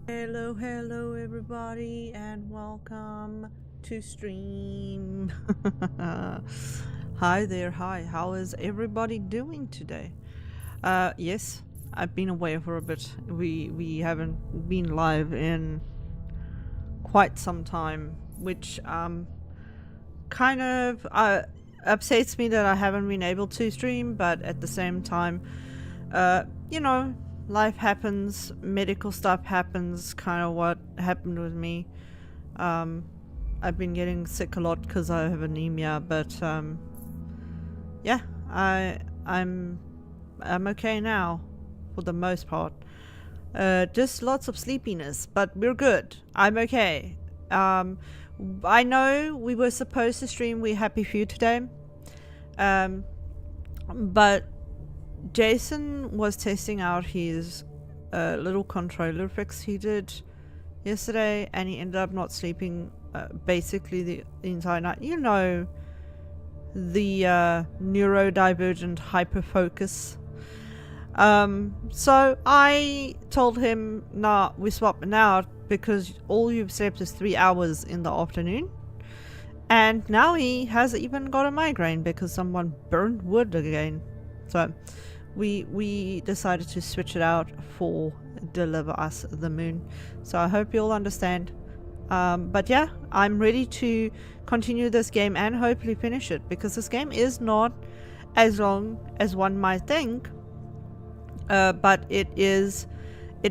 Hello everybody, and welcome to stream. Hi there, hi. How is everybody doing today? Yes, I've been away for a bit. We haven't been live in quite some time, which kind of upsets me that I haven't been able to stream, but at the same time, you know, life happens, medical stuff happens, kind of what happened with me. I've been getting sick a lot because I have anemia, but yeah, I'm okay now for the most part. Just lots of sleepiness, but we're good. I'm okay. I know we were supposed to stream We Happy Few today, but Jason was testing out his little controller fix he did yesterday, and he ended up not sleeping basically the entire night. You know, the neurodivergent hyperfocus. So I told him, nah, we're swapping out because all you've slept is 3 hours in the afternoon. And now he has even got a migraine because someone burned wood again. So we decided to switch it out for Deliver Us the Moon. So I hope you'll understand. But yeah, I'm ready to continue this game and hopefully finish it, because this game is not as long as one might think. But it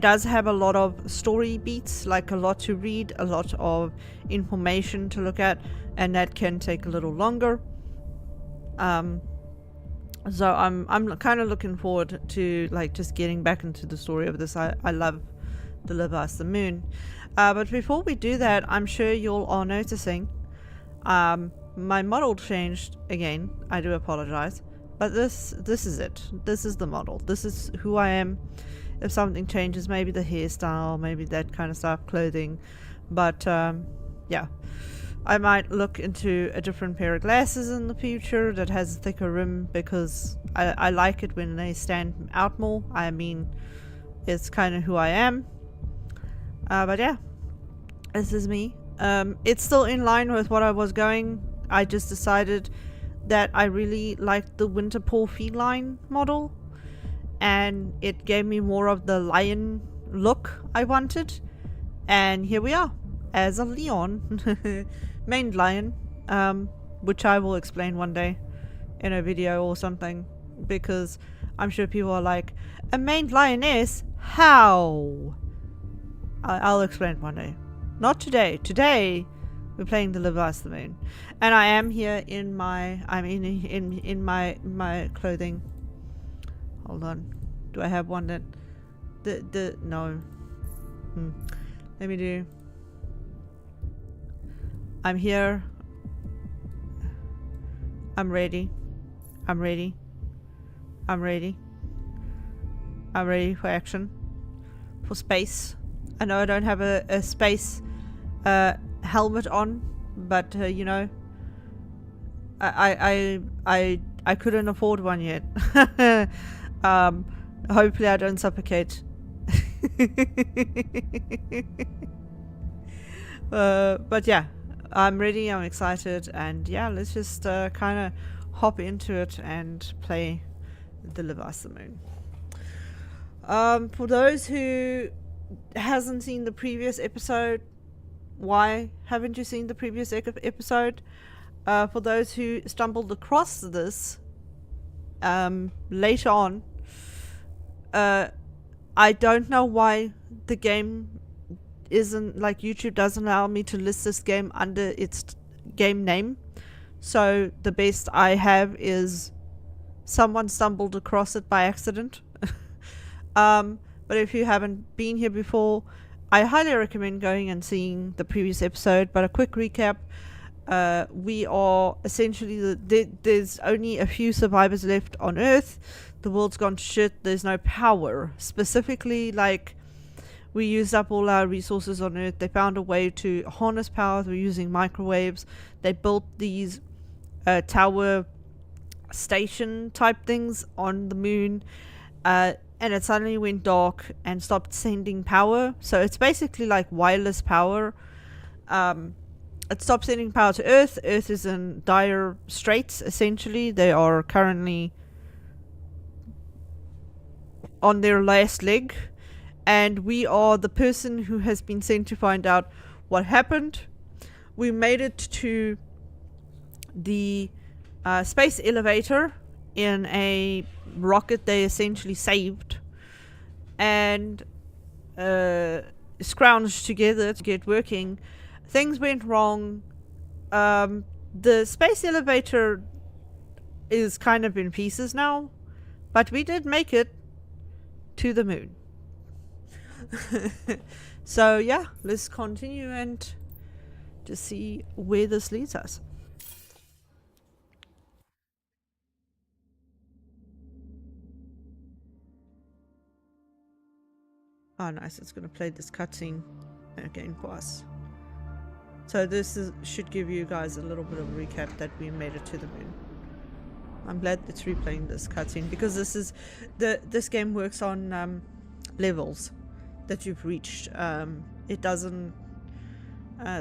does have a lot of story beats, like a lot to read, a lot of information to look at, and that can take a little longer. So I'm kind of looking forward to like just getting back into the story of this. I love Deliver Us the Moon. But before we do that, I'm sure you all are noticing my model changed again. I do apologize, but this is it. This is the model. This is who I am. If something changes, maybe the hairstyle, maybe that kind of stuff, clothing, but yeah, I might look into a different pair of glasses in the future that has a thicker rim, because I like it when they stand out more. I mean, it's kind of who I am. But yeah, this is me. It's still in line with what I was going. I just decided that I really liked the Winter Paw feline model, and it gave me more of the lion look I wanted. And here we are as a Leon, maned lion, which I will explain one day in a video or something, because I'm sure people are like, a maned lioness? How? I'll explain one day. Not today. Today we're playing Deliver Us the Moon, and I am here in my in my clothing. Hold on, do I have one that no? Let me do. I'm here. I'm ready. I'm ready. I'm ready. I'm ready for action. For space. I know I don't have a space helmet on, but you know, I couldn't afford one yet. Hopefully I don't suffocate. But yeah, I'm ready, I'm excited, and yeah, let's just kind of hop into it and play Deliver Us the Moon. For those who hasn't seen the previous episode, why haven't you seen the previous episode? For those who stumbled across this later on, I don't know why the game isn't, like, YouTube doesn't allow me to list this game under its game name. So the best I have is someone stumbled across it by accident. But if you haven't been here before, I highly recommend going and seeing the previous episode. But a quick recap, we are essentially there's only a few survivors left on Earth. The world's gone to shit. There's no power. Specifically, like, we used up all our resources on Earth. They found a way to harness power through using microwaves. They built these tower station type things on the moon. and it suddenly went dark and stopped sending power. So it's basically like wireless power. It stopped sending power to Earth. Earth is in dire straits, essentially. They are currently on their last leg, and we are the person who has been sent to find out what happened. We made it to the space elevator in a rocket they essentially saved, and scrounged together to get working. Things went wrong. The space elevator is kind of in pieces now, but we did make it to the moon. So yeah, let's continue and to see where this leads us. Oh nice, it's going to play this cutscene again for us. So this should give you guys a little bit of a recap that we made it to the moon. I'm glad it's replaying this cutscene because this game works on levels that you've reached. It doesn't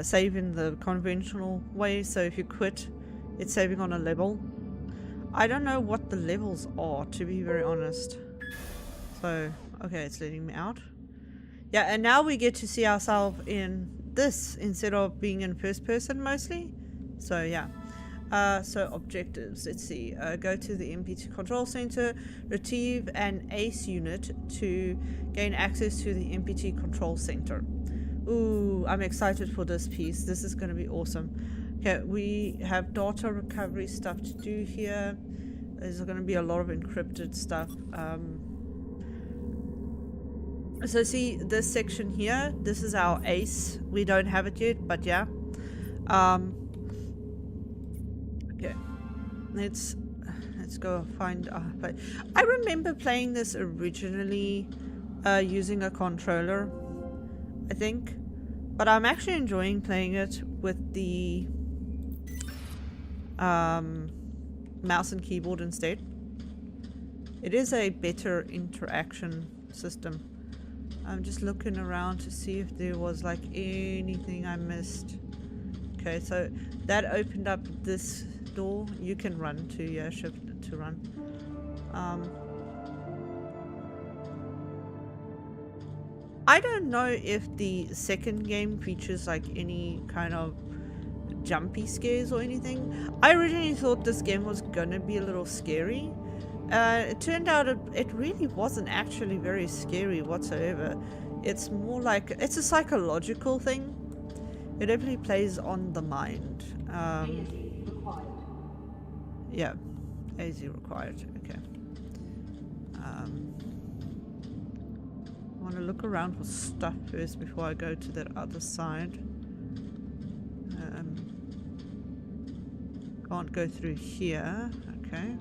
save in the conventional way, so if you quit, it's saving on a level. I don't know what the levels are, to be very honest. So, okay, it's letting me out. Yeah, and now we get to see ourselves in this instead of being in first person mostly. So yeah. So objectives, let's see. Go to the MPT control center, retrieve an ACE unit to gain access to the MPT control center. Ooh, I'm excited for this piece. This is going to be awesome. Okay, we have data recovery stuff to do here. There's going to be a lot of encrypted stuff. So see this section here, this is our ACE. We don't have it yet, but yeah. Okay, let's go find I remember playing this originally using a controller, I think, but I'm actually enjoying playing it with the mouse and keyboard instead. It is a better interaction system. I'm just looking around to see if there was like anything I missed. Okay, so that opened up this door. You can run to, yeah, shift to run. I don't know if the second game features like any kind of jumpy scares or anything. I originally thought this game was gonna be a little scary. It turned out it really wasn't actually very scary whatsoever. It's more like, it's a psychological thing. It definitely plays on the mind. Yeah, AZ required. Okay. I want to look around for stuff first before I go to that other side. Can't go through here. Okay.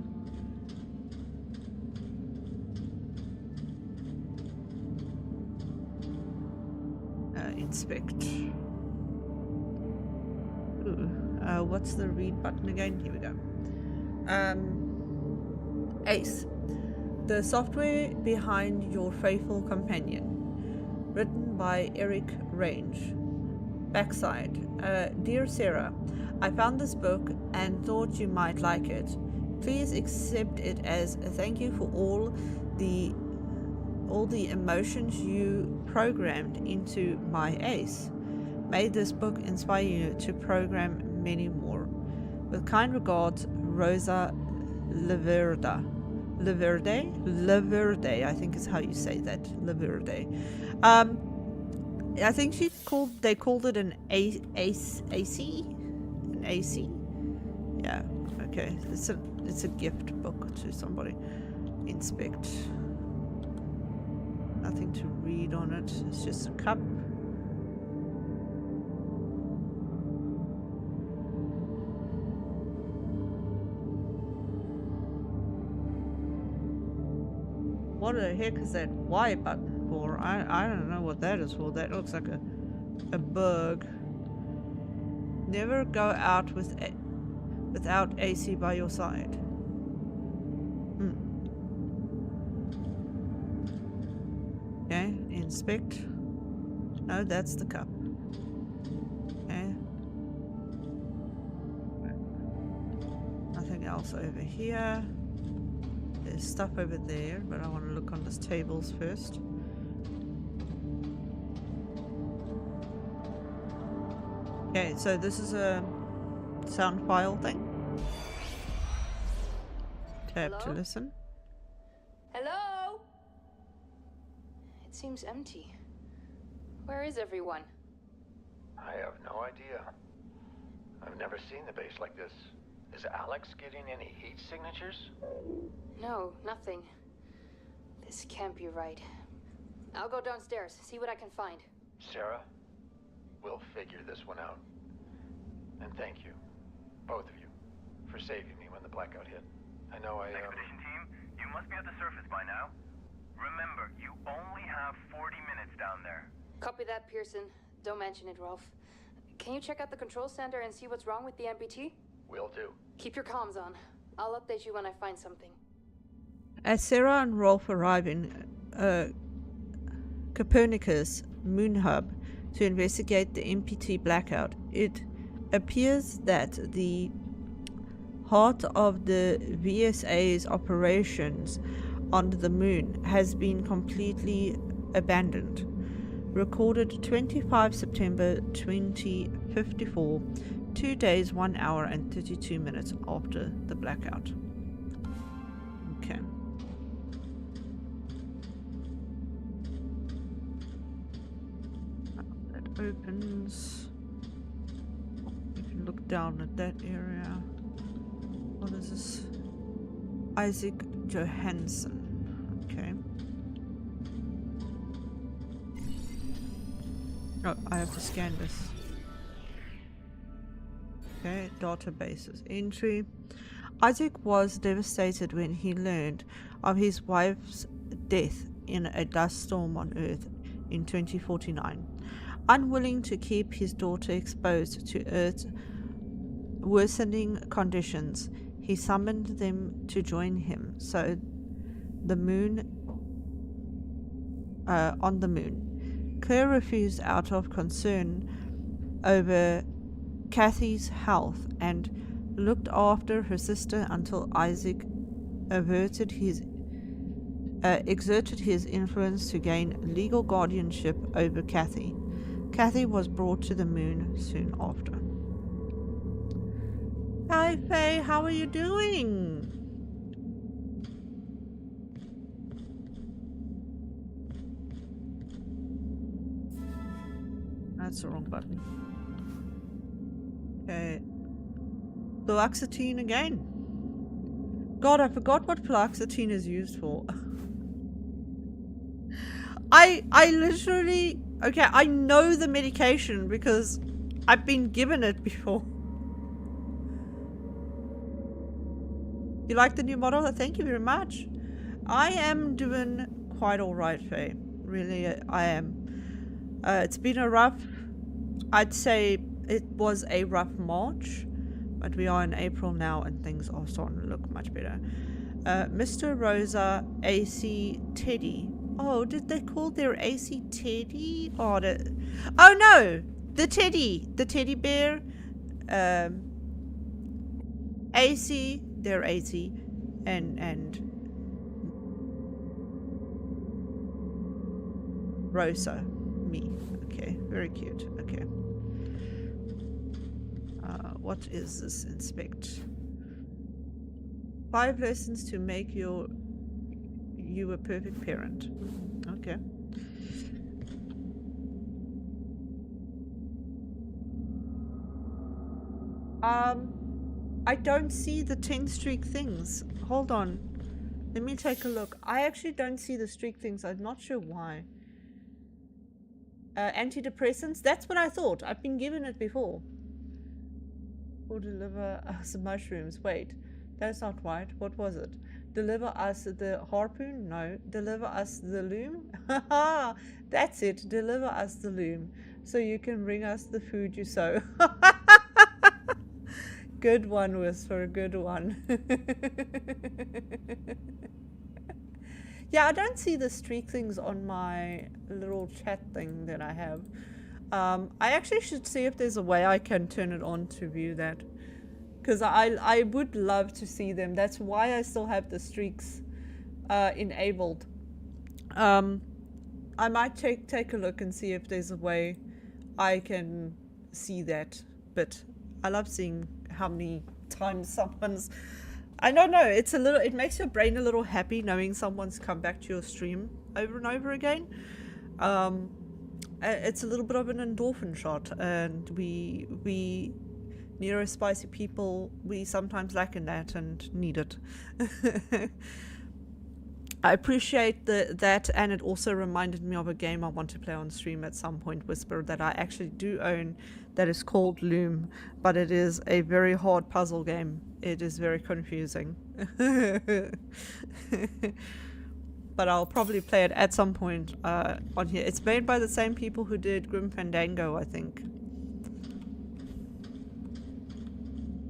Inspect. Ooh. What's the read button again? Here we go. ACE. The software behind your faithful companion. Written by Eric Range. Backside. Dear Sarah, I found this book and thought you might like it. Please accept it as a thank you for all the emotions you programmed into my ACE. May this book inspire you to program many more. With kind regards, Rosa Laverde, I think is how you say that. Laverde. I think they called it an AC? An AC? Yeah, okay. It's a gift book to somebody. Inspect. Nothing to read on it. It's just a cup. What the heck is that Y button for? I don't know what that is for. That looks like a bug. Never go out without AC by your side. inspect. No, that's the cup. Okay. Nothing else over here. There's stuff over there, but I want to look on these tables first. Okay, so this is a sound file thing. Tab to listen. Hello? It seems empty. Where is everyone? I have no idea. I've never seen the base like this. Is Alex getting any heat signatures? No, nothing. This can't be right. I'll go downstairs, see what I can find. Sarah, we'll figure this one out. And thank you, both of you, for saving me when the blackout hit. I know Expedition team, you must be at the surface by now. Remember, you only have 40 minutes down there. Copy that, Pearson. Don't mention it, Rolf. Can you check out the control center and see what's wrong with the MPT? Will do. Keep your comms on. I'll update you when I find something. As Sarah and Rolf arrive in Copernicus moon hub to investigate the MPT blackout, it appears that the heart of the VSA's operations on the moon has been completely abandoned. Recorded 25 September 2054, 2 days, 1 hour and 32 minutes after the blackout. Okay. That opens. You can look down at that area. What is this? Isaac Johansson. Okay. Oh, I have to scan this. Okay, databases. Entry. Isaac was devastated when he learned of his wife's death in a dust storm on Earth in 2049. Unwilling to keep his daughter exposed to Earth's worsening conditions, he summoned them to join him on the moon. Claire refused out of concern over Kathy's health and looked after her sister until Isaac exerted his influence to gain legal guardianship over Kathy. Kathy was brought to the moon soon after. Hi Faye, how are you doing? That's the wrong button. Okay. Fluoxetine again. God, I forgot what fluoxetine is used for. I literally... Okay, I know the medication because I've been given it before. You like the new model? Thank you very much. I am doing quite alright, Faye. Really, I am. It's been a rough... I'd say it was a rough March, but we are in April now and things are starting to look much better. Mr. Rosa AC Teddy. Oh, did they call their AC Teddy? Oh no! The teddy bear. AC, they're AC, and Rosa, me. Okay, very cute. Okay. What is this? Inspect. 5 lessons to make you a perfect parent. Okay. I don't see the 10 streak things. Hold on. Let me take a look. I actually don't see the streak things. I'm not sure why. Antidepressants? That's what I thought. I've been given it before. Or deliver us mushrooms. Wait, that's not right. What was it? Deliver us the harpoon? No. Deliver us the loom? Haha! That's it. Deliver us the loom. So you can bring us the food you sow. Good one, Whisper. Good one. Yeah, I don't see the streak things on my little chat thing that I have. I actually should see if there's a way I can turn it on to view that. Because I would love to see them. That's why I still have the streaks enabled. I might take a look and see if there's a way I can see that. But I love seeing how many times someone's... I don't know, it's a little... It makes your brain a little happy knowing someone's come back to your stream over and over again. It's a little bit of an endorphin shot, and we neurospicy people, we sometimes lack in that and need it. I appreciate that, and it also reminded me of a game I want to play on stream at some point, Whisper, that I actually do own, that is called Loom, but it is a very hard puzzle game. It is very confusing. But I'll probably play it at some point on here. It's made by the same people who did Grim Fandango, I think.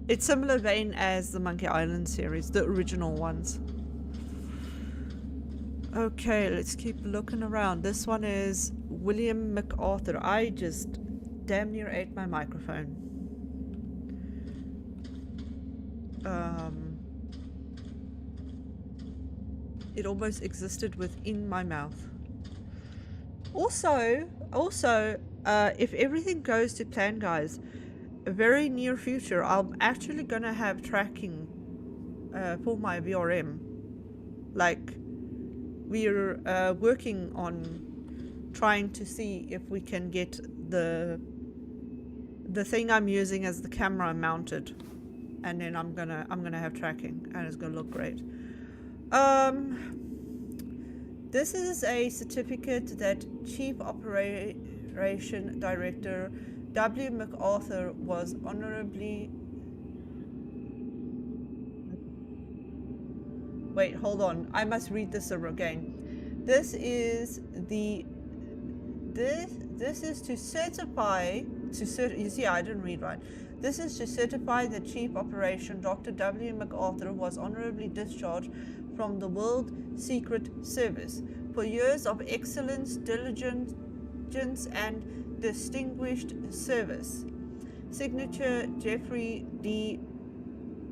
It's similar vein as the Monkey Island series, the original ones. Okay, let's keep looking around. This one is William MacArthur. I just damn near ate my microphone. It almost existed within my mouth. Also, if everything goes to plan, guys, a very near future, I'm actually gonna have tracking for my VRM. Like, we're working on trying to see if we can get the thing I'm using as the camera mounted, and then I'm gonna have tracking, and it's gonna look great. This is a certificate that Chief Operation Director W. MacArthur was honorably... Wait, hold on. I must read this again. This is to certify... You see, I didn't read right. This is to certify that Chief Operation Dr. W. MacArthur was honorably discharged from the World Secret Service for years of excellence, diligence, and distinguished service. Signature Jeffrey D.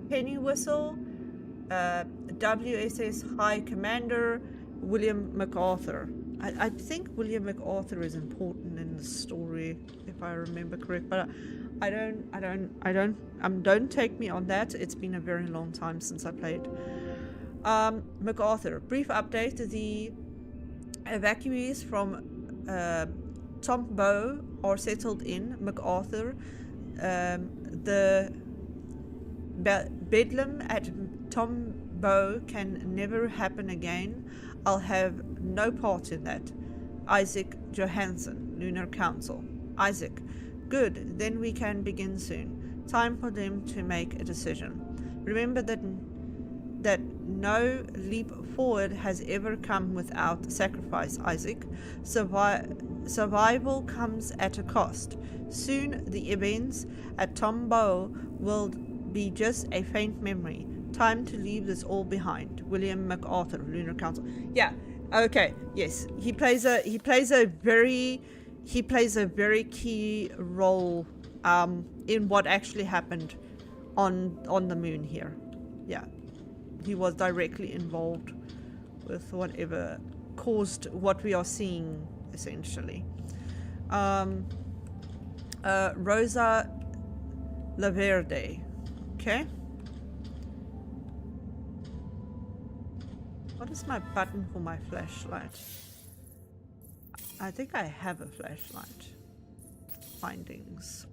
Pennywhistle, WSS High Commander William MacArthur. I think William MacArthur is important in the story, if I remember correct, but don't take me on that. It's been a very long time since I played. MacArthur. Brief update. The evacuees from Tombow are settled in MacArthur. The bedlam at Tombow can never happen again. I'll have no part in that. Isaac Johansson, Lunar Council. Isaac. Good, then we can begin soon. Time for them to make a decision. Remember that no leap forward has ever come without sacrifice, Isaac. Survival comes at a cost. Soon the events at Tombow will be just a faint memory. Time to leave this all behind. William MacArthur, Lunar Council. Yeah, okay, yes. He plays a very key role in what actually happened on the moon here. Yeah. He was directly involved with whatever caused what we are seeing, essentially. Rosa Laverde. Okay. What is my button for my flashlight? I think I have a flashlight. Findings.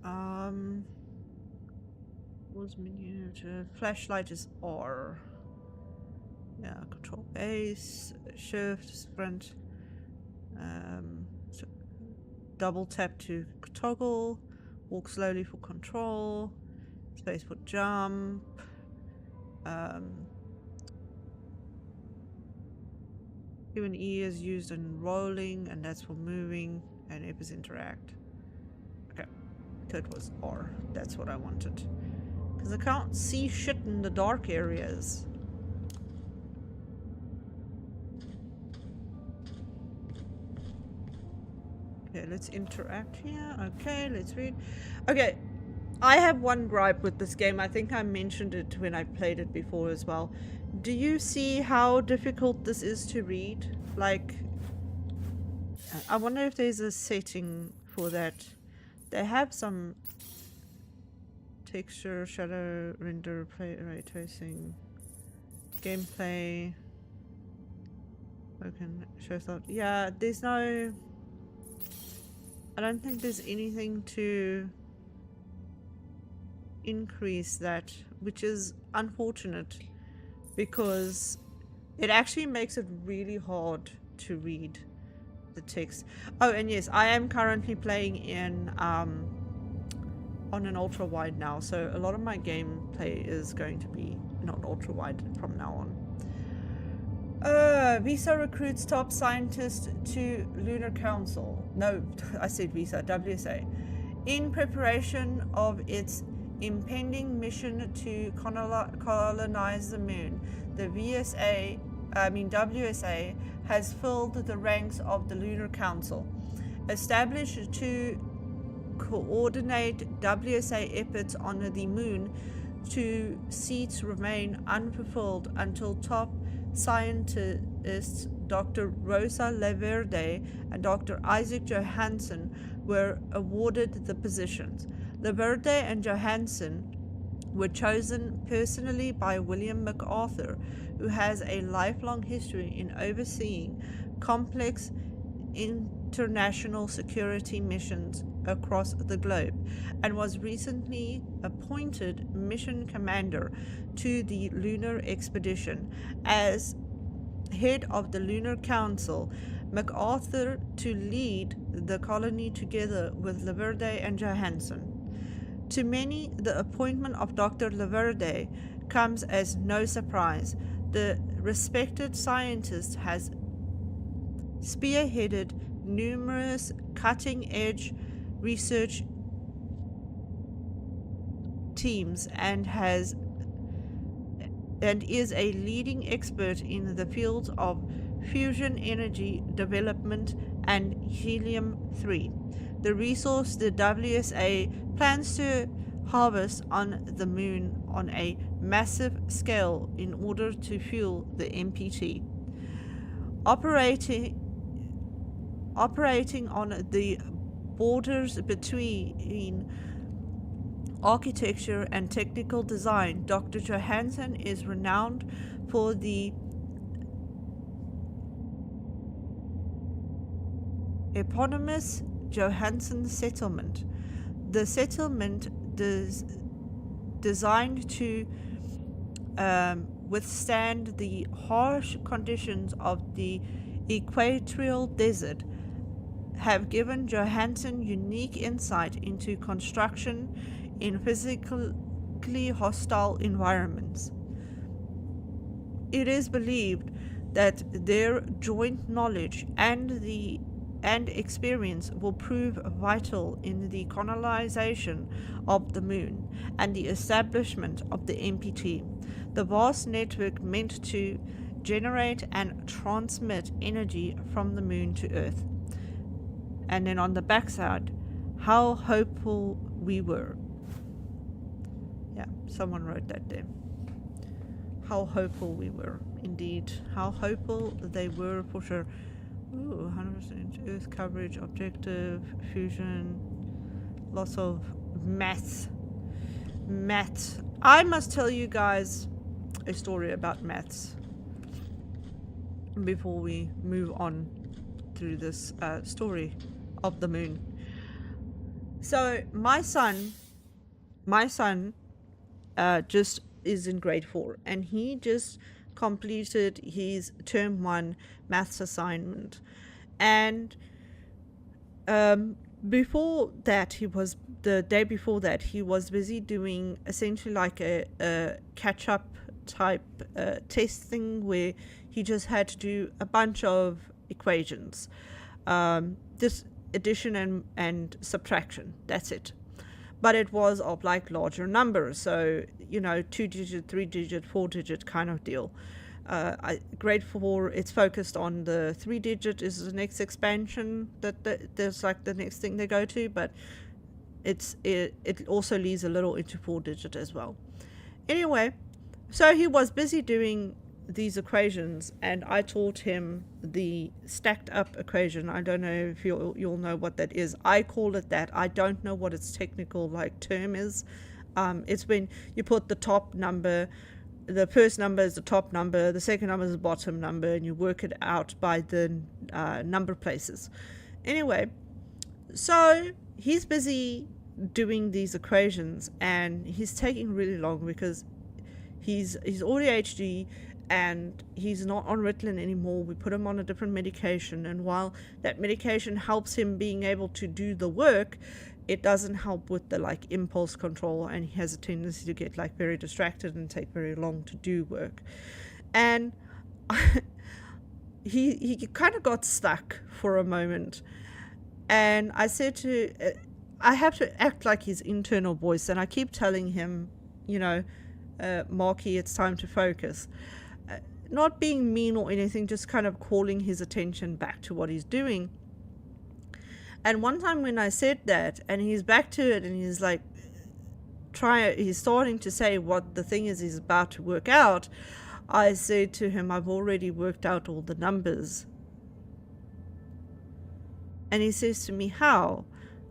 Was menu to flashlight is R. Yeah, control base, shift, sprint, so double tap to toggle, walk slowly for control, space for jump, Q and E is used in rolling, and that's for moving, and F is interact. Okay, so it was R, that's what I wanted. Because I can't see shit in the dark areas. Okay, let's interact here. Okay, let's read. Okay, I have one gripe with this game. I think I mentioned it when I played it before as well. Do you see how difficult this is to read? Like, I wonder if there's a setting for that. They have some texture, shadow, render, play, ray tracing, gameplay. Open, show thought. Yeah, there's no... I don't think there's anything to increase that, which is unfortunate because it actually makes it really hard to read the text. Oh, and yes, I am currently playing in on an ultra wide now, so a lot of my gameplay is going to be not ultra wide from now on. Visa recruits top scientist to Lunar Council. No, I said Visa, WSA. In preparation of its impending mission to colonize the moon, the WSA has filled the ranks of the Lunar Council. Established to coordinate WSA efforts on the moon, two seats remain unfulfilled until top scientists Dr. Rosa Laverde and Dr. Isaac Johansson were awarded the positions. Laverde and Johansson were chosen personally by William MacArthur, who has a lifelong history in overseeing complex international security missions across the globe, and was recently appointed mission commander to the lunar expedition. As head of the Lunar Council, MacArthur to lead the colony together with Laverde and Johansson. To many, the appointment of Dr. Laverde comes as no surprise. The respected scientist has spearheaded numerous cutting-edge research teams and is a leading expert in the fields of fusion energy development and helium-3, the resource the WSA plans to harvest on the moon on a massive scale in order to fuel the MPT. Operating on the borders between architecture and technical design, Dr. Johansson is renowned for the eponymous Johansson settlement. The settlement designed to withstand the harsh conditions of the equatorial desert have given Johansson unique insight into construction in physically hostile environments. It is believed that their joint knowledge and experience will prove vital in the colonization of the moon and the establishment of the MPT, the vast network meant to generate and transmit energy from the moon to Earth. And then on the backside, how hopeful we were. Yeah, someone wrote that there. How hopeful we were, indeed. How hopeful they were for sure. Ooh, 100% Earth coverage, objective, fusion, lots of maths. Maths. I must tell you guys a story about maths before we move on through this story of the moon. So my son just is in grade 4, and he just completed his term 1 maths assignment, and before that, the day before that, he was busy doing essentially like a catch-up type testing where he just had to do a bunch of equations, just addition and subtraction. That's it. But it was of like larger numbers, so 2-digit, 3-digit, 4-digit kind of deal. Grade 4, it's focused on the 3-digit is the next expansion that there's like the next thing they go to, but it also leads a little into 4-digit as well. Anyway, so he was busy doing these equations, and I taught him the stacked up equation. I don't know if you'll know what that is. I call it that. I don't know what its technical like term is. It's when you put the top number, the first number is the top number, the second number is the bottom number, and you work it out by the number places. Anyway, so he's busy doing these equations, and he's taking really long because he's ADHD and he's not on Ritalin anymore. We put him on a different medication, and while that medication helps him being able to do the work, it doesn't help with the like impulse control, and he has a tendency to get like very distracted and take very long to do work. And he kind of got stuck for a moment, and I said to I have to act like his internal voice, and I keep telling him, you know, Marky, it's time to focus. Not being mean or anything, just kind of calling his attention back to what he's doing. And one time when I said that, and he's back to it, and he's like, he's starting to say what the thing is he's about to work out, I said to him, I've already worked out all the numbers. And he says to me, how?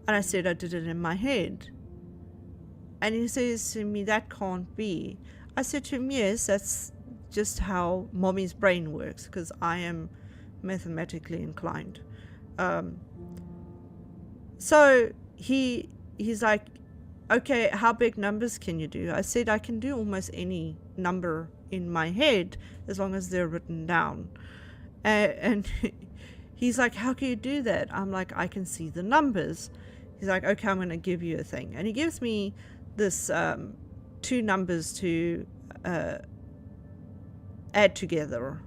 And I said, I did it in my head. And he says to me, that can't be. I said to him, yes, that's just how mommy's brain works, because I am mathematically inclined. So he's like, okay, how big numbers can you do? I said, I can do almost any number in my head as long as they're written down. And he's like, how can you do that? I'm like, I can see the numbers. He's like, okay, I'm going to give you a thing. And he gives me this 2 numbers to add together.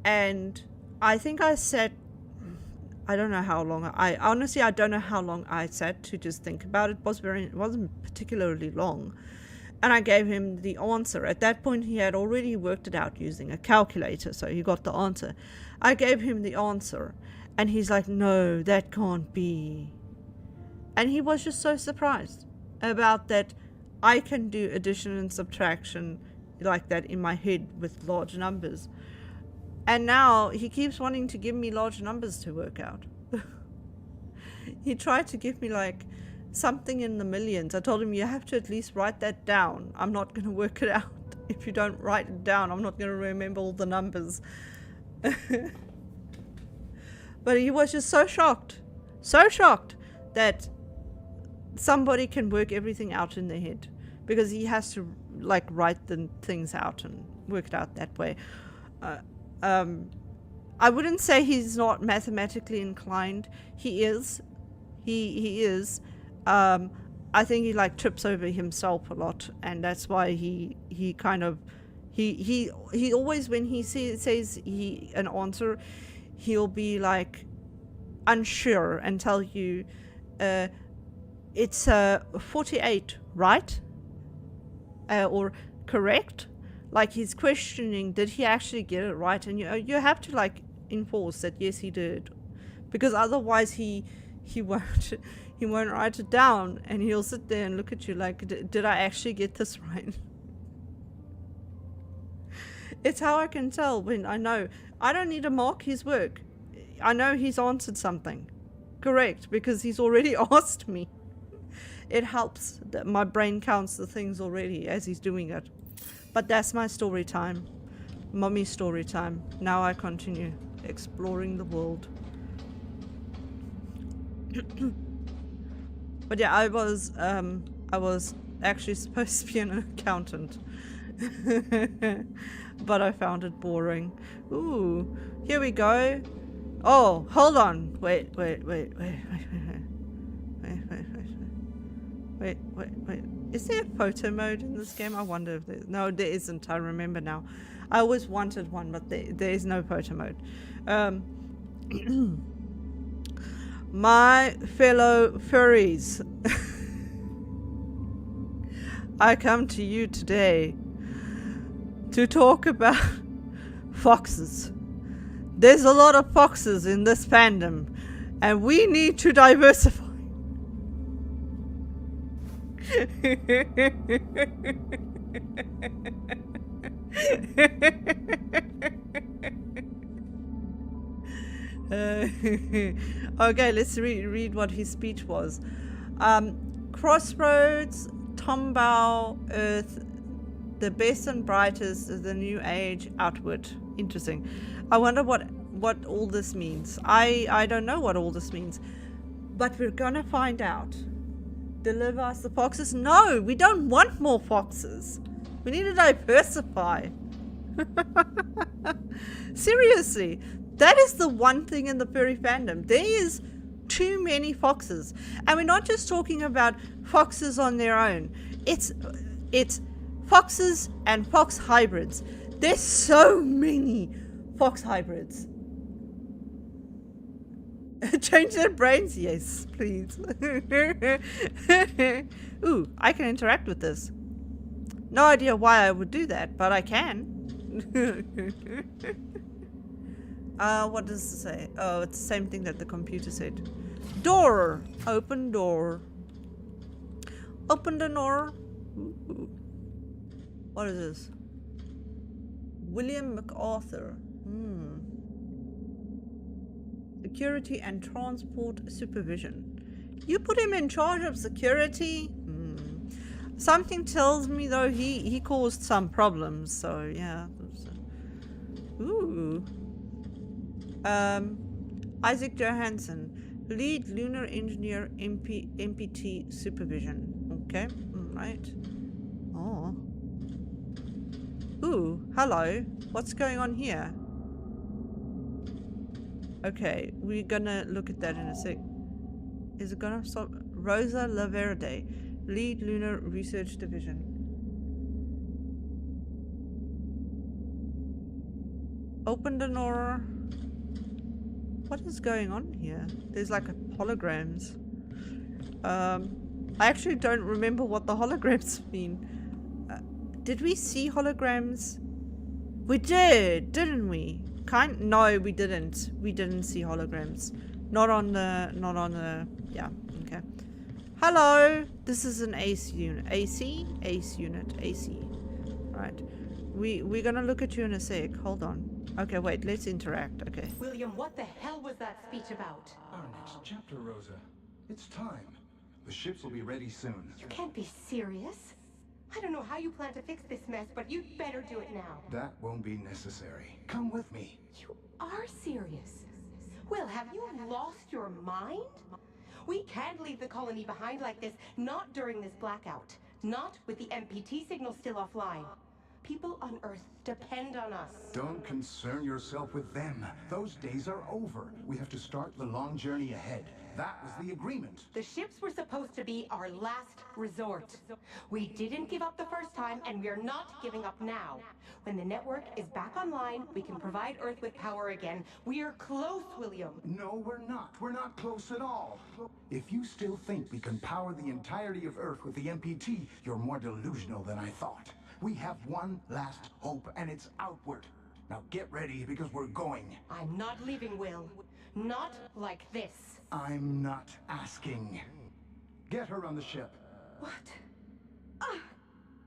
And I think I sat, I don't know how long, I don't know how long I sat to just think about it. It wasn't particularly long. And I gave him the answer. At that point, he had already worked it out using a calculator, so he got the answer. I gave him the answer, and he's like, no, that can't be. And he was just so surprised about that I can do addition and subtraction like that in my head with large numbers. And now he keeps wanting to give me large numbers to work out. He tried to give me like something in the millions. I told him, you have to at least write that down. I'm not going to work it out. If you don't write it down, I'm not going to remember all the numbers. But he was just so shocked that somebody can work everything out in their head, because he has to like write the things out and work it out that way. I wouldn't say he's not mathematically inclined. He is. He is. I think he like trips over himself a lot, and that's why he kind of he always, when he says an answer, he'll be like unsure and tell you it's 48, right? Or correct? Like he's questioning, did he actually get it right? And you have to like enforce that yes he did, because otherwise he won't write it down, and he'll sit there and look at you like, did I actually get this right? It's how I can tell when I know. I don't need to mark his work. I know he's answered something correct because he's already asked me. It helps that my brain counts the things already as he's doing it. But that's my story time. Mommy's story time. Now I continue exploring the world. But yeah, I was actually supposed to be an accountant. But I found it boring. Ooh, here we go. Oh, hold on. Wait. Is there a photo mode in this game? I wonder if there... No, there isn't. I remember now. I always wanted one, but there is no photo mode. My fellow furries, I come to you today to talk about foxes. There's a lot of foxes in this fandom, and we need to diversify. Okay, let's read what his speech was. Crossroads, Tomball, Earth, the best and brightest, the new age, outward. Interesting. I wonder what all this means. I don't know what all this means, but we're gonna find out. Deliver us the foxes? No, we don't want more foxes. We need to diversify. Seriously, that is the one thing in the furry fandom. There is too many foxes, and we're not just talking about foxes on their own. It's foxes and fox hybrids. There's so many fox hybrids. Change their brains, yes, please. Ooh, I can interact with this. No idea why I would do that, but I can. What does it say? Oh, it's the same thing that the computer said. Door! Open door. Open the door. Ooh. What is this? William MacArthur. Security and transport supervision. You put him in charge of security? Something tells me though he caused some problems, so yeah. Ooh. Isaac Johansson, lead lunar engineer, MPT supervision. Okay, right. Oh. Ooh, hello. What's going on here? Okay, we're gonna look at that in a sec. Is it gonna stop? Rosa Laverde, lead lunar research division. Open the door. What is going on here? There's like holograms. I actually don't remember what the holograms mean. Did we see holograms? We did, didn't we? No, we didn't. We didn't see holograms. Not on the. Yeah. Okay. Hello. This is an ACE unit. AC unit. AC. Right. We're gonna look at you in a sec. Hold on. Okay. Wait. Let's interact. Okay. William, what the hell was that speech about? Our next chapter, Rosa. It's time. The ships will be ready soon. You can't be serious. I don't know how you plan to fix this mess, but you'd better do it now. That won't be necessary. Come with me. You are serious. Will, have you lost your mind? We can't leave the colony behind like this, not during this blackout. Not with the MPT signal still offline. People on Earth depend on us. Don't concern yourself with them. Those days are over. We have to start the long journey ahead. That was the agreement. The ships were supposed to be our last resort. We didn't give up the first time, and we're not giving up now. When the network is back online, we can provide Earth with power again. We're close, William. No, we're not. We're not close at all. If you still think we can power the entirety of Earth with the MPT, you're more delusional than I thought. We have one last hope, and it's outward. Now get ready, because we're going. I'm not leaving, Will. Not like this. I'm not asking. Get her on the ship. What?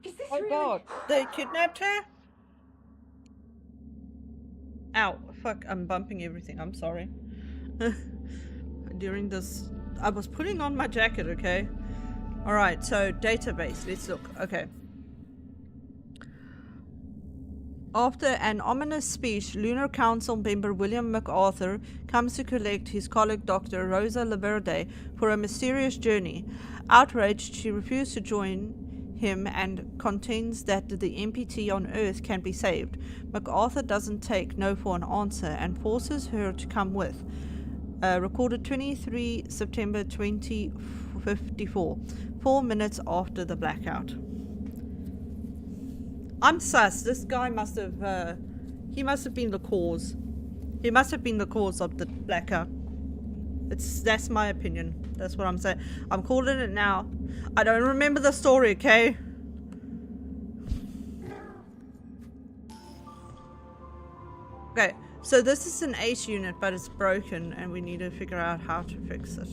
Is this Oh really? God! They kidnapped her? Ow! Fuck! I'm bumping everything. I'm sorry. During this, I was putting on my jacket. Okay. All right. So database. Let's look. Okay. After an ominous speech, Lunar Council member William MacArthur comes to collect his colleague Dr. Rosa Laverde for a mysterious journey. Outraged, she refused to join him and contends that the MPT on Earth can be saved. MacArthur doesn't take no for an answer and forces her to come with. Recorded 23 September 2054, 4 minutes after the blackout. I'm sus. This guy must have, he must have been the cause. He must have been the cause of the blackout. That's my opinion. That's what I'm saying. I'm calling it now. I don't remember the story, okay? Okay, so this is an ACE unit, but it's broken and we need to figure out how to fix it.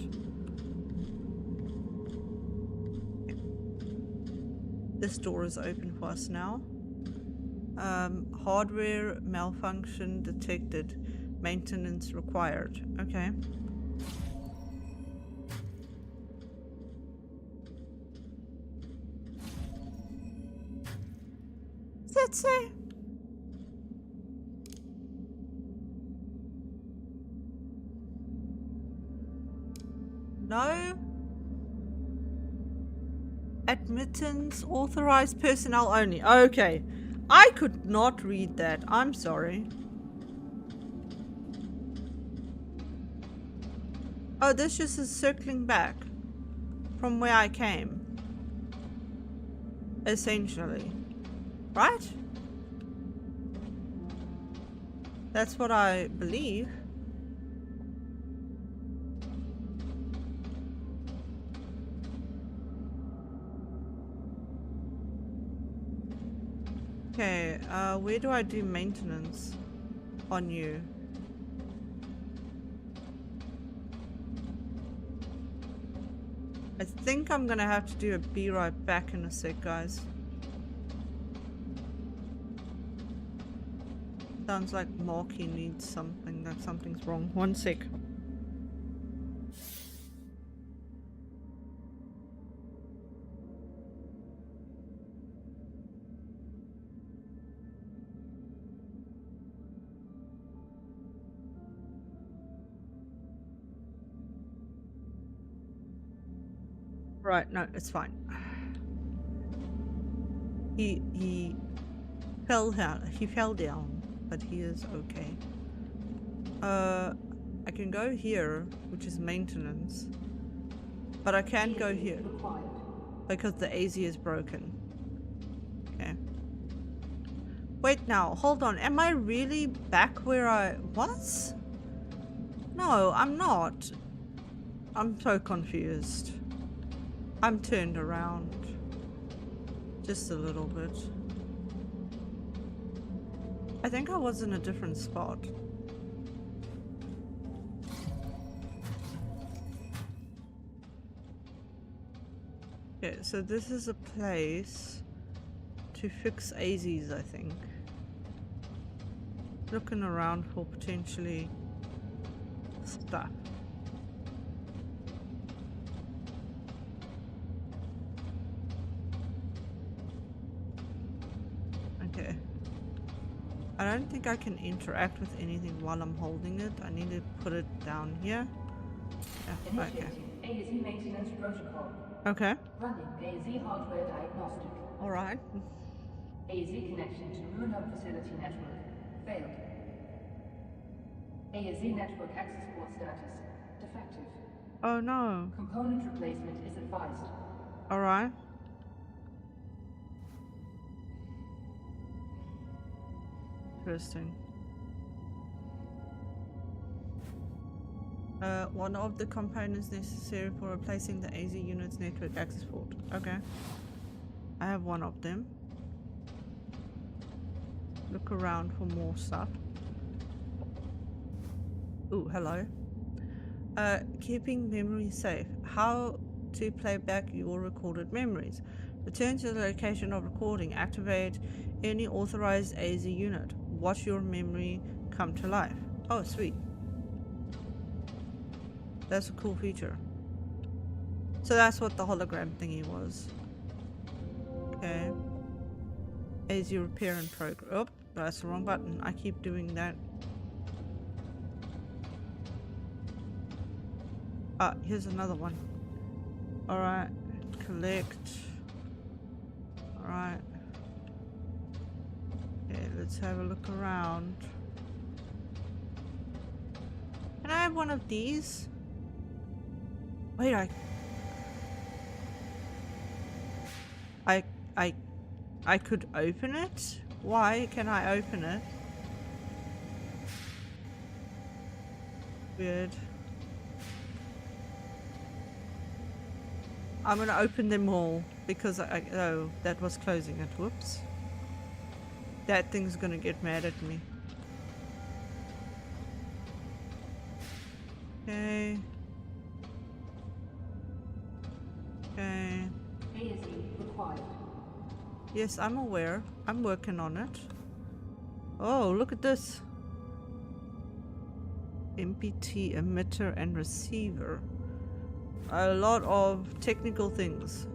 This door is open for us now. Hardware malfunction detected. Maintenance required. Okay. What's that say? No. Admittance authorized personnel only. Okay. I could not read that. I'm sorry. Oh, this just is circling back from where I came. Essentially. Right? That's what I believe. Okay, where do I do maintenance on you? I think I'm gonna have to do a be right back in a sec, guys. Sounds like Marky needs something, that something's wrong. One sec. Right, no, it's fine. He fell down, but he is okay. I can go here, which is maintenance, but I can't go here because the AZ is broken. Okay. Wait now, hold on. Am I really back where I was? No, I'm not. I'm so confused. I'm turned around. Just a little bit. I think I was in a different spot. Okay, so this is a place to fix AZs, I think. Looking around for potentially stuff. Okay. I don't think I can interact with anything while I'm holding it. I need to put it down here. Yeah, okay. AZ maintenance protocol. Okay. Running AZ hardware diagnostic. Alright. AZ connection to Ruin facility network failed. AZ network access port status defective. Oh no. Component replacement is advised. Alright. Interesting. One of the components necessary for replacing the AZ unit's network access port. Okay. I have one of them. Look around for more stuff. Ooh, hello. Keeping memories safe. How to play back your recorded memories. Return to the location of recording. Activate any authorized AZ unit. Watch your memory come to life. Oh, sweet. That's a cool feature. So that's what the hologram thingy was. Okay. AZ repair and progress. Oh, that's the wrong button. I keep doing that. Ah, here's another one. Alright. Collect. Alright. Okay, let's have a look around. Can I have one of these? Wait, I could open it? Why can I open it? Weird. I'm gonna open them all because oh, that was closing it. Whoops. That thing's gonna get mad at me. Okay. Okay. ASE required. Yes, I'm aware. I'm working on it. Oh, look at this. MPT emitter and receiver. A lot of technical things.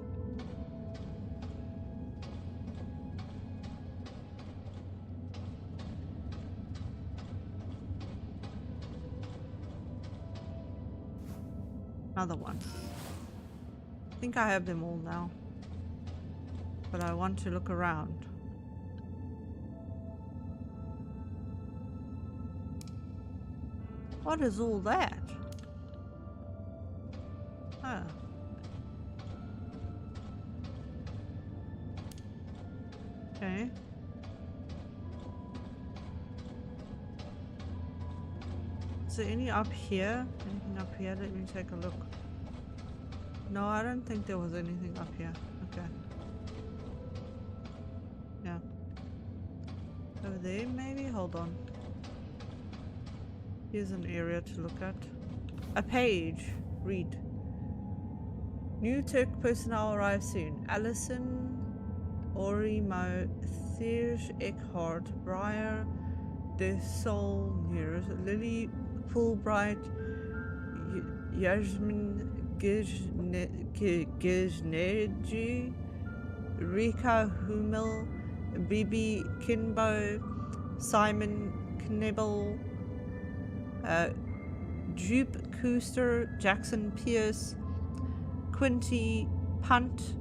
Another one. I think I have them all now. But I want to look around. What is all that? Oh. Okay. Is there any up here? Anything up here? Let me take a look. No, I don't think there was anything up here. Okay. Yeah. Over there, maybe? Hold on. Here's an area to look at. A page. Read. New Turk personnel arrive soon. Allison, Orimo, Thiersch, Eckhart, Breyer, De Sol, Lily, Fulbright, Yasmin Gizneji, Rika Hummel, Bibi Kinbo, Simon Knebel, Jupe Cooster, Jackson Pierce, Quinty Punt,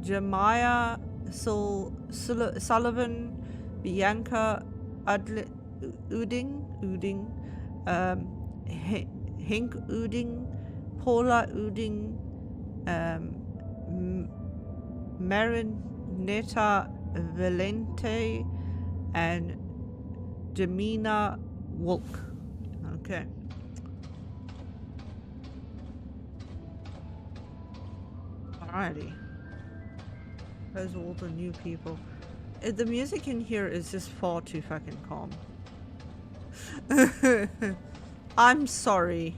Jemiah Sullivan, Bianca Uding, Henk Uding, Paula Uding, Marinetta Valente, and Jamina Wolk. Okay. Alrighty. Those are all the new people. The music in here is just far too fucking calm. I'm sorry.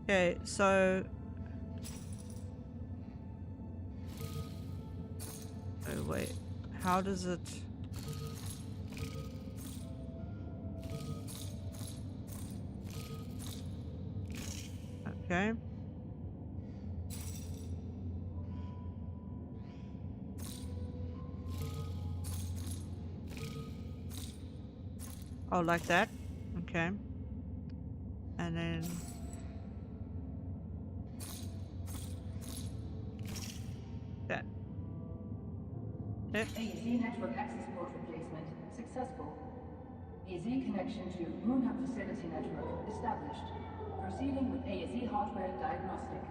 Okay, so... Oh wait, how does it... Okay. Oh, like that? Okay. And then... that. Yep. AZ network access port replacement successful. AZ connection to Moon Hub facility network established. Proceeding with AZ hardware diagnostic.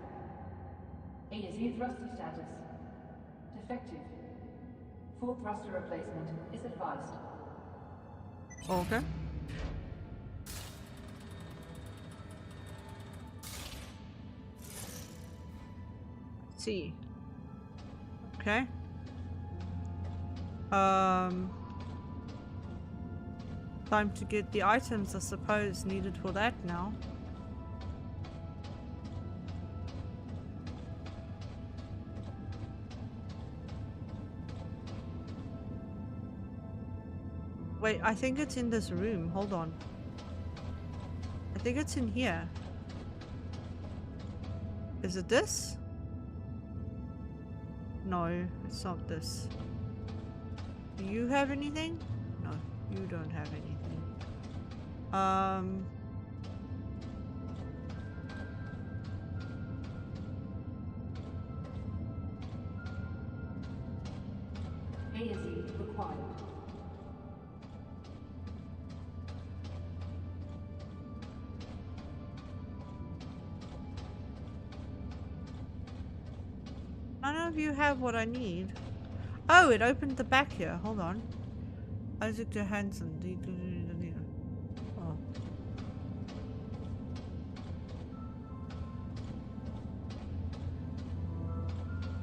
AZ thruster status defective. Full thruster replacement is advised. Okay. Let's see. Okay. Time to get the items, I suppose, needed for that now. Wait, I think it's in this room. Hold on. I think it's in here. Is it this? No, it's not this. Do you have anything? No, you don't have anything. AZ required. None of you have what I need. Oh, it opened the back here. Hold on. Isaac Johansson. Oh.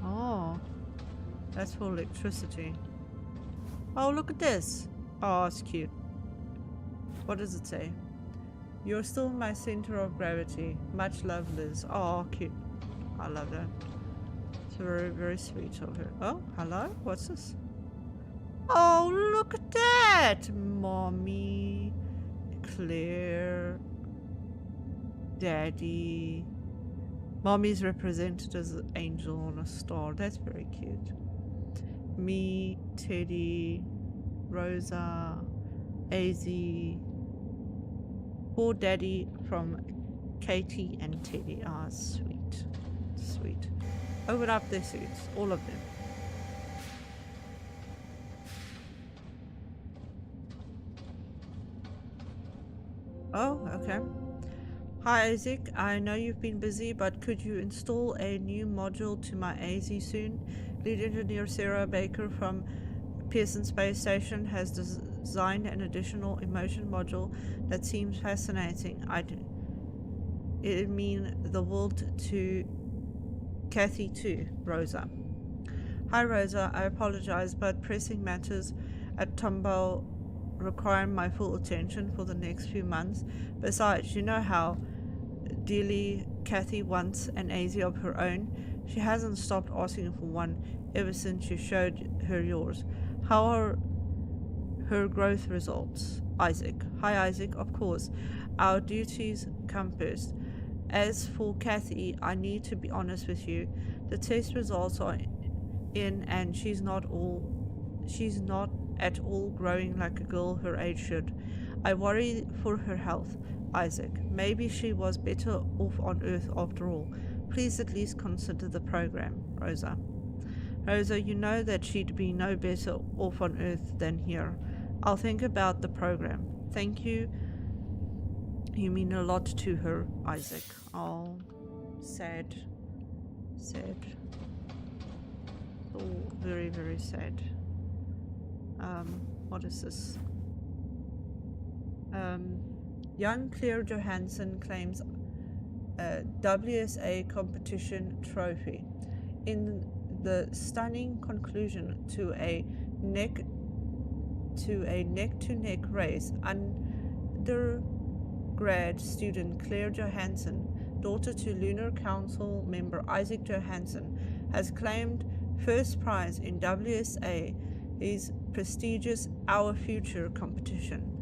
Oh. That's for electricity. Oh, look at this. Oh, it's cute. What does it say? You're still my center of gravity. Much love, Liz. Oh, cute. I love that. It's very, very sweet of her. Oh, hello? What's this? Oh, look at that! Mommy, Claire, Daddy. Mommy's represented as an angel on a star. That's very cute. Me, Teddy, Rosa, AZ. Poor Daddy from Katie and Teddy. Ah, sweet. Sweet. Open up their suits. All of them. Oh, okay. Hi Isaac, I know you've been busy, but could you install a new module to my AZ soon? Lead engineer Sarah Baker from Pearson Space Station has designed an additional emotion module that seems fascinating. It mean the world to Kathy too, Rosa. Hi Rosa, I apologize, but pressing matters at Tomball require my full attention for the next few months. Besides, you know how dearly Kathy wants an AZ of her own. She hasn't stopped asking for one ever since you showed her yours. How are her growth results? Isaac. Hi Isaac, of course. Our duties come first. As for Kathy, I need to be honest with you. The test results are in and she's not at all growing like a girl her age should. I worry for her health, Isaac. Maybe she was better off on Earth after all. Please at least consider the program, Rosa. Rosa, you know that she'd be no better off on Earth than here. I'll think about the program. Thank you. You mean a lot to her, Isaac. Oh, sad. Sad. Oh, very, very sad. What is this? Young Claire Johansson claims a WSA competition trophy in the stunning conclusion to a neck-to-neck race. Undergrad student Claire Johansson, daughter to Lunar Council member Isaac Johansson, has claimed first prize in WSA's prestigious Our Future competition,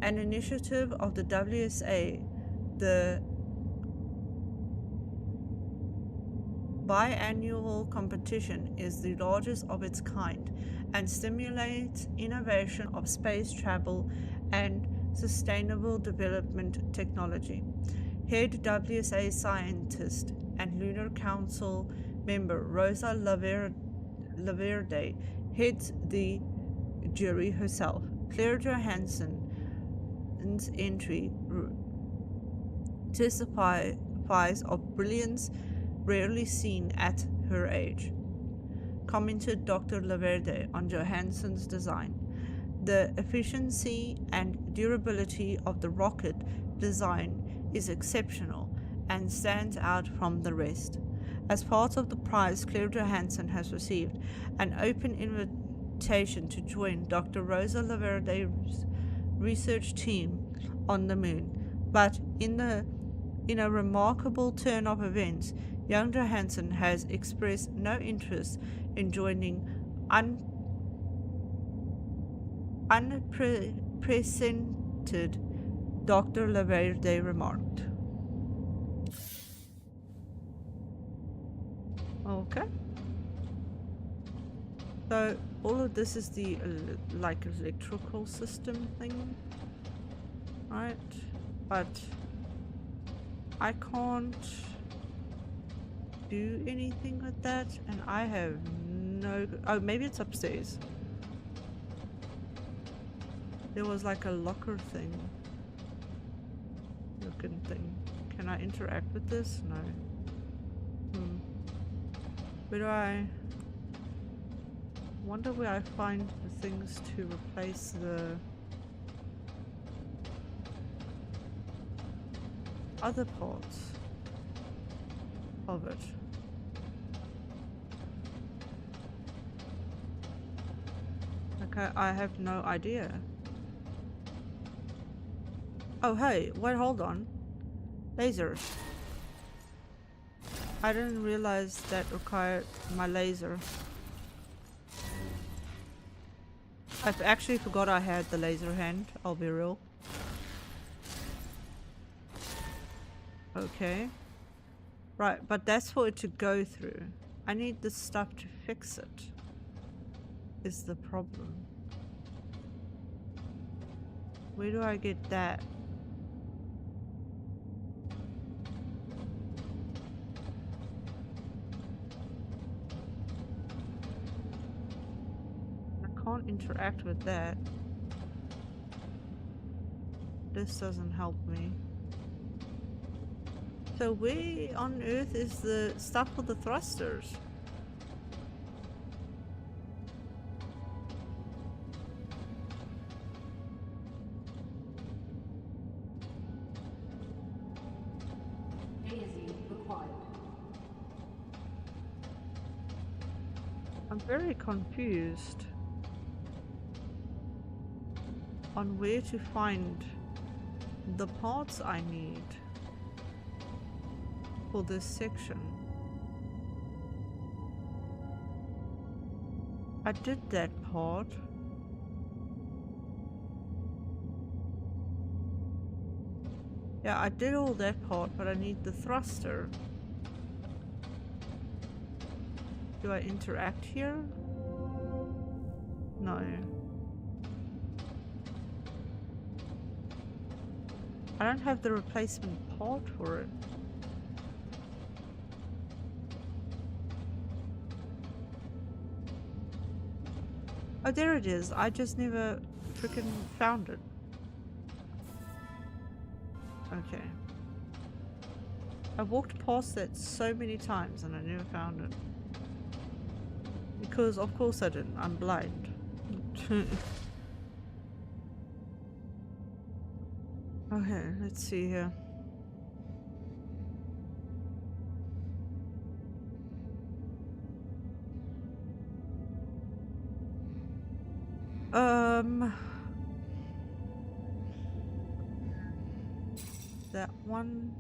an initiative of the WSA. The biannual competition is the largest of its kind and stimulates innovation of space travel and sustainable development technology. Head WSA scientist and Lunar Council member Rosa Laverde heads the jury herself. Claire Johansson's entry testifies of brilliance rarely seen at her age, commented Dr. Laverde on Johansson's design. The efficiency and durability of the rocket design is exceptional and stands out from the rest. As part of the prize, Claire Johansson has received an open invitation to join Dr. Rosa Laverde's research team on the moon. But in a remarkable turn of events, young Johansson has expressed no interest in joining unprecedented, Dr. Laverde remarked. Okay. So all of this is the like electrical system thing, right? But I can't do anything with that, and I have no. Oh, maybe it's upstairs. There was like a locker thing, looking thing. Can I interact with this? No. Where do I wonder where I find the things to replace the other parts of it? Like, I have no idea. Oh, hey, wait, hold on. Lasers. I didn't realize that required my laser. I actually forgot I had the laser hand, I'll be real. Okay. Right, but that's for it to go through. I need this stuff to fix it. Is the problem. Where do I get that? I can't interact with that. This doesn't help me. So where on earth is the stuff for the thrusters? ASE required. I'm very confused on where to find the parts I need for this section. I did that part. Yeah, I did all that part, but I need the thruster. Do I interact here? No. I don't have the replacement part for it. Oh, there it is. I just never freaking found it. Okay. I walked past that so many times and I never found it. Because of course I didn't. I'm blind. Okay, let's see here. That one.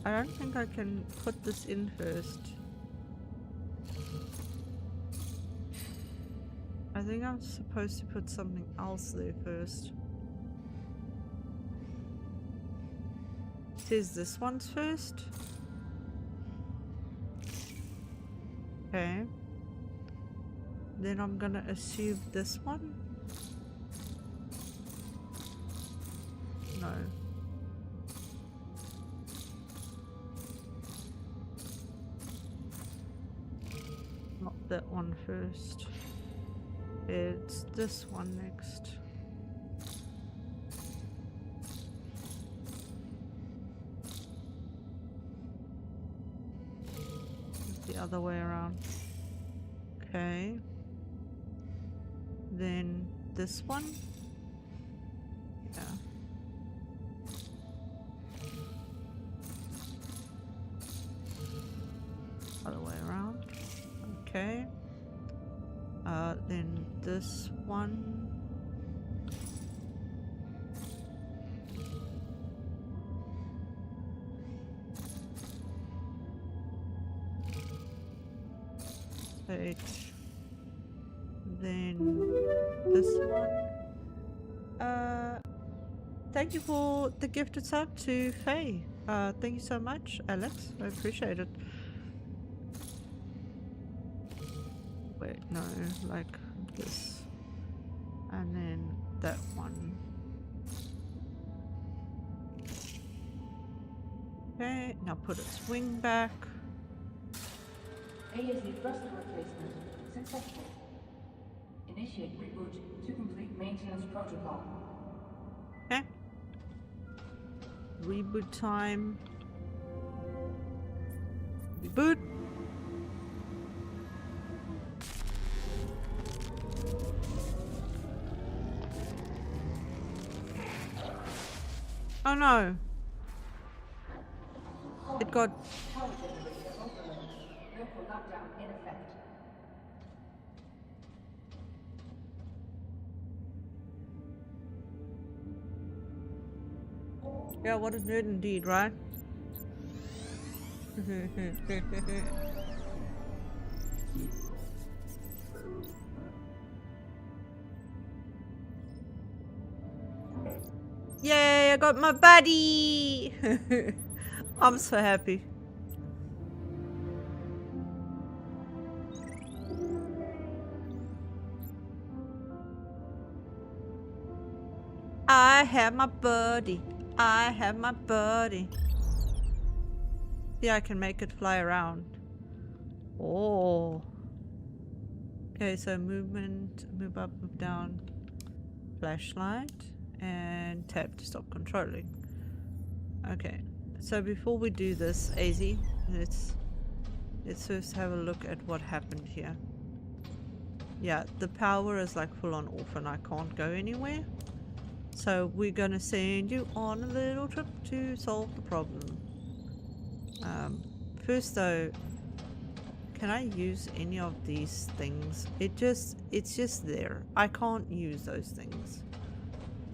I don't think I can put this in first. I think I'm supposed to put something else there first. It says this one's first. Okay. Then I'm gonna assume this one. No. Not that one first. It's this one next. It's the other way around. Okay. Then this one. Yeah. Other way around. Okay. Then this one. Right. Then this one. Thank you for the gifted sub to Faye. Thank you so much, Alex. I appreciate it. Wait, no, like this. And then that one. Okay, now put its wing back. ASE thruster replacement successful. Initiate reboot to complete maintenance protocol. Okay. Reboot time. Reboot. Oh no. It got... Power generator overload. Local lockdown in effect. Yeah, what a nerd indeed, right? Yay, I got my buddy! I'm so happy. I have my buddy. I have my buddy. Yeah, I can make it fly around. Oh. Okay, so movement, move up, move down. Flashlight. And tab to stop controlling. Okay, so before we do this, AZ, let's first have a look at what happened here. Yeah, the power is like full on off and I can't go anywhere. So we're gonna send you on a little trip to solve the problem. First though, can I use any of these things? It's just there. I can't use those things.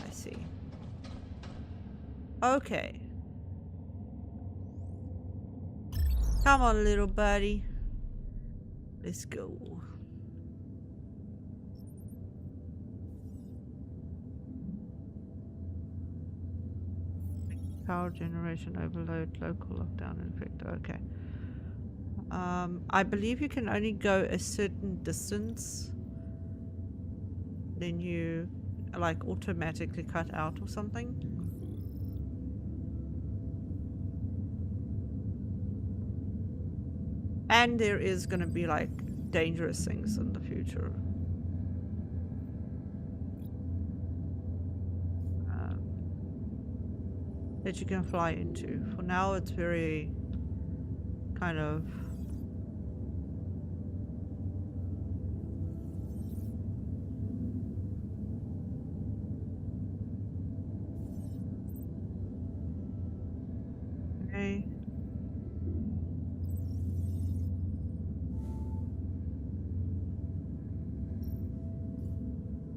I see. Okay. Come on, little buddy. Let's go. Power generation overload, local lockdown effect. Okay. I believe you can only go a certain distance. Then you like automatically cut out or something. And there is gonna be like dangerous things in the future. That you can fly into. For now it's very kind of okay.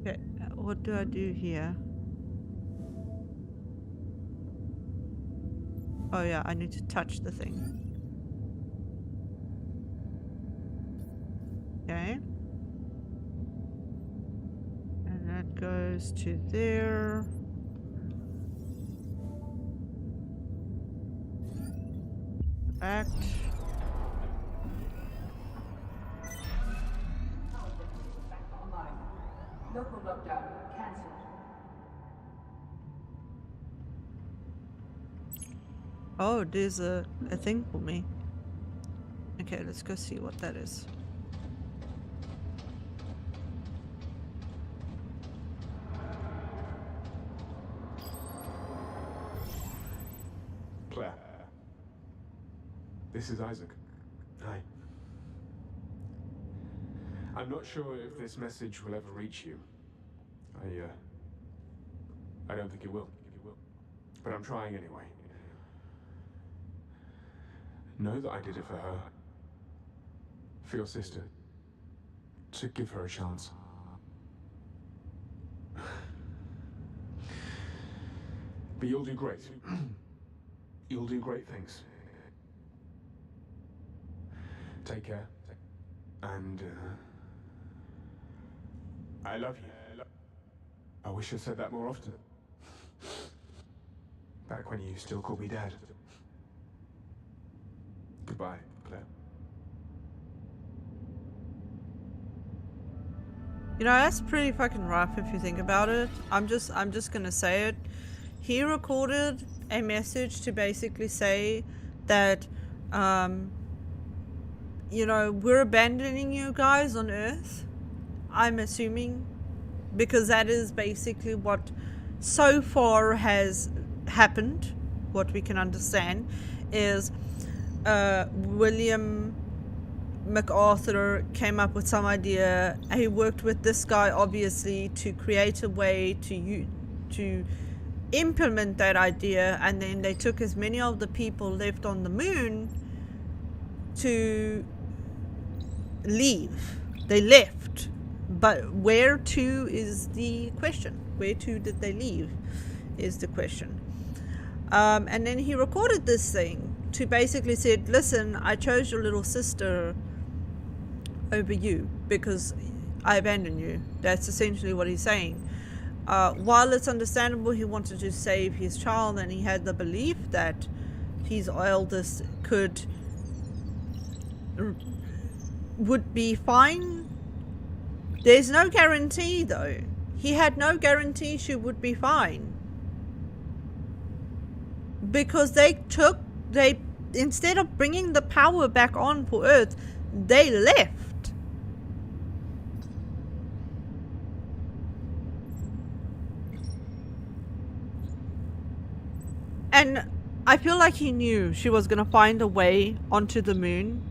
Okay, what do I do here? Oh yeah, I need to touch the thing. Okay. And that goes to there. Back. Online. Local lockdown cancelled. Oh, there's a thing for me. Okay, let's go see what that is. Claire. This is Isaac. Hi. I'm not sure if this message will ever reach you. I don't think it will. But I'm trying anyway. Know that I did it for her. For your sister. To give her a chance. But you'll do great. You'll do great things. Take care. And, I love you. I wish I said that more often. Back when you still called me Dad. Goodbye, Claire. You know, that's pretty fucking rough if you think about it. I'm just gonna say it. He recorded a message to basically say that, you know, we're abandoning you guys on Earth. I'm assuming, because that is basically what so far has happened. What we can understand is William MacArthur came up with some idea. He worked with this guy obviously to create a way to implement that idea, and then they took as many of the people left on the moon to leave. They left, but where to is the question. Where to did they leave is the question. And then he recorded this thing to basically said, listen, I chose your little sister over you because I abandoned you. That's essentially what he's saying. While it's understandable he wanted to save his child and he had the belief that his eldest would be fine, there's no guarantee though. He had no guarantee she would be fine. Because they instead of bringing the power back on for Earth, they left. And I feel like he knew she was going to find a way onto the moon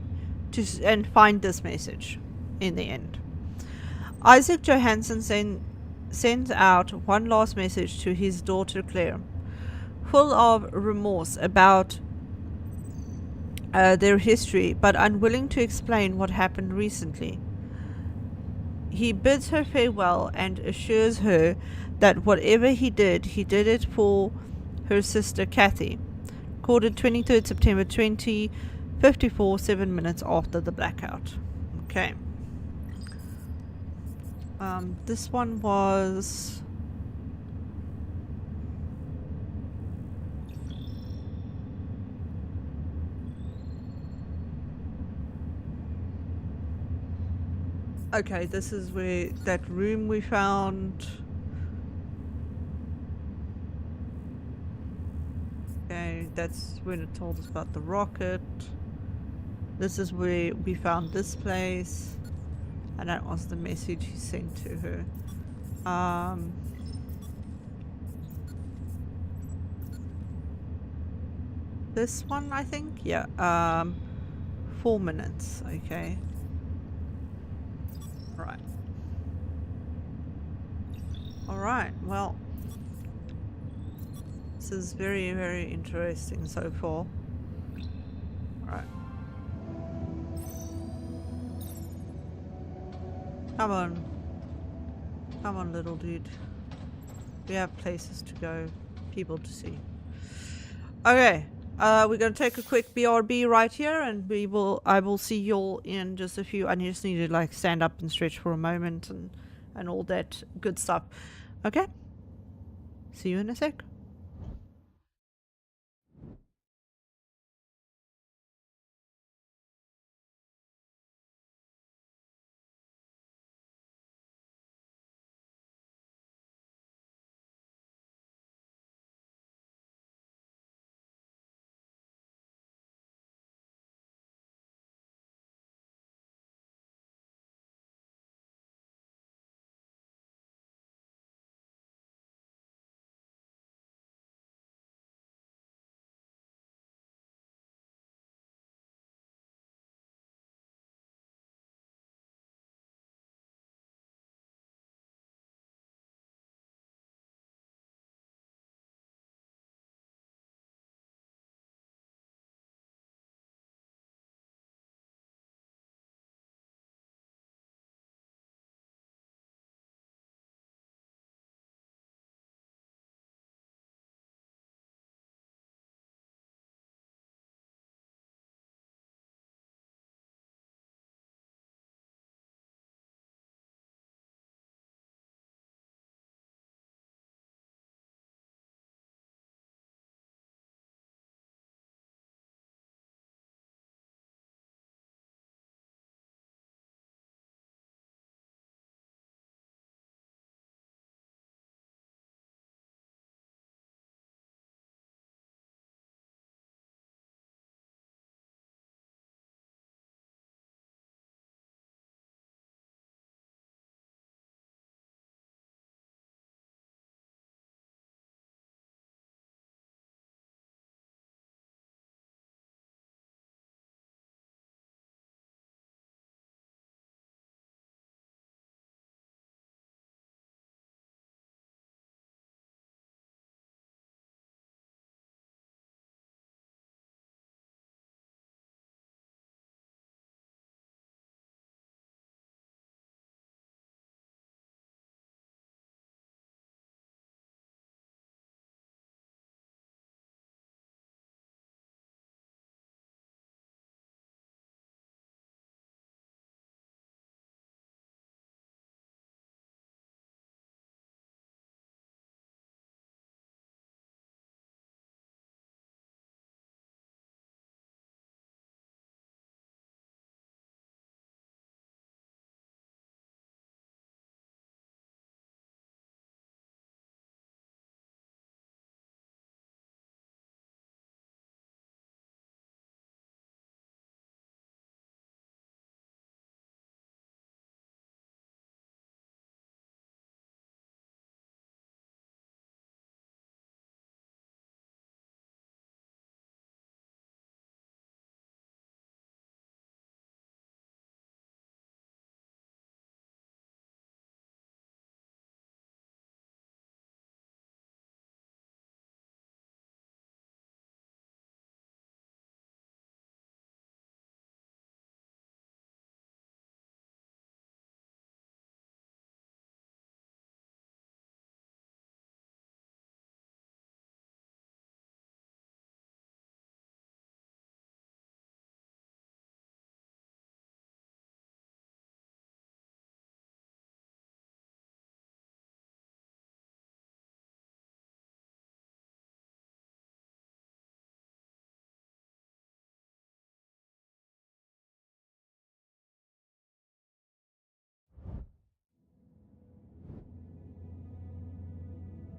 and find this message in the end. Isaac Johansson sends out one last message to his daughter Claire, full of remorse about their history, but unwilling to explain what happened recently. He bids her farewell and assures her that whatever he did it for her sister Kathy. Recorded 23rd September 2054, 7 minutes after the blackout. Okay. This one was... Okay, this is where that room we found. Okay, that's when it told us about the rocket. This is where we found this place. And that was the message he sent to her. This one, I think? Yeah, 4 minutes, okay. Right. Alright, well, this is very, very interesting so far. Alright. Come on. Come on, little dude. We have places to go, people to see. Okay, we're gonna take a quick BRB right here, and I will see y'all in just a few. I just need to like stand up and stretch for a moment and all that good stuff. Okay, see you in a sec.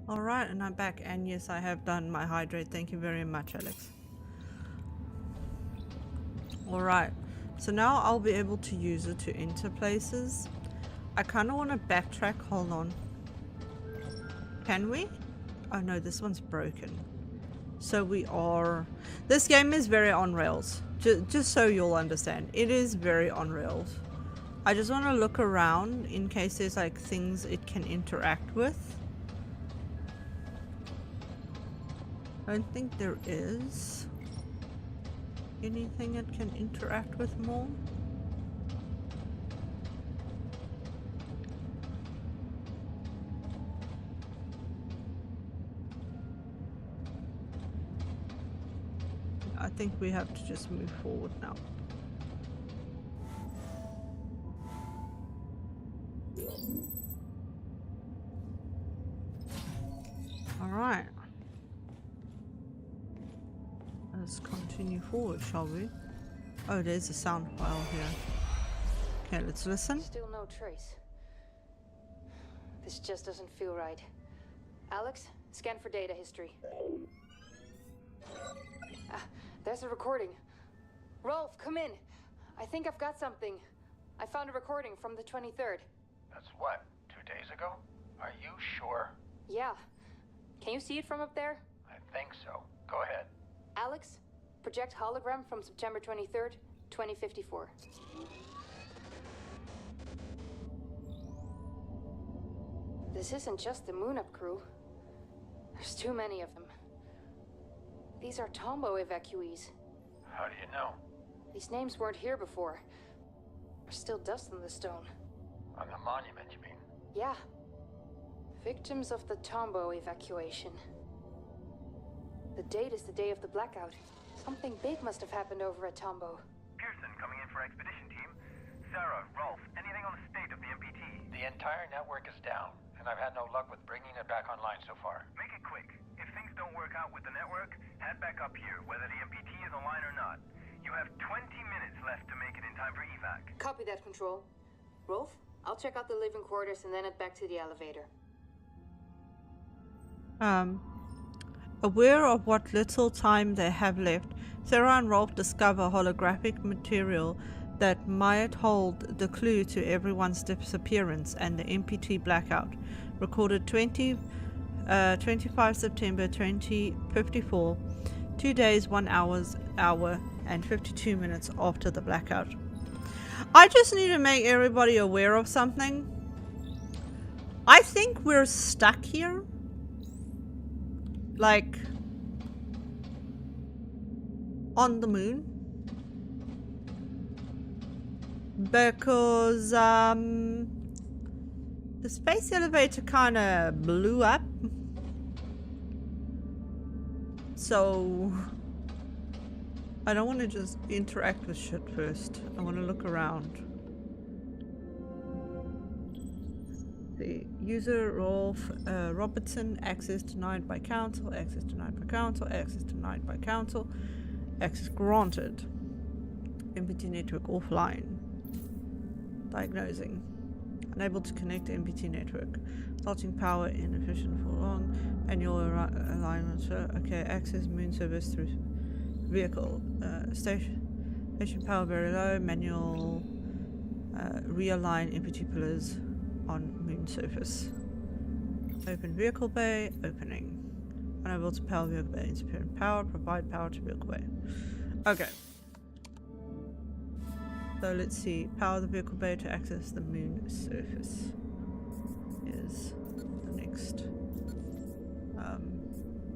Alright, and I'm back, and yes, I have done my hydrate. Thank you very much, Alex. Alright, so now I'll be able to use it to enter places. I kind of want to backtrack. Hold on. Can we? Oh no, this one's broken. So we are... This game is very on rails. Just so you'll understand. It is very on rails. I just want to look around in case there's like things it can interact with. I don't think there is anything it can interact with more. I think we have to just move forward now. All right. Let's continue forward, shall we? Oh, there's a sound file here. Okay, let's listen. Still no trace. This just doesn't feel right. Alex, scan for data history. Ah, there's a recording. Rolf, come in. I think I've got something. I found a recording from the 23rd. That's what, 2 days ago? Are you sure? Yeah. Can you see it from up there? I think so. Go ahead. Alex, project hologram from September 23rd, 2054. This isn't just the Moon Up crew. There's too many of them. These are Tombo evacuees. How do you know? These names weren't here before. There's still dust on the stone. On the monument, you mean? Yeah. Victims of the Tombo evacuation. The date is the day of the blackout. Something big must have happened over at Tombo. Pearson coming in for expedition team. Sarah, Rolf, anything on the state of the MPT? The entire network is down, and I've had no luck with bringing it back online so far. Make it quick. If things don't work out with the network, head back up here, whether the MPT is online or not. You have 20 minutes left to make it in time for evac. Copy that, Control. Rolf, I'll check out the living quarters and then head back to the elevator. Aware of what little time they have left, Sarah and Rolf discover holographic material that might hold the clue to everyone's disappearance and the MPT blackout, recorded 25 September 2054, 2 days, 1 hour and 52 minutes after the blackout. I just need to make everybody aware of something. I think we're stuck here. Like on the moon, because the space elevator kind of blew up, so I don't want to just interact with shit first. I want to look around. The user Rolf Robertson, access denied by council, access denied by council, access denied by council, access granted. MPT network offline. Diagnosing. Unable to connect to MPT network. Salting power inefficient for long. Annual alignment. Okay, access moon service through vehicle. Station power very low. Manual realign MPT pillars on moon surface. Open vehicle bay, opening. Unable to power vehicle bay, insufficient power, provide power to vehicle bay. Okay. So let's see, power the vehicle bay to access the moon surface is the next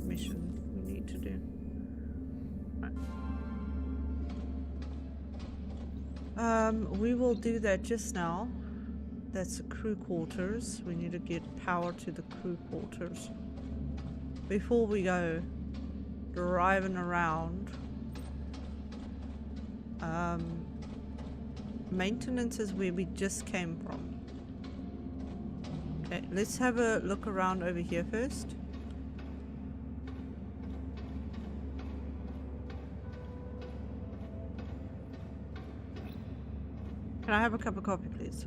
mission we need to do. Right. We will do that just now. That's the crew quarters. We need to get power to the crew quarters before we go driving around. Maintenance is where we just came from. Okay, let's have a look around over here first. Can I have a cup of coffee, please?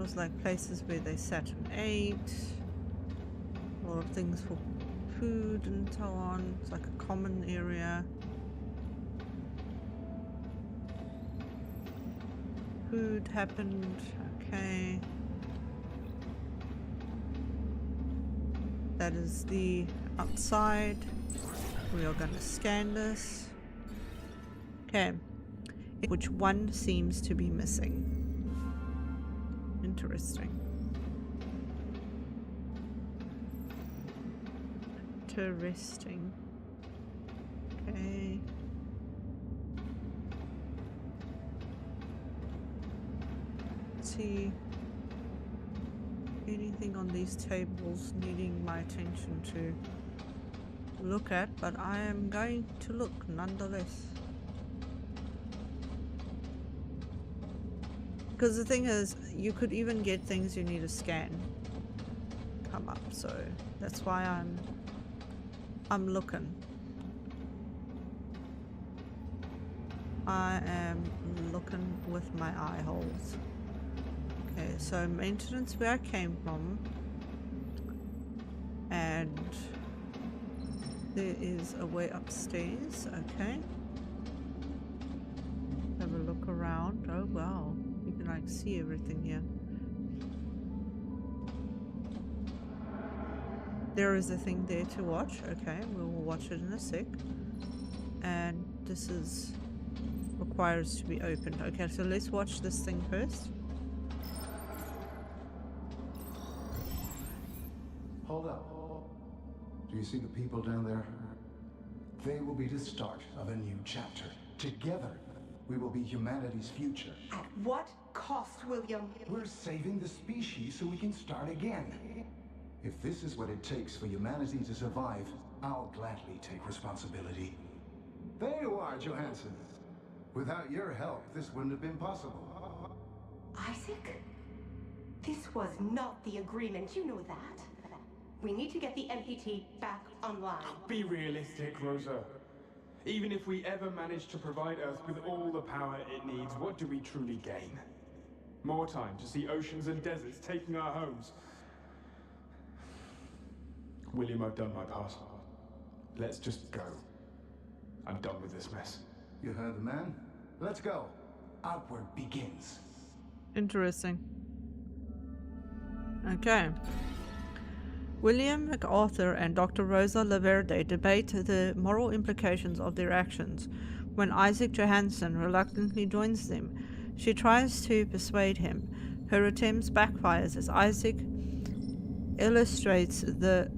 was like places where they sat and ate. A lot of things for food and so on. It's like a common area. Food happened. Okay. That is the outside. We are going to scan this. Okay. Which one seems to be missing? Interesting. Interesting. Okay. Let's see. Anything on these tables needing my attention to look at, but I am going to look nonetheless. Because the thing is, you could even get things you need to scan come up, so that's why I'm looking. I am looking with my eye holes. Okay, so maintenance where I came from, and there is a way upstairs. Okay, have a look around. Oh wow, you can like see everything here. There is a thing there to watch. Okay, we will watch it in a sec. And this is requires to be opened. Okay, so let's watch this thing first. Hold up. Do you see the people down there? They will be the start of a new chapter. Together, we will be humanity's future. At what cost, William? We're saving the species so we can start again. If this is what it takes for humanity to survive, I'll gladly take responsibility. There you are, Johansson. Without your help, this wouldn't have been possible. Isaac? This was not the agreement, you know that. We need to get the MPT back online. Be realistic, Rosa. Even if we ever manage to provide Earth with all the power it needs, what do we truly gain? More time to see oceans and deserts taking our homes. William, I've done my part. Let's just go. I'm done with this mess. You heard the man? Let's go. Outward begins. Interesting. Okay. William MacArthur and Dr. Rosa Laverde debate the moral implications of their actions. When Isaac Johansson reluctantly joins them, she tries to persuade him. Her attempts backfires as Isaac illustrates the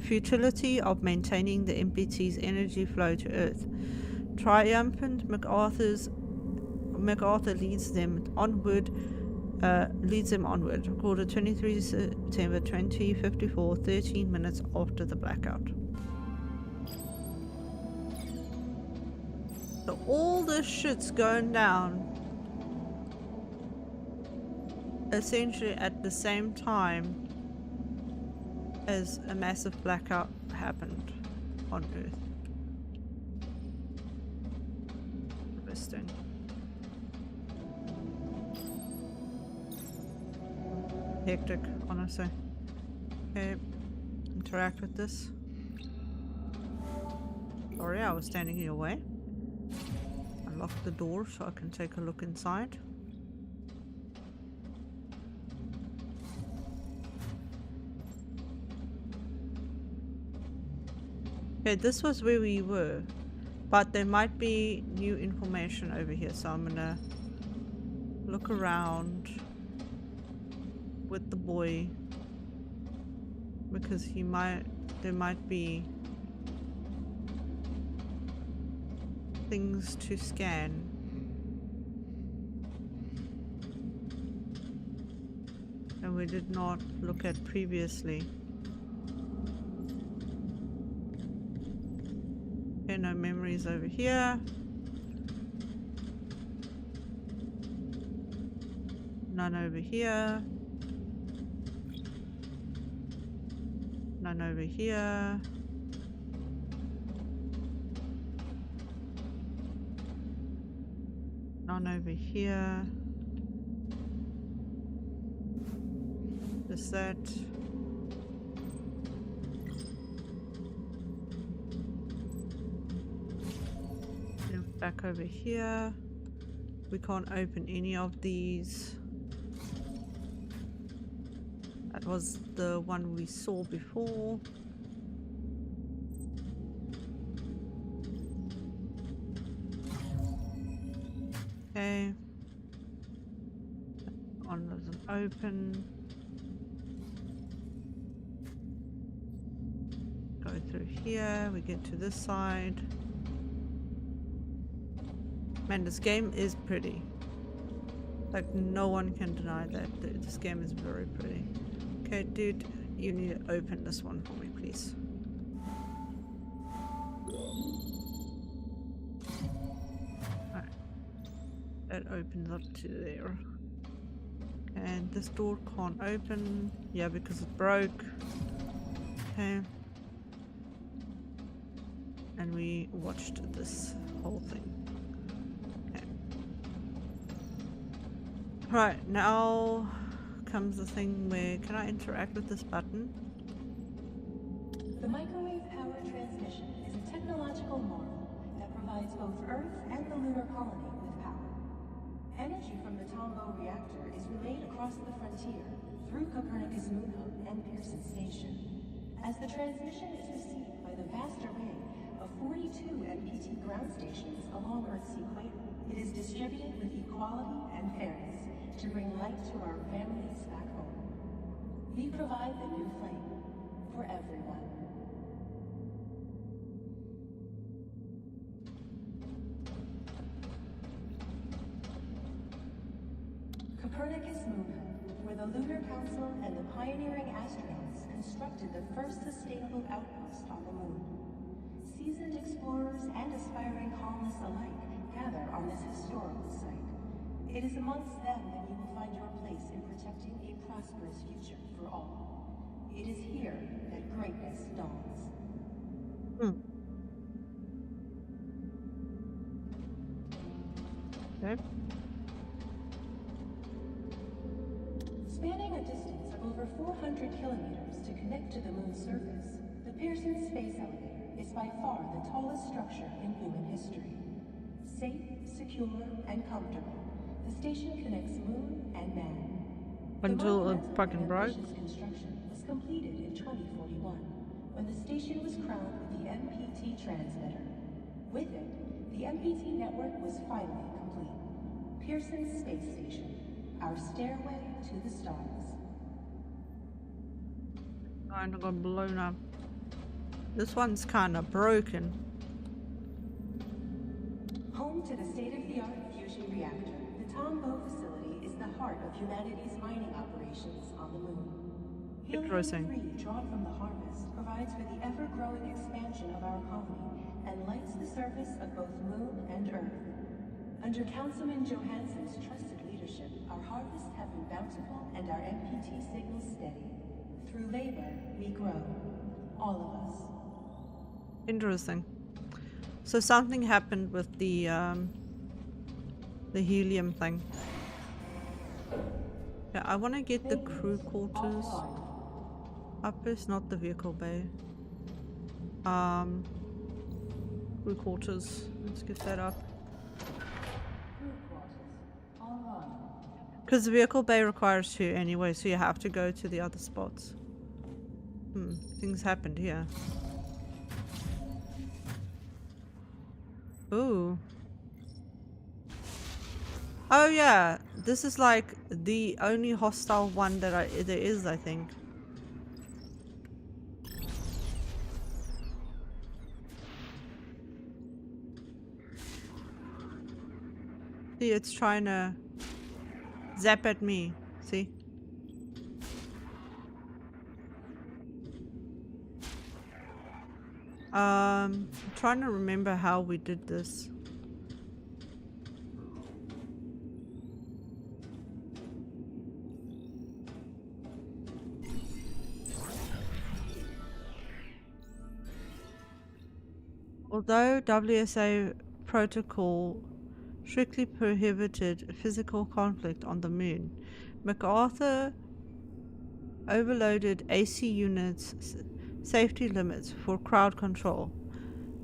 futility of maintaining the MPT's energy flow to Earth. Triumphant, MacArthur leads them onward. Recorded 23 September 2054, 13 minutes after the blackout. So all this shit's going down essentially at the same time as a massive blackout happened on Earth. Interesting. Hectic, honestly. Okay, interact with this. Sorry, I was standing in your way. Unlock the door so I can take a look inside. Okay, this was where we were, but there might be new information over here, so I'm gonna look around with the boy because there might be things to scan. And we did not look at previously. Okay, no memories over here. None over here. None over here. None over here. is that? And back over here. We can't open any of these. That was the one we saw before. Okay. That one doesn't open. Go through here, we get to this side. Man, this game is pretty. Like, no one can deny that. This game is very pretty. Okay, dude, you need to open this one for me, please. Alright. That opens up to there. And this door can't open. Yeah, because it broke. Okay. And we watched this whole thing. Okay. Right, now comes the thing where, can I interact with this button? The microwave power transmission is a technological marvel that provides both Earth and the lunar colony with power. Energy from the Tombow reactor is relayed across the frontier through Copernicus Moon Hub and Pearson Station. As the transmission is received by the vast array of 42 MPT ground stations along Earth's equator, it is distributed with equality and fairness to bring light to our families back home. We provide the new flame for everyone. Copernicus Moon Hub, where the Lunar Council and the pioneering astronauts constructed the first sustainable outpost on the moon. Seasoned explorers and aspiring colonists alike gather on this historical site. It is amongst them that you will find your place in protecting a prosperous future for all. It is here that greatness dawns. Okay. Spanning a distance of over 400 kilometers to connect to the moon's surface, the Pearson Space Elevator is by far the tallest structure in human history. Safe, secure, and comfortable, the station connects moon and man. Until it fucking broke. The construction was completed in 2041, when the station was crowned with the MPT transmitter. With it, the MPT network was finally complete. Pearson Space Station, our stairway to the stars. Kind of got blown up. This one's kind of broken. Home to the state-of-the-art fusion reactor, the Tombow facility is the heart of humanity's mining operations on the moon. Helium-3 drawn from the harvest provides for the ever-growing expansion of our colony and lights the surface of both moon and Earth. Under Councilman Johansson's trusted leadership, our harvests have been bountiful and our MPT signals steady. Through labor, we grow. All of us. Interesting. So something happened with the helium thing. Yeah, I want to get the crew quarters up. Is not the vehicle bay. Crew quarters. Let's get that up. Because the vehicle bay requires 2 anyway, so you have to go to the other spots. Things happened here. Ooh. Oh yeah, this is like the only hostile one that there is, I think. See, it's trying to zap at me. See? I'm trying to remember how we did this. Although WSA protocol strictly prohibited physical conflict on the moon, MacArthur overloaded AC units' safety limits for crowd control.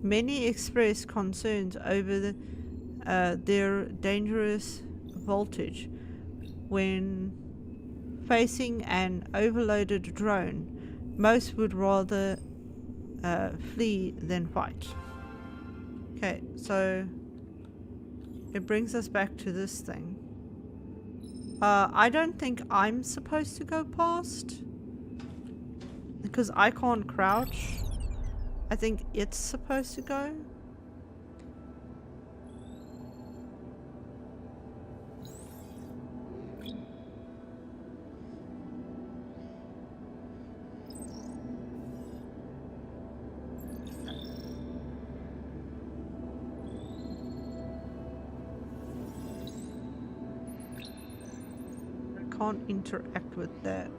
Many expressed concerns over their dangerous voltage when facing an overloaded drone. Most would rather flee than fight. Okay, so it brings us back to this thing. I don't think I'm supposed to go past because I can't crouch. I think it's supposed to go. Can't interact with that.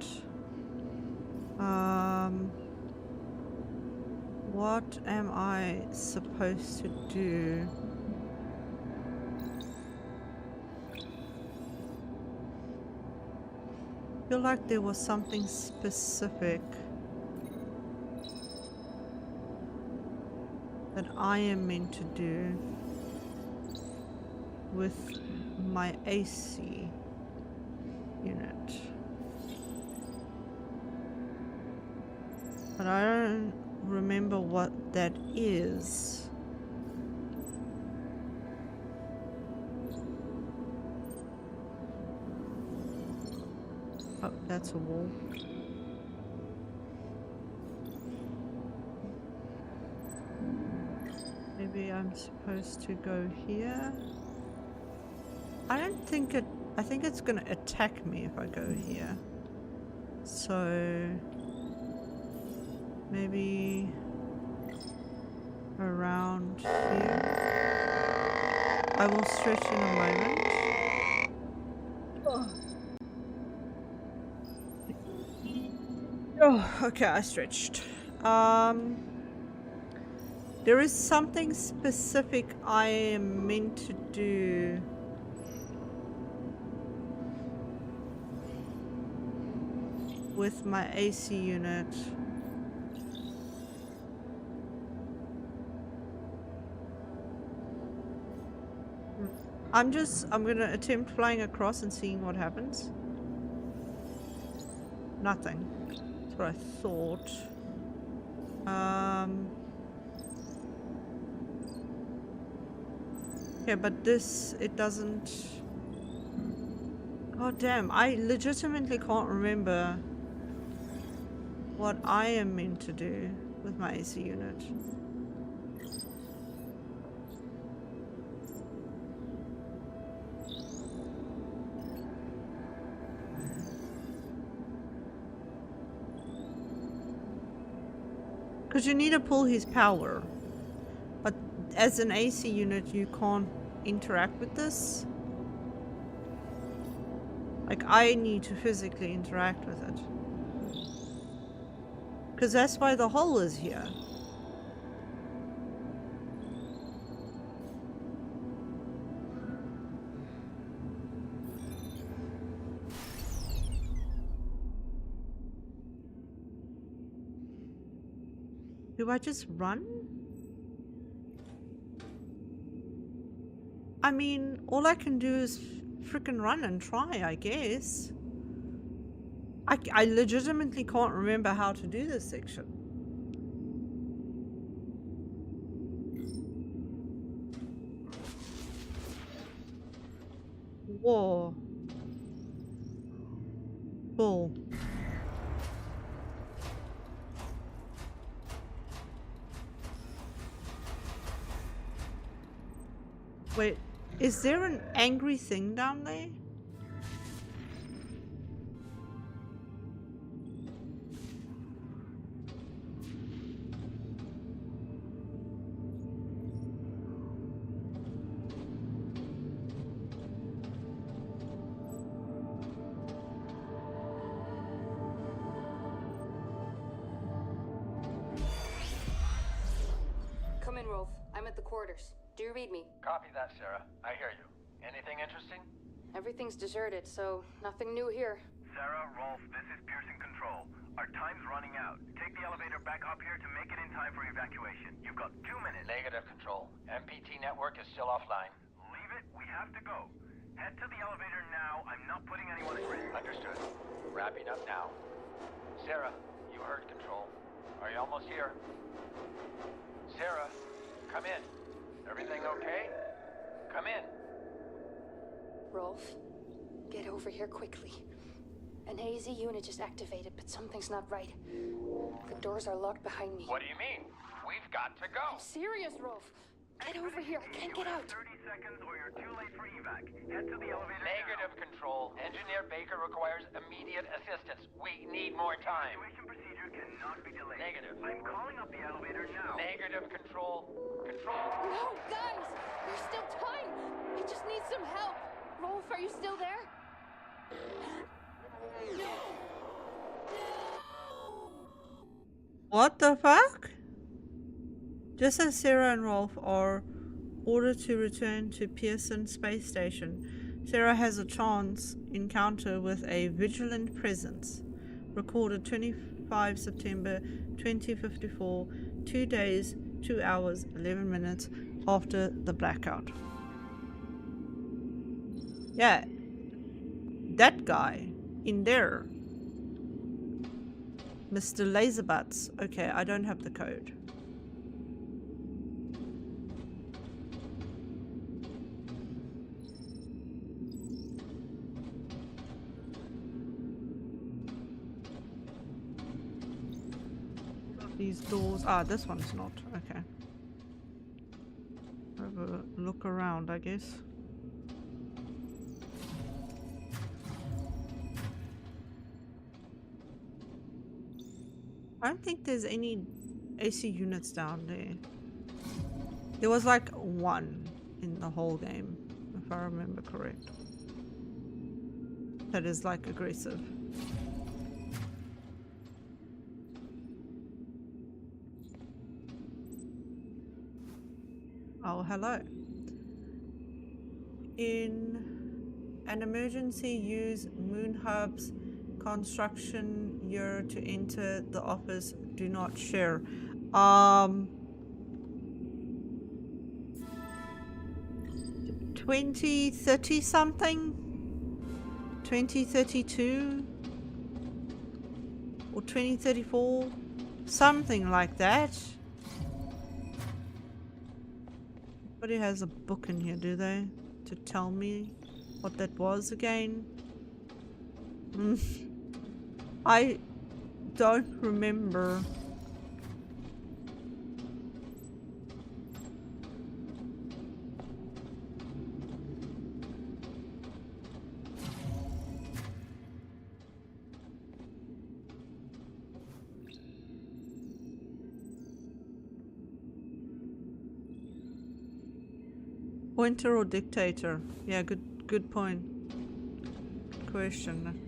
What am I supposed to do? I feel like there was something specific that I am meant to do with my AC unit. But I don't remember what that is. Oh, that's a wall. Maybe I'm supposed to go here. I don't think it... I think it's gonna attack me if I go here. So... maybe... around here. I will stretch in a moment. Oh, okay, I stretched. There is something specific I am meant to do. With my AC unit. I'm gonna attempt flying across and seeing what happens. Nothing. That's what I thought. Yeah, but this, it doesn't... God damn, I legitimately can't remember what I am meant to do with my AC unit. Because you need to pull his power. But as an AC unit, you can't interact with this. Like, I need to physically interact with it. Because that's why the hole is here. Do I just run? I mean, all I can do is freaking run and try, I guess. I legitimately can't remember how to do this section. Whoa. Bull. Wait, is there an angry thing down there? Come in, Rolf. I'm at the quarters. Do you read me? Copy that, Sarah. I hear you. Anything interesting? Everything's deserted, so nothing new here. Sarah, Rolf, this is Pearson Control. Our time's running out. Take the elevator back up here to make it in time for evacuation. You've got 2 minutes. Negative, Control. MPT network is still offline. Leave it. We have to go. Head to the elevator now. I'm not putting anyone at risk. Understood. Wrapping up now. Sarah, you heard Control. Are you almost here? Sarah, come in. Everything okay? Come in. Rolf, get over here quickly. An AZ unit just activated, but something's not right. The doors are locked behind me. What do you mean? We've got to go. I'm serious, Rolf. Get over here. I can't get out. 30 seconds or you're too late for evac. Head to the elevator Negative, Control. Engineer Baker requires immediate assistance. We need more time. Evacuation procedure cannot be delayed. Negative. I'm calling up the elevator now. Negative, Control. Control. No, guys! There's still time! I just need some help! Rolf, are you still there? What the fuck? Just as Sarah and Rolf are ordered to return to Pearson Space Station, Sarah has a chance encounter with a vigilant presence. Recorded 25 September 2054, 2 days, 2 hours, 11 minutes after the blackout. Yeah, that guy in there. Mr. Laserbutts. Okay, I don't have the code. These doors. Ah, this one's not. Okay. Have a look around, I guess. I don't think there's any AC units down there. There was like one in the whole game, if I remember correct. That is like aggressive. Oh, hello. In an emergency, use Moon Hub's construction year to enter the office. Do not share. 2030 something? 2032? Or 2034? Something like that. Nobody has a book in here, do they? To tell me what that was again? I don't remember. Pointer or dictator? Yeah, good point. Good question.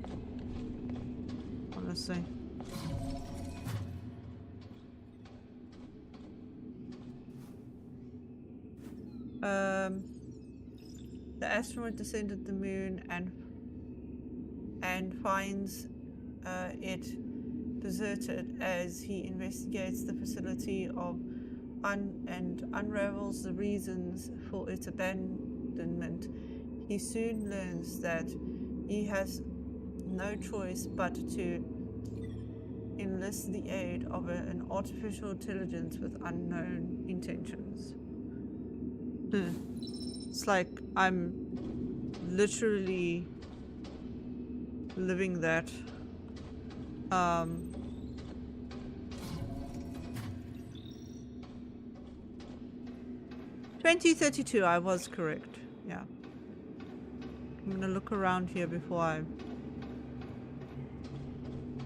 Honestly. The astronaut descended the moon and finds it deserted as he investigates the facility and unravels the reasons for its abandonment. He soon learns that he has no choice but to enlist the aid of an artificial intelligence with unknown intentions. It's like I'm literally living that. 2032, I was correct. Yeah. I'm gonna look around here before I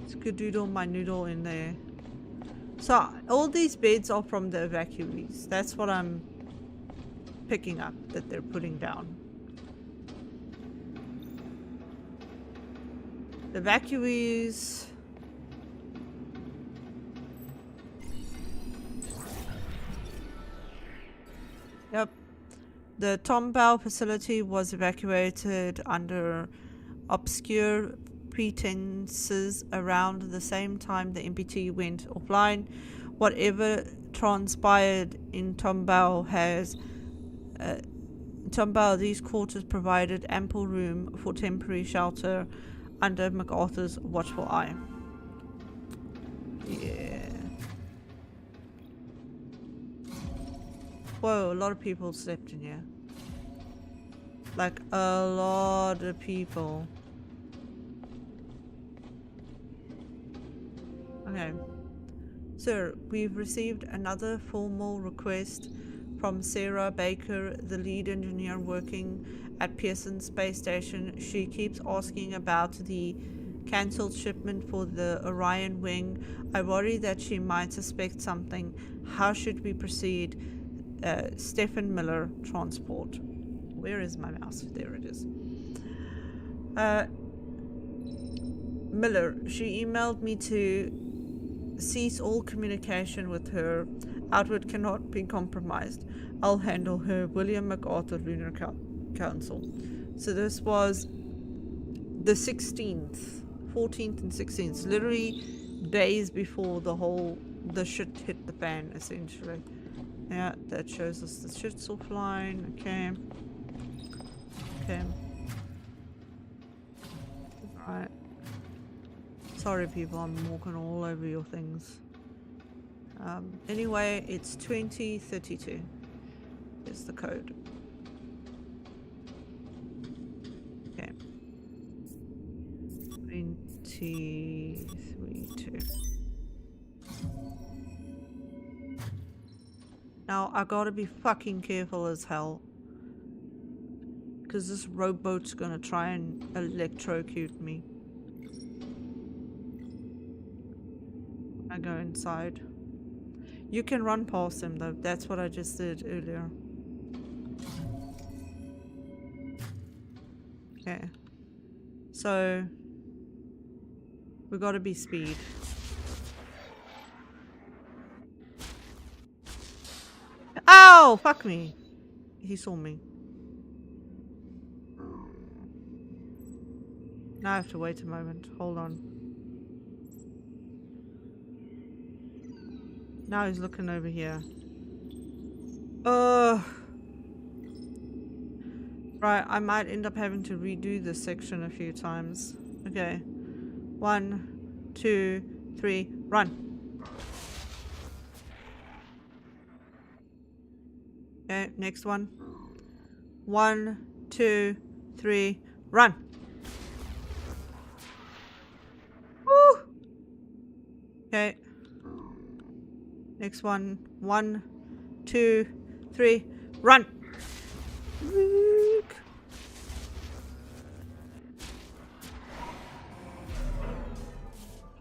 skadoodle my noodle in there. So all these beds are from the evacuees. That's what I'm picking up that they're putting down. The evacuees. Yep. The Tombau facility was evacuated under obscure pretenses around the same time the MPT went offline. Whatever transpired in Tombao these quarters provided ample room for temporary shelter under MacArthur's watchful eye. Yeah. Whoa, a lot of people slept in here. Like a lot of people. Okay. Sir, we've received another formal request from Sarah Baker, the lead engineer working at Pearson Space Station. She keeps asking about the cancelled shipment for the Orion wing. I worry that she might suspect something. How should we proceed? Stephen Miller, Transport. Where is my mouse? There it is. Miller, she emailed me to cease all communication with her. Outward cannot be compromised. I'll handle her. William MacArthur, Lunar Council. So this was the 16th, 14th and 16th, literally days before the shit hit the fan, essentially. Yeah, that shows us the shit's offline. Okay. Okay. Alright. Sorry people, I'm walking all over your things. Anyway, it's 2032 is the code. Okay. 2032. Now, I gotta be fucking careful as hell. Because this rowboat's gonna try and electrocute me. I go inside. You can run past them though. That's what I just did earlier. Okay. So we gotta be speed. Ow! Fuck me. He saw me. Now I have to wait a moment. Hold on. Now he's looking over here. Right, I might end up having to redo this section a few times. Okay. 1, 2, 3, run. Okay, next one. 1, 2, 3, run. Woo! Okay. Next one. 1, 2, 3, run.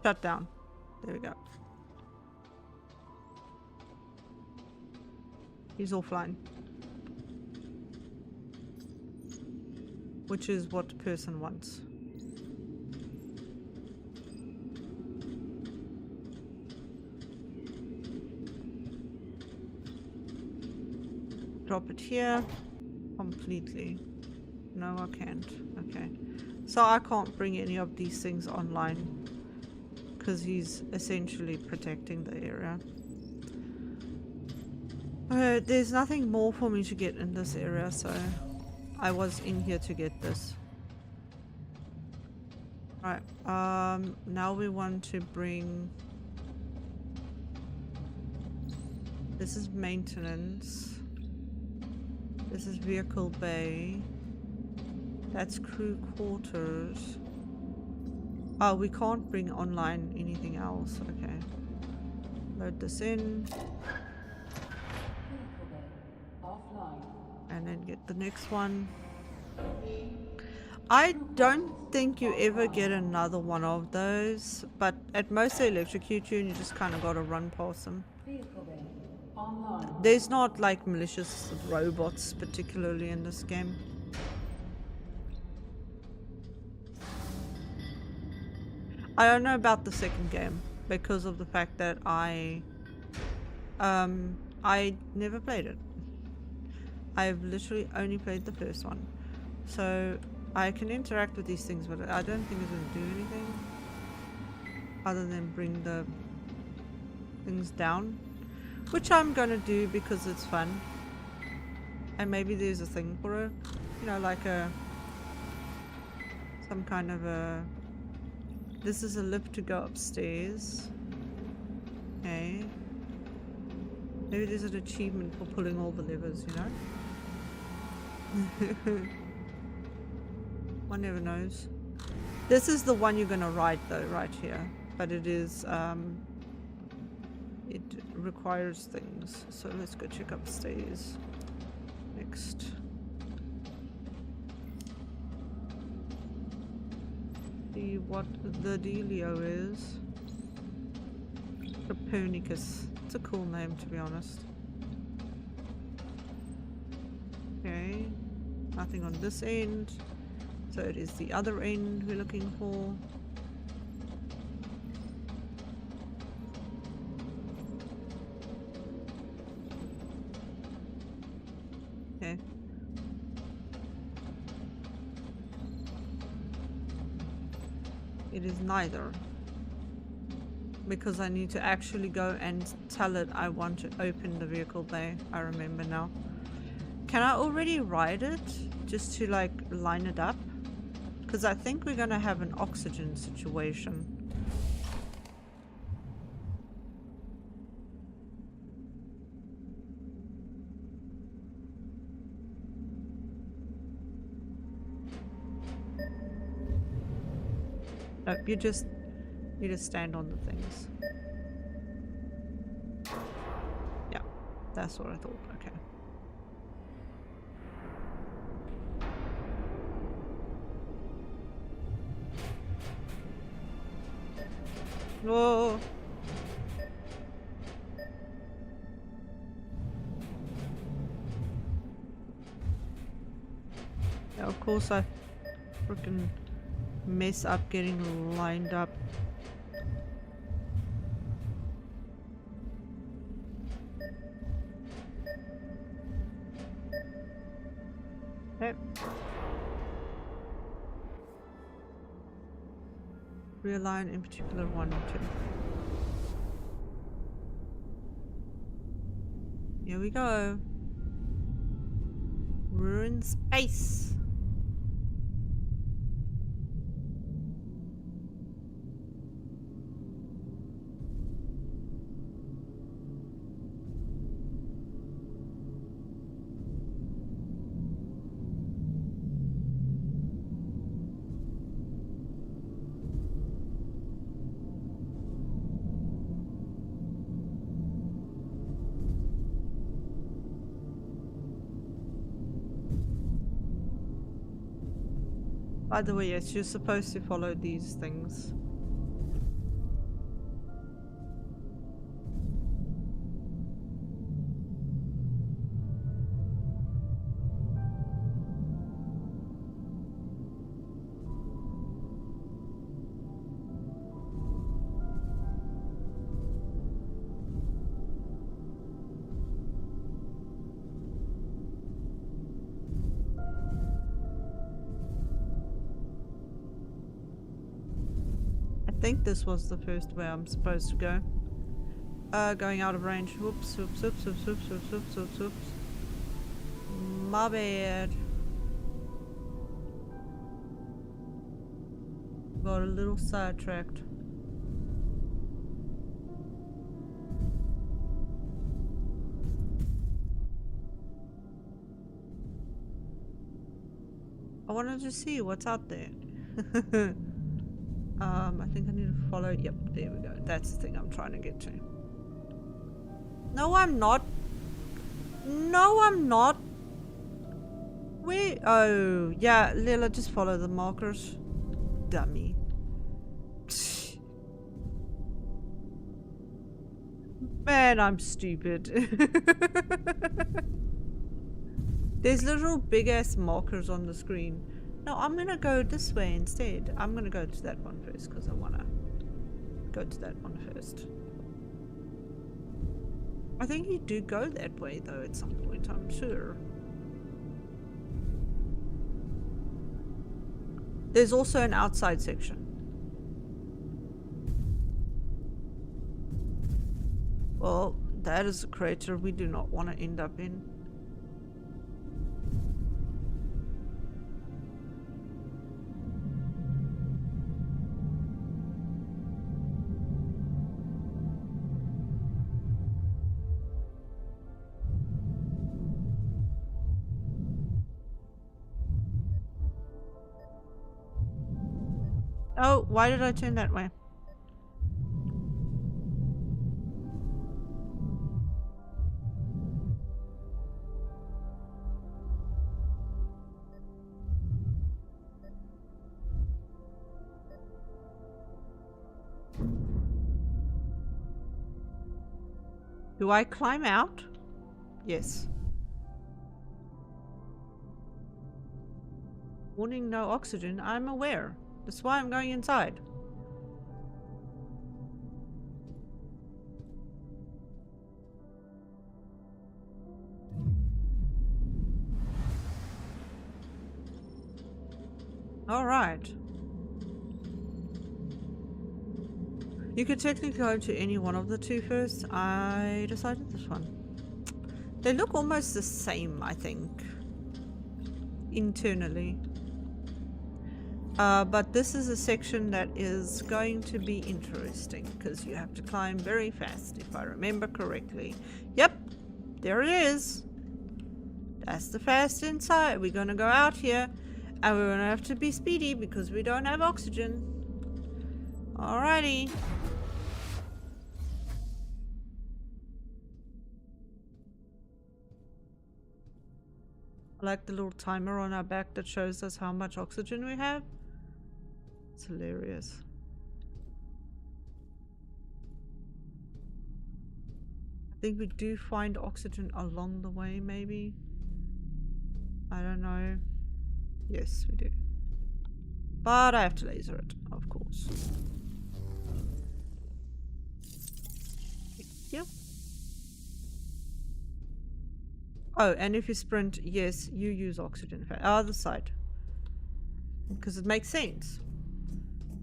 Shut down. There we go. He's offline. Which is what the person wants. Drop it here completely. No, I can't. Okay. So I can't bring any of these things online because he's essentially protecting the area. There's nothing more for me to get in this area, so I was in here to get this. Alright, now we want to bring... This is maintenance. This is vehicle bay. That's crew quarters. Oh, we can't bring online anything else. Okay. Load this in. And then get the next one. I don't think you ever get another one of those, but at most they electrocute you and you just kind of gotta run past them. There's not like malicious robots particularly in this game. I don't know about the second game because of the fact that I never played it. I've literally only played the first one. So I can interact with these things, but I don't think it's going to do anything other than bring the things down, which I'm going to do because it's fun. And maybe there's a thing for it, you know, like some kind of a, this is a lift to go upstairs. Okay. Maybe there's an achievement for pulling all the levers, you know? One never knows. This is the one you're gonna ride though, right here. But it is, it requires things. So let's go check upstairs. Next. See what the dealio is. Copernicus. It's a cool name, to be honest. Okay. Nothing on this end. So it is the other end we're looking for. Okay. It is neither. Because I need to actually go and tell it I want to open the vehicle bay. I remember now. Can I already ride it? Just to like line it up? Because I think we're gonna have an oxygen situation. Nope, you just stand on the things. Yeah, that's what I thought. Okay. Whoa. Yeah, of course I freaking mess up getting lined up. Okay. Realign in particular 1 and 2. Here we go. We're in space. By the way, yes, you're supposed to follow these things. I think this was the first way I'm supposed to go. Going out of range. Whoops, whoops, whoops, whoops, whoops, whoops, whoops, whoops, whoops. My bad. Got a little sidetracked. I wanted to see what's out there. I think I need to follow. Yep, there we go. That's the thing I'm trying to get to. No, I'm not. No, I'm not. Where? Oh, yeah, Lila, just follow the markers. Dummy. Man, I'm stupid. There's little big ass markers on the screen. No, I'm gonna go this way instead. I'm gonna go to that one first because I wanna go to that one first. I think you do go that way though at some point, I'm sure. There's also an outside section. Well, that is a crater we do not want to end up in. Oh, why did I turn that way? Do I climb out? Yes. Warning, no oxygen. I'm aware. That's why I'm going inside. All right. You could technically go to any one of the two first. I decided this one. They look almost the same, I think, internally. But this is a section that is going to be interesting because you have to climb very fast, if I remember correctly. Yep, there it is. That's the fast inside. We're gonna go out here and we're gonna have to be speedy because we don't have oxygen. Alrighty. I like the little timer on our back that shows us how much oxygen we have. It's hilarious. I think we do find oxygen along the way, maybe. I don't know. Yes, we do. But I have to laser it, of course. Yep. Oh, and if you sprint, yes, you use oxygen. Other side. Because it makes sense.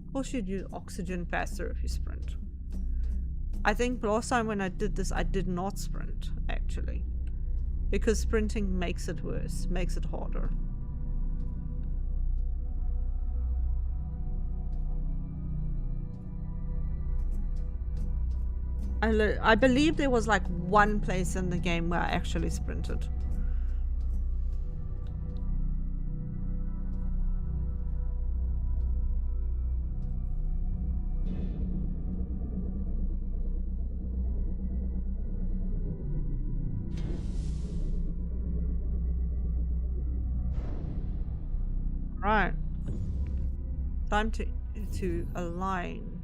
Of course you'd use oxygen faster if you sprint. I think last time when I did this, I did not sprint, actually. Because sprinting makes it worse, makes it harder. I believe there was like one place in the game where I actually sprinted. Right. Time to align.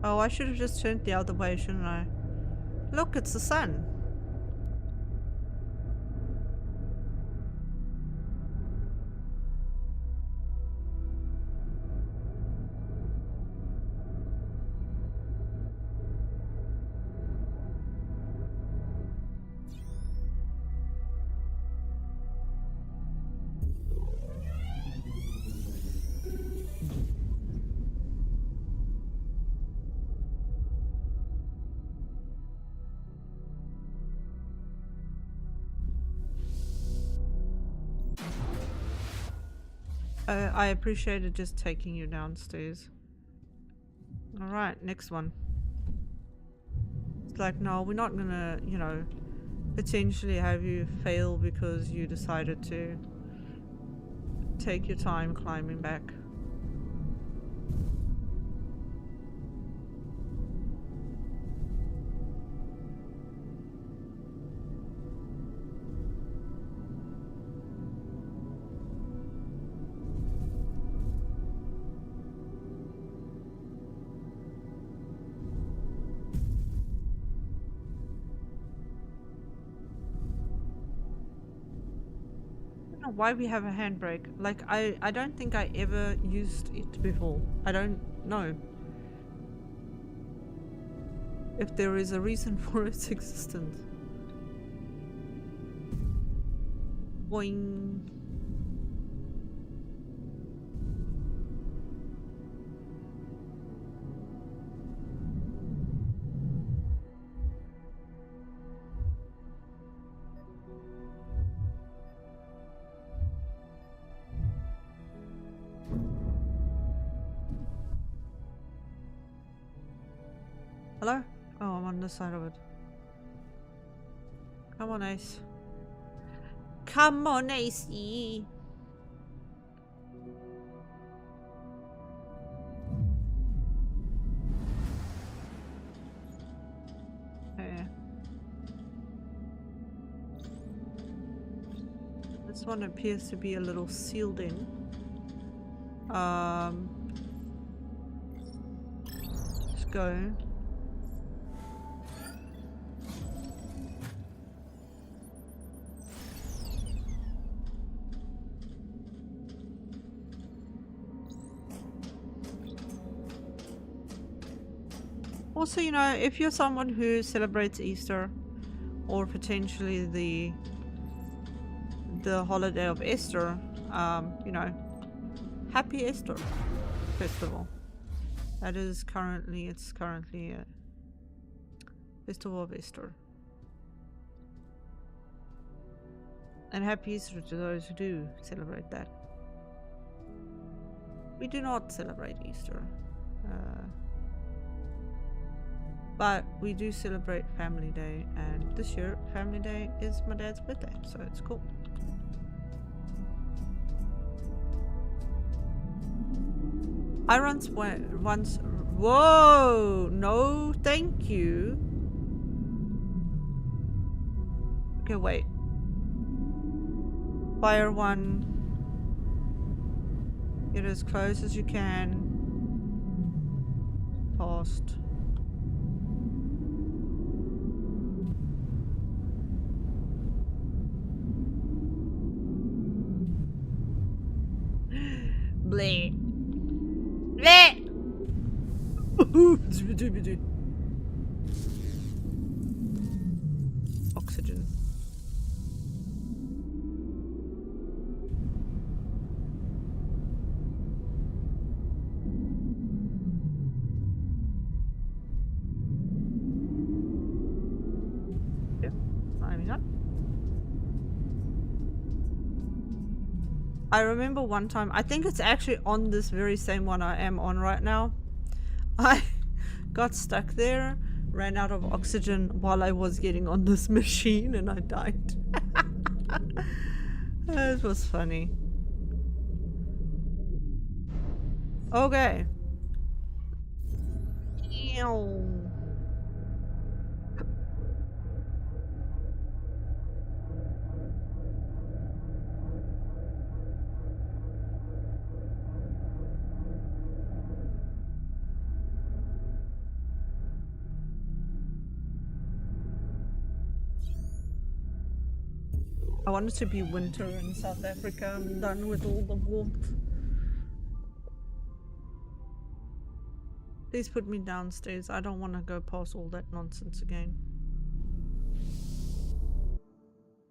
Oh, I should have just turned the other way, shouldn't I? Look, it's the sun. I appreciated just taking you downstairs. Alright, next one. It's like, no, we're not gonna, you know, potentially have you fail because you decided to take your time climbing back. why we have a handbrake. Like, I don't think I ever used it before. I don't know if there is a reason for its existence. Boing. Hello? Oh, I'm on this side of it. Come on, Ace. Come on, Acey. Okay. This one appears to be a little sealed in. Let's go. Also, you know, if you're someone who celebrates Easter or potentially the holiday of Easter, you know, happy Easter festival. That is currently, it's currently a festival of Easter. And happy Easter to those who do celebrate that. We do not celebrate Easter. But we do celebrate Family Day, and this year Family Day is my dad's birthday, so it's cool. I once, whoa, no thank you. Okay, wait. Fire one. Get as close as you can. Past. Bleh. Bleh. Oxygen. Yep, climbing up. I remember one time, I think it's actually on this very same one I am on right now. I got stuck there, ran out of oxygen while I was getting on this machine, and I died. It was funny. Okay. Ew. I want it to be winter in South Africa. I'm done with all the warmth. Please put me downstairs. I don't want to go past all that nonsense again.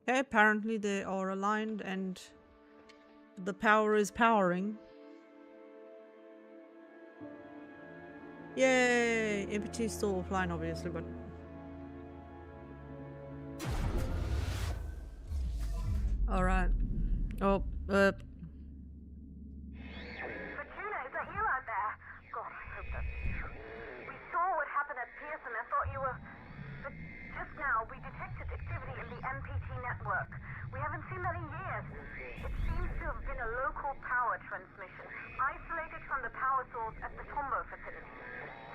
Okay, apparently they are aligned and the power is powering. Yay! MPT is still offline, obviously, but... Alright. Oh, Fortuna, is that you out there? God, I hope that's true. We saw what happened at Pearson. I thought you were... But just now, we detected activity in the MPT network. We haven't seen that in years. It seems to have been a local power transmission, isolated from the power source at the Tombo facility.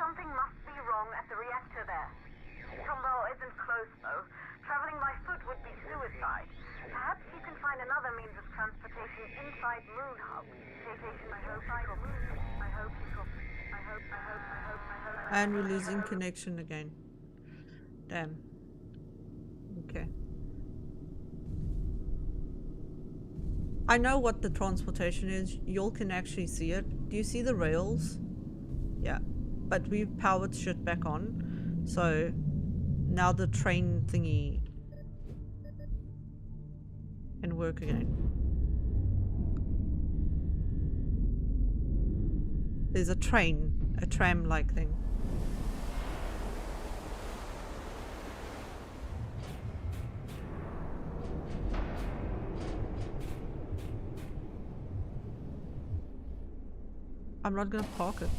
Something must be wrong at the reactor there. Tombo isn't close, though. Traveling by foot would be suicide. Perhaps you can find another means of transportation inside Moon Hub. I hope you copy. I hope. And we're losing connection again. Damn. Okay. I know what the transportation is. Y'all can actually see it. Do you see the rails? Yeah. But we've powered shit back on. So now the train thingy can work again. There's a train, a tram-like thing. I'm not gonna park it.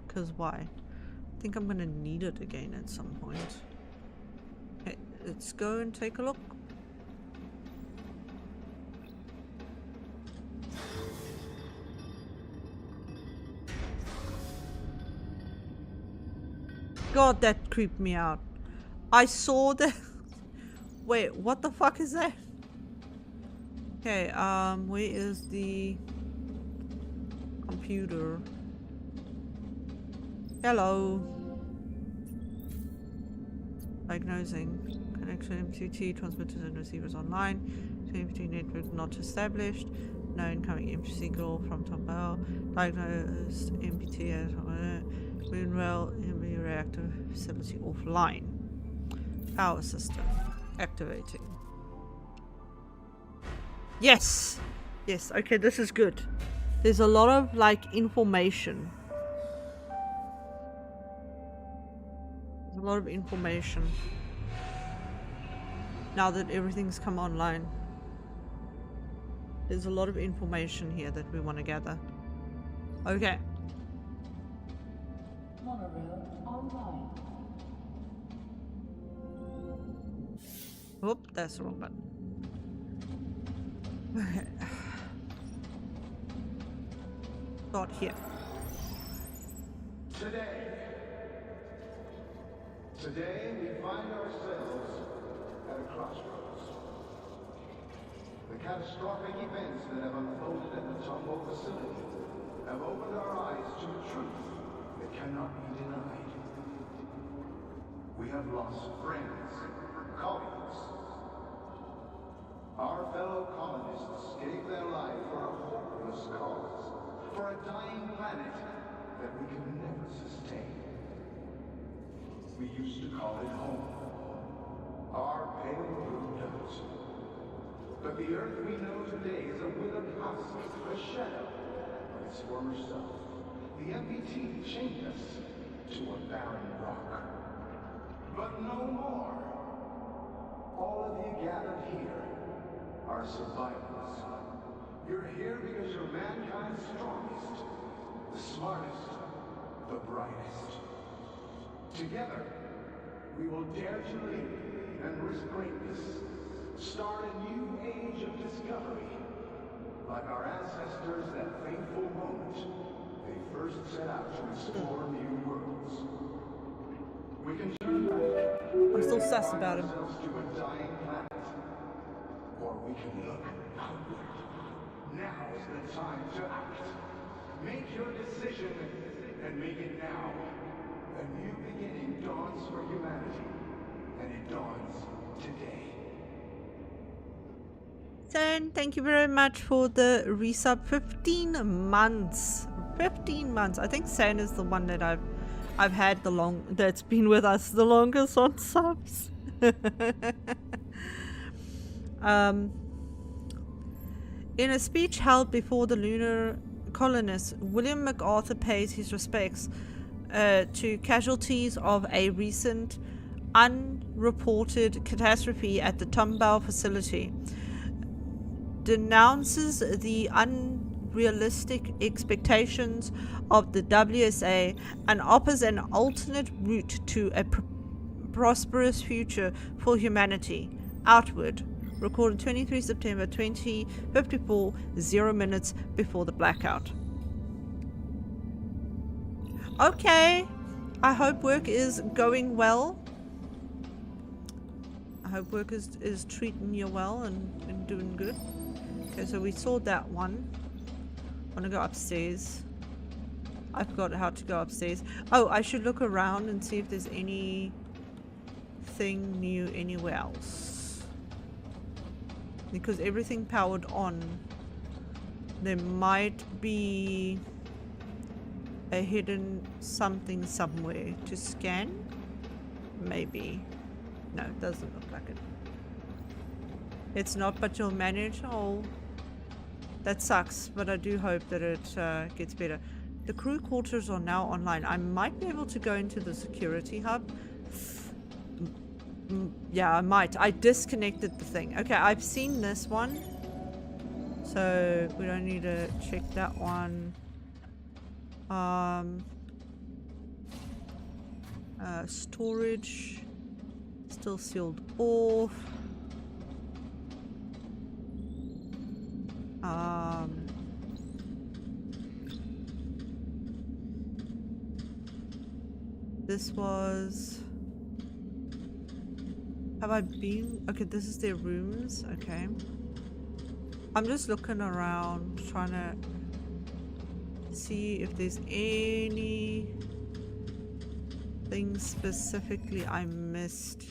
Because why? I think I'm gonna need it again at some point. Okay, let's go and take a look. God, that creeped me out. I saw that. Wait, what the fuck is that? Okay, where is the computer? Hello. Diagnosing. Connection MQT, transmitters and receivers online. MQT network not established. No incoming empty signal from Tomball. Diagnosed MPT at Moonrail MB reactor facility offline. Power system activating. Yes! Yes, okay, this is good. There's a lot of like information. There's a lot of information now that everything's come online. There's a lot of information here that we want to gather. Okay. Monorail online. Whoop, that's the wrong button. Okay. Start here. Today we find ourselves at a crossroads. The catastrophic events that have unfolded at the Tombo facility have opened our eyes to a truth that cannot be denied. We have lost friends, colleagues. Our fellow colonists gave their life for a hopeless cause, for a dying planet that we could never sustain. We used to call it home. Our pale blue dot. But the Earth we know today is a withered husk, a shadow of its former self. The MPT chained us to a barren rock. But no more. All of you gathered here are survivors. You're here because you're mankind's strongest, the smartest, the brightest. Together, we will dare to live and risk greatness. Start a new age of discovery. Like our ancestors that fateful moment they first set out to explore new worlds. We can turn back. I'm still sus about him. To a dying planet. Or we can look outward. Now is the time to act. Make your decision and make it now. A new beginning dawns for humanity, and it dawns today. San, thank you very much for the resub. 15 months. 15 months. I think San is the one that I've had that's been with us the longest on subs. In a speech held before the lunar colonists, William MacArthur pays his respects to casualties of a recent unreported catastrophe at the Tomball facility, denounces the unrealistic expectations of the WSA, and offers an alternate route to a prosperous future for humanity. Outward. Recorded 23 September 2054, 0 minutes before the blackout. Okay, I hope work is going well. I hope work is treating you well and doing good. Okay, so we saw that one. I want to go upstairs. I forgot how to go upstairs. Oh, I should look around and see if there's anything new anywhere else. because everything powered on. There might be a hidden something somewhere to scan. Maybe. No, it doesn't look like it. It's not, but you'll manage. Oh, that sucks, but I do hope that it gets better. The crew quarters are now online. I might be able to go into the security hub. Yeah, I might. I disconnected the thing. Okay, I've seen this one. So we don't need to check that one. Storage. Still sealed off. This was... Have I been? Okay, this is their rooms. Okay. I'm just looking around, trying to see if there's anything specifically I missed.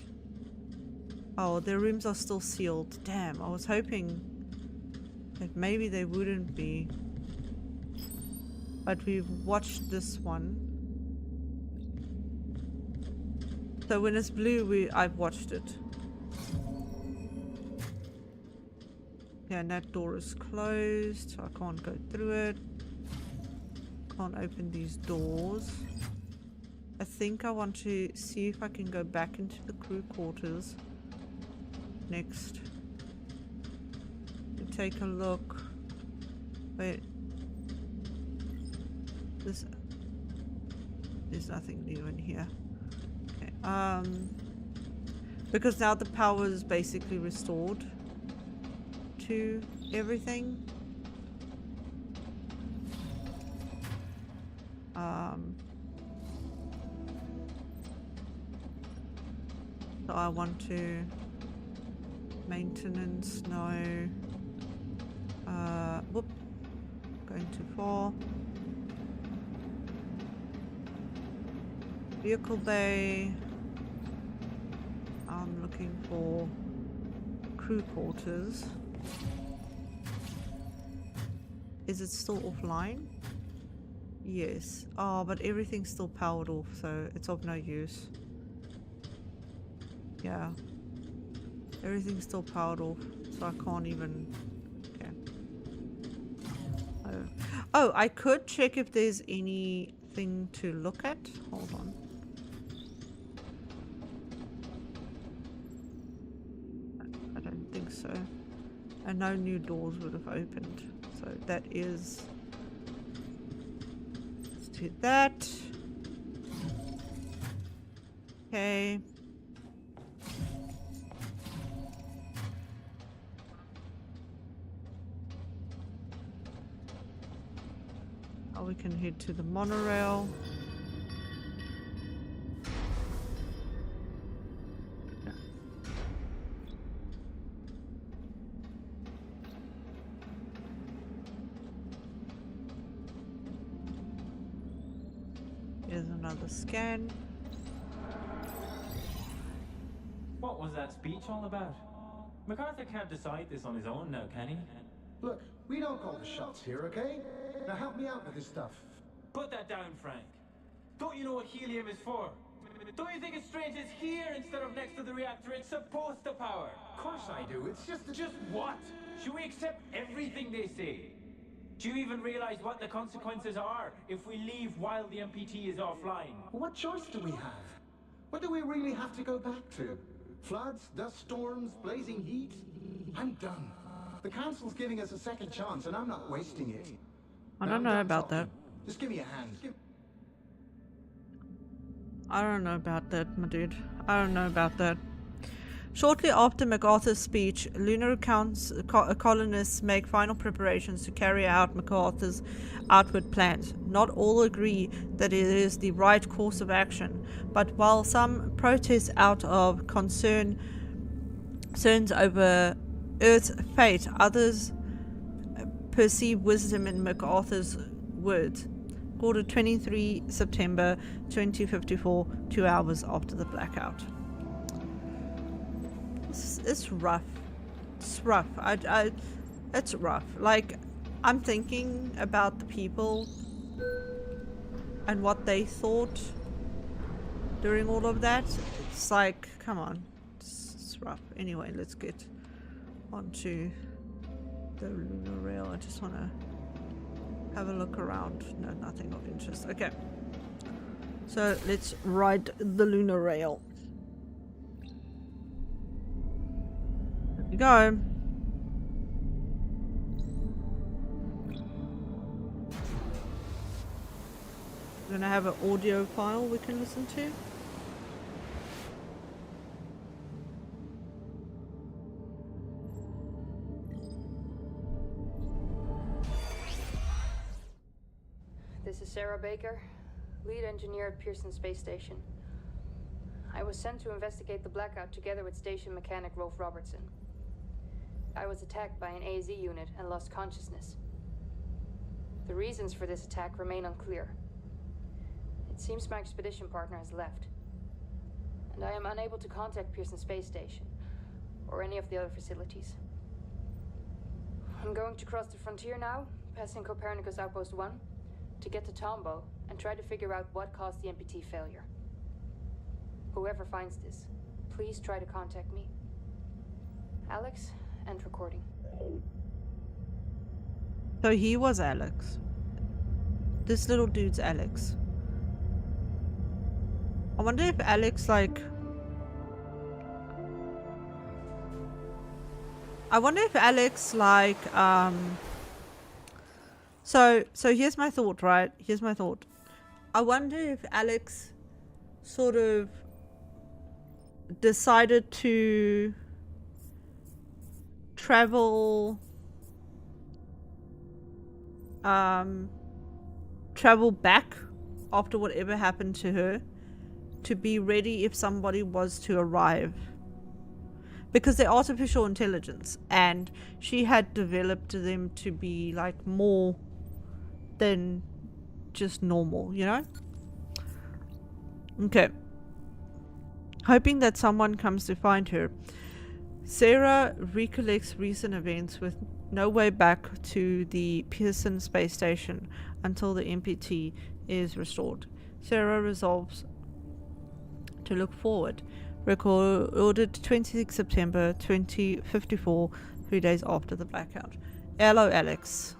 Oh, their rooms are still sealed. Damn, I was hoping that maybe they wouldn't be. But we've watched this one. So when it's blue, I've watched it. Yeah, and that door is closed, so I can't go through it. Can't open these doors. I think I want to see if I can go back into the crew quarters next. And take a look. Wait. There's nothing new in here. Okay. Because now the power is basically restored to everything. So I want to maintenance, no. Whoop, going too far. Vehicle bay. I'm looking for crew quarters. Is it still offline? Yes. Oh, but everything's still powered off, so it's of no use. Yeah. Everything's still powered off, so I can't even... Okay. Oh, I could check if there's anything to look at. Hold on. I don't think so. And no new doors would have opened. So that is... Let's do that. Okay. Oh, we can head to the monorail. Yeah. Here's another scan. What was that speech all about? MacArthur can't decide this on his own now, can he? Look, we don't call the shots here, okay? Now help me out with this stuff. Put that down, Frank. Don't you know what helium is for? Don't you think it's strange it's here instead of next to the reactor it's supposed to power? Of course I do. It's just... Just what? Should we accept everything they say? Do you even realize what the consequences are if we leave while the MPT is offline? What choice do we have? What do we really have to go back to? Floods, dust storms, blazing heat? I'm done. The Council's giving us a second chance, and I'm not wasting it. I don't know about that. Just give me a hand. I don't know about that, my dude. I don't know about that. Shortly after MacArthur's speech, lunar colonists make final preparations to carry out MacArthur's outward plans. Not all agree that it is the right course of action, but while some protest out of concerns over Earth's fate, others perceive wisdom in MacArthur's words. Recorded 23 September 2054, 2 hours after the blackout. It's rough. it's rough. It's rough. Like, I'm thinking about the people and what they thought during all of that. It's like, come on, it's rough. Anyway, let's get onto the lunar rail. I just want to have a look around. No, nothing of interest. Okay, so let's ride the lunar rail. There we go. We're gonna have an audio file we can listen to. This is Sarah Baker, lead engineer at Pearson Space Station. I was sent to investigate the blackout together with station mechanic Rolf Robertson. I was attacked by an AZ unit and lost consciousness. The reasons for this attack remain unclear. It seems my expedition partner has left, and I am unable to contact Pearson Space Station or any of the other facilities. I'm going to cross the frontier now, passing Copernicus Outpost 1, to get to Tombo and try to figure out what caused the MPT failure. Whoever finds this, please try to contact me. Alex, end recording. So he was Alex. This little dude's Alex. I wonder if Alex, like... So here's my thought, right? Here's my thought. I wonder if Alex sort of decided to travel back after whatever happened to her, to be ready if somebody was to arrive, because they're artificial intelligence and she had developed them to be like more than just normal, you know? Okay, hoping that someone comes to find her. Sarah recollects recent events with no way back to the Pearson space station until the MPT is restored. Sarah resolves to look forward. Recorded 26 September 2054, 3 days after the blackout. Hello, Alex.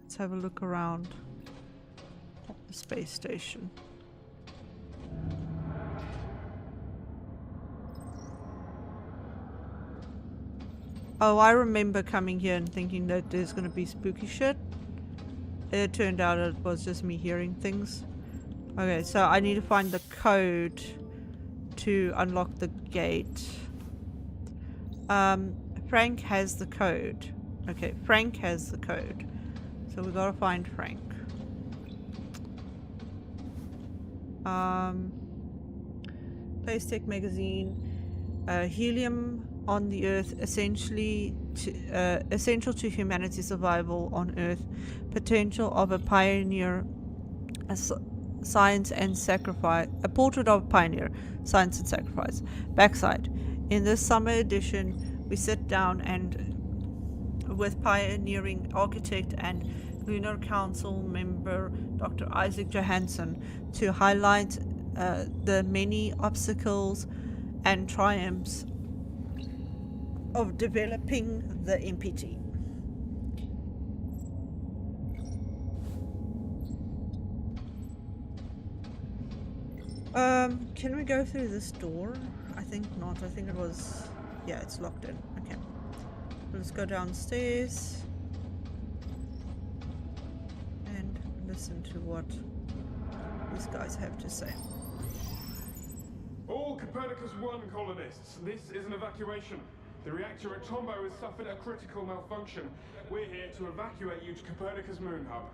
Let's have a look around at the space station. Oh, I remember coming here and thinking that there's gonna be spooky shit. It turned out it was just me hearing things. Okay, so I need to find the code to unlock the gate. Frank has the code. Okay, Frank has the code. So we gotta find Frank. Space Tech magazine. Helium on the Earth, essential to humanity's survival on Earth. Potential of a pioneer, science and sacrifice. A portrait of a pioneer, science and sacrifice. Backside. In this summer edition, we sit down and with pioneering architect and Lunar Council member Dr. Isaac Johansson to highlight the many obstacles and triumphs of developing the MPT. Can we go through this door? I think not. I think it was... yeah, it's locked in. Okay. Let's go downstairs and listen to what these guys have to say. All Copernicus 1 colonists, this is an evacuation. The reactor at Tombo has suffered a critical malfunction. We're here to evacuate you to Copernicus Moon Hub.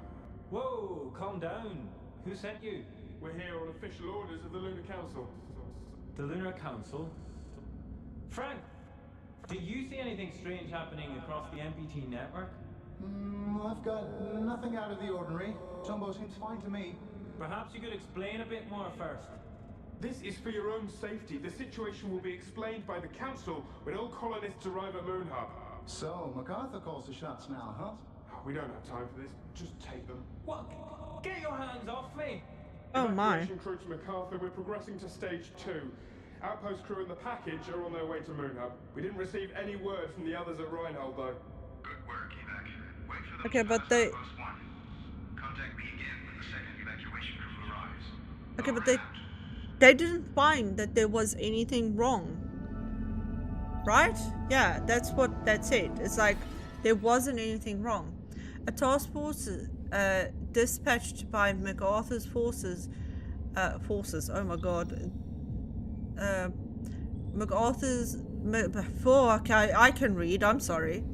Whoa, calm down. Who sent you? We're here on official orders of the Lunar Council. The Lunar Council? Frank, do you see anything strange happening across the MPT network? I've got nothing out of the ordinary. Tombo seems fine to me. Perhaps you could explain a bit more first. This is for your own safety. The situation will be explained by the Council when all colonists arrive at Moon Hub. So, MacArthur calls the shots now, huh? We don't have time for this. Just take them. What? Get your hands off me! Oh my. Evacuation crew to MacArthur. We're progressing to stage 2. Outpost crew and the package are on their way to Moon Hub. We didn't receive any word from the others at Reinhold, though. Good work, Evac. Wait for them Okay, to but pass they... Outpost 1. Contact me again when the second evacuation crew arrives. Okay, but Over and they didn't find that there was anything wrong. Right? Yeah, that's it. It's like there wasn't anything wrong. A task force dispatched by MacArthur's forces, oh my god, I can read, I'm sorry.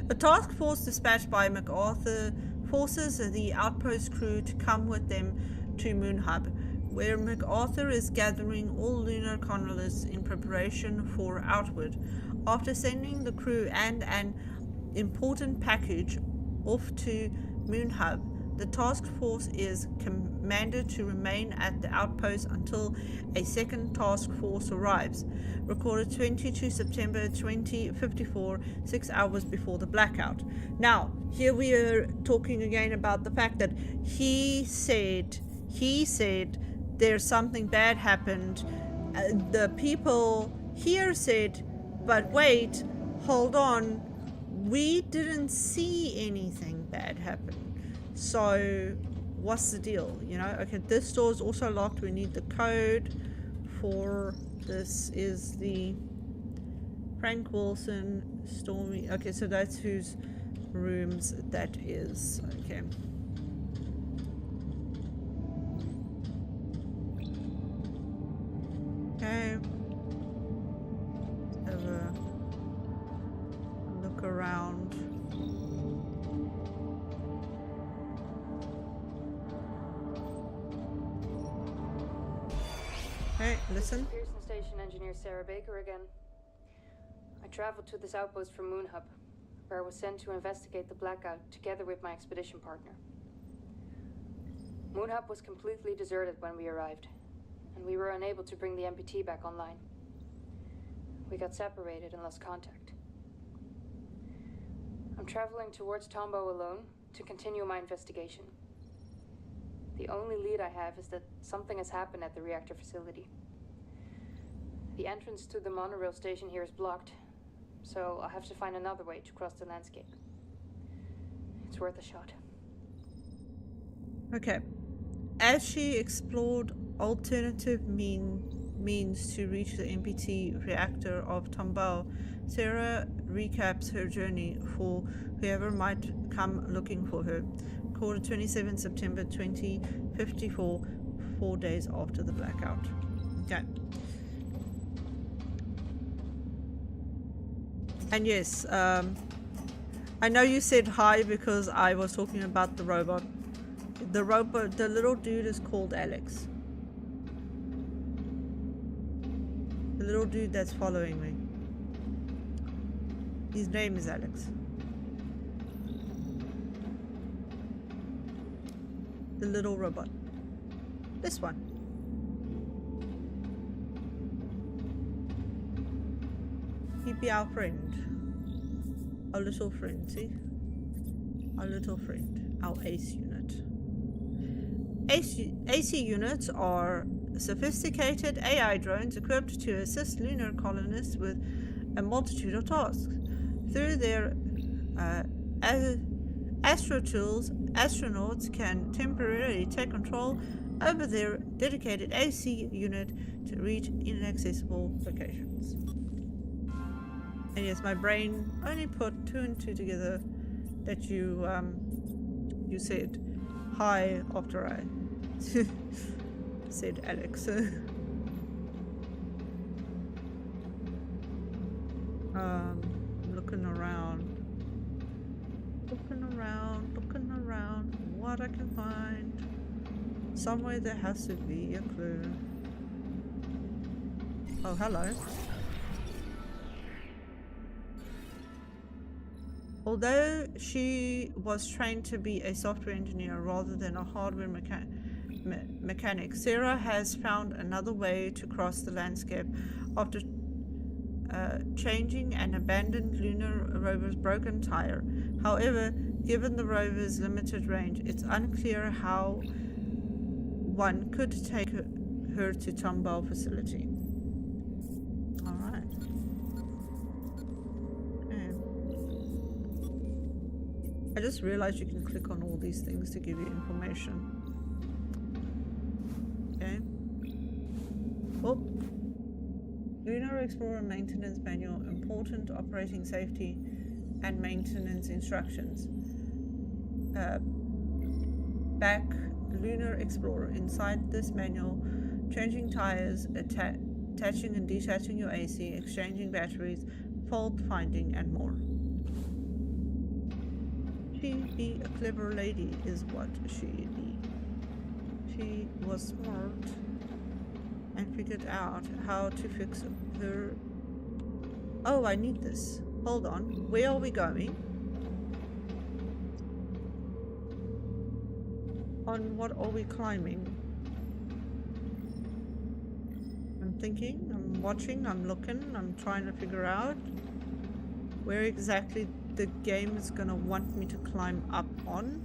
A task force dispatched by MacArthur forces the outpost crew to come with them to Moon Hub, where MacArthur is gathering all lunar colonists in preparation for outward. After sending the crew and an important package off to Moon Hub, the task force is commanded to remain at the outpost until a second task force arrives. Recorded 22 September 2054, 6 hours before the blackout. Now, here we are talking again about the fact that he said there's something bad happened. The people here said, but wait, hold on, we didn't see anything bad happen. So what's the deal? You know, okay, this door is also locked. We need the code for this. Is the Frank Wilson, Stormy. Okay, so that's whose rooms that is. Okay. Okay. Have a look around. Hey, listen. Pearson Station engineer Sarah Baker again. I traveled to this outpost from Moon Hub, where I was sent to investigate the blackout together with my expedition partner. Moon Hub was completely deserted when we arrived, and we were unable to bring the MPT back online. We got separated and lost contact. I'm traveling towards Tombow alone to continue my investigation. The only lead I have is that something has happened at the reactor facility. The entrance to the monorail station here is blocked, so I'll have to find another way to cross the landscape. It's worth a shot. Okay. As she explored alternative means to reach the MPT reactor of Tombow, Sarah recaps her journey for whoever might come looking for her. Recorded 27 September 2054, 4 days after the blackout. Okay. And yes, I know you said hi because I was talking about the robot. The robot, the little dude is called Alex. The little dude that's following me. His name is Alex. The little robot. This one. He'd be our friend. Our little friend, see? Our little friend. Our ACE unit. AC units are sophisticated AI drones equipped to assist lunar colonists with a multitude of tasks. Through their Astro tools, astronauts can temporarily take control over their dedicated AC unit to reach inaccessible locations. And yes, my brain only put 2 and 2 together that you said hi after I said Alex. Looking around, what I can find. Somewhere there has to be a clue. Oh, hello. Although she was trained to be a software engineer rather than a hardware mechanics. Sarah has found another way to cross the landscape after changing an abandoned lunar rover's broken tire. However, given the rover's limited range, it's unclear how one could take her to Tomball facility. Alright. Okay. I just realized you can click on all these things to give you information. Okay. Oh. Lunar Explorer Maintenance Manual, important operating safety and maintenance instructions. Back Lunar Explorer. Inside this manual, changing tires, attaching and detaching your AC, exchanging batteries, fault finding, and more. She be a clever lady is what she be. She was smart and figured out how to fix her. Oh, I need this. Hold on. Where are we going? On what are we climbing? I'm thinking, I'm watching, I'm looking, I'm trying to figure out where exactly the game is gonna want me to climb up on.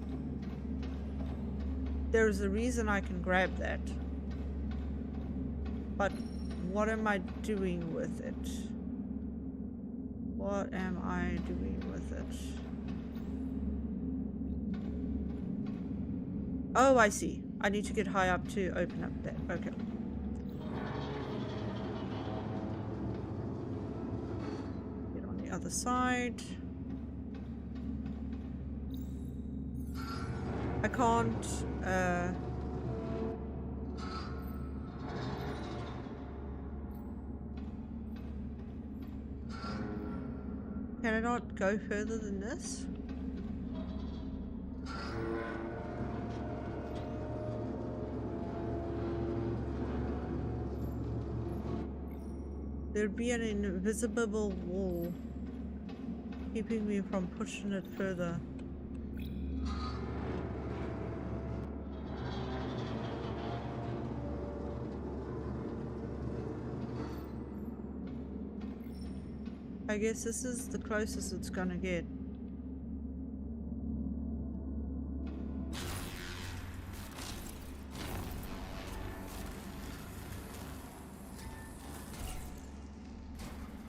There's a reason I can grab that. But what am I doing with it? What am I doing with it? Oh, I see. I need to get high up to open up that. Okay. Get on the other side. I can't, can I not go further than this? There'd be an invisible wall keeping me from pushing it further. I guess this is the closest it's gonna get.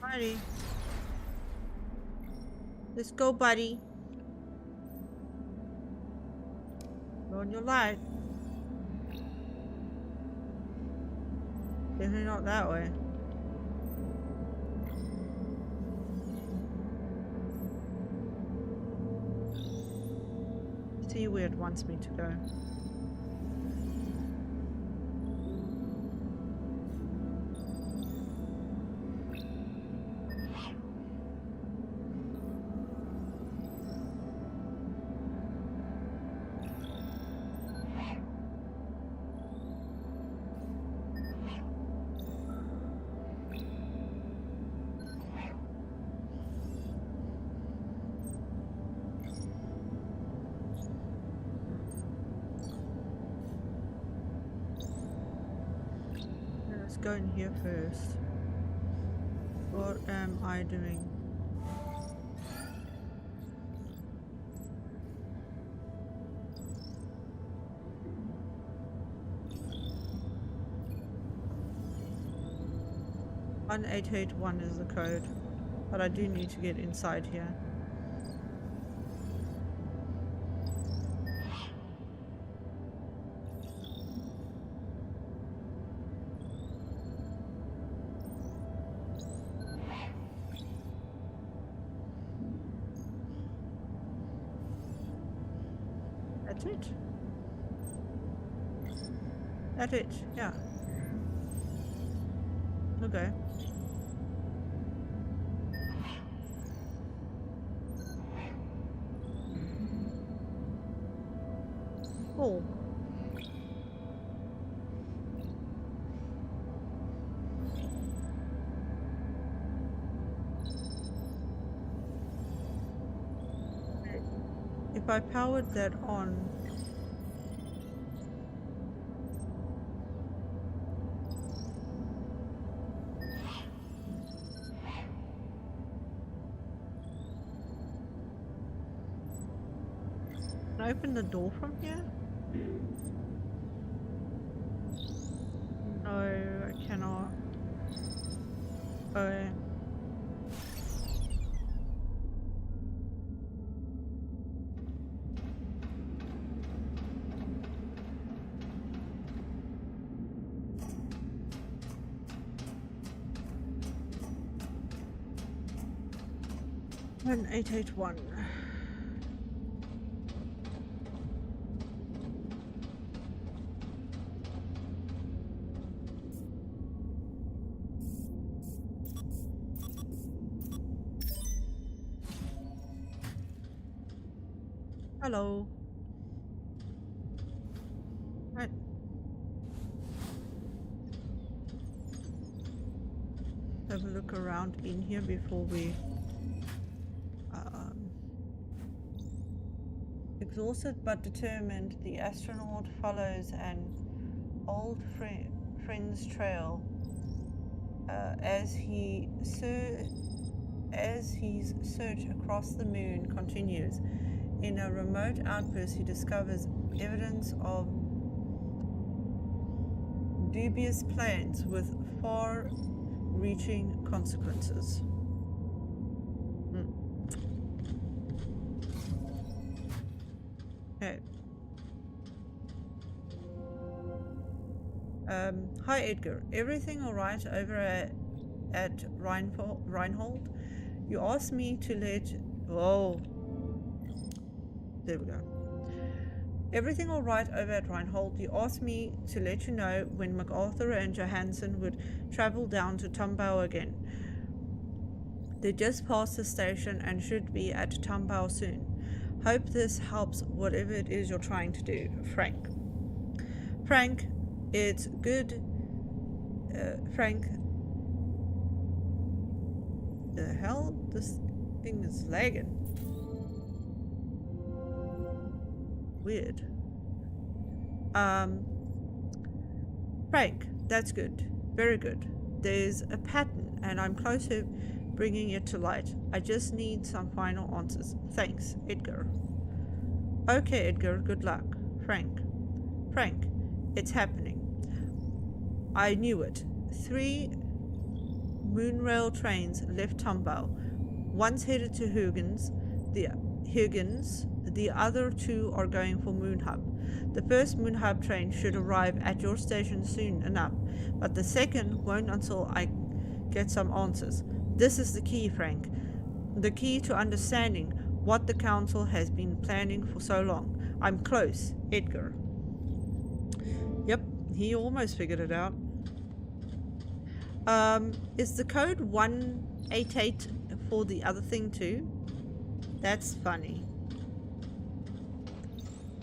Alrighty. Let's go, buddy. Go on your light. Definitely not that way. See where it wants me to go. Go in here first. What am I doing? One 881 is the code, but I do need to get inside here. That's it. That's it, yeah. Okay. Oh. If I powered that on, I open the door from here? No, I cannot. Oh. An 881. Hello. Right. Have a look around in here before we exhausted but determined, the astronaut follows an old friend's trail as his search across the moon continues. In a remote outpost, he discovers evidence of dubious plans with far-reaching consequences. Okay. Hi Edgar, everything alright over at Reinhold? You asked me to let... Whoa. There we go. Everything alright over at Reinhold? You asked me to let you know when MacArthur and Johansson would travel down to Tumbao again. They just passed the station and should be at Tumbao soon. Hope this helps whatever it is you're trying to do. Frank. Frank, it's good. Frank. The hell? This thing is lagging. Weird. Frank, that's good. Very good. There's a pattern and I'm close to bringing it to light. I just need some final answers. Thanks, Edgar. Okay, Edgar, good luck. Frank. Frank, it's happening. I knew it. 3 moonrail trains left Tumbao. One's headed to Huygens, the other 2 are going for Moon Hub. The first Moon Hub train should arrive at your station soon enough, but the second won't until I get some answers. This is the key, Frank. The key to understanding what the Council has been planning for so long. I'm close, Edgar. Yep, he almost figured it out. Is the code 188 for the other thing too? That's funny.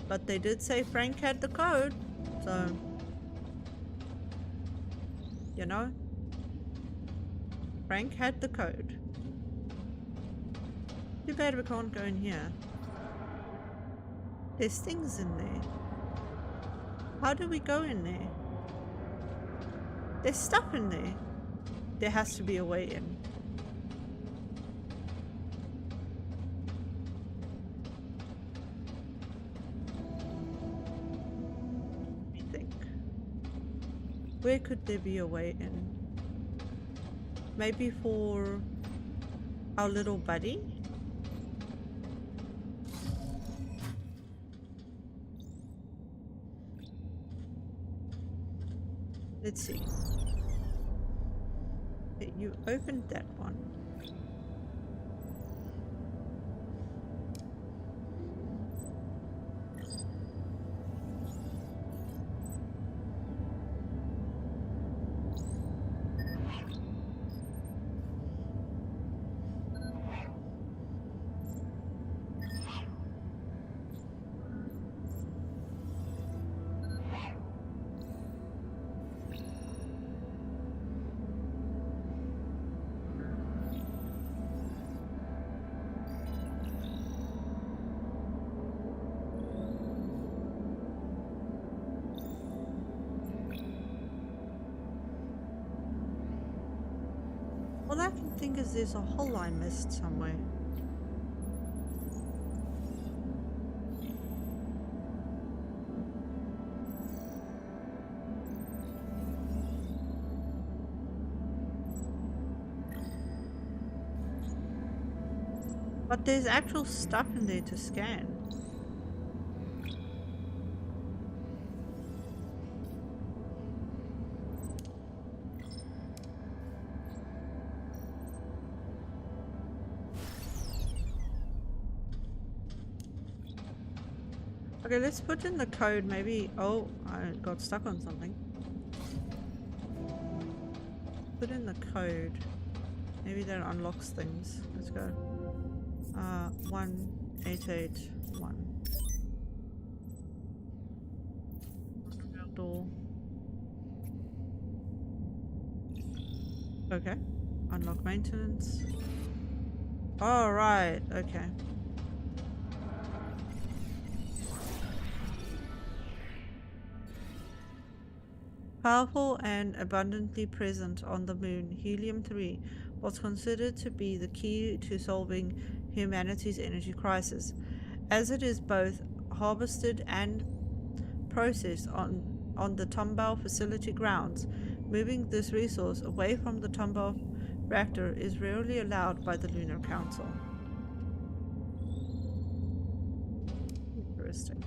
But they did say Frank had the code, so... You know? Frank had the code. Too bad we can't go in here. There's things in there. How do we go in there? There's stuff in there. There has to be a way in. I think. Where could there be a way in? Maybe for our little buddy? Let's see. You opened that one. All I can think is there's a hole I missed somewhere. But there's actual stuff in there to scan. Okay, let's put in the code. Maybe. Oh, I got stuck on something. Put in the code. Maybe that unlocks things. Let's go. 1881. Door. Okay. Unlock maintenance. All right. Okay. Powerful and abundantly present on the moon, helium-3 was considered to be the key to solving humanity's energy crisis, as it is both harvested and processed on the Tomball facility grounds. Moving this resource away from the Tomball reactor is rarely allowed by the Lunar Council. Interesting.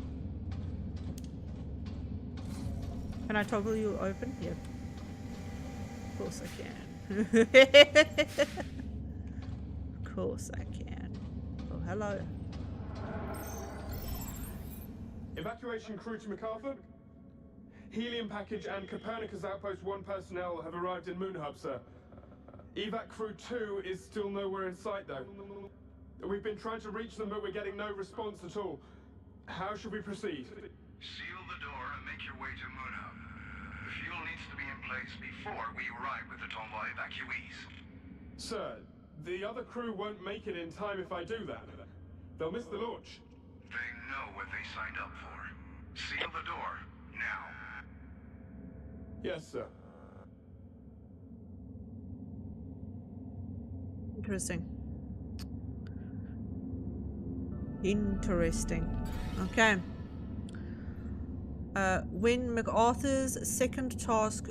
Can I toggle you open? Yep. Of course I can. Of course I can. Oh, hello. Evacuation crew to MacArthur. Helium package and Copernicus Outpost 1 personnel have arrived in Moon Hub, sir. Evac crew 2 is still nowhere in sight, though. We've been trying to reach them, but we're getting no response at all. How should we proceed? Seal the door and make your way to Moon Hub. The fuel needs to be in place before we arrive with the Tomball evacuees. Sir, the other crew won't make it in time if I do that. They'll miss the launch. They know what they signed up for. Seal the door, now. Yes, sir. Interesting. Interesting. Okay. When MacArthur's second task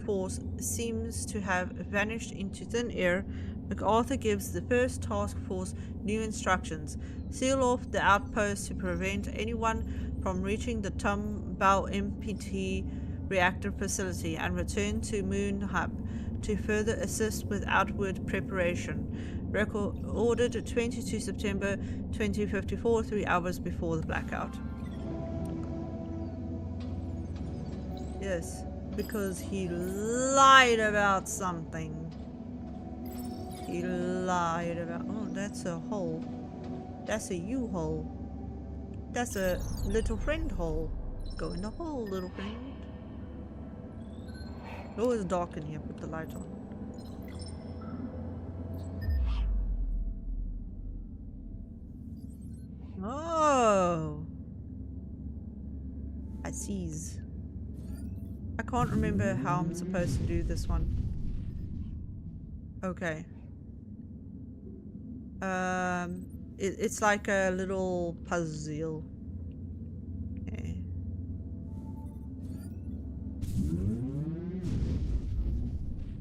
force seems to have vanished into thin air, MacArthur gives the first task force new instructions. Seal off the outpost to prevent anyone from reaching the Tomball MPT reactor facility and return to Moon Hub to further assist with outward preparation. Ordered 22 September 2054, 3 hours before the blackout. Yes, because he lied about something. He lied about... Oh, that's a hole. That's a U-hole. That's a little friend hole. Go in the hole, little friend. Oh, it's dark in here. Put the light on. Oh! I sees. I can't remember how I'm supposed to do this one. Okay. It's like a little puzzle. Okay.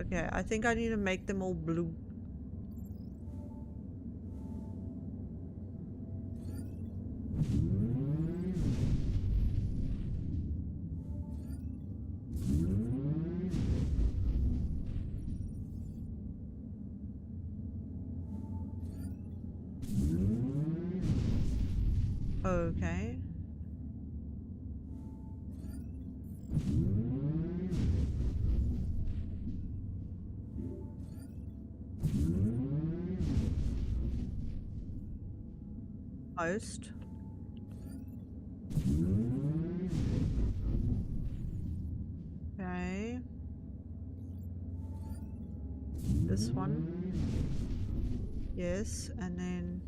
Okay, I think I need to make them all blue. Okay. Post. Okay. This one. Yes, and then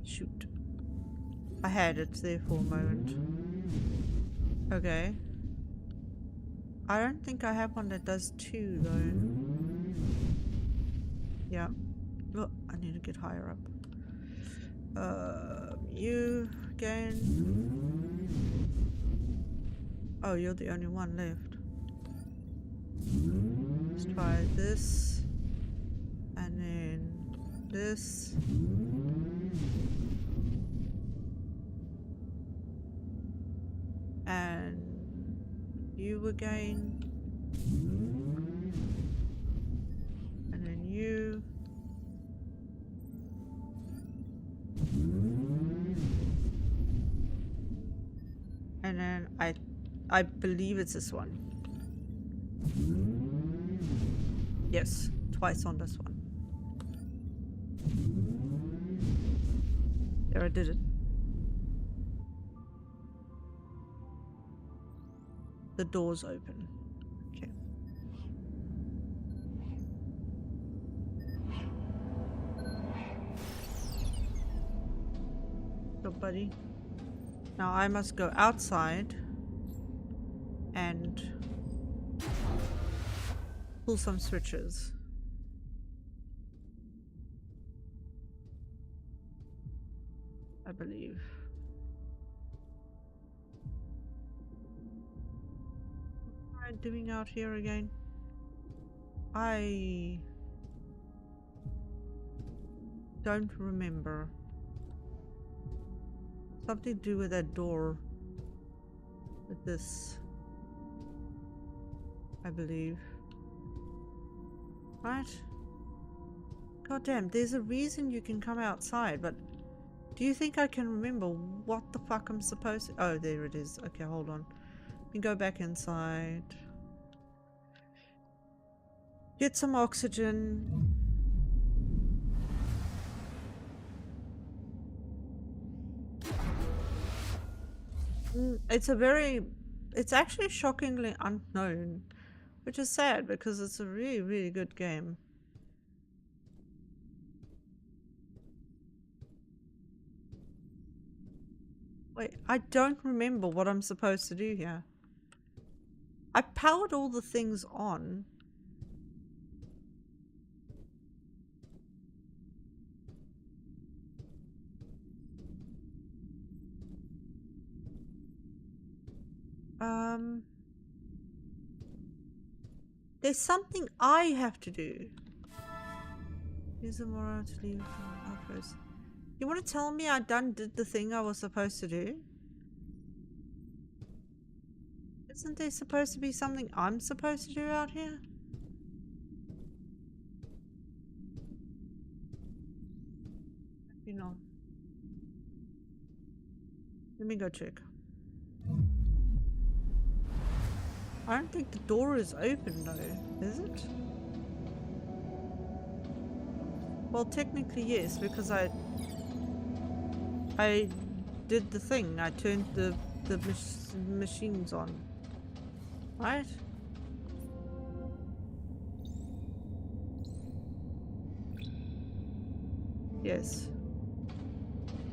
shoot. I had it there for a moment. Okay. I don't think I have one that does 2 though. Yeah. Oh, I need to get higher up. You again. Oh, you're the only one left. Let's try this. this. And you again. And then you. And then I believe it's this one. Yes, twice on this one. There, I did it. The door's open. Okay. Go, buddy. Now I must go outside and pull some switches. I believe. What am I doing out here again? I don't remember. Something to do with that door. With this. I believe. Right? God damn, there's a reason you can come outside, but do you think I can remember what the fuck I'm supposed to— oh, there it is. Okay, hold on. Let me go back inside. Get some oxygen. It's actually shockingly unknown, which is sad because it's a really, really good game. Wait, I don't remember what I'm supposed to do here. I powered all the things on. There's something I have to do. Use the moral to leave outpost. You want to tell me I did the thing I was supposed to do? Isn't there supposed to be something I'm supposed to do out here? You know. Let me go check. I don't think the door is open though, is it? Well, technically yes, because I did the thing. I turned the machines on. Right? Yes.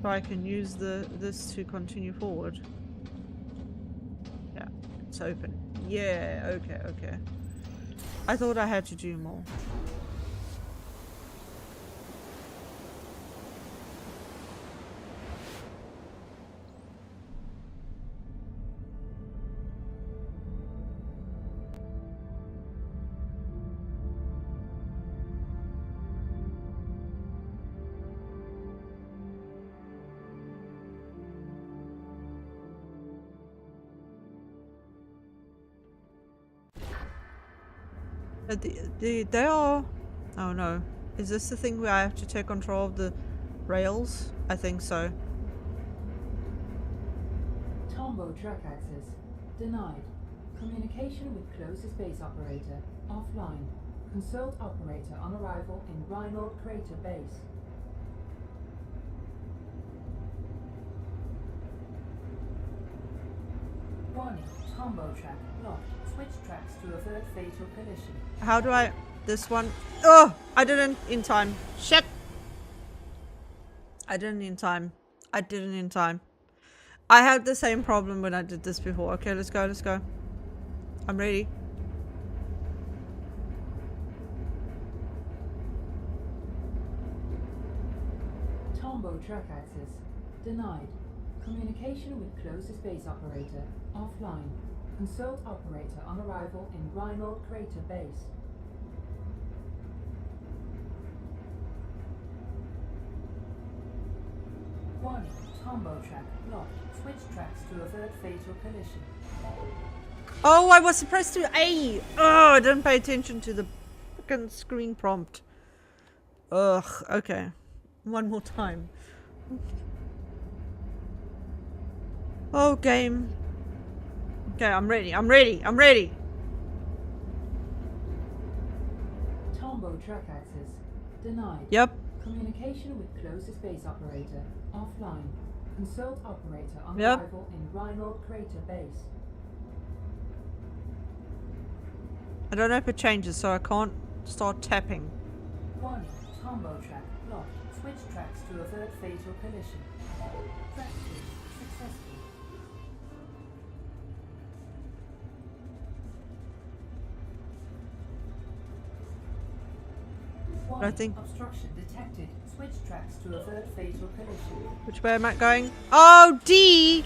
So I can use this to continue forward. Yeah, it's open. Yeah, okay, okay. I thought I had to do more. They are... oh no. Is this the thing where I have to take control of the rails? I think so. Tombow track access. Denied. Communication with closest base operator. Offline. Consult operator on arrival in Rhinold Crater Base. Warning. Tombow track locked. Switch tracks to avert fatal collision. How do I... this one... oh! I didn't in time. Shit! I didn't in time. I didn't in time. I had the same problem when I did this before. Okay, let's go, let's go. I'm ready. Tombow track access. Denied. Communication with closest base operator. Offline. Consult operator on arrival in Rhinold Crater Base. Warning, combo track locked. Switch tracks to avert fatal collision. Oh, I was supposed to A. Oh, I didn't pay attention to the fucking screen prompt. Ugh, okay. One more time. Oh, game. Okay, I'm ready. I'm ready. I'm ready. Tombo track access denied. Yep. Communication with closest base operator offline. Consult operator on Yep. arrival in Rhino Crater Base. I don't know if it changes, so I can't start tapping. Warning, combo track locked. Switch tracks to avert fatal collision. Track switch successful. Warning, I think. obstruction detected. Switch tracks to avert fatal collision. Which way am I going? Oh, D!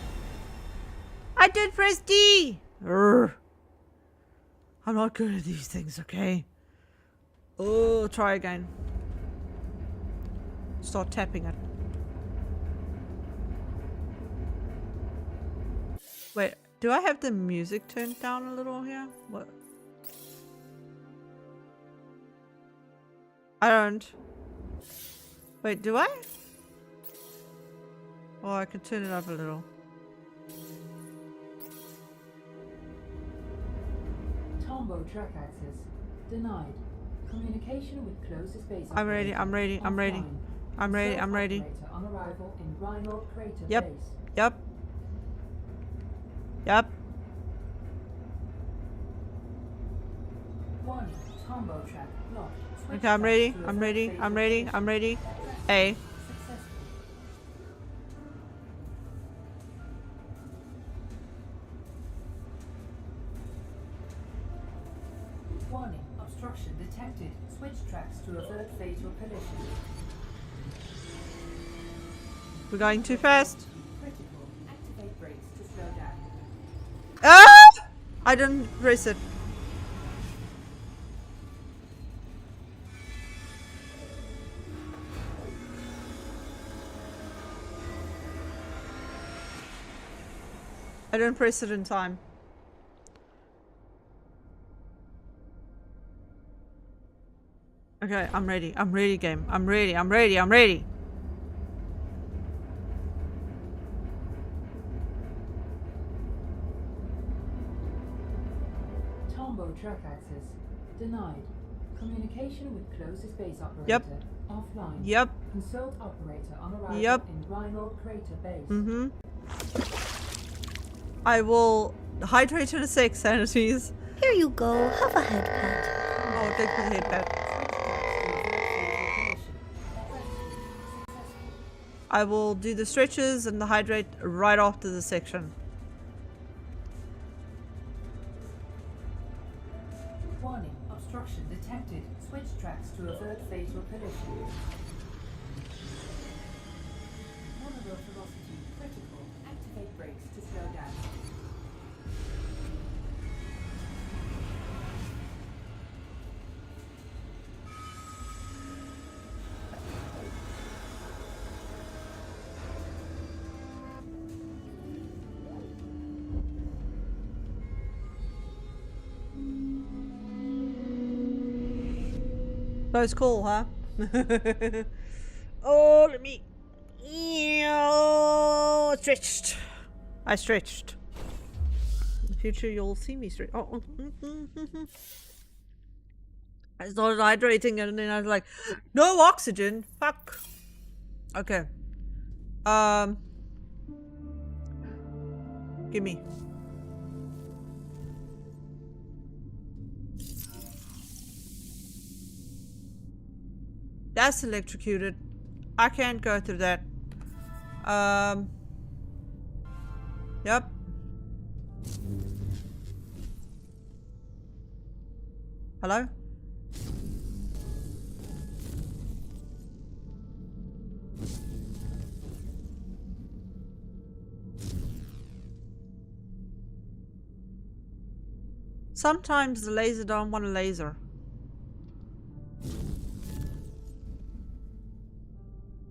I did press D! Urgh. I'm not good at these things, okay? Oh, try again. Start tapping it. Wait, do I have the music turned down a little here? What? I don't. Wait, do I? Oh, I can turn it up a little. Tombo track access denied. Communication with closest base. I'm ready, I'm ready, I'm ready. I'm ready, I'm ready. On arrival in Rhino Crater Yep. Base. Yep. Yep. Warning, combo track locked. Switch Okay, I'm ready, tracks to I'm avert ready, fatal I'm ready, collision. I'm ready. A. Successful. Warning, obstruction detected. Switch tracks to avert fatal collision. We're going too fast. Critical. Activate brakes to slow down. Ah! I didn't press it. I didn't press it in time. Okay, I'm ready. I'm ready, game. I'm ready. I'm ready. I'm ready. Tombo track access denied. Communication with closest base operator Yep. offline. Yep. Consult operator on arrival Yep. in Rhino Crater Base. Mm-hmm. I will hydrate in a sec, sanities. Here you go. Have a head pat. Oh, thank you for the head pat. I will do the stretches and the hydrate right after the section. Warning, obstruction detected. Switch tracks to avert fatal collision. Monorail velocity critical. Activate brakes to slow down. Close call, huh? Oh, let me. Stretched. I stretched. In the future, you'll see me stretch. Oh. I started hydrating and then I was like, no oxygen. Fuck. Okay. Give me. That's electrocuted. I can't go through that. Yep. Hello? Sometimes the laser don't want a laser.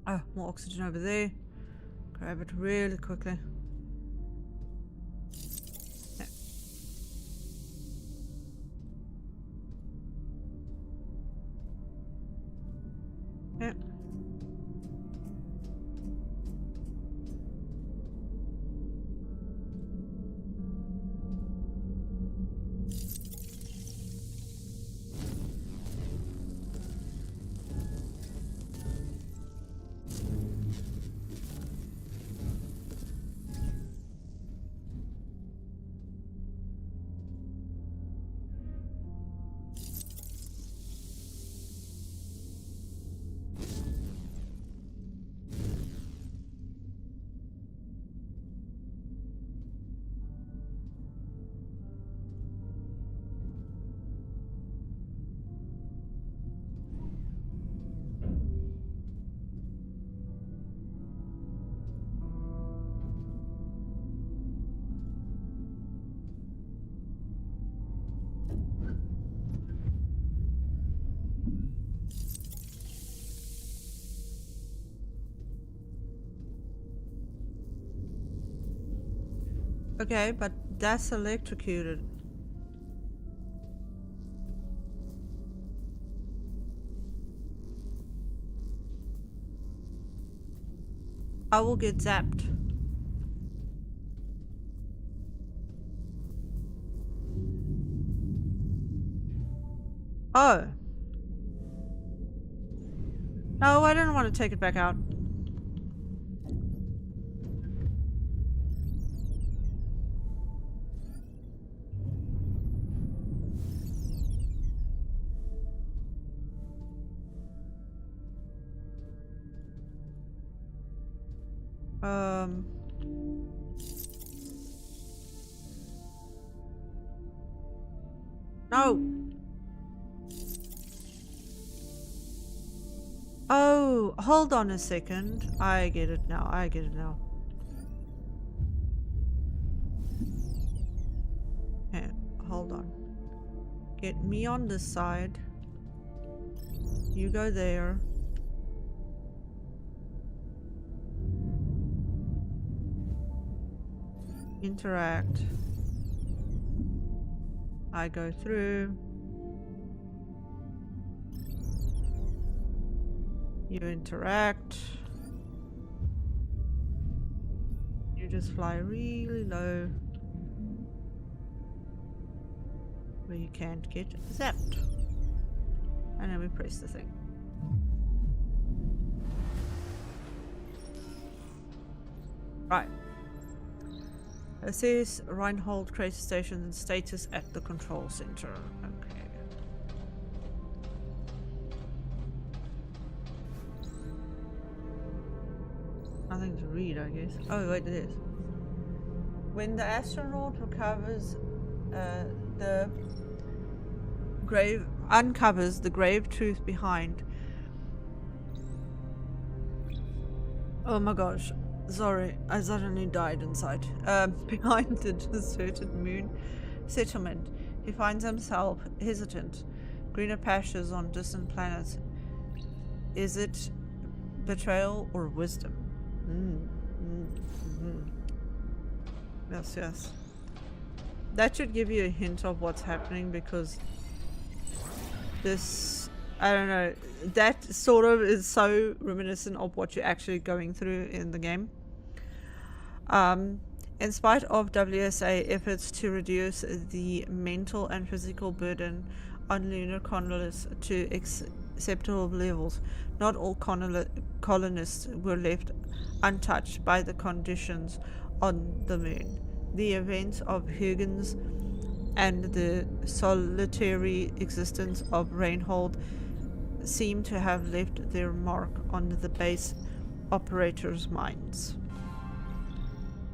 Oh, more oxygen over there. Grab it really quickly. Yeah. Yeah. Okay, but that's electrocuted. I will get zapped. Oh. No, I didn't want to take it back out. No. Oh, hold on a second. I get it now. I get it now. Okay, hold on. Get me on this side. You go there. Interact. I go through. You interact. You just fly really low where you can't get zapped. And then we press the thing. Right. Assess Reinhold Crater Station status at the control center. Okay. Nothing to read, I guess. Oh, wait, it is. When the astronaut uncovers the grave truth behind. Oh my gosh. Sorry, I suddenly died inside. Behind the deserted moon settlement, he finds himself hesitant. Greener pastures on distant planets. Is it betrayal or wisdom? Yes, yes. That should give you a hint of what's happening, because this, I don't know, that sort of is so reminiscent of what you're actually going through in the game. In spite of WSA efforts to reduce the mental and physical burden on lunar colonists to acceptable levels, not all colonists were left untouched by the conditions on the moon. The events of Huygens and the solitary existence of Reinhold seem to have left their mark on the base operators' minds.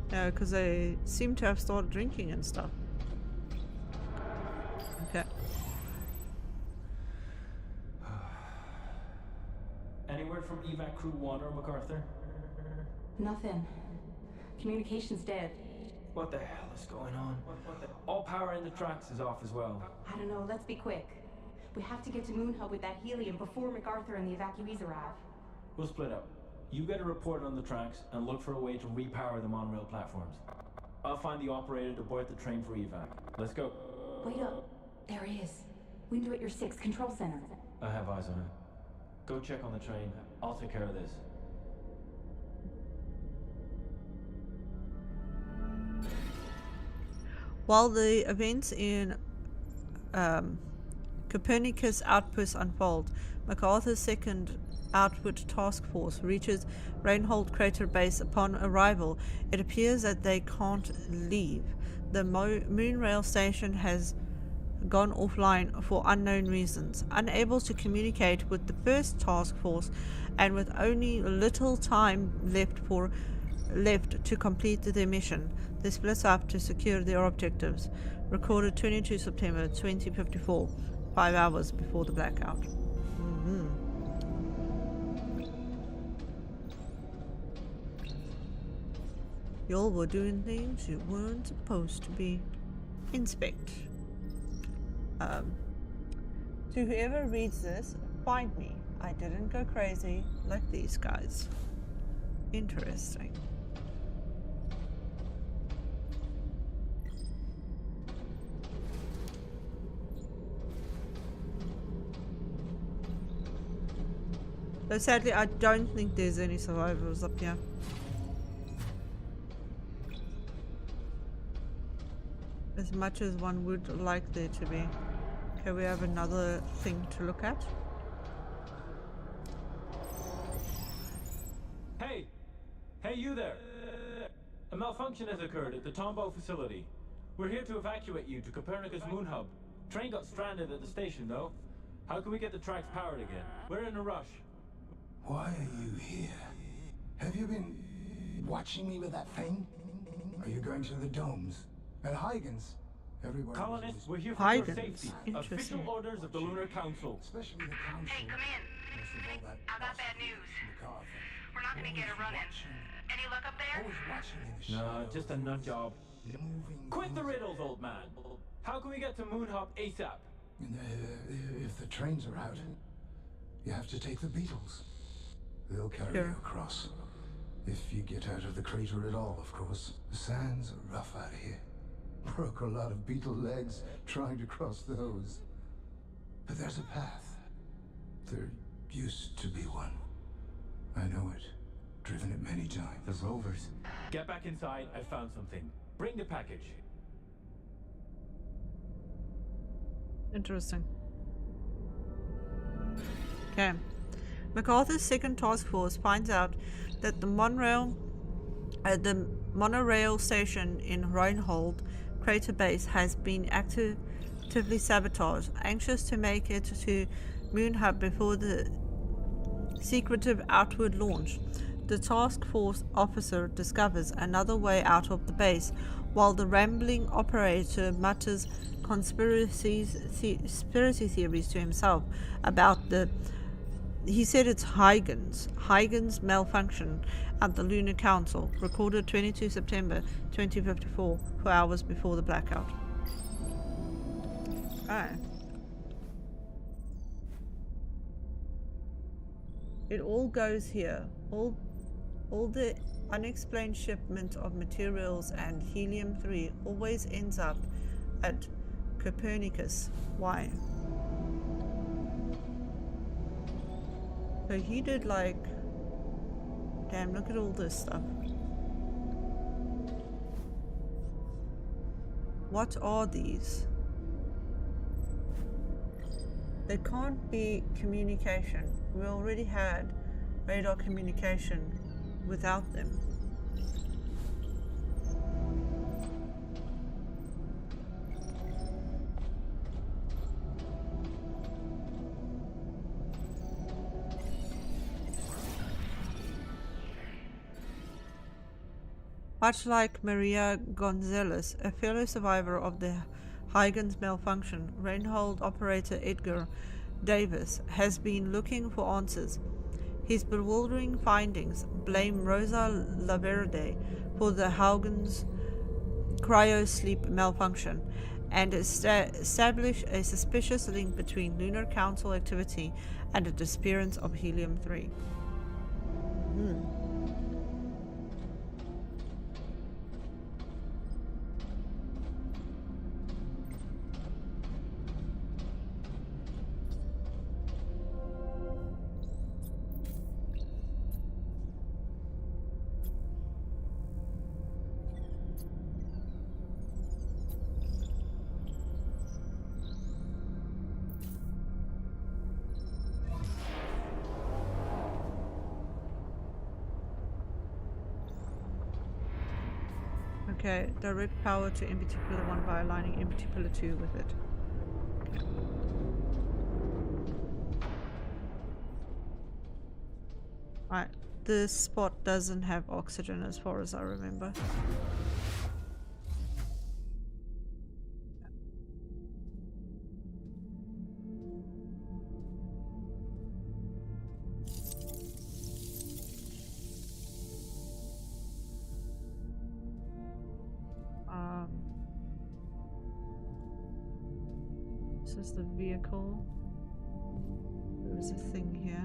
Because they seem to have started drinking and stuff. Okay. Any word from evac crew 1 or MacArthur? Nothing. Communication's dead. What the hell is going on? All power in the tracks is off as well. I don't know, let's be quick. We have to get to Moon Hub with that helium before MacArthur and the evacuees arrive. We'll split up. You get a report on the tracks and look for a way to repower the monorail platforms. I'll find the operator to board the train for evac. Let's go. Wait up. There he is. Window at your 6 control center. I have eyes on it. Go check on the train. I'll take care of this. While the events in Copernicus outpost unfold, MacArthur's second outward task force reaches Reinhold Crater Base. Upon arrival, it appears that they can't leave. The moon rail station has gone offline for unknown reasons. Unable to communicate with the first task force, and with only little time left to complete their mission, they split up to secure their objectives. Recorded 22 September 2054, 5 hours before the blackout. Y'all were doing things you weren't supposed to be. Inspect. To whoever reads this, find me. I didn't go crazy like these guys. Interesting. Though sadly, I don't think there's any survivors up here. As much as one would like there to be. Okay, we have another thing to look at. Hey! Hey, you there! A malfunction has occurred at the Tombow facility. We're here to evacuate you to Copernicus Moon Hub. Train got stranded at the station, though. How can we get the tracks powered again? We're in a rush. Why are you here? Have you been watching me with that thing? Are you going to the domes? At Huygens? Everywhere. Colonists, we're here for your safety. Official orders of the Lunar Council. Especially the council. Hey, come in. I got bad news. We're not gonna get a run-in. Any luck up there? Always watching in the No, just a nut job. Quit the riddles, old man. How can we get to Moon Hub ASAP? If the trains are out, you have to take the Beetles. They'll carry you across. If you get out of the crater at all, of course. The sands are rough out here. Broke a lot of beetle legs trying to cross those. But there's a path. There used to be one. I know it. Driven it many times. The rovers. Get back inside. I found something. Bring the package. Interesting. Okay. MacArthur's second task force finds out that the monorail station in Reinhold Crater Base has been actively sabotaged. Anxious to make it to Moon Hub before the secretive outward launch, the task force officer discovers another way out of the base, while the rambling operator mutters conspiracy theories to himself about he said it's Huygens malfunction at the Lunar Council, recorded 22 September 2054, 4 hours before the blackout. It all goes here. All the unexplained shipment of materials and helium-3 always ends up at Copernicus. Why? So he did like... Damn, look at all this stuff. What are these? There can't be communication. We already had radar communication without them. Much like Maria Gonzalez, a fellow survivor of the Huygens malfunction, Reinhold operator Edgar Davis has been looking for answers. His bewildering findings blame Rosa Laverde for the Huygens cryosleep malfunction and establish a suspicious link between Lunar Council activity and the disappearance of helium-3. Okay, direct power to MPT pillar 1 by aligning MPT pillar 2 with it. Okay. Alright, this spot doesn't have oxygen as far as I remember. This is the vehicle. There is a thing here.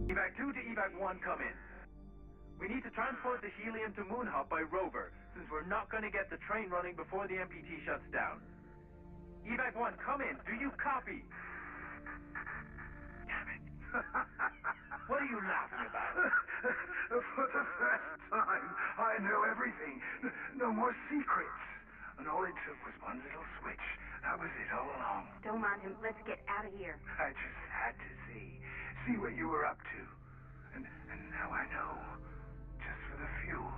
Evac 2 to Evac 1, come in. We need to transport the helium to Moon Hub by rover, since we're not going to get the train running before the MPT shuts down. Evac 1, come in. Do you copy? Damn it. What are you laughing about? For the first time, I know everything. No more secrets. And all it took was one little switch. That was it all along. Don't mind him. Let's get out of here. I just had to see what you were up to. And now I know. Just for the fuel.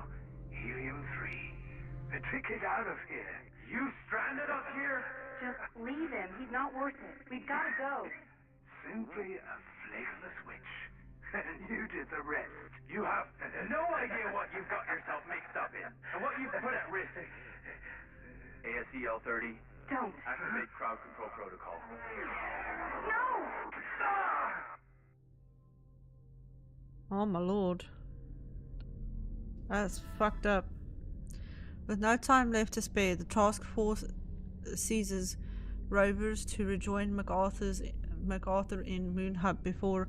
Helium-3. The ticket out of here. You stranded us here? Just leave him. He's not worth it. We've got to go. Simply a flick of the switch. And you did the rest. You have no idea what you've got yourself mixed up in, and what you've put at risk. ASEL-30. Don't. Activate crowd control protocol. No! Oh my lord. That's fucked up. With no time left to spare, the task force seizes rovers to rejoin MacArthur in Moon Hub before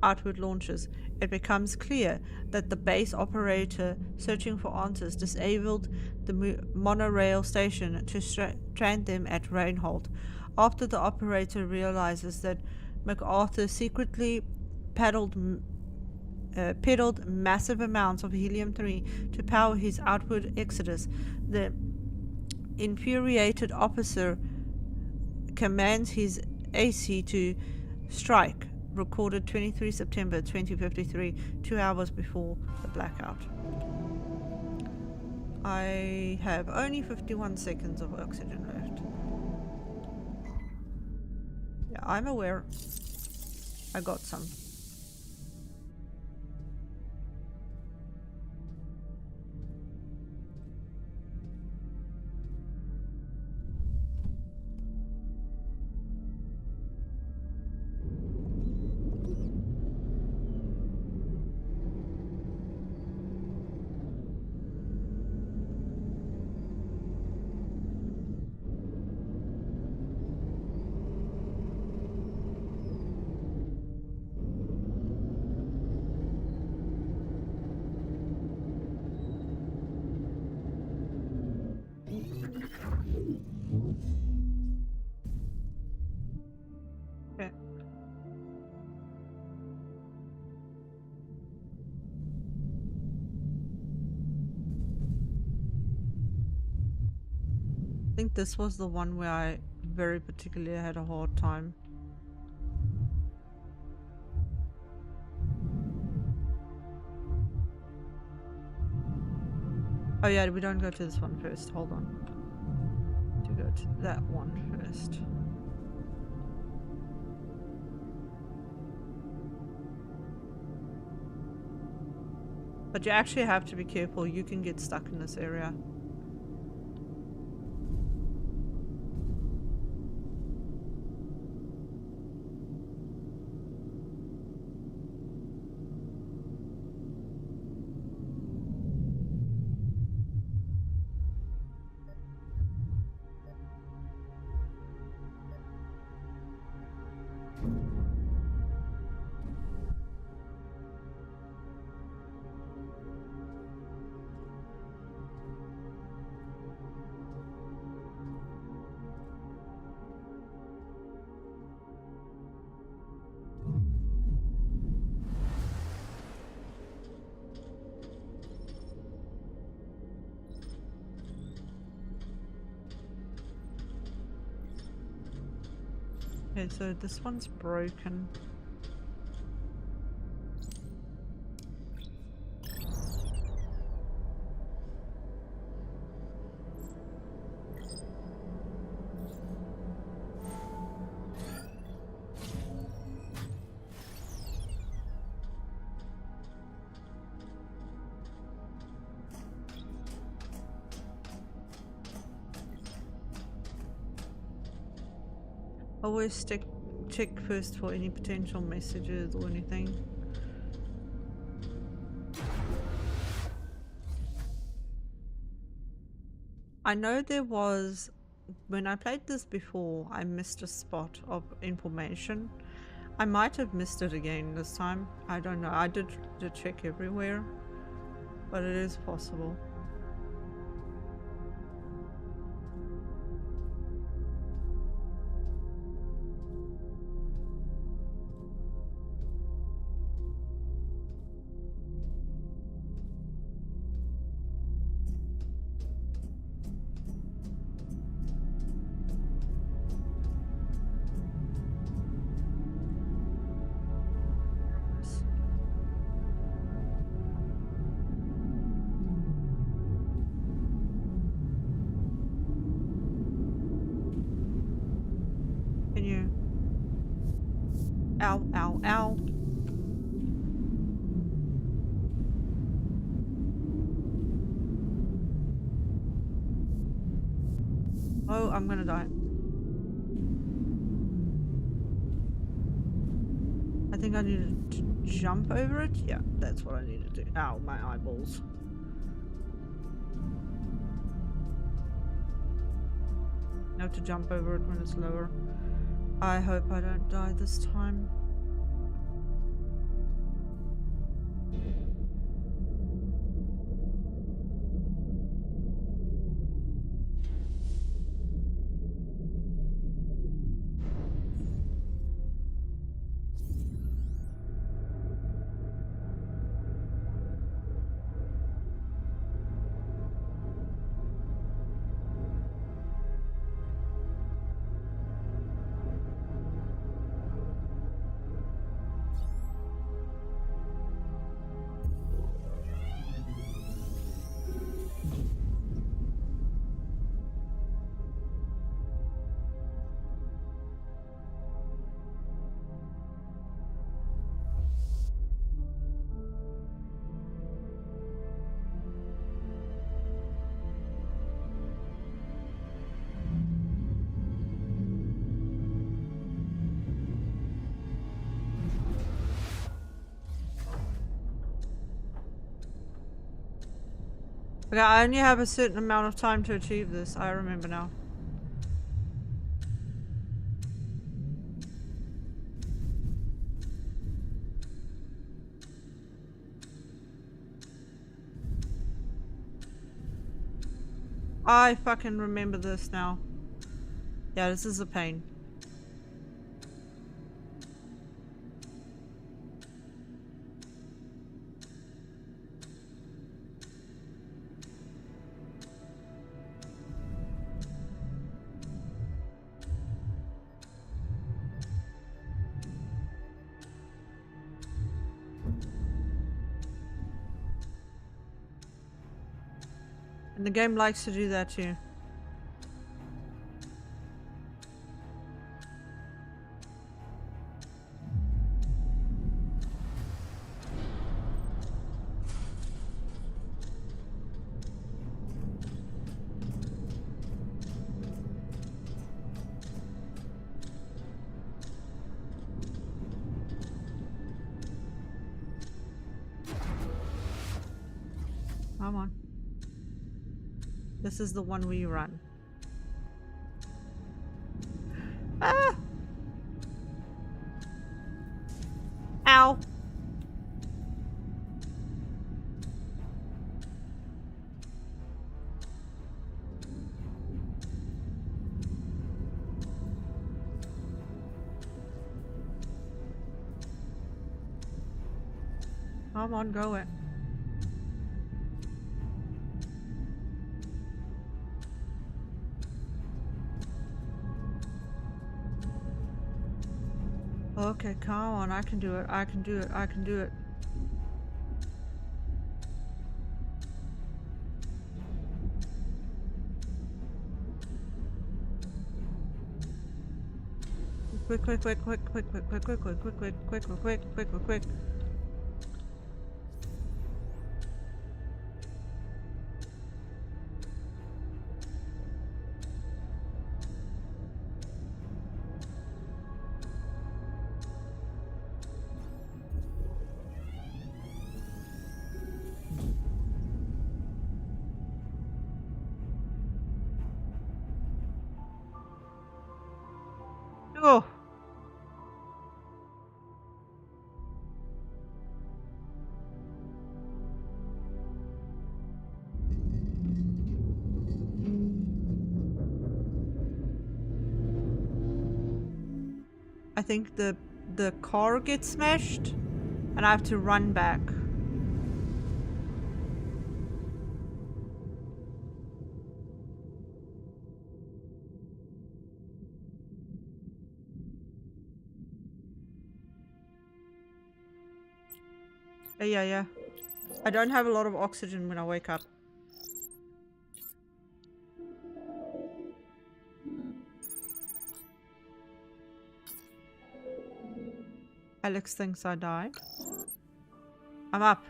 outward launches. It becomes clear that the base operator searching for answers disabled the monorail station to strand them at Reinhold. After the operator realizes that MacArthur secretly peddled massive amounts of helium-3 to power his outward exodus, the infuriated officer commands his AC to strike, recorded 23 September 2053, 2 hours before the blackout. I have only 51 seconds of oxygen left. Yeah, I'm aware. I got some. Okay. I think this was the one where I very particularly had a hard time. Oh yeah, we don't go to this one first. Hold on. To go to that one first. But you actually have to be careful. You can get stuck in this area. Okay, so this one's broken. Always check first for any potential messages or anything. I know there was, when I played this before, I missed a spot of information. I might have missed it again this time. I don't know. I did check everywhere, but it is possible. Can you? Ow, ow, ow. Oh, I'm gonna die. I think I needed to jump over it. Yeah, that's what I needed to do. Ow, my eyeballs. I have to jump over it when it's lower. I hope I don't die this time. Okay, I only have a certain amount of time to achieve this. I remember now. I fucking remember this now. Yeah, this is a pain. And the game likes to do that too. Come on. This is the one we run. Ah! Ow! Come on, go it. Okay, come on. I can do it. I can do it. I can do it. Quick, quick, quick, quick, quick, quick, quick, quick, quick, quick, quick, quick, quick, quick, quick, quick. Oh. I think the car gets smashed and I have to run back. Yeah. I don't have a lot of oxygen when I wake up. Alex thinks I died. I'm up.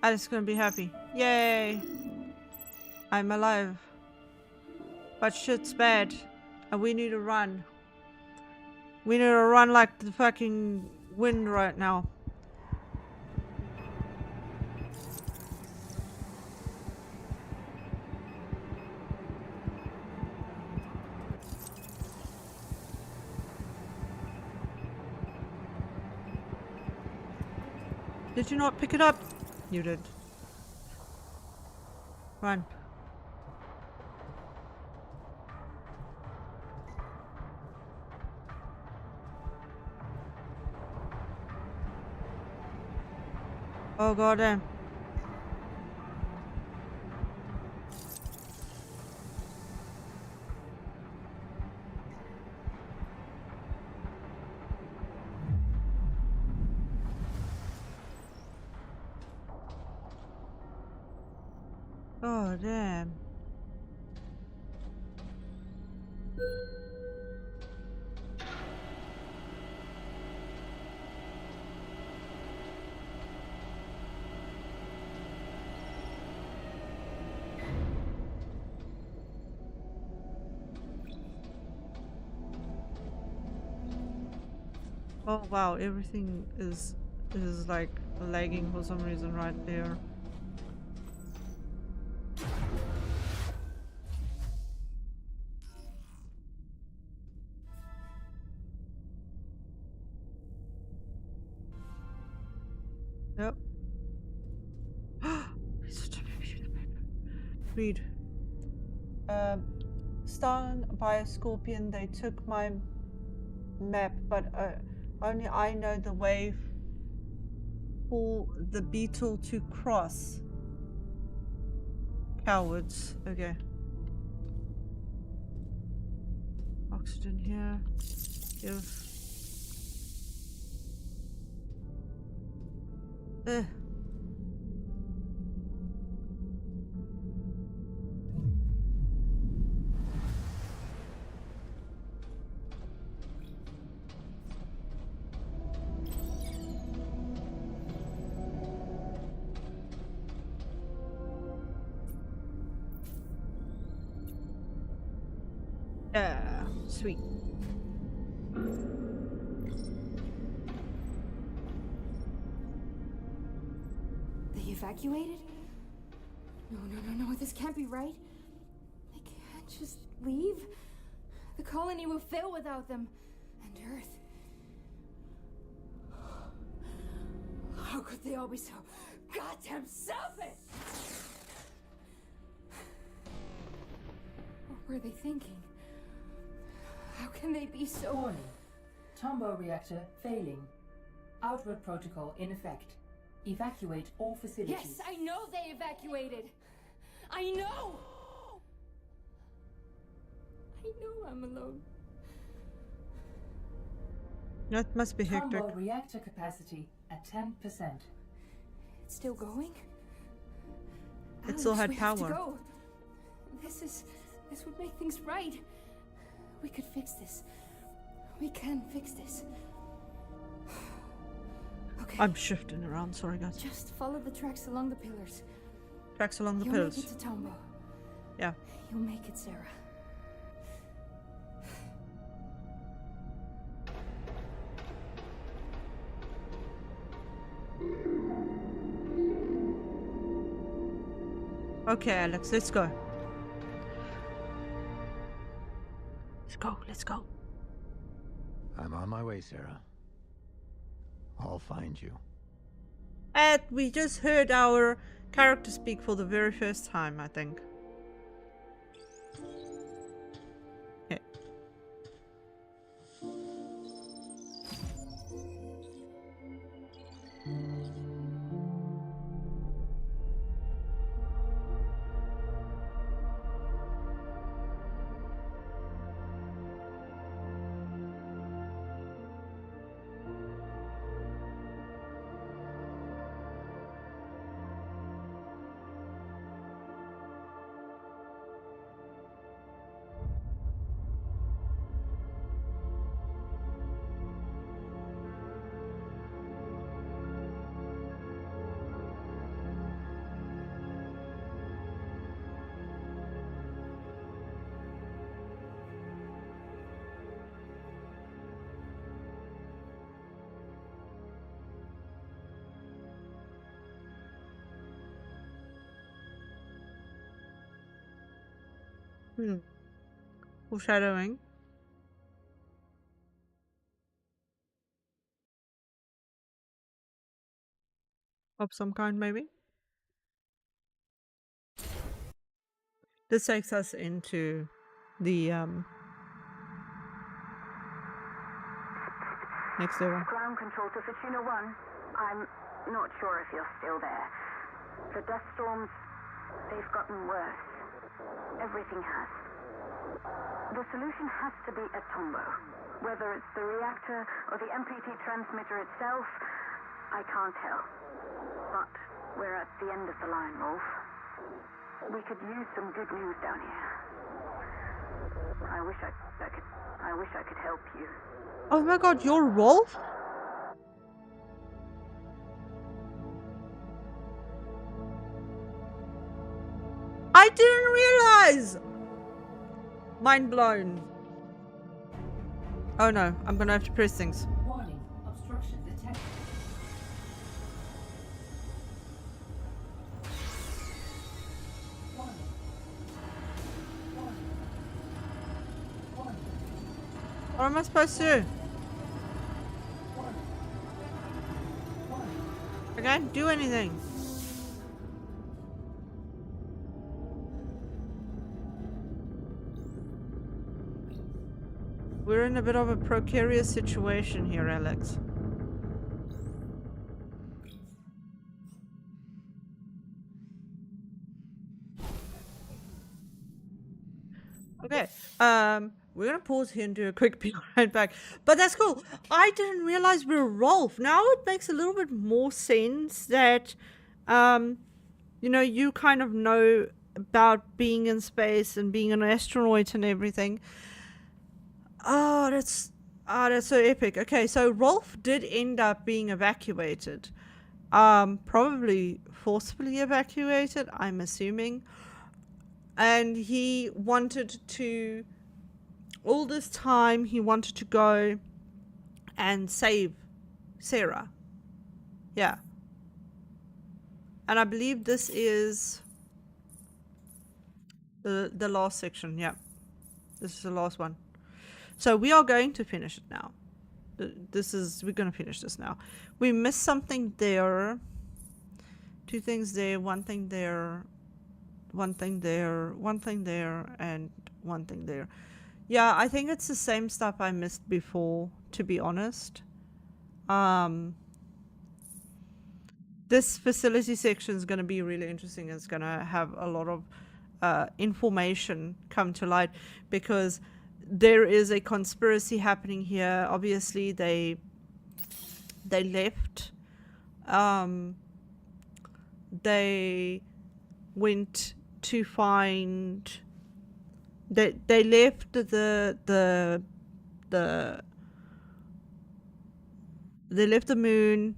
Alex is gonna be happy. Yay! I'm alive. But shit's bad. And we need to run. We need to run like the fucking wind right now. Did you not pick it up? You did. Run. Oh goddamn. Oh damn. Oh wow, everything is like lagging for some reason right there. Yep. Read. Stung by a scorpion, they took my map, but only I know the way for the beetle to cross. Cowards. Okay. Oxygen here. Give. Yeah, sweet. They evacuated? No, this can't be right. They can't just leave. The colony will fail without them. And Earth. How could they all be so goddamn selfish? What were they thinking? How can they be so... Warning. Tombow reactor failing. Outward protocol in effect. Evacuate all facilities. Yes, I know they evacuated. I know I'm alone. That must be hectic. Tombo reactor capacity at 10%. It's still going? It still Alex, had we have to power. go. This would make things right. We could fix this. We can fix this. Okay. I'm shifting around, sorry guys. Just follow the tracks along the pillars. Tracks along the You'll pillars. make it to Tombo. Yeah. You'll make it, Sarah. Okay, Alex, let's go. Let's go. I'm on my way, Sarah. I'll find you. And we just heard our character speak for the very first time, I think. Okay. Foreshadowing. Of some kind, maybe. This takes us into the next level. Ground control to Fortuna 1. I'm not sure if you're still there. The dust storms, they've gotten worse. Everything has. The solution has to be at Tombo. Whether it's the reactor or the MPT transmitter itself, I can't tell. But we're at the end of the line, Rolf. We could use some good news down here. I wish I could help you. Oh my god, you're Rolf? I didn't realize! Mind blown. Oh no, I'm gonna have to press things. Warning, obstruction detected. Warning. What am I supposed to do? I can't do anything. We're in a bit of a precarious situation here, Alex. Okay, we're gonna pause here and do a quick be right back. But that's cool. I didn't realize we're Rolf. Now it makes a little bit more sense that, you know, you kind of know about being in space and being an astronaut and everything. Oh, that's so epic. Okay, so Rolf did end up being evacuated. Probably forcibly evacuated, I'm assuming. And he wanted to, all this time, he wanted to go and save Sarah. Yeah. And I believe this is the last section. Yeah. This is the last one. So we are going to finish it now. We're going to finish this now. We missed something there. 2 things there, 1 thing there, 1 thing there, 1 thing there, and 1 thing there. Yeah, I think it's the same stuff I missed before, to be honest. This facility section is going to be really interesting. It's going to have a lot of information come to light, because there is a conspiracy happening here. Obviously, they left. They went to find. They left they left the moon.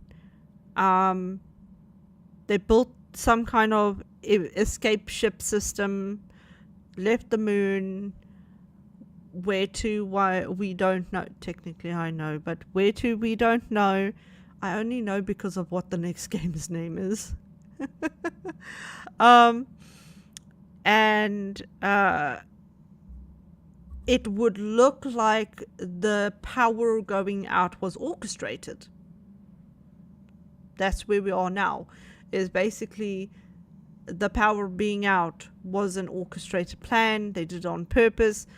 They built some kind of escape ship system. Left the moon. Where to? Why we don't know. Technically, I know, but where to? We don't know. I only know because of what the next game's name is. And it would look like the power going out was orchestrated. That's where we are now. Is basically the power being out was an orchestrated plan. They did it on purpose.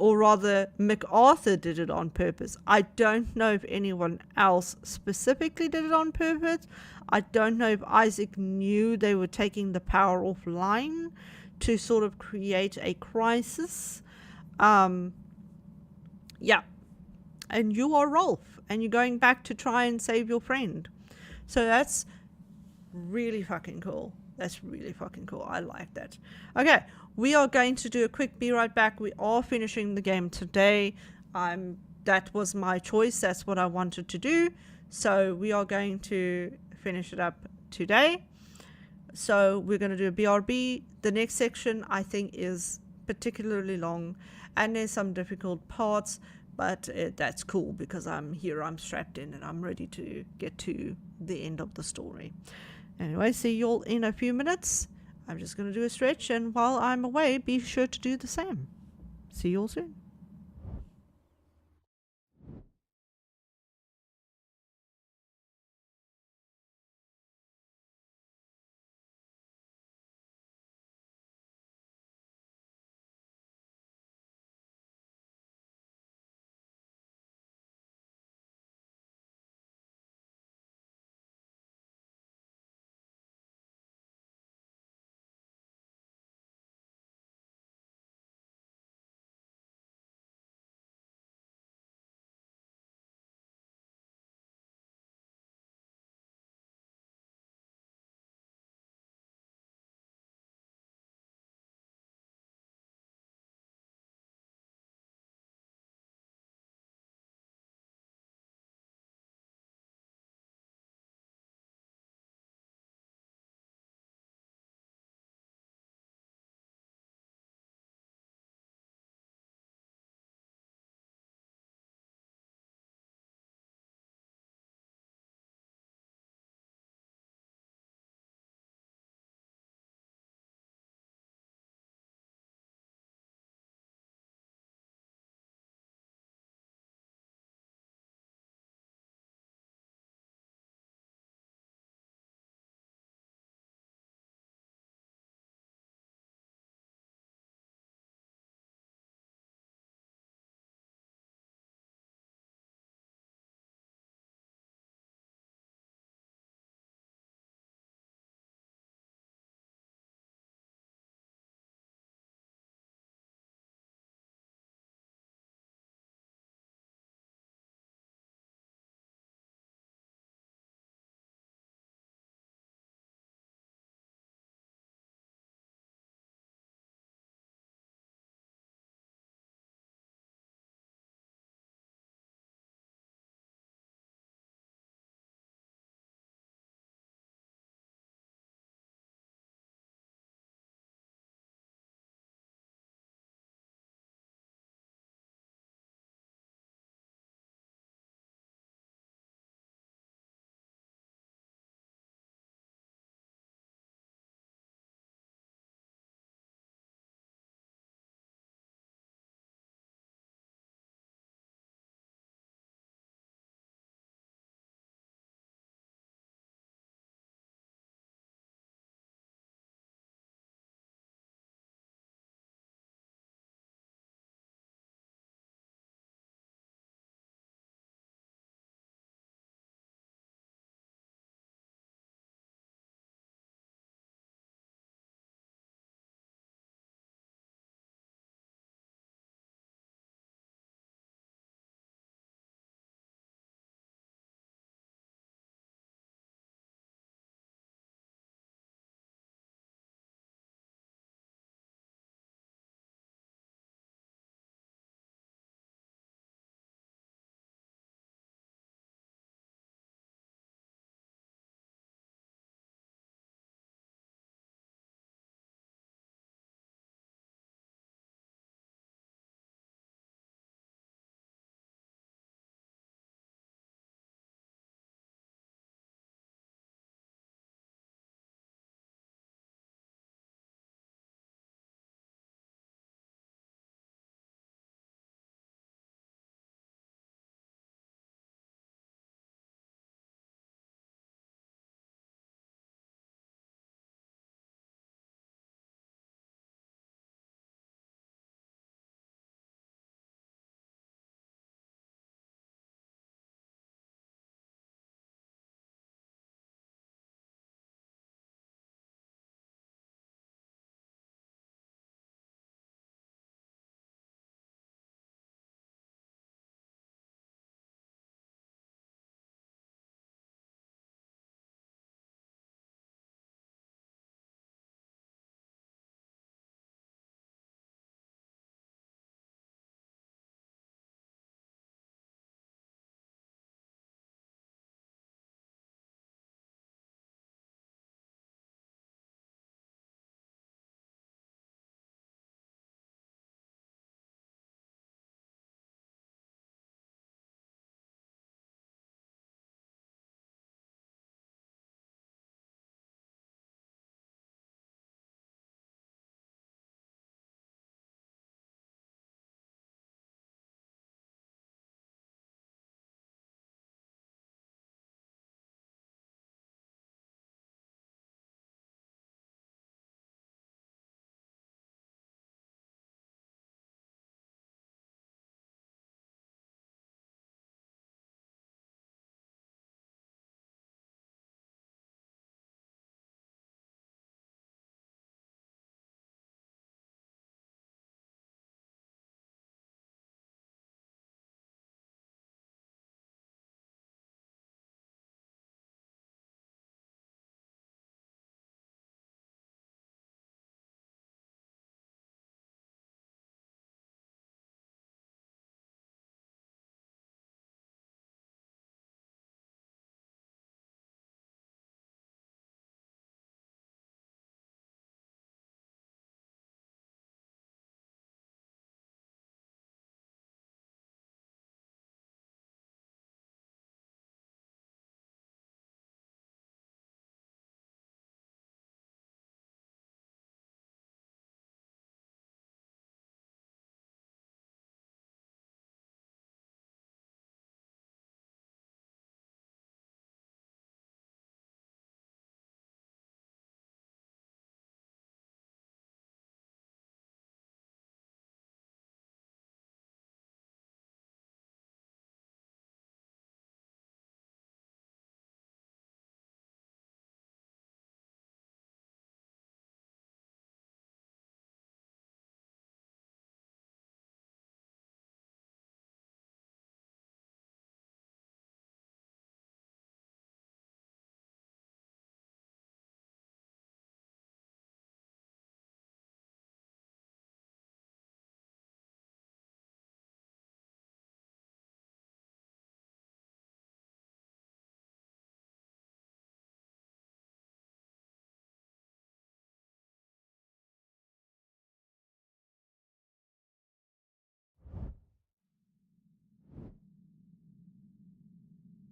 Or rather, MacArthur did it on purpose. I don't know if anyone else specifically did it on purpose. I don't know if Isaac knew they were taking the power offline to sort of create a crisis. Yeah. And you are Rolf, and you're going back to try and save your friend. So that's really fucking cool. That's really fucking cool. I like that. Okay, we are going to do a quick be right back. We are finishing the game today. That was my choice. That's what I wanted to do. So we are going to finish it up today. So we're going to do a BRB. The next section I think is particularly long, and there's some difficult parts, but that's cool because I'm here, I'm strapped in, and I'm ready to get to the end of the story. Anyway, see you all in a few minutes. I'm just going to do a stretch, and while I'm away, be sure to do the same. See you all soon.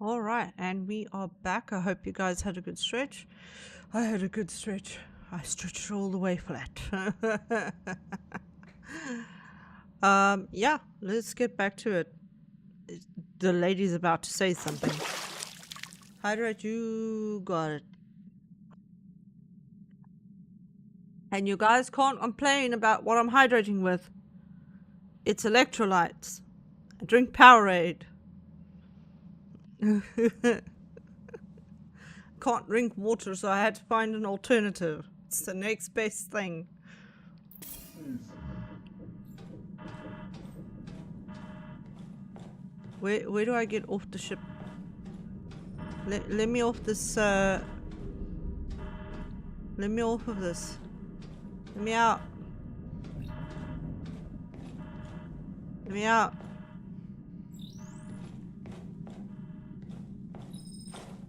All right, and we are back. I hope you guys had a good stretch. I had a good stretch. I stretched all the way flat. Yeah, let's get back to it. The lady's about to say something. Hydrate, you got it. And you guys can't complain about what I'm hydrating with. It's electrolytes. I drink Powerade. Can't drink water, so I had to find an alternative. It's the next best thing. Where do I get off the ship? Let me off this, let me off of this. Let me out. Let me out.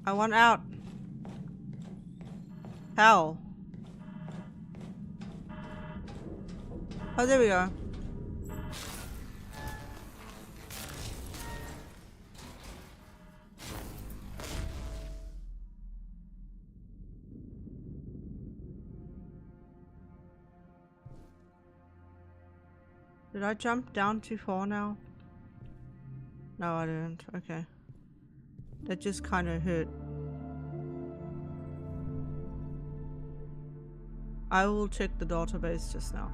I want out. How? Oh, there we go. Did I jump down too far now? No, I didn't. Okay. That just kind of hurt. I will check the database just now.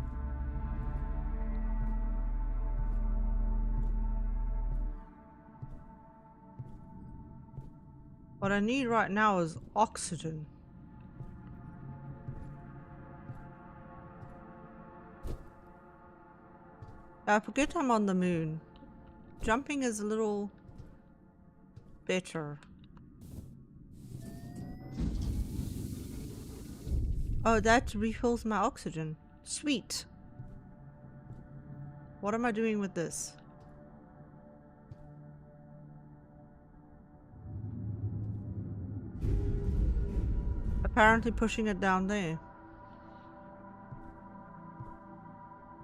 What I need right now is oxygen. I forget I'm on the moon. Jumping is a little better. Oh, that refills my oxygen. Sweet. What am I doing with this? Apparently pushing it down there.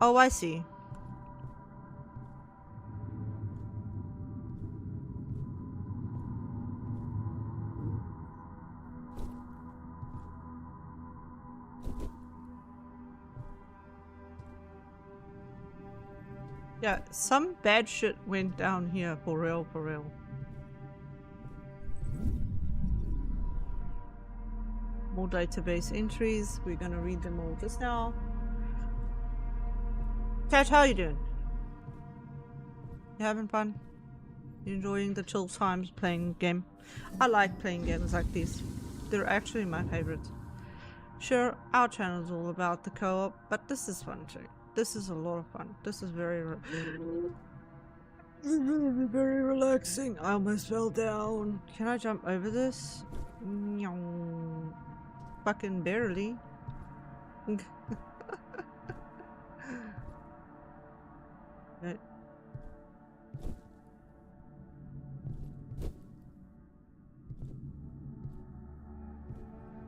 Oh, I see. Yeah, some bad shit went down here, for real, for real. More database entries. We're gonna read them all just now. Cat, how are you doing? You having fun? You enjoying the chill times playing game? I like playing games like these. They're actually my favorites. Sure, our channel is all about the co-op, but this is fun too. This is a lot of fun. This is very very relaxing. I almost fell down. Can I jump over this? Fucking barely. No.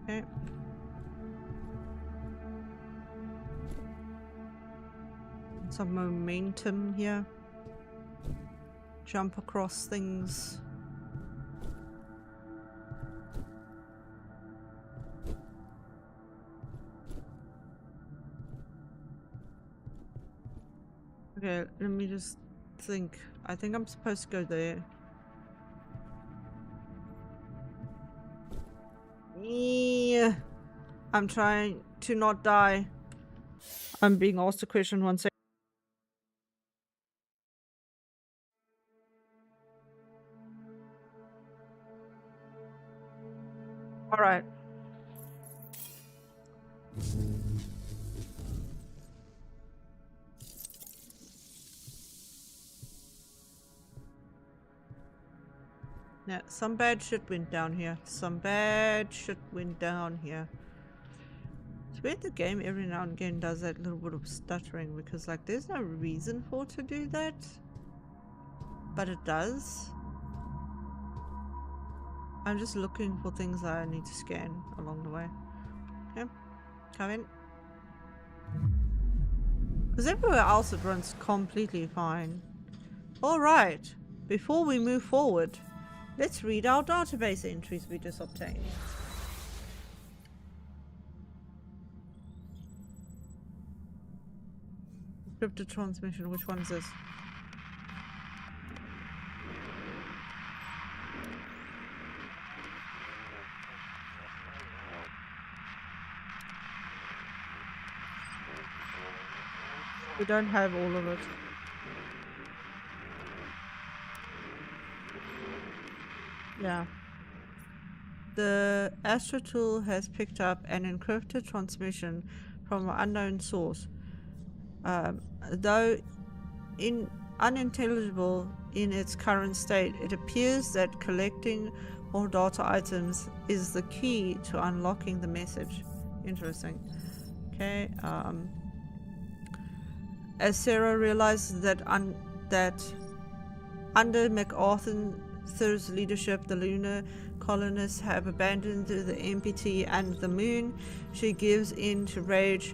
Okay. Some momentum here. Jump across things. Okay, let me just think. I think I'm supposed to go there. Yeah. I'm trying to not die. I'm being asked a question 1 second. Alright. Yeah, some bad shit went down here. Some bad shit went down here. It's weird the game every now and again does that little bit of stuttering because like there's no reason for it to do that. But it does. I'm just looking for things that I need to scan along the way. Okay, come in. Because everywhere else it runs completely fine. Alright, before we move forward, Let's read our database entries we just obtained. Encrypted transmission, which one is this? We don't have all of it. Yeah. The Astro tool has picked up an encrypted transmission from an unknown source. Though unintelligible in its current state, it appears that collecting more data items is the key to unlocking the message. Interesting. Okay. As Sarah realizes that under MacArthur's leadership, the lunar colonists have abandoned the MPT and the moon, she gives in to rage,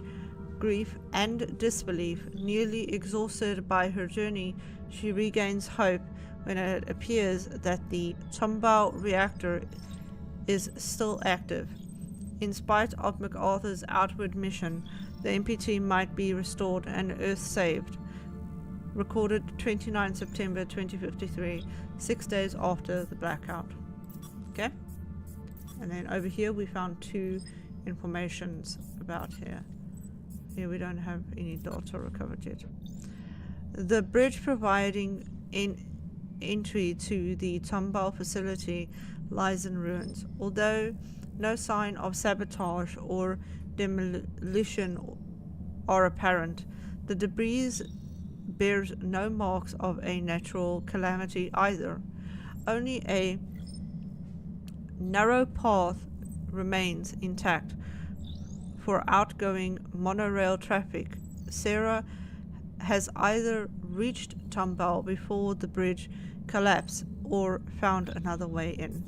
grief, and disbelief. Nearly exhausted by her journey, she regains hope when it appears that the Tombao reactor is still active. In spite of MacArthur's outward mission, the MPT might be restored and Earth saved. Recorded 29 September 2053, 6 days after the blackout. Okay? And then over here we found two informations about here. Here we don't have any data recovered yet. The bridge providing entry to the Tombao facility lies in ruins. Although no sign of sabotage or demolition are apparent, the debris bears no marks of a natural calamity either. Only a narrow path remains intact for outgoing monorail traffic. Sarah has either reached Tombao before the bridge collapsed or found another way in.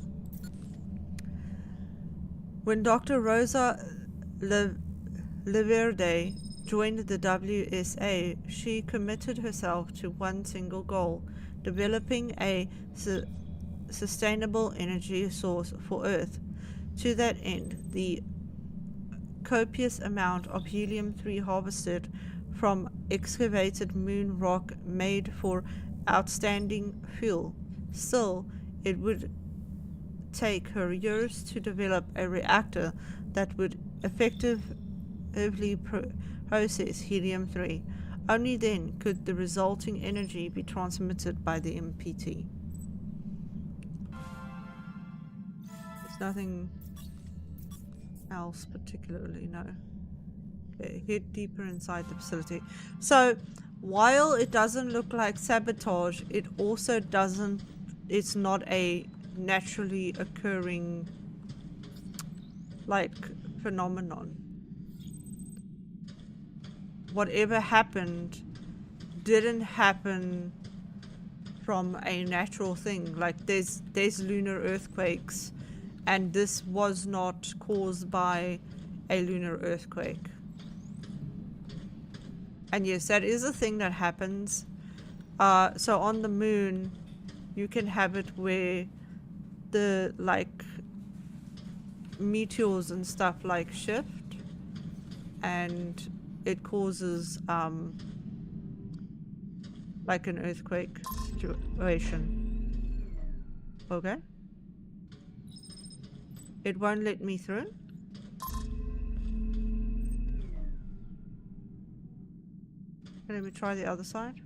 When Dr. Rosa Leverde joined the WSA, she committed herself to one single goal: developing a sustainable energy source for Earth. To that end, the copious amount of helium-3 harvested from excavated moon rock made for outstanding fuel. Still, it would take her years to develop a reactor that would effectively process helium-3. Only then could the resulting energy be transmitted by the MPT. There's nothing else particularly, no. Okay, head deeper inside the facility. So, while it doesn't look like sabotage, it also doesn't, it's not a naturally occurring like phenomenon. Whatever happened didn't happen from a natural thing. Like there's lunar earthquakes, and this was not caused by a lunar earthquake. And yes, that is a thing that happens. So on the moon, you can have it where the like meteors and stuff like shift, and it causes like an earthquake situation. Okay. It won't let me through. Let me try the other side.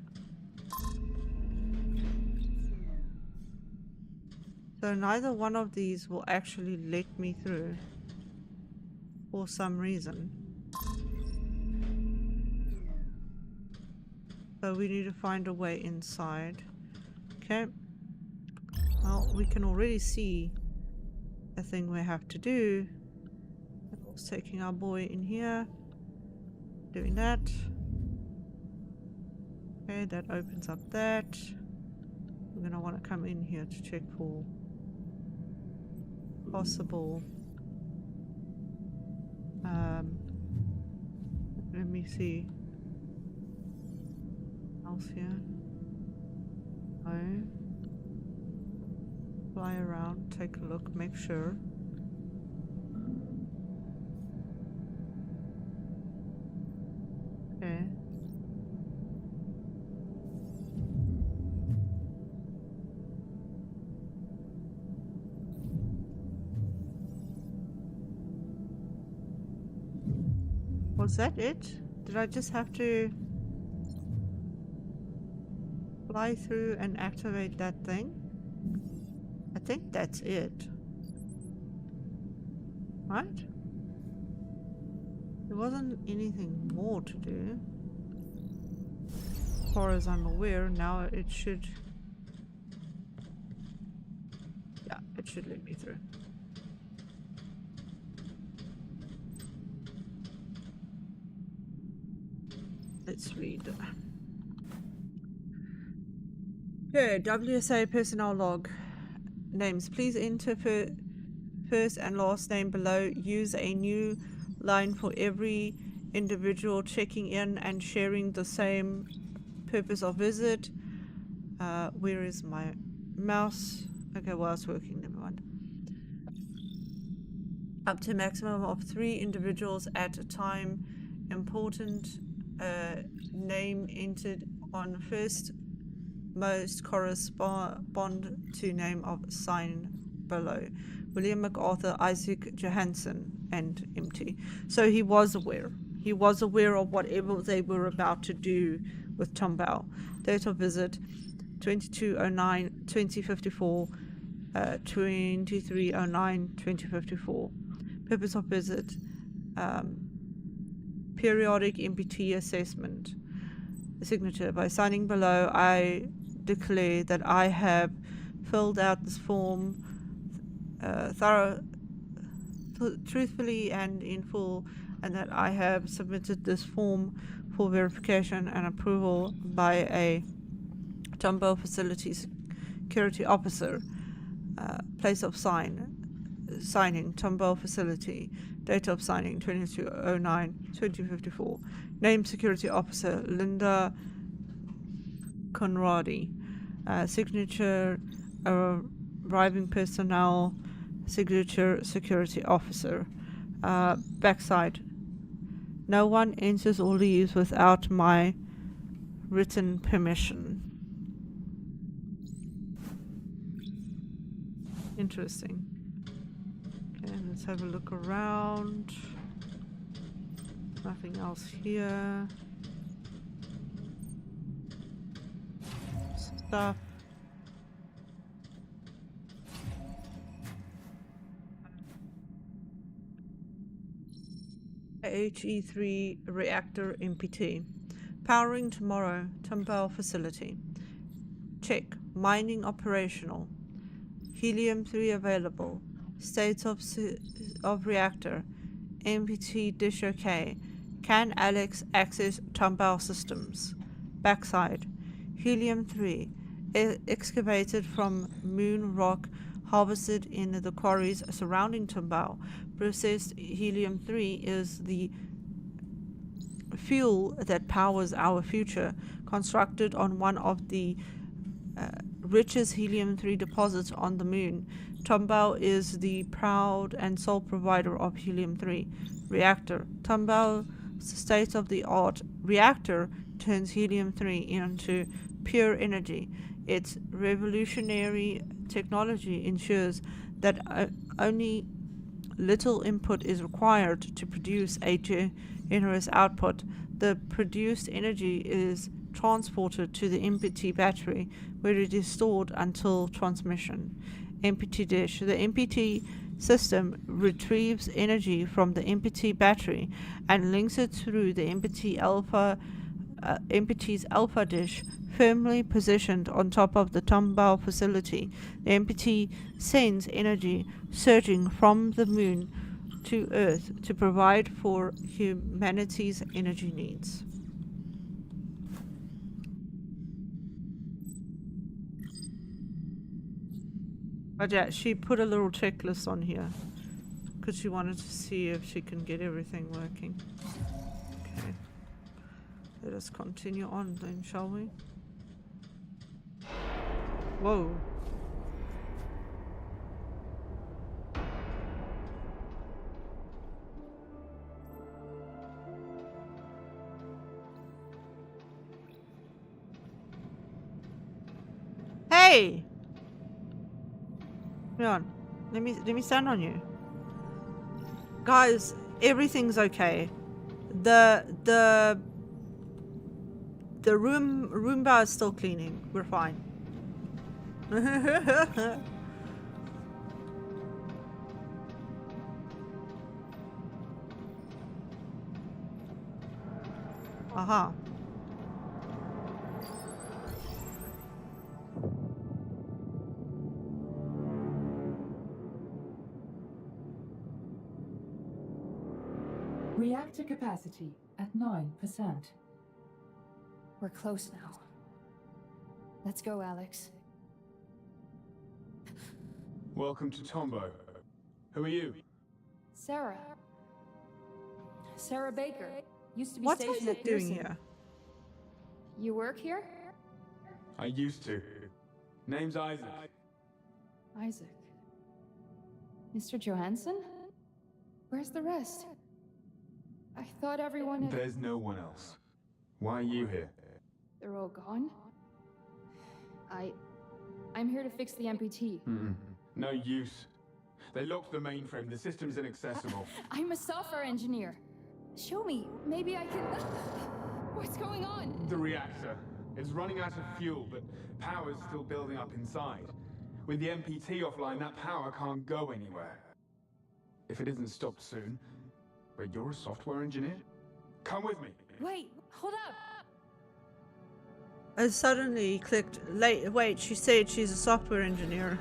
So neither one of these will actually let me through for some reason. So we need to find a way inside. Okay. Well, we can already see a thing we have to do. It's taking our boy in here. Doing that. Okay, that opens up that. We're gonna want to come in here to check for possible let me see else here. No. Fly around, take a look, make sure. Okay. Was that it? Did I just have to fly through and activate that thing? I think that's it. Right? There wasn't anything more to do. As far as I'm aware, now it should... Yeah, it should let me through. Let's read. Okay, WSA personnel log. Names. Please enter first and last name below. Use a new line for every individual checking in and sharing the same purpose of visit. Where is my mouse? Okay, well, it's working. Never mind. Up to a maximum of 3 individuals at a time. Important name entered on first most correspond to name of sign below. William MacArthur, Isaac Johansson, and empty. So he was aware. He was aware of whatever they were about to do with Tomball. Date of visit 2209-2054, 2309-2054. Purpose of visit periodic MPT assessment. Signature. By signing below, I declare that I have filled out this form truthfully and in full, and that I have submitted this form for verification and approval by a Tomball facility security officer. Place of signing Tomball facility. Date of signing 2209-2054. Name security officer Linda Conradi. Signature arriving personnel. Signature security officer. Backside. No one enters or leaves without my written permission. Interesting. Okay, let's have a look around. Nothing else here. Stuff. HE3 reactor MPT. Powering tomorrow. Tomball facility. Check. Mining operational. Helium-3 available. State of reactor. MPT dish OK. Can Alex access Tomball systems? Backside. Helium-3 excavated from moon rock harvested in the quarries surrounding Tomball. Processed helium-3 is the fuel that powers our future. Constructed on one of the richest helium-3 deposits on the moon. Tomball is the proud and sole provider of helium-3 reactor. Tomball's state-of-the-art reactor turns helium-3 into pure energy. Its revolutionary technology ensures that only little input is required to produce a generous output. The produced energy is transported to the MPT battery, where it is stored until transmission. MPT dish. The MPT system retrieves energy from the MPT battery and links it through the MPT's alpha dish, firmly positioned on top of the Tomball facility. The MPT sends energy surging from the moon to Earth to provide for humanity's energy needs. But yeah, she put a little checklist on here because she wanted to see if she can get everything working. Okay. Let us continue on then, shall we? Whoa. Hey! Come on. Let me stand on you. Guys, everything's okay. The Roomba is still cleaning. We're fine. Aha. Reactor capacity at 9%. We're close now. Let's go, Alex. Welcome to Tombo. Who are you? Sarah. Sarah Baker. Used to be What's stationed Isaac at doing Pearson. here? You work here? I used to. Name's Isaac. Isaac. Mr. Johansson? Where's the rest? I thought everyone had... There's no one else. Why are you here? They're all gone? I'm here to fix the MPT. No use. They locked the mainframe. The system's inaccessible. I'm a software engineer. Show me. Maybe I can... What's going on? The reactor. It's running out of fuel, but power's still building up inside. With the MPT offline, that power can't go anywhere. If it isn't stopped soon... But you're a software engineer? Come with me. Wait, hold up. I suddenly clicked. Wait, she said she's a software engineer.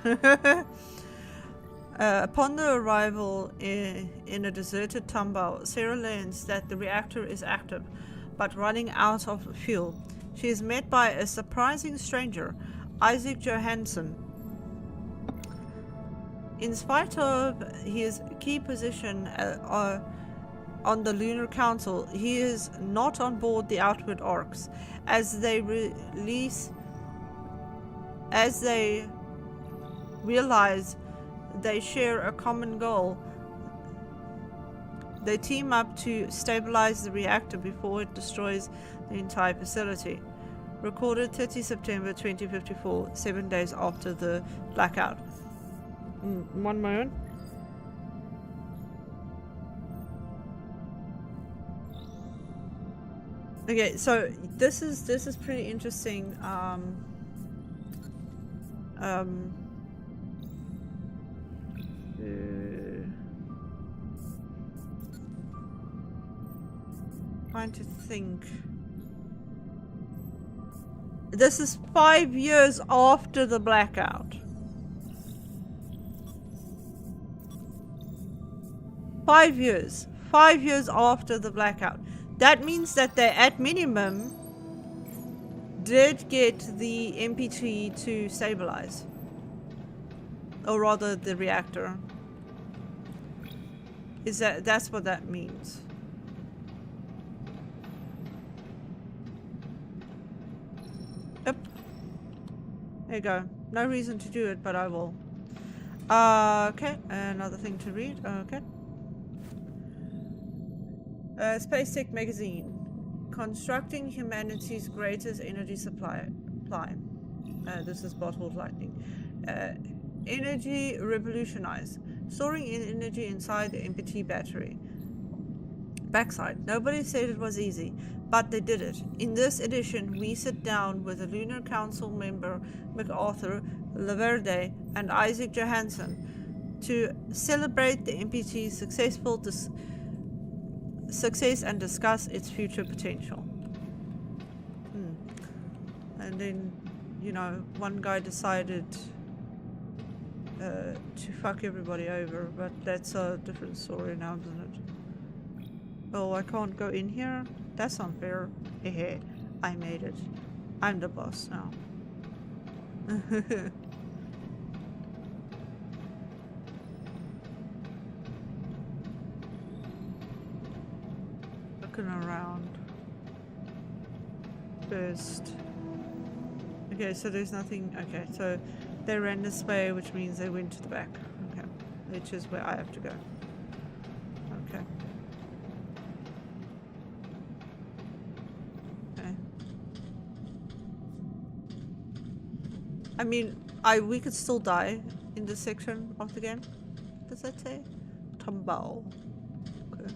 Upon the arrival in a deserted Tombo, Sarah learns that the reactor is active, but running out of fuel. She is met by a surprising stranger, Isaac Johansson. In spite of his key position on the Lunar Council, he is not on board the Outward Arcs. As they realize they share a common goal, they team up to stabilize the reactor before it destroys the entire facility. Recorded 30 September 2054, 7 days after the blackout. One moment. Okay, so this is pretty interesting. Trying to think. This is 5 years after the blackout. 5 years. 5 years after the blackout. That means that they, at minimum, did get the MPT to stabilize. Or rather, the reactor. That's what that means. Yep. There you go. No reason to do it, but I will. Okay, another thing to read. Okay. Space Tech Magazine. Constructing humanity's greatest energy supply. This is bottled lightning. Energy revolutionized. Storing in energy inside the MPT battery. Backside. Nobody said it was easy, but they did it. In this edition, we sit down with the Lunar Council member MacArthur Laverde and Isaac Johansson to celebrate the MPT's success and discuss its future potential. And then, you know, one guy decided to fuck everybody over, but that's a different story now, isn't it? Oh, I can't go in here? That's unfair. Hehe, I made it. I'm the boss now. Looking around first. Okay, so there's nothing. Okay, so they ran this way, which means they went to the back. Okay, which is where I have to go. Okay. Okay. I mean, we could still die in this section of the game. Does that say? Tombow. Okay.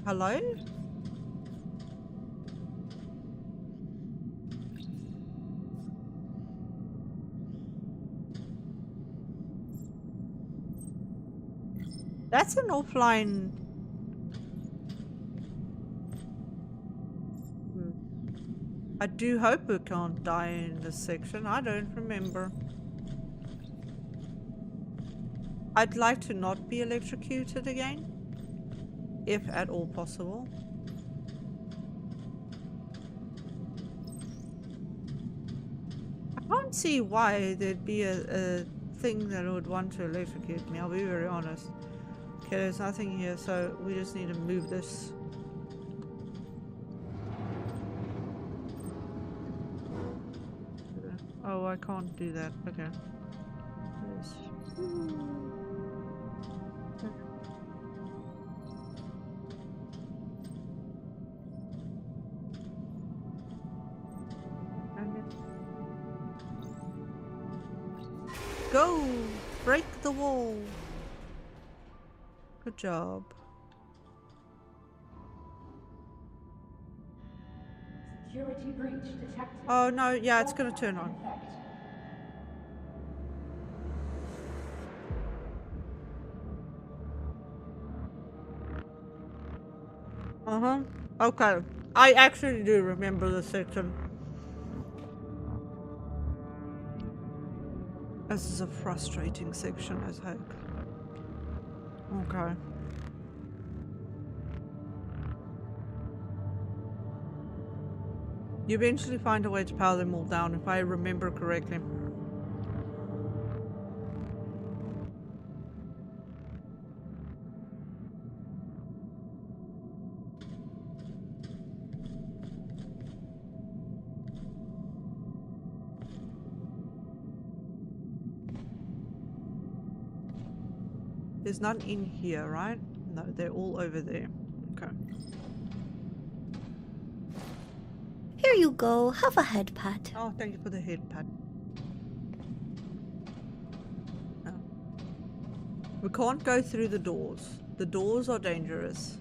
Hello? That's an offline. I do hope we can't die in this section. I don't remember. I'd like to not be electrocuted again, if at all possible. I can't see why there'd be a thing that would want to electrocute me, I'll be very honest. Okay, there's nothing here, so we just need to move this. Oh, I can't do that. Okay. Yes. Go! Break the wall! Good job. Security breach detected. Oh no, yeah, it's gonna turn on. Uh-huh. Okay. I actually do remember this section. This is a frustrating section as heck. Okay. You eventually find a way to power them all down, if I remember correctly. There's none in here, right? No, they're all over there. Okay. Here you go. Have a head pat. Oh, thank you for the head pat. Oh. We can't go through the doors. The doors are dangerous.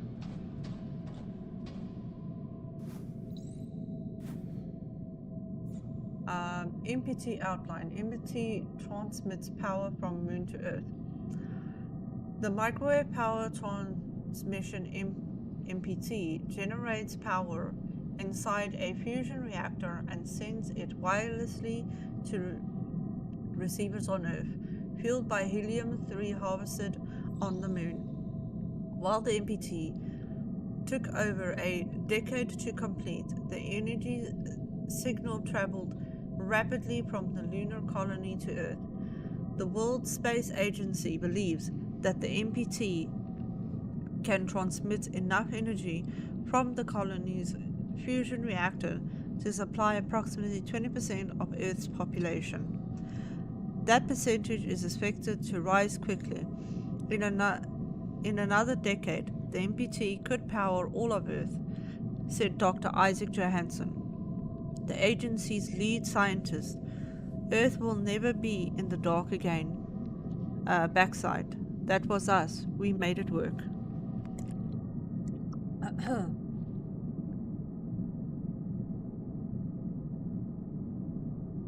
MPT outline. MPT transmits power from moon to Earth. The microwave power transmission MPT generates power inside a fusion reactor and sends it wirelessly to receivers on Earth, fueled by helium-3 harvested on the moon. While the MPT took over a decade to complete, the energy signal traveled rapidly from the lunar colony to Earth. The World Space Agency believes that the MPT can transmit enough energy from the colony's fusion reactor to supply approximately 20% of Earth's population. That percentage is expected to rise quickly. In another decade, the MPT could power all of Earth, said Dr. Isaac Johansson, the agency's lead scientist. Earth will never be in the dark again. Backside. That was us. We made it work.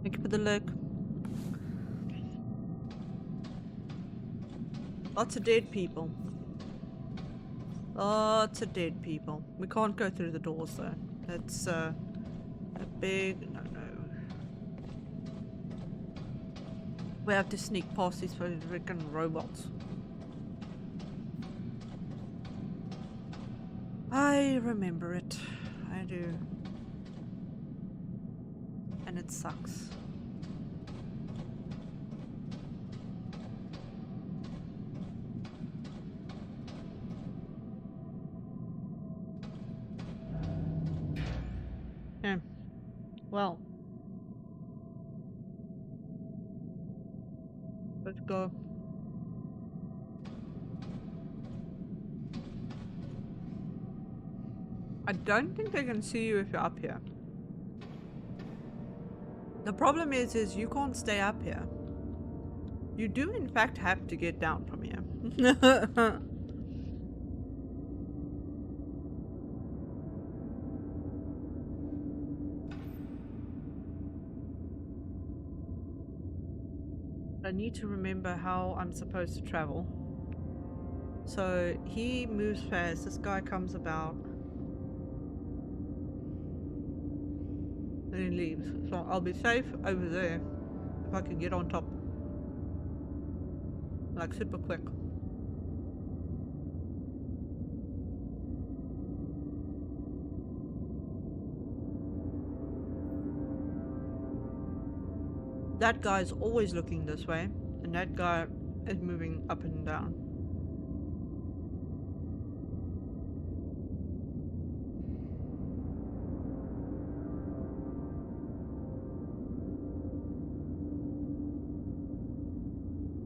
Thank you for the look. Lots of dead people. Lots of dead people. We can't go through the doors though. It's a big no. We have to sneak past these freaking robots. I remember it. I do. And it sucks. Yeah. Well. Let's go. I don't think they can see you if you're up here. The problem is you can't stay up here. You do in fact have to get down from here. I need to remember how I'm supposed to travel. So he moves fast, this guy comes about, and he leaves. So I'll be safe over there if I can get on top. Like super quick. That guy's always looking this way, and that guy is moving up and down.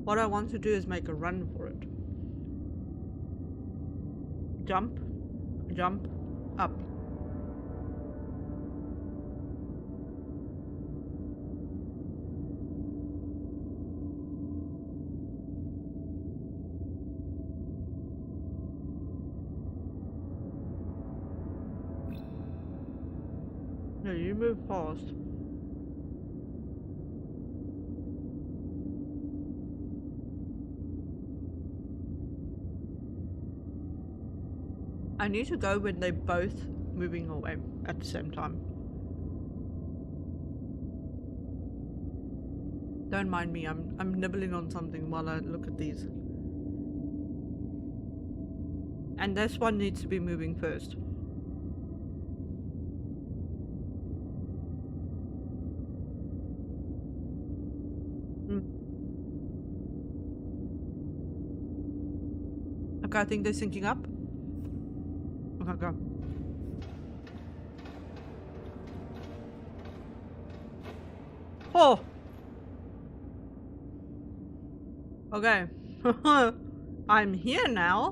What I want to do is make a run for it. Jump, jump, up. No, you move fast. I need to go when they're both moving away at the same time. Don't mind me, I'm nibbling on something while I look at these. And this one needs to be moving first. Okay, I think they're syncing up. Okay, go. Oh! Okay. I'm here now.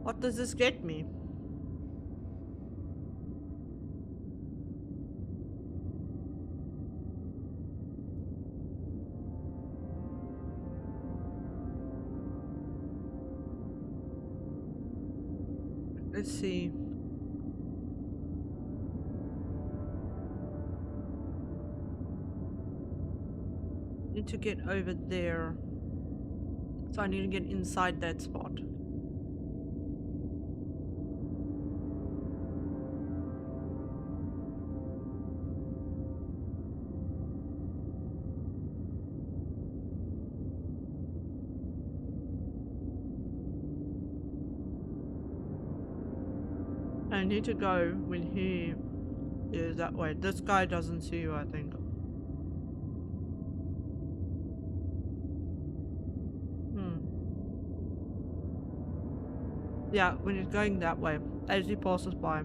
What does this get me? Let's see. Need to get over there. So I need to get inside that spot. I need to go when he is that way. This guy doesn't see you, I think. Yeah, when he's going that way, as he passes by.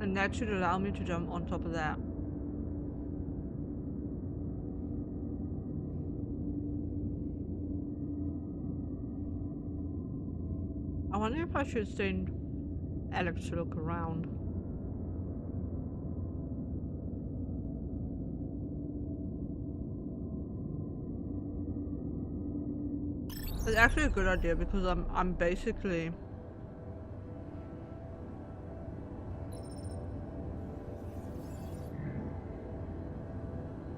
And that should allow me to jump on top of that. I wonder if I should send Alex to look around. It's actually a good idea because I'm basically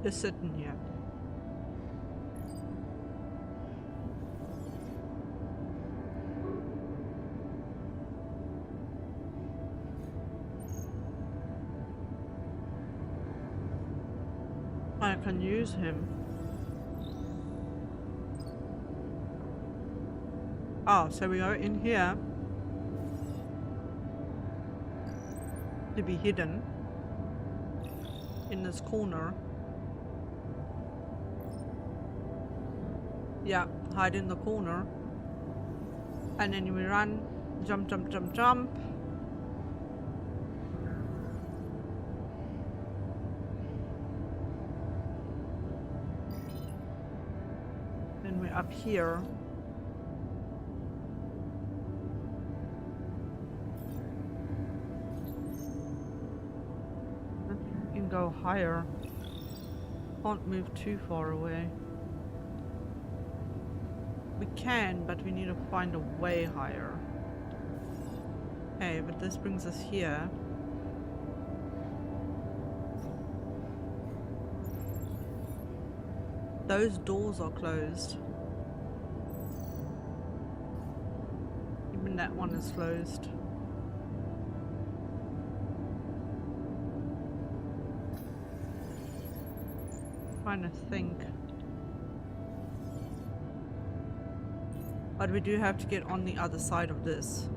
just sitting here. I can use him. Oh, so we are in here to be hidden in this corner. Yeah, hide in the corner. And then we run, jump, jump, jump, jump. Then we're up here. We can go higher. Can't move too far away. We can, but we need to find a way higher. Okay, but this brings us here. Those doors are closed. Even that one is closed. Trying to think. But we do have to get on the other side of this.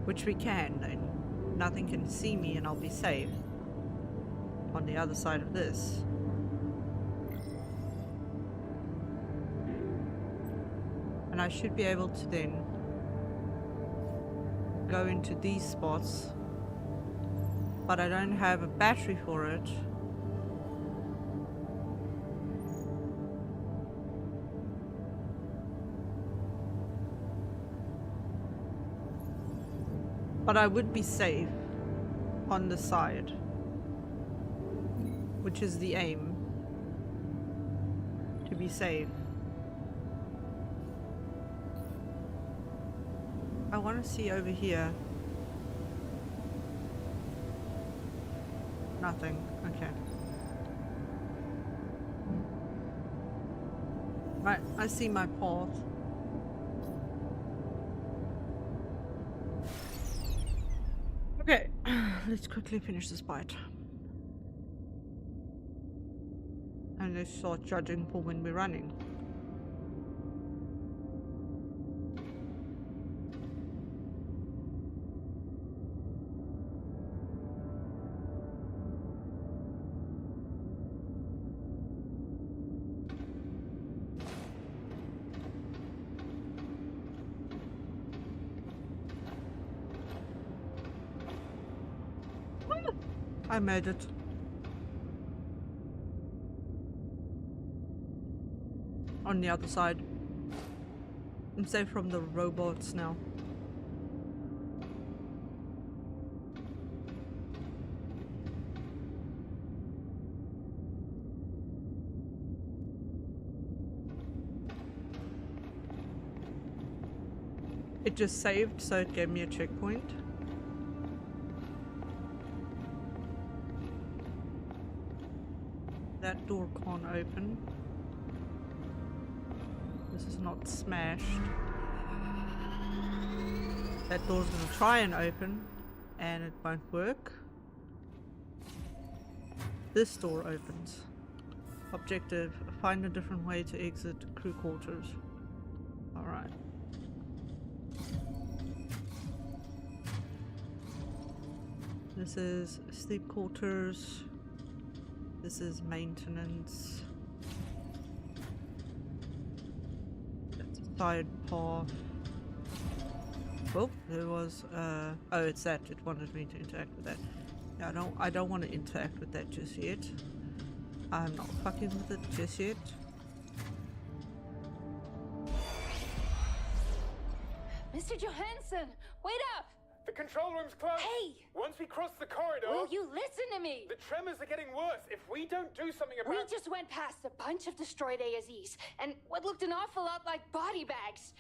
Which we can, and nothing can see me and I'll be safe. On the other side of this. And I should be able to then go into these spots. But I don't have a battery for it. But I would be safe on the side, which is the aim, to be safe. I want to see over here. Nothing. Okay. Right, I see my path. Okay, let's quickly finish this bite. And let's start judging for when we're running. I made it. On the other side. I'm safe from the robots now. It just saved, so it gave me a checkpoint. That door can't open. This is not smashed. That door's gonna try and open, and it won't work. This door opens. Objective, find a different way to exit crew quarters. Alright. This is sleep quarters. This is maintenance. That's a side path. Oh, there was oh, it's that. It wanted me to interact with that. Yeah, I don't want to interact with that just yet. I'm not fucking with it just yet. Mr. Johansson, wait up! The control room's closed! Hey! Once we cross the corridor... Will you listen to me? The tremors are getting worse. If we don't do something about... We just went past a bunch of destroyed ASEs, and what looked an awful lot like body bags.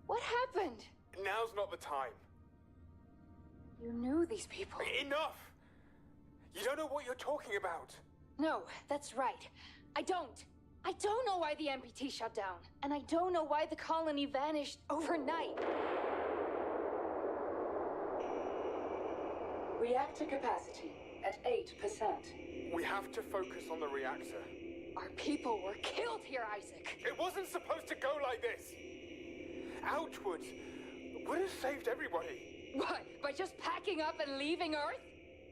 What happened? Now's not the time. You knew these people. Enough! You don't know what you're talking about. No, that's right. I don't. I don't know why the MPT shut down, and I don't know why the colony vanished overnight. Reactor capacity at 8%. We have to focus on the reactor. Our people were killed here, Isaac. It wasn't supposed to go like this. Outwards would have saved everybody. What, by just packing up and leaving Earth?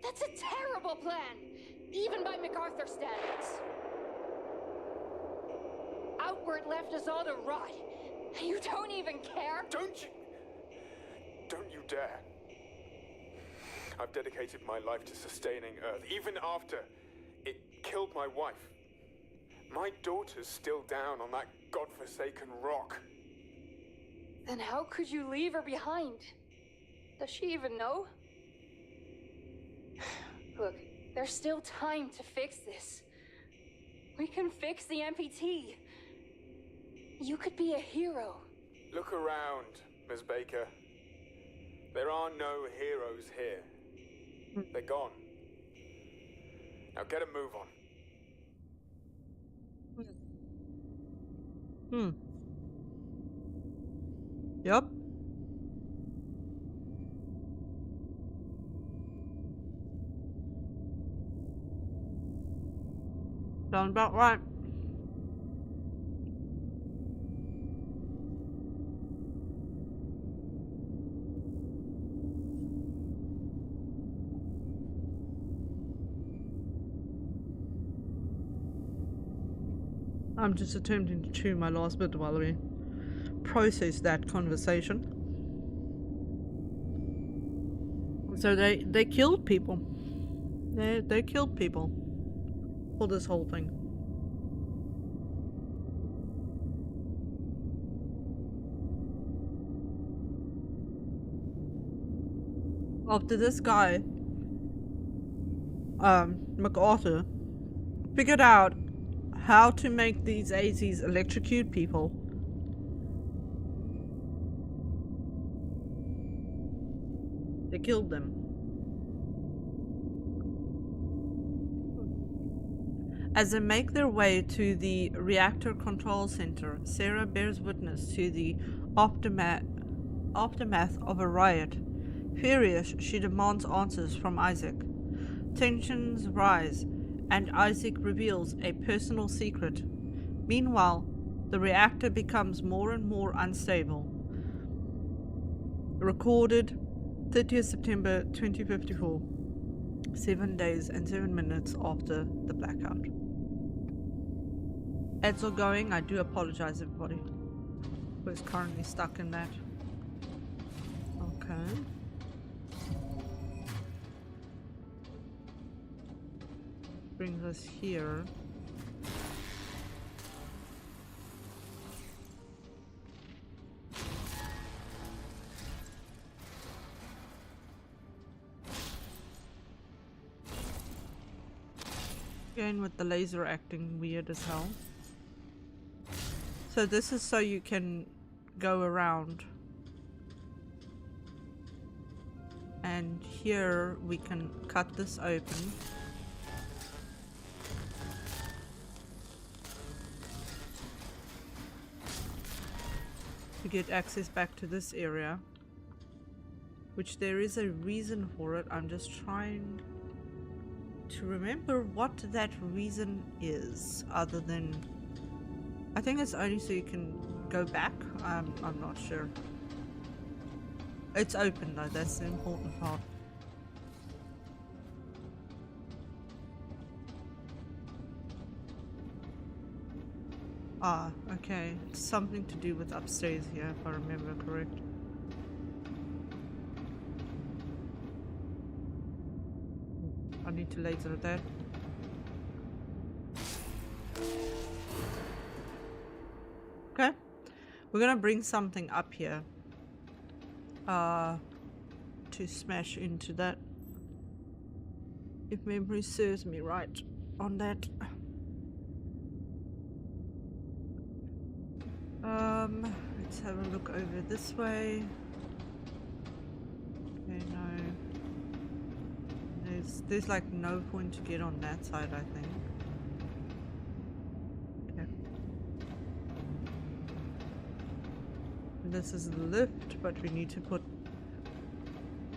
That's a terrible plan, even by MacArthur standards. Outward left us all to rot. You don't even care? Don't you dare. I've dedicated my life to sustaining Earth, even after it killed my wife. My daughter's still down on that godforsaken rock. Then how could you leave her behind? Does she even know? Look, there's still time to fix this. We can fix the MPT. You could be a hero. Look around, Ms. Baker. There are no heroes here. They're gone. Now get a move on. Yep. Sounds about right. I'm just attempting to chew my last bit while we process that conversation. So they killed people. They killed people for this whole thing. After this guy, MacArthur, figured out how to make these AZs electrocute people, they killed them. As they make their way to the reactor control center, Sarah bears witness to the aftermath of a riot. Furious, she demands answers from Isaac. Tensions rise, and Isaac reveals a personal secret. Meanwhile, the reactor becomes more and more unstable. Recorded 30th September 2054, 7 days and 7 minutes after the blackout. Ads are going. I do apologize, everybody who is currently stuck in that. Okay. Brings us here. Again with the laser acting weird as hell. So this is so you can go around. And here we can cut this open. To get access back to this area. Which there is a reason for it. I'm just trying to remember what that reason is, other than I think it's only so you can go back. I'm not sure. It's open though, that's the important part. Ah, okay. It's something to do with upstairs here, if I remember correct. I need to laser that. Okay. We're gonna bring something up here. To smash into that. If memory serves me right on that. Let's have a look over this way. Okay, no. There's like no point to get on that side, I think. Okay. This is the lift, but we need to put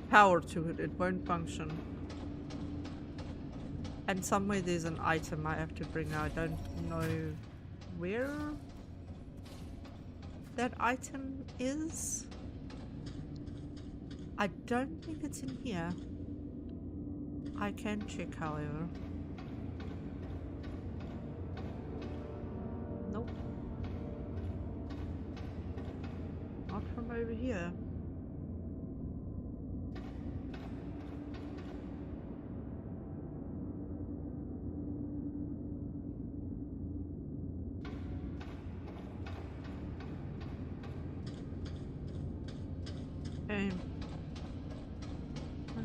power to it. It won't function. And somewhere there's an item I have to bring. I don't know where that item is. I don't think it's in here. I can check, however. Nope. Not from over here.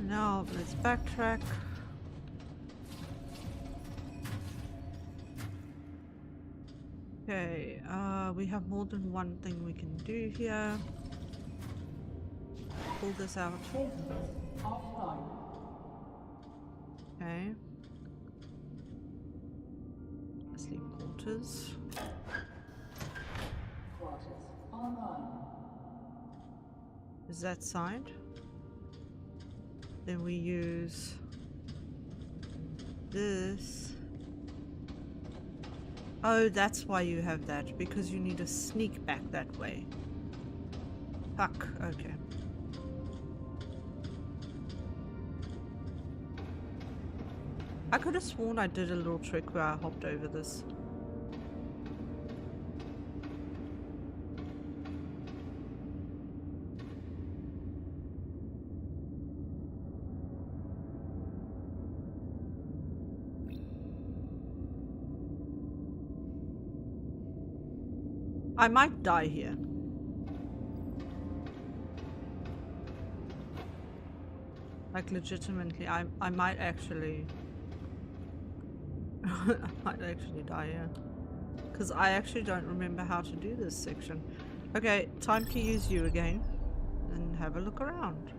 Now let's backtrack. Okay, we have more than one thing we can do here. Pull this out. Okay. Sleep quarters. Is that side? Then we use this. Oh, that's why you have that, because you need to sneak back that way. Fuck, okay. I could have sworn I did a little trick where I hopped over this. I might die here. Like legitimately, I might actually I might actually die here. Because I actually don't remember how to do this section. Okay, time to use you again and have a look around.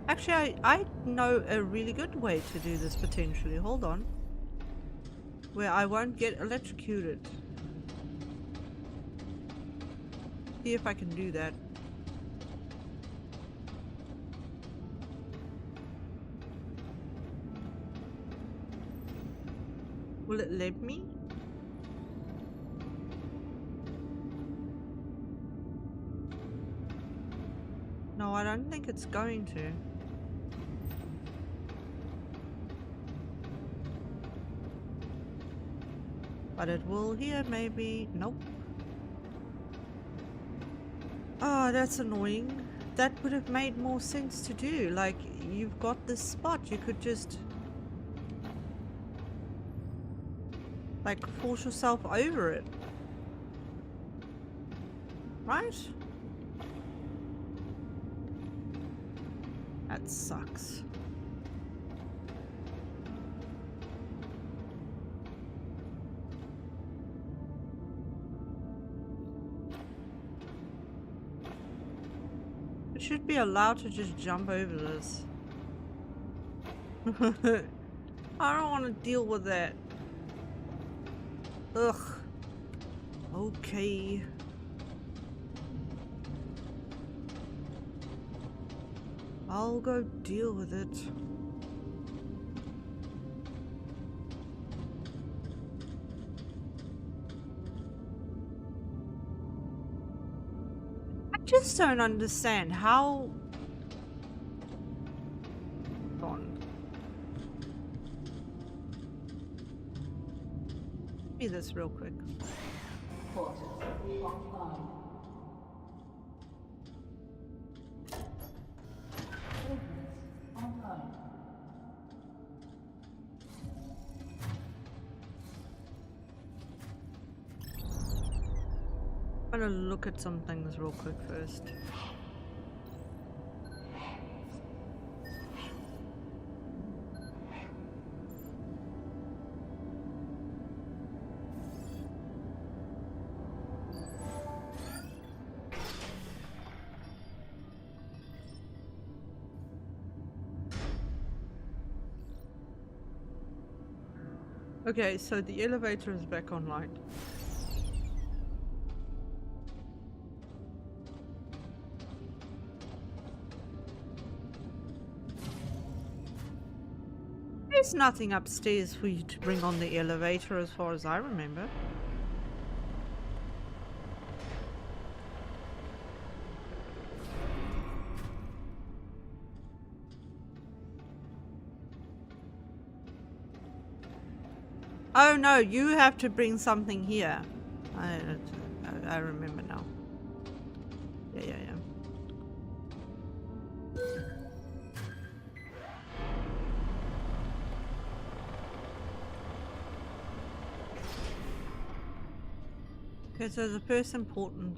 Actually, I know a really good way to do this potentially. Hold on. Where I won't get electrocuted. See if I can do that. Will it let me? No, I don't think it's going to. But it will here, maybe. Nope. Oh, that's annoying. That would have made more sense to do. Like, you've got this spot. You could just... like, force yourself over it. Right? That sucks. It should be allowed to just jump over this. I don't want to deal with that. Ugh. Okay. I'll go deal with it. I just don't understand how... Give me this real quick. I'm gonna look at some things real quick first. Okay, so the elevator is back online. There's nothing upstairs for you to bring on the elevator as far as I remember. Oh no, you have to bring something here. I remember now. Yeah. Okay, so the first important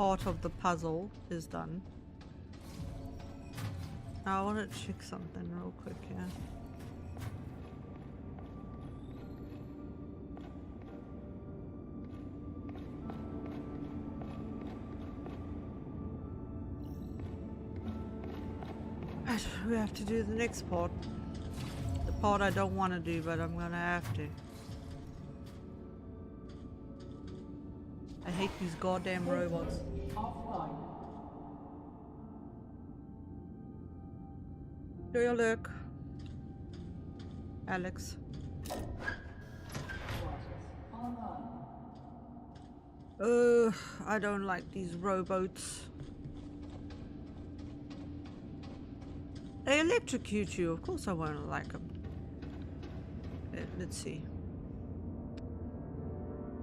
part of the puzzle is done. Now I want to check something real quick here. But we have to do the next part. The part I don't want to do, but I'm gonna have to. I hate these goddamn robots. Do you look? Alex. I don't like these robots. They electrocute you. Of course I won't like them. Let's see.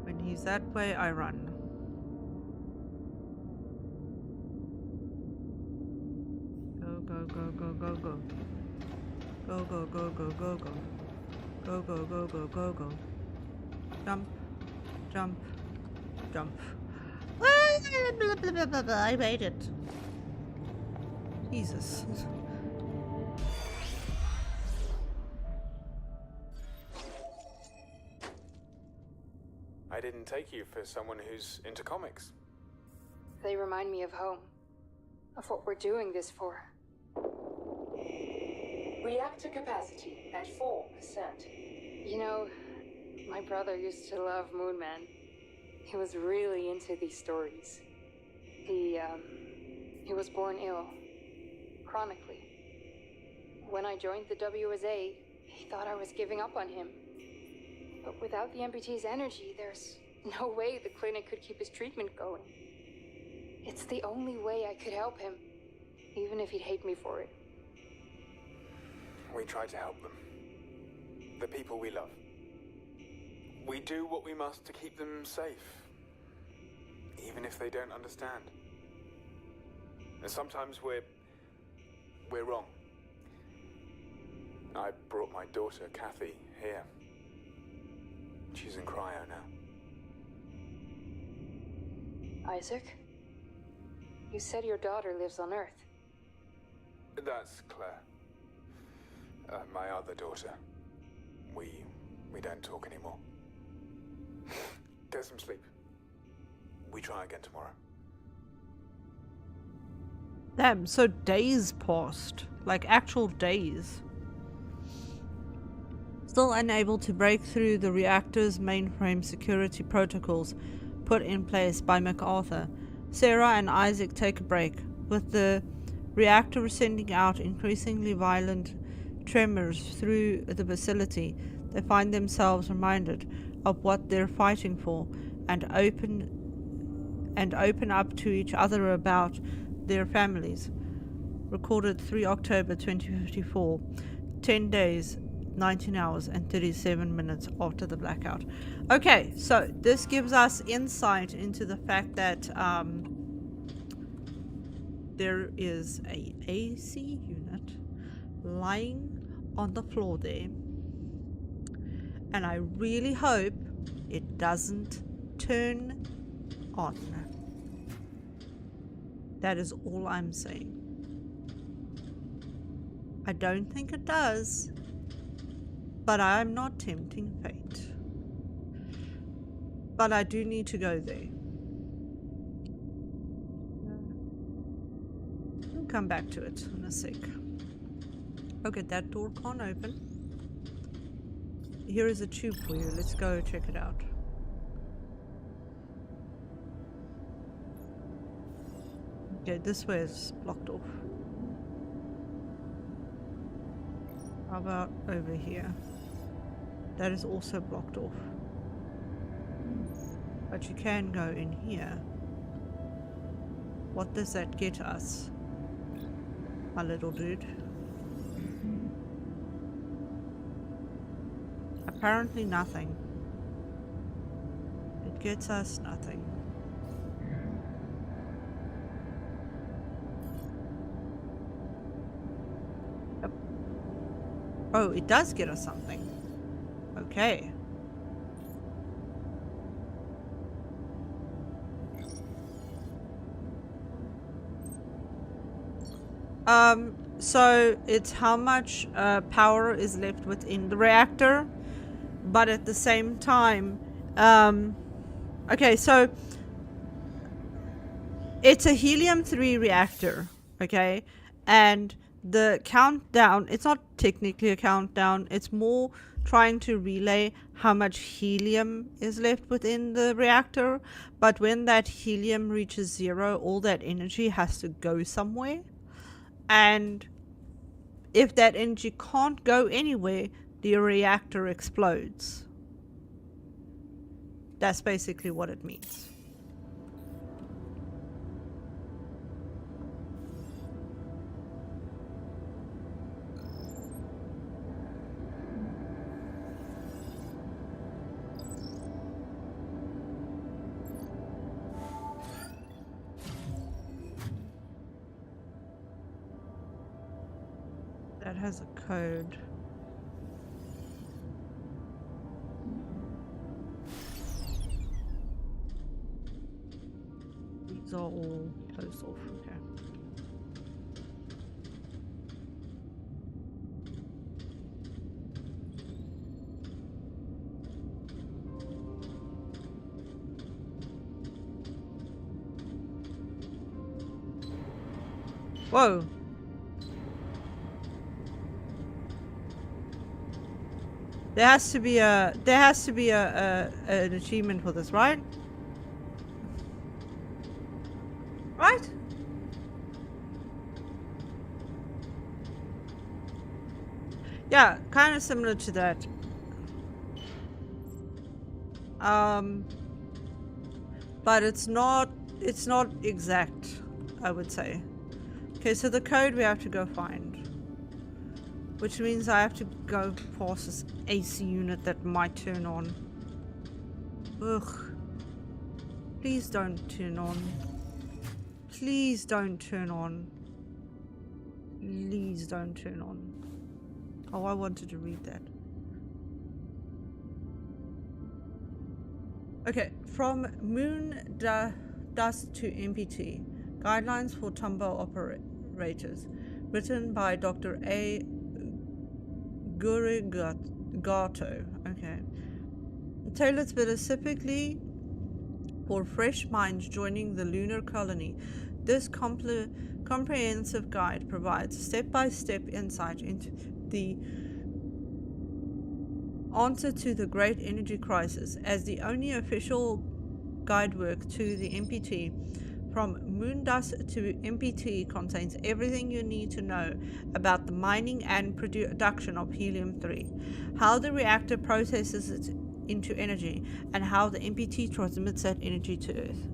When he's that way, I run. Go, go, go, go, go, go. Go, go, go, go, go, go. Go, go, go, go, go, go. Jump. Jump. Jump. Blah, blah, blah, blah, blah. I made it. Jesus. I didn't take you for someone who's into comics. They remind me of home. Of what we're doing this for. Reactor capacity at 4%. You know, my brother used to love Moon Man. He was really into these stories. He was born ill. Chronically. When I joined the WSA, he thought I was giving up on him. But without the amputee's energy, there's no way the clinic could keep his treatment going. It's the only way I could help him, even if he'd hate me for it. We try to help them. The people we love. We do what we must to keep them safe. Even if they don't understand. And sometimes we're wrong. I brought my daughter, Kathy, here. She's in cryo now. Isaac? You said your daughter lives on Earth. That's Claire. My other daughter. We don't talk anymore. Get some sleep. We try again tomorrow. Damn, so days passed. Like actual days. Still unable to break through the reactor's mainframe security protocols put in place by MacArthur, Sarah and Isaac take a break, with the reactor sending out increasingly violent tremors through the facility. They find themselves reminded of what they're fighting for and open up to each other about their families. Recorded 3 October 2054, 10 days, 19 hours and 37 minutes after the blackout. Okay, so this gives us insight into the fact that there is a AC unit lying on the floor there, and I really hope it doesn't turn on. That is all I'm saying. I don't think it does, but I'm not tempting fate. But I do need to go there. We'll come back to it in a sec. Okay, that door can't open. Here is a tube for you. Let's go check it out. Okay, this way is blocked off. How about over here? That is also blocked off. But you can go in here. What does that get us, my little dude? Apparently nothing. It gets us nothing. Yep. Oh, it does get us something. Okay. So it's how much power is left within the reactor, but at the same time, okay, so it's a helium-3 reactor, okay, and the countdown, it's not technically a countdown, it's more trying to relay how much helium is left within the reactor, but when that helium reaches 0, all that energy has to go somewhere. And if that energy can't go anywhere, the reactor explodes. That's basically what it means. That has a code. These are all closed off, okay. Whoa. There has to be an achievement for this, right? Right? Yeah, kind of similar to that. But it's not exact, I would say. Okay, so the code we have to go find. Which means I have to go past this AC unit that might turn on. Ugh. Please don't turn on. Please don't turn on. Please don't turn on. Oh, I wanted to read that. Okay, from moon dust to MPT. Guidelines for Tombow operators. Written by Dr. A. Gurigato. Okay. Tailored specifically for fresh minds joining the lunar colony. This comprehensive guide provides step-by-step insight into the answer to the great energy crisis. As the only official guidework to the MPT, from moon dust to MPT contains everything you need to know about the mining and production of helium-3, how the reactor processes it into energy, and how the MPT transmits that energy to Earth.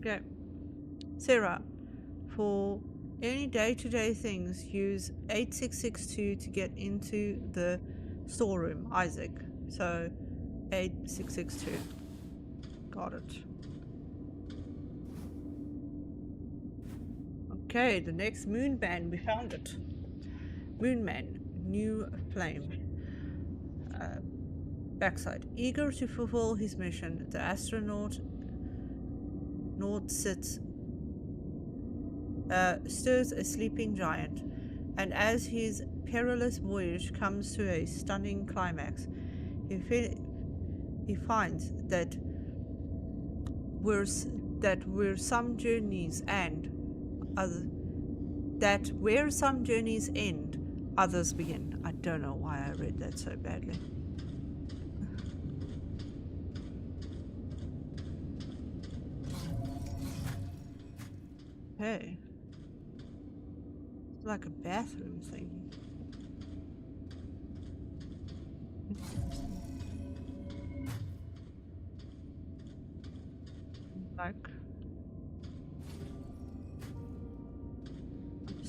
Okay. Sarah, for any day-to-day things, use 8662 to get into the storeroom, Isaac. So, 8662. Got it. Okay, the next moon band, we found it. Moonman, new flame. Backside. Eager to fulfill his mission, the astronaut sits stirs a sleeping giant, and as his perilous voyage comes to a stunning climax, he finds that where some journeys end, others begin. I don't know why I read that so badly. Hey. Like a bathroom thing.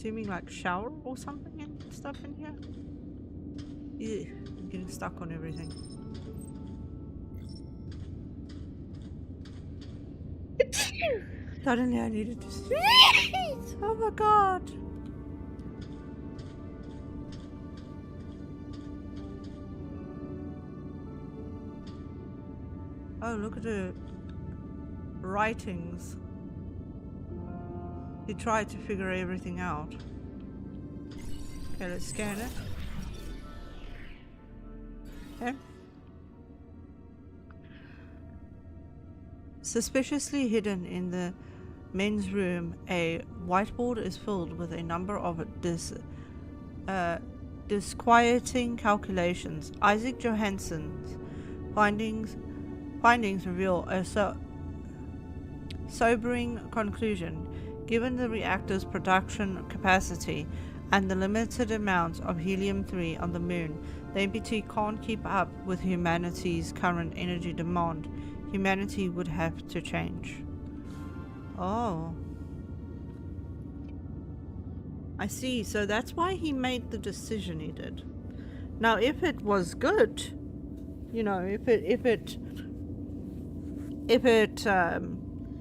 assuming like shower or something and stuff in here. Yeah, I'm getting stuck on everything. Suddenly I needed to sneeze! Oh my god! Oh, look at the writings. He tried to figure everything out. Okay, let's scan it. Okay. Suspiciously hidden in the men's room, a whiteboard is filled with a number of disquieting calculations. Isaac Johansson's findings reveal a sobering conclusion. Given the reactor's production capacity and the limited amount of helium-3 on the moon, the MPT can't keep up with humanity's current energy demand. Humanity would have to change. Oh. I see. So that's why he made the decision he did. Now, if it was good, you know, if it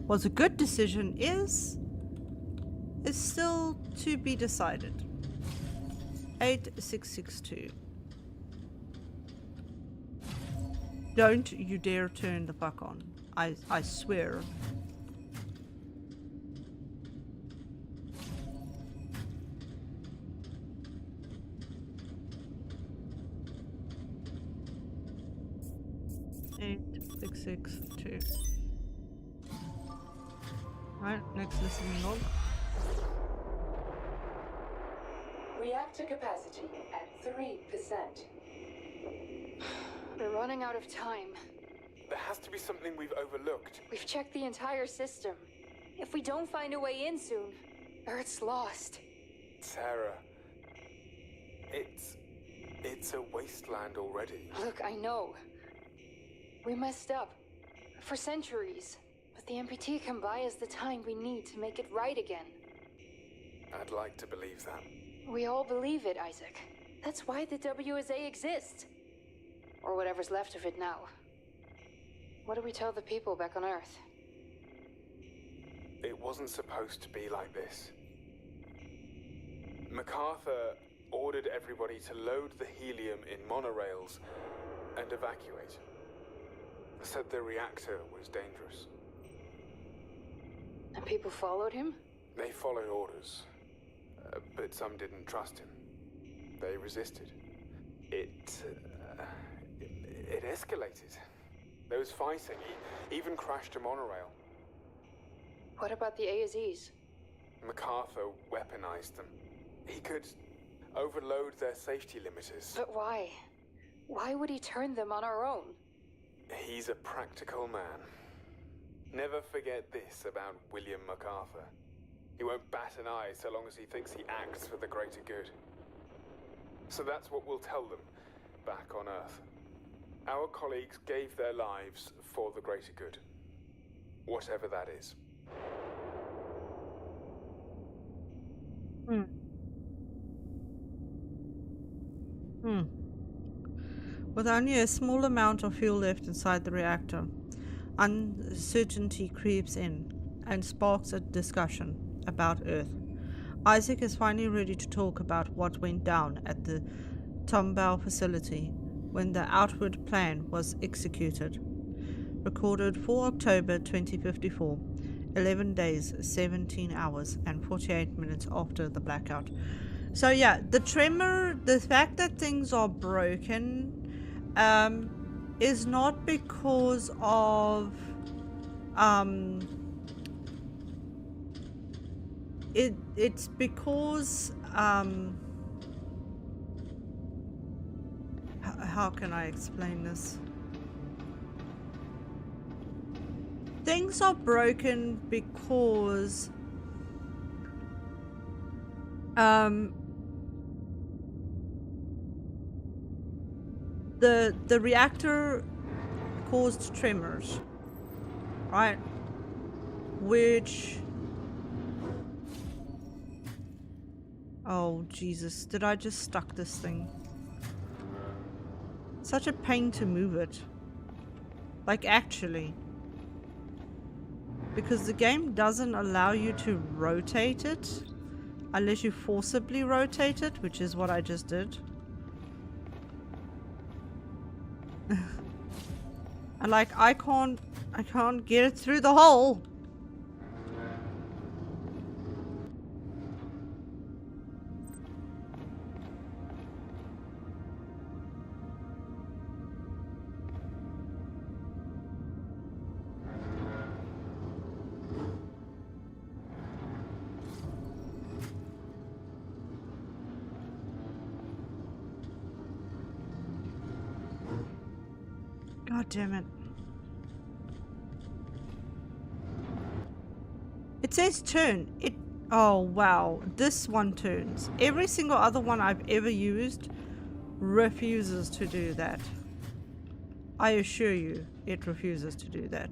was a good decision, is still to be decided. 8662. Don't you dare turn the fuck on. I swear. Eight, 662. Right, next listening log. Reactor capacity at 3%. We're running out of time. There has to be something we've overlooked. We've checked the entire system. If we don't find a way in soon, Earth's lost. Sarah, it's a wasteland already. Look, I know. We messed up. For centuries. But the MPT can buy us the time we need to make it right again. I'd like to believe that. We all believe it, Isaac. That's why the WSA exists. Or whatever's left of it now. What do we tell the people back on Earth? It wasn't supposed to be like this. MacArthur ordered everybody to load the helium in monorails and evacuate. Said the reactor was dangerous. And people followed him? They followed orders. But some didn't trust him. They resisted. It escalated. There was fighting. He even crashed a monorail. What about the ASEs? MacArthur weaponized them. He could overload their safety limiters. But why? Why would he turn them on our own? He's a practical man. Never forget this about William MacArthur. He won't bat an eye so long as he thinks he acts for the greater good. So that's what we'll tell them back on Earth. Our colleagues gave their lives for the greater good. Whatever that is. With only a small amount of fuel left inside the reactor, uncertainty creeps in and sparks a discussion about Earth. Isaac is finally ready to talk about what went down at the Tombaugh facility when the outward plan was executed. Recorded 4 October 2054, 11 days, 17 hours, and 48 minutes after the blackout. So yeah, the tremor, the fact that things are broken, is not because of it's because how can I explain this? Things are broken because the reactor caused tremors, right? Oh, Jesus. Did I just stuck this thing? Such a pain to move it. Like, actually. Because the game doesn't allow you to rotate it. Unless you forcibly rotate it, which is what I just did. And like, I can't get it through the hole. God damn it. It says turn. Oh wow, this one turns. Every single other one I've ever used refuses to do that. I assure you, it refuses to do that.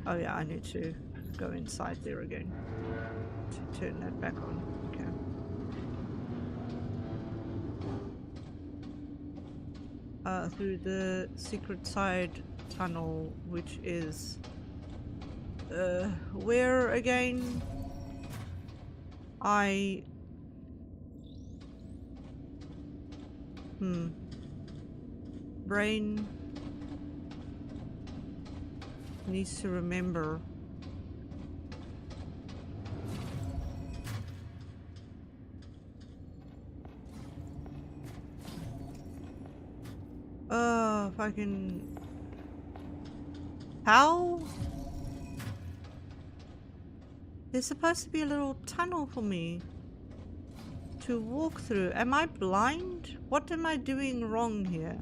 Oh yeah, I need to go inside there again to turn that back on. Okay. Through the secret side tunnel, which is where again? Brain needs to remember. Fucking how? There's supposed to be a little tunnel for me to walk through. Am I blind? What am I doing wrong here?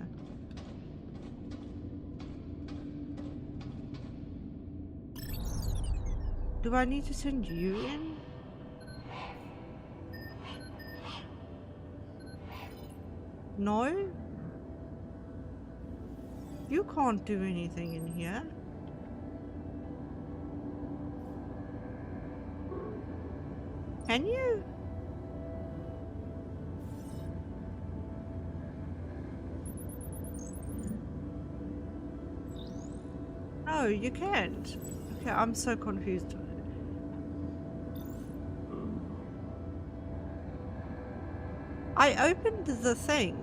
Do I need to send you in? No? You can't do anything in here. Can you? No, you can't. Okay, I'm so confused. I opened the thing.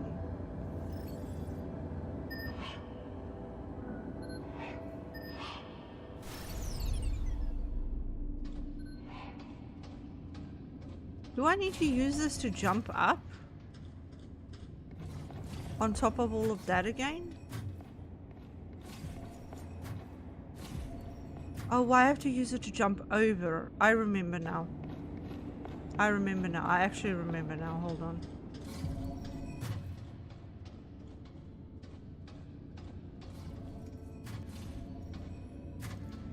Do I need to use this to jump up? On top of all of that again? Oh, I have to use it to jump over. I remember now. I remember now. I actually remember now. Hold on.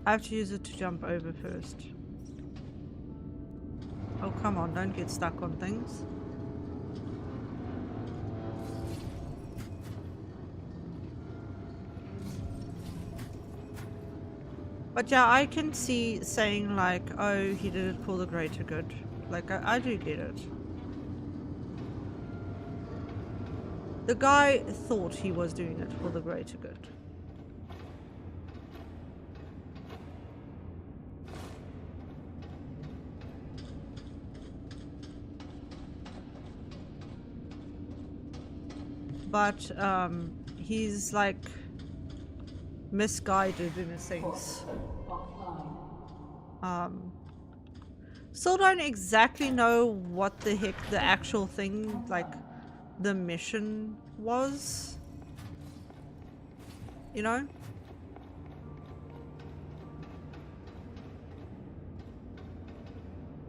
I have to use it to jump over first. Oh, come on. Don't get stuck on things. But yeah, I can see saying like, oh, he did it for the greater good. Like, I do get it. The guy thought he was doing it for the greater good. But, he's like misguided in a sense. Still don't exactly know what the heck the actual thing, like the mission was, you know?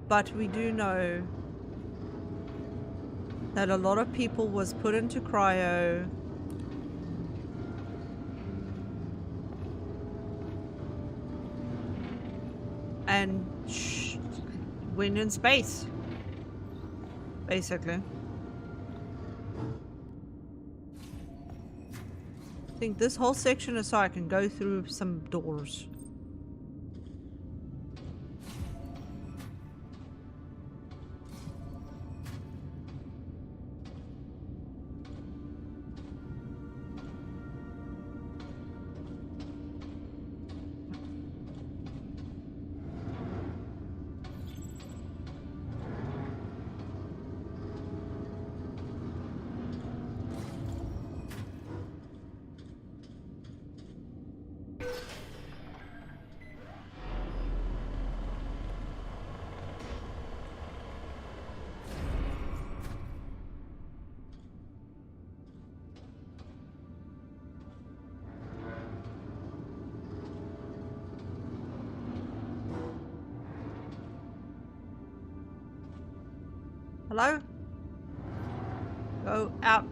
But we do know that a lot of people was put into cryo and went in space, basically. I think this whole section is so I can go through some doors. Hello? Go out.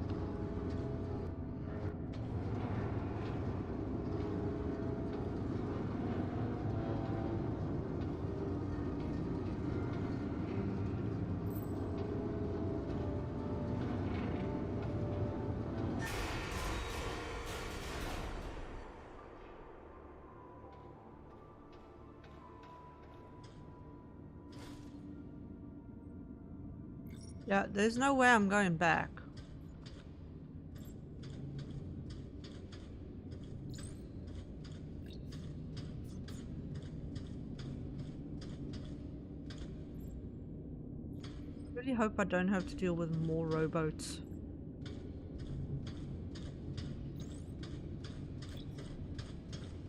Yeah, there's no way I'm going back. I really hope I don't have to deal with more rowboats.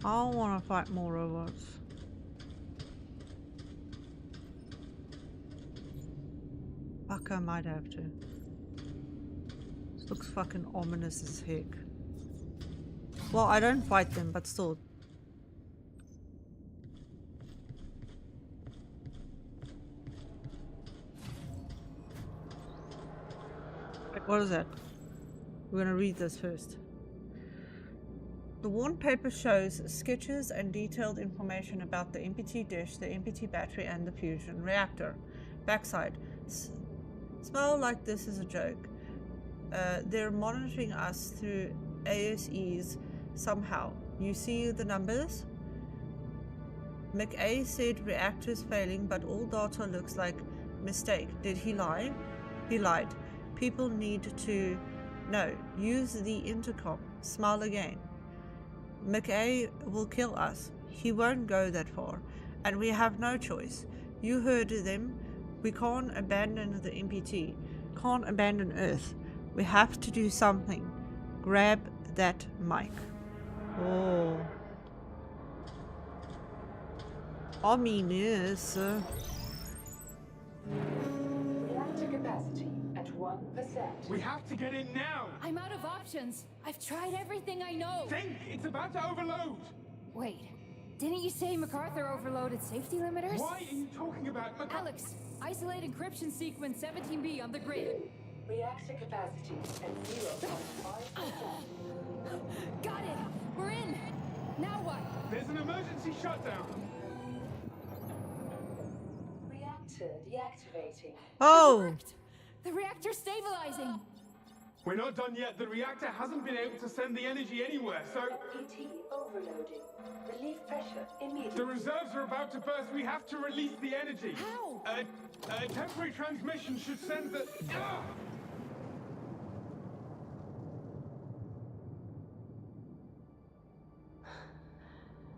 I don't want to fight more robots. Fuck, I might have to. This looks fucking ominous as heck. Well, I don't fight them, but still. Wait, what is that? We're gonna read this first. The worn paper shows sketches and detailed information about the MPT dish, the MPT battery, and the fusion reactor. Backside. Smell like this is a joke. They're monitoring us through ASEs somehow. You see the numbers? McA said reactors failing, but all data looks like mistake. Did he lie? He lied. People need to know. Use the intercom. Smile again. McA will kill us. He won't go that far. And we have no choice. You heard them. We can't abandon the MPT. Can't abandon Earth. We have to do something. Grab that mic. Oh. Ominous. Reactor capacity at 1%. We have to get in now! I'm out of options. I've tried everything I know. Think! It's about to overload! Wait, didn't you say MacArthur overloaded safety limiters? Why are you talking about Alex, isolate encryption sequence 17B on the grid. Reactor capacity at 0.5%. Got it! We're in! Now what? There's an emergency shutdown! Reactor deactivating. Oh! The reactor's stabilizing! We're not done yet. The reactor hasn't been able to send the energy anywhere, so... PT overloading. Relief pressure immediately. The reserves are about to burst. We have to release the energy. How? A temporary transmission should send the... Ah!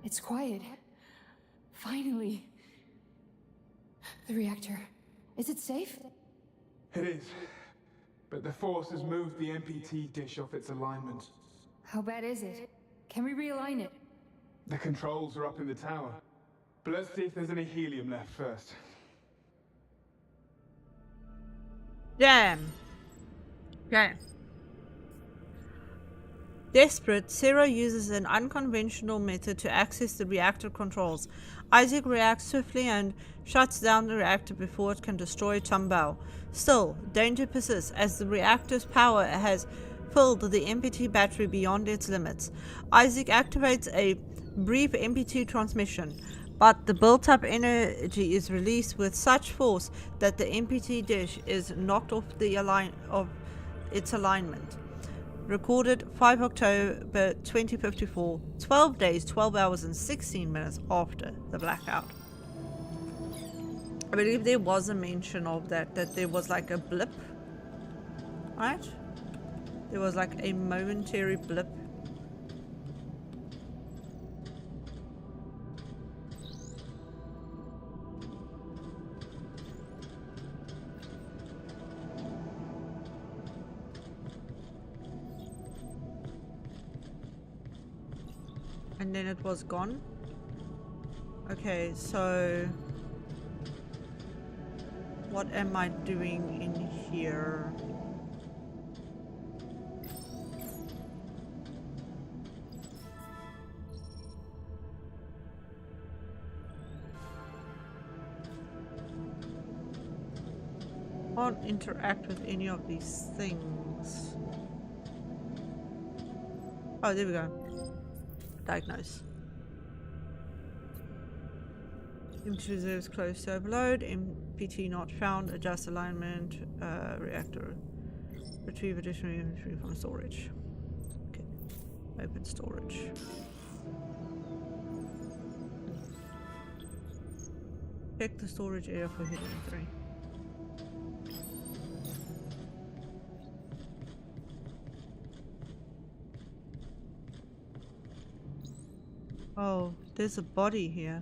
It's quiet. Finally. The reactor. Is it safe? It is. But the force has moved the MPT dish off its alignment. How bad is it? Can we realign it? The controls are up in the tower. But let's see if there's any helium left first. Damn. Okay. Desperate, Sarah uses an unconventional method to access the reactor controls. Isaac reacts swiftly and shuts down the reactor before it can destroy Tumbao. Still, danger persists as the reactor's power has filled the MPT battery beyond its limits. Isaac activates a brief MPT transmission, but the built-up energy is released with such force that the MPT dish is knocked off its alignment. Recorded 5 October 2054, 12 days, 12 hours and 16 minutes after the blackout. I believe there was a mention of that there was like a blip, right? There was like a momentary blip. And then it was gone. Okay, so what am I doing in here? Can't interact with any of these things. Oh, there we go. Diagnose. Image reserves close to overload. MPT not found. Adjust alignment. Reactor. Retrieve additional inventory from storage. Okay. Open storage. Check the storage area for helium-3. Oh, there's a body here.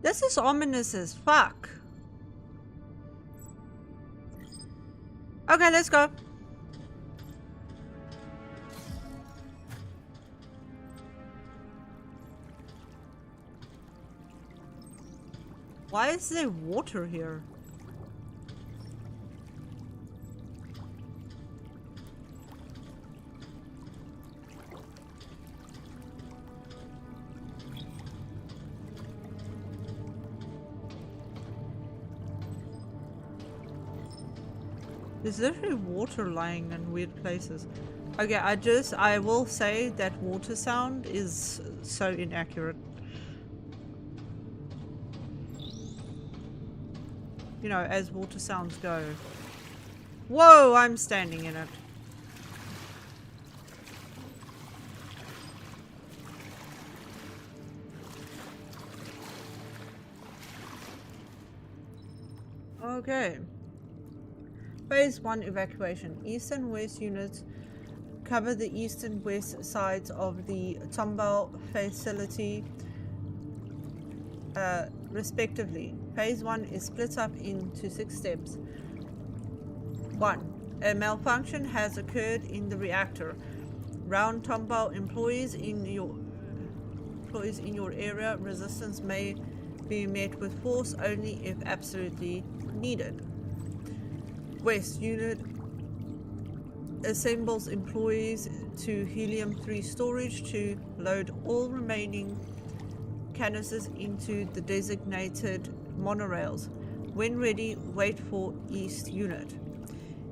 This is ominous as fuck. Okay, let's go. Why is there water here? There's literally water lying in weird places. Okay, I will say that water sound is so inaccurate. You know, as water sounds go. Whoa, I'm standing in it. Okay. Phase 1 evacuation. East and West units cover the east and west sides of the Tomball facility respectively. Phase 1 is split up into 6 steps. 1. A malfunction has occurred in the reactor. Round Tomball employees in your area. Resistance may be met with force only if absolutely needed. West unit assembles employees to helium-3 storage to load all remaining canisters into the designated monorails. When ready, wait for East unit.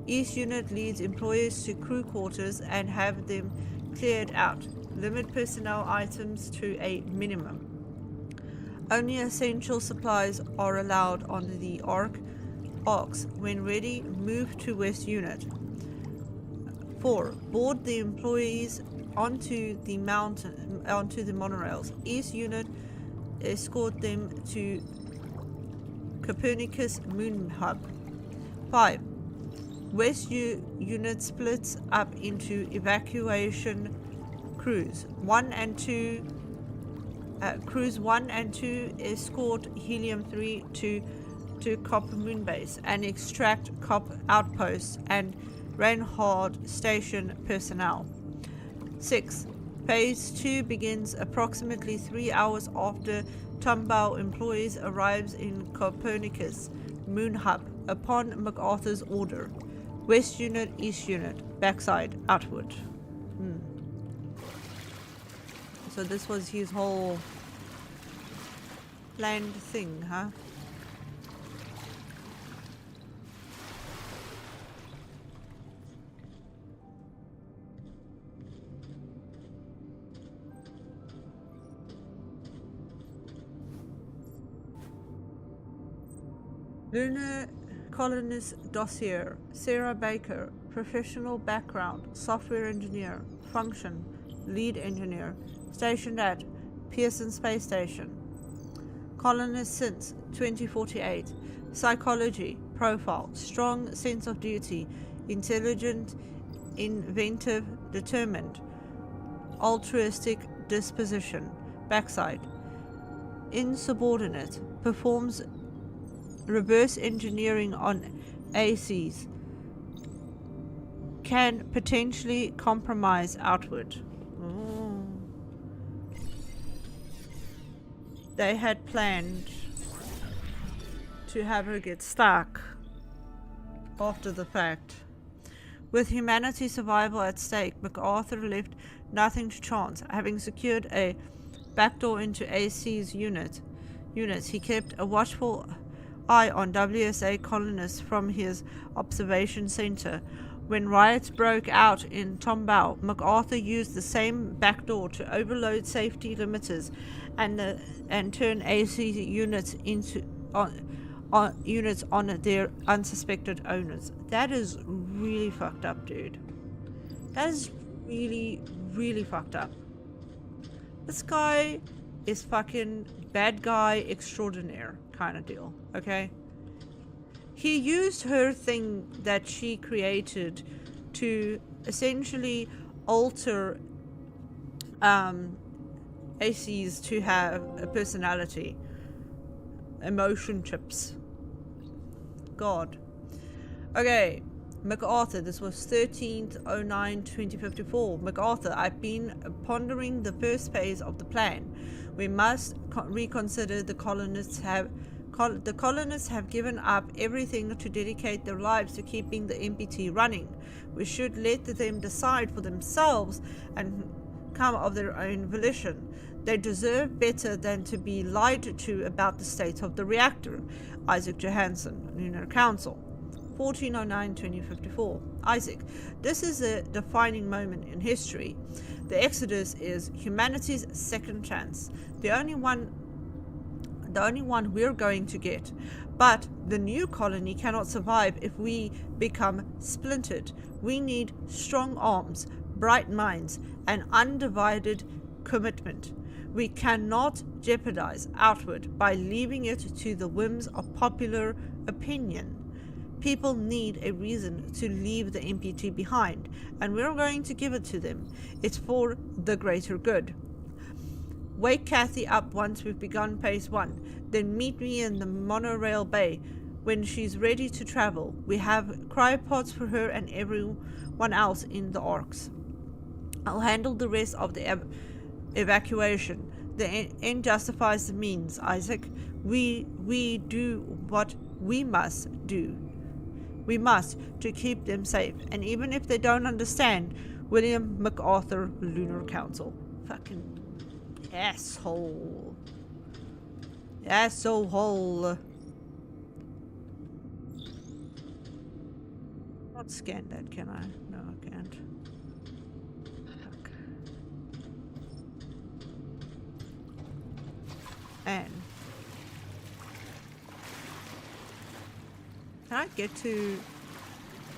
East unit leads employees to crew quarters and have them cleared out. Limit personnel items to a minimum. Only essential supplies are allowed on the ARCs. When ready, move to West unit. 4. Board the employees onto the monorails. East unit escort them to Copernicus Moon Hub. 5. West unit splits up into evacuation crews. 1 and 2 Crews 1 and 2 escort helium-3 to Copper Moon Base and extract Cop outposts and Reinhardt Station personnel. 6. Phase 2 begins approximately 3 hours after Tomball employees arrives in Copernicus Moon Hub upon MacArthur's order. West unit, East unit, backside, outward. So this was his whole planned thing, huh? Lunar Colonist Dossier. Sarah Baker. Professional background. Software engineer. Function. Lead engineer. Stationed at Pearson Space Station. Colonist since 2048. Psychology. Profile. Strong sense of duty. Intelligent. Inventive. Determined. Altruistic disposition. Backside. Insubordinate. Performs reverse engineering on ACs. Can potentially compromise outward. they had planned to have her get stuck after the fact. With humanity's survival at stake, MacArthur left nothing to chance. Having secured a backdoor into AC's units, he kept a watchful eye on WSA colonists from his observation center. When riots broke out in Tomball, MacArthur used the same backdoor to overload safety limiters and turn AC units on their unsuspected owners. That is really fucked up, dude. That is really, really fucked up. This guy is fucking bad guy extraordinaire kind of deal, okay? He used her thing that she created to essentially alter ACs to have a personality. Emotion chips. God. Okay, MacArthur, this was 13/09/2054. MacArthur, I've been pondering the first phase of the plan. We must reconsider the colonists have given up everything to dedicate their lives to keeping the MPT running. We should let them decide for themselves and come of their own volition. They deserve better than to be lied to about the state of the reactor. Isaac Johansson, Lunar Council. 14/09/2054. Isaac, this is a defining moment in history. The Exodus is humanity's second chance. The only one we're going to get. But the new colony cannot survive if we become splintered. We need strong arms, bright minds, and undivided commitment. We cannot jeopardize Outward by leaving it to the whims of popular opinion. People need a reason to leave the MPT behind, and we're going to give it to them. It's for the greater good. Wake Kathy up once we've begun phase 1, then meet me in the monorail bay when she's ready to travel. We have cryopods for her and everyone else in the ARCs. I'll handle the rest of the evacuation. The end justifies the means, Isaac. We do what we must do. We must to keep them safe. And even if they don't understand, William MacArthur, Lunar Council. Fucking asshole. Asshole. Not scan that, can I? No, I can't. Fuck. And can I get to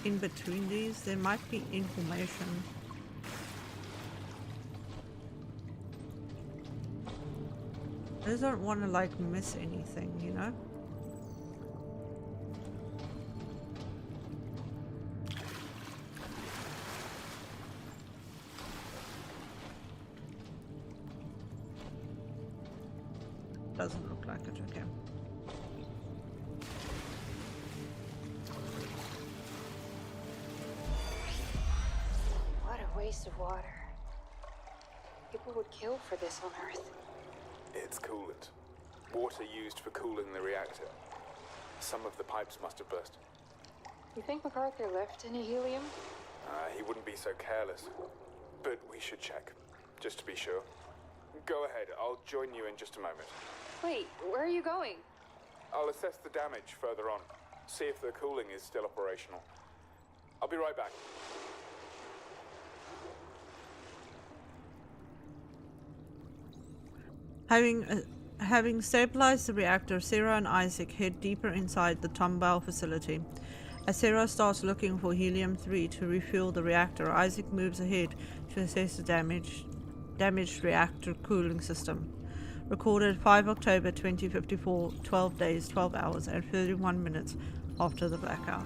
in between these? There might be information. I just don't want to like miss anything, you know? Doesn't look like it, okay. What a waste of water. People would kill for this on Earth. It's coolant. Water used for cooling the reactor. Some of the pipes must have burst. You think MacArthur left any helium? He wouldn't be so careless. But we should check, just to be sure. Go ahead, I'll join you in just a moment. Wait, where are you going? I'll assess the damage further on, see if the cooling is still operational. I'll be right back. Having stabilized the reactor, Sarah and Isaac head deeper inside the Tomball facility. As Sarah starts looking for helium-3 to refuel the reactor, Isaac moves ahead to assess the damaged reactor cooling system. Recorded 5 October 2054, 12 days, 12 hours, and 31 minutes after the blackout.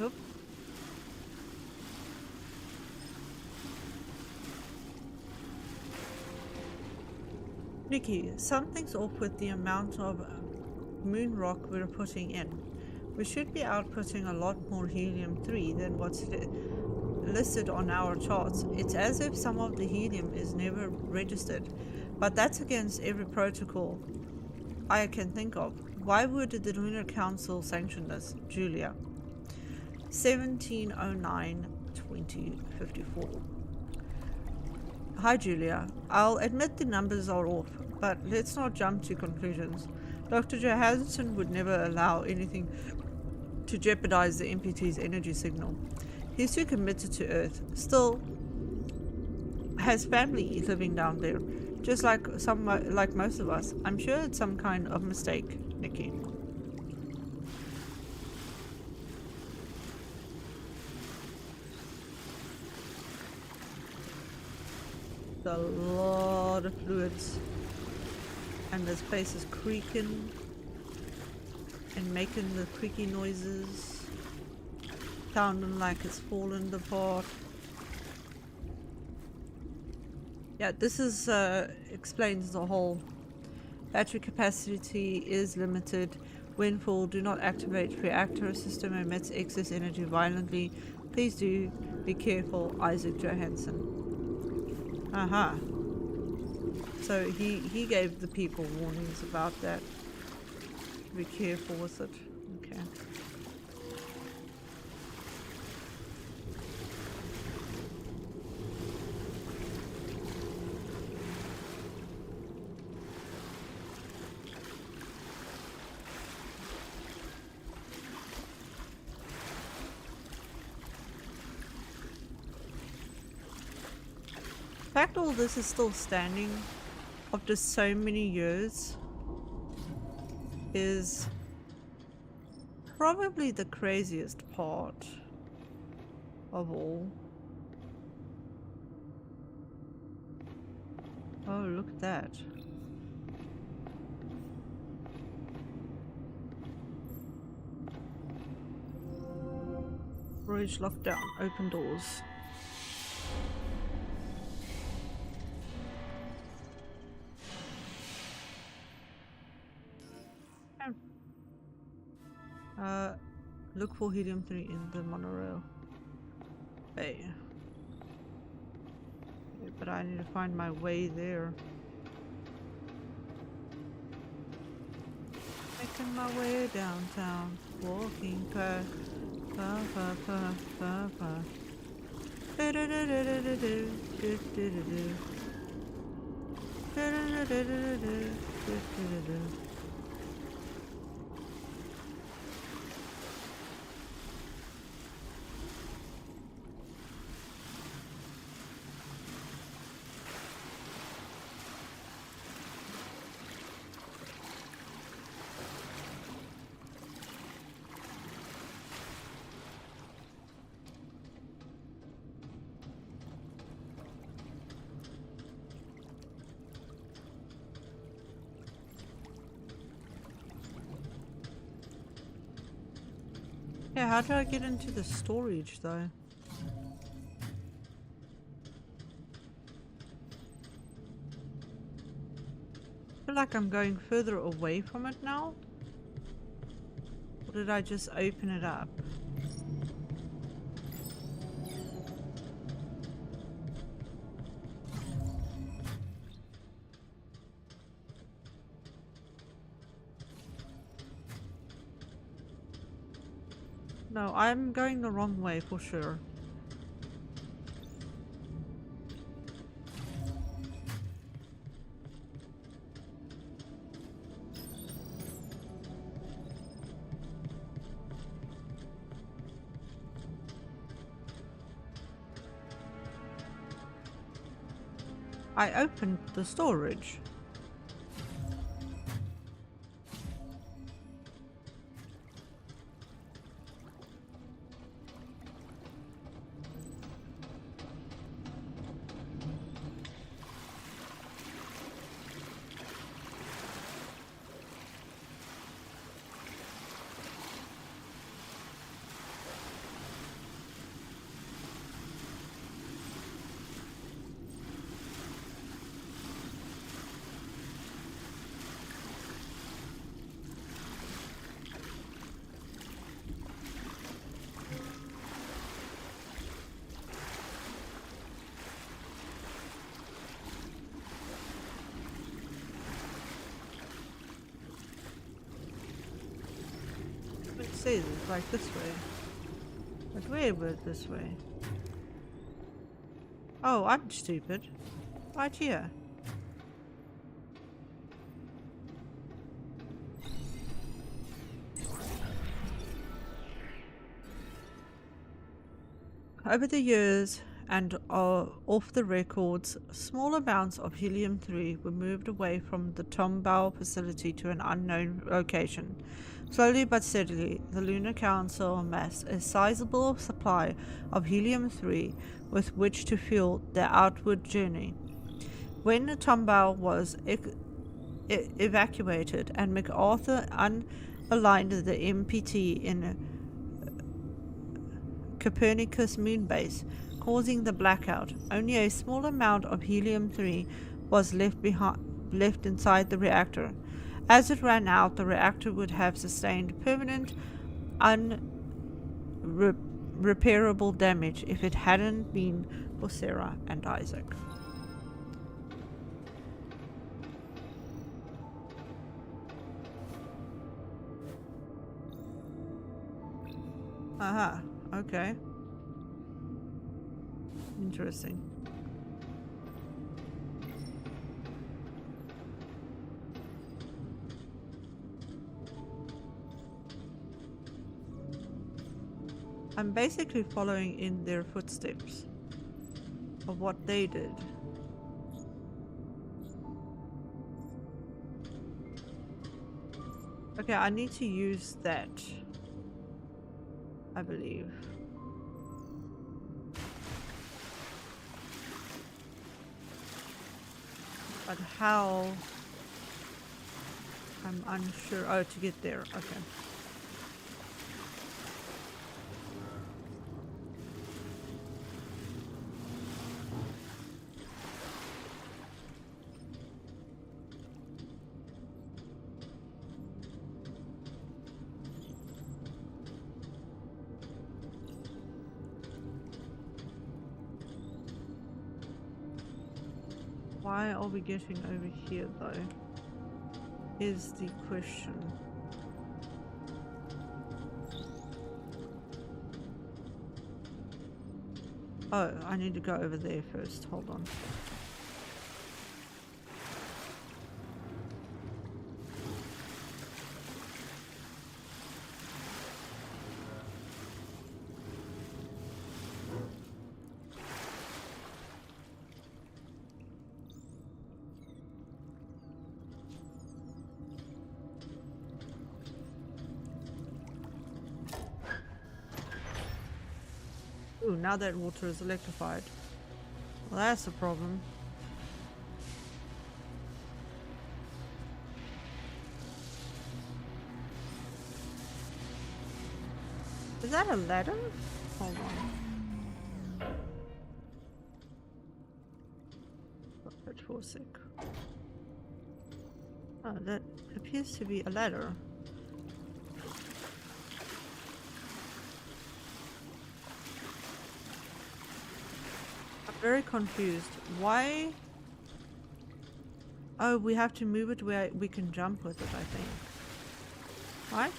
Oop. Nikki, something's off with the amount of moon rock we're putting in. We should be outputting a lot more helium-3 than what's listed on our charts. It's as if some of the helium is never registered, but that's against every protocol I can think of. Why would the Lunar Council sanction this? Julia. 1709-2054. Hi Julia. I'll admit the numbers are off, but let's not jump to conclusions. Dr. Johansson would never allow anything to jeopardize the MPT's energy signal. He's too committed to Earth. Still has family living down there, just like most of us. I'm sure it's some kind of mistake, Nikki. A lot of fluids, and this place is creaking and making the creaky noises, sounding like it's falling apart. Yeah, this is explains the whole battery capacity is limited. When full, do not activate reactor. System emits excess energy violently. Please do be careful, Isaac Johansson. Aha. So he gave the people warnings about that. Be careful with it. Okay. The fact all this is still standing after so many years is probably the craziest part of all. Oh, look at that. Bridge locked down. Open doors. Look for helium-3 in the monorail. Hey. But I need to find my way there. Making my way downtown, walking past, Yeah, how do I get into the storage though? I feel like I'm going further away from it now. Or did I just open it up? No, I'm going the wrong way for sure. I opened the storage. says, like this way. But where was this way? Oh, I'm stupid. Right here. Over the years and off the records, small amounts of helium-3 were moved away from the Tombow facility to an unknown location. Slowly but steadily, the Lunar Council amassed a sizable supply of helium-3 with which to fuel their outward journey. When Tombow was evacuated and MacArthur unaligned the MPT in Copernicus moon base, causing the blackout, only a small amount of helium-3 was left inside the reactor. As it ran out, the reactor would have sustained permanent, unrepairable damage if it hadn't been for Sarah and Isaac. Aha, okay. Interesting. I'm basically following in their footsteps of what they did. Okay, I need to use that, I believe. But how? I'm unsure. Oh, to get there. Okay. Why are we getting over here though? Is the question. Oh, I need to go over there first. Hold on. Ooh, now that water is electrified. Well, that's a problem. Is that a ladder? Hold on. Wait for a sec. Oh, that appears to be a ladder. Very confused. Why? Oh, we have to move it where we can jump with it, I think. Right?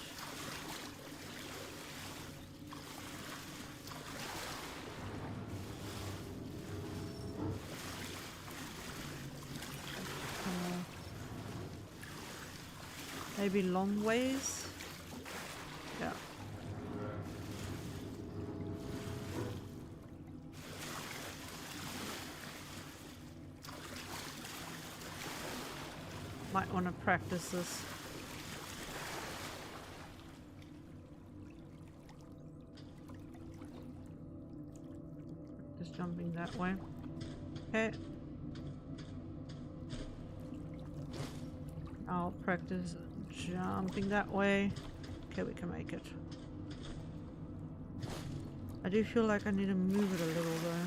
Maybe long ways? Yeah. Might want to practice this. Just jumping that way. Okay. I'll practice jumping that way. Okay, we can make it. I do feel like I need to move it a little though.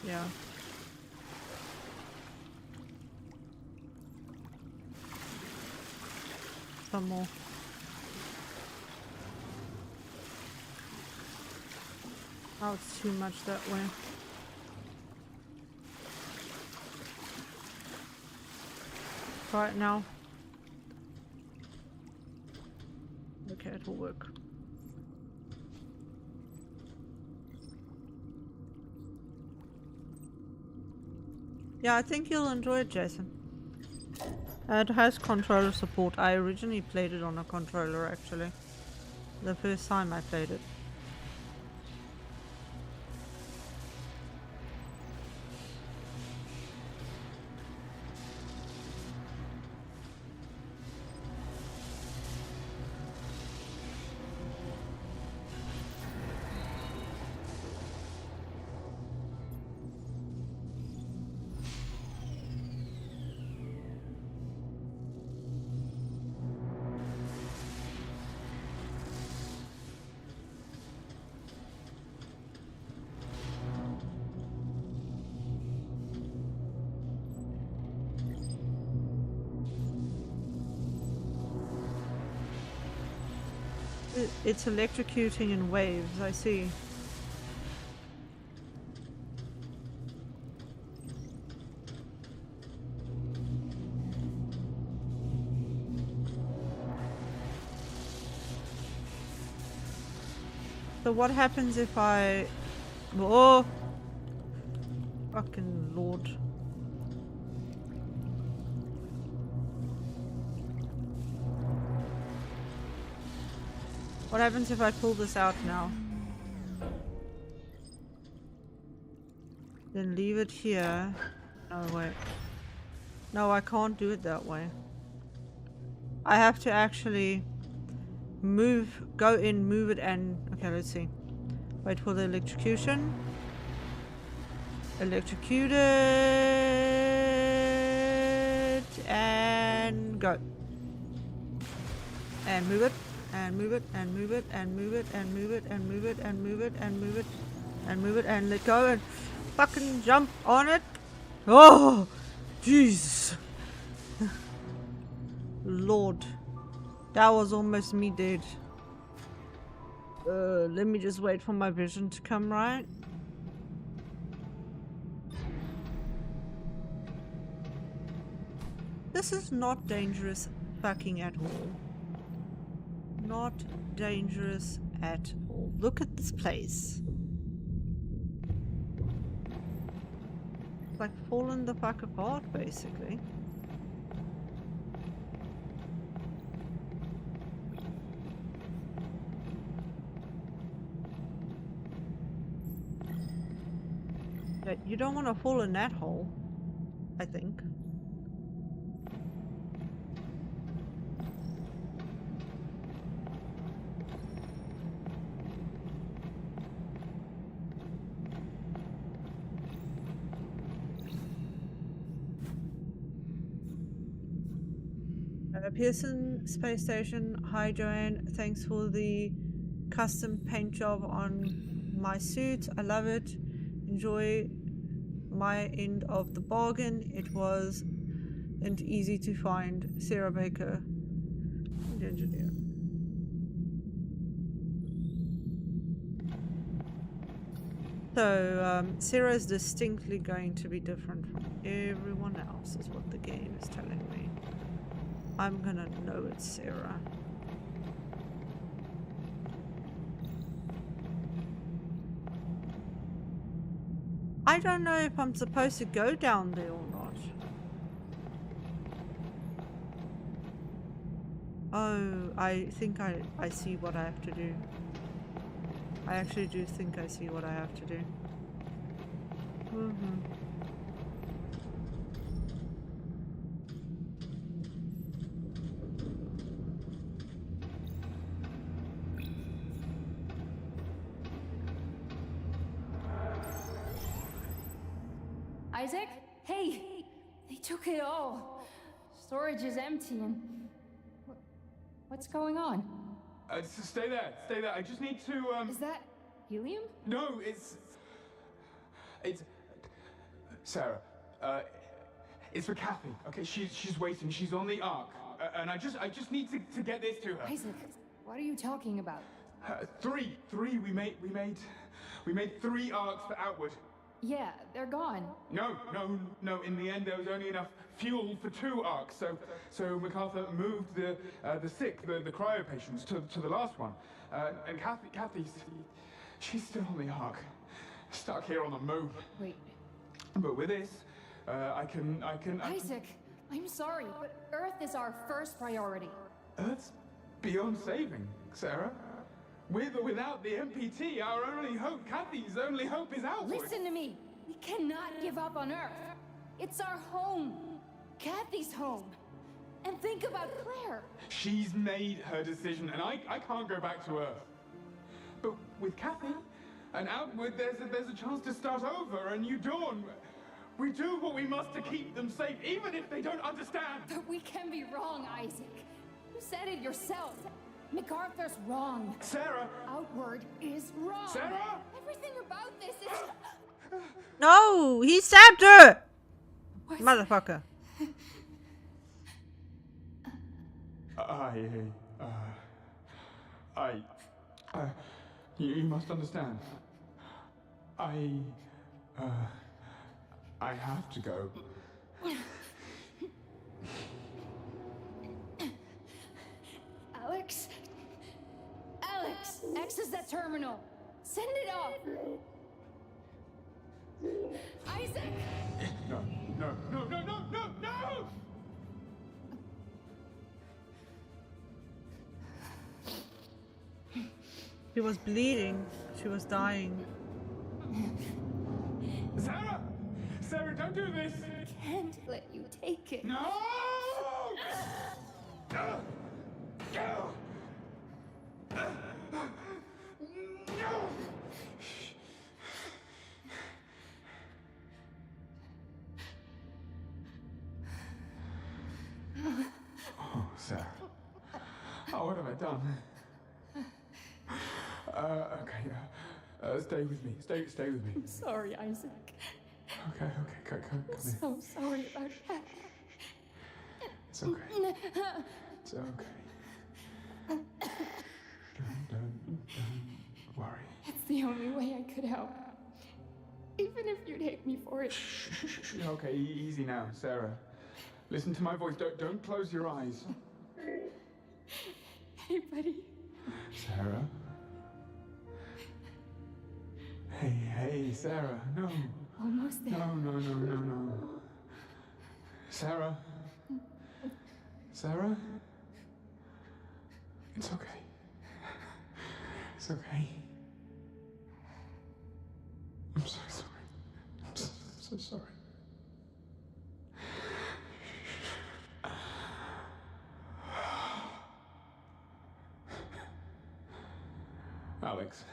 Yeah. Some more. Oh, it's too much that way. Try it now. Okay. It will work. Yeah, I think you'll enjoy it, Jason. It has controller support. I originally played it on a controller, actually. The first time I played it. It's electrocuting in waves, I see. So what happens if I... Oh! Fucking Lord. What happens if I pull this out now? Then leave it here. No, wait. No, I can't do it that way. I have to actually move, go in, move it, and... Okay, let's see. Wait for the electrocution. Electrocute it. And go. And move it. And move it, and move it, and move it, and move it, and move it, and move it, and move it, and move it, and let go, and fucking jump on it. Oh, jeez. Lord, that was almost me dead. Let me just wait for my vision to come right. This is not dangerous fucking at all. Not dangerous at all. Look at this place. It's like falling the fuck apart, basically. Yeah, you don't want to fall in that hole, I think. Pearson Space Station. Hi Joanne, thanks for the custom paint job on my suit. I love it. Enjoy my end of the bargain. It was and easy to find. Sarah Baker, the engineer. So Sarah is distinctly going to be different from everyone else, is what the game is telling me. I'm gonna know it's Sarah. I don't know if I'm supposed to go down there or not. Oh, I think I see what I have to do. I actually do think I see what I have to do. Isaac? Hey! They took it all. Storage is empty and... What's going on? Stay there, stay there. I just need to, Is that helium? No, it's... Sarah, it's for Kathy, okay? She's waiting, she's on the Ark. And I just need to get this to her. Isaac, what are you talking about? Three, we made 3 Arks for Outward. Yeah, they're gone. No. In the end, there was only enough fuel for 2 arcs, so MacArthur moved the sick, the cryo patients, to the last one. And Kathy's, she's still on the arc, stuck here on the moon. Wait. But with this, I can. Isaac, I'm sorry, but Earth is our first priority. Earth's beyond saving, Sarah. With or without the MPT, our only hope, Kathy's only hope is outward. Listen to me. We cannot give up on Earth. It's our home. Kathy's home. And think about Claire. She's made her decision, and I can't go back to Earth. But with Kathy and outward, there's a chance to start over, a new dawn. We do what we must to keep them safe, even if they don't understand. But we can be wrong, Isaac. You said it yourself. MacArthur's wrong. Sarah! Outward is wrong. Sarah! Everything about this is... No! He stabbed her! What? Motherfucker. You must understand. I have to go. Alex, access that terminal. Send it off. Isaac! No. She was bleeding. She was dying. Sarah! Sarah, don't do this! I can't let you take it. No! Oh, Sarah. Oh, what have I done? Okay, stay with me. Stay with me. I'm sorry, Isaac. Okay, come I'm so sorry about that. It's okay. It's okay. Don't worry. It's the only way I could help. Even if you'd hate me for it. Okay, easy now, Sarah. Listen to my voice. Don't close your eyes. Hey, buddy. Sarah? Hey, Sarah. No. Almost there. No. Sarah? Sarah? It's okay. It's okay. I'm so sorry. I'm so sorry. Alex.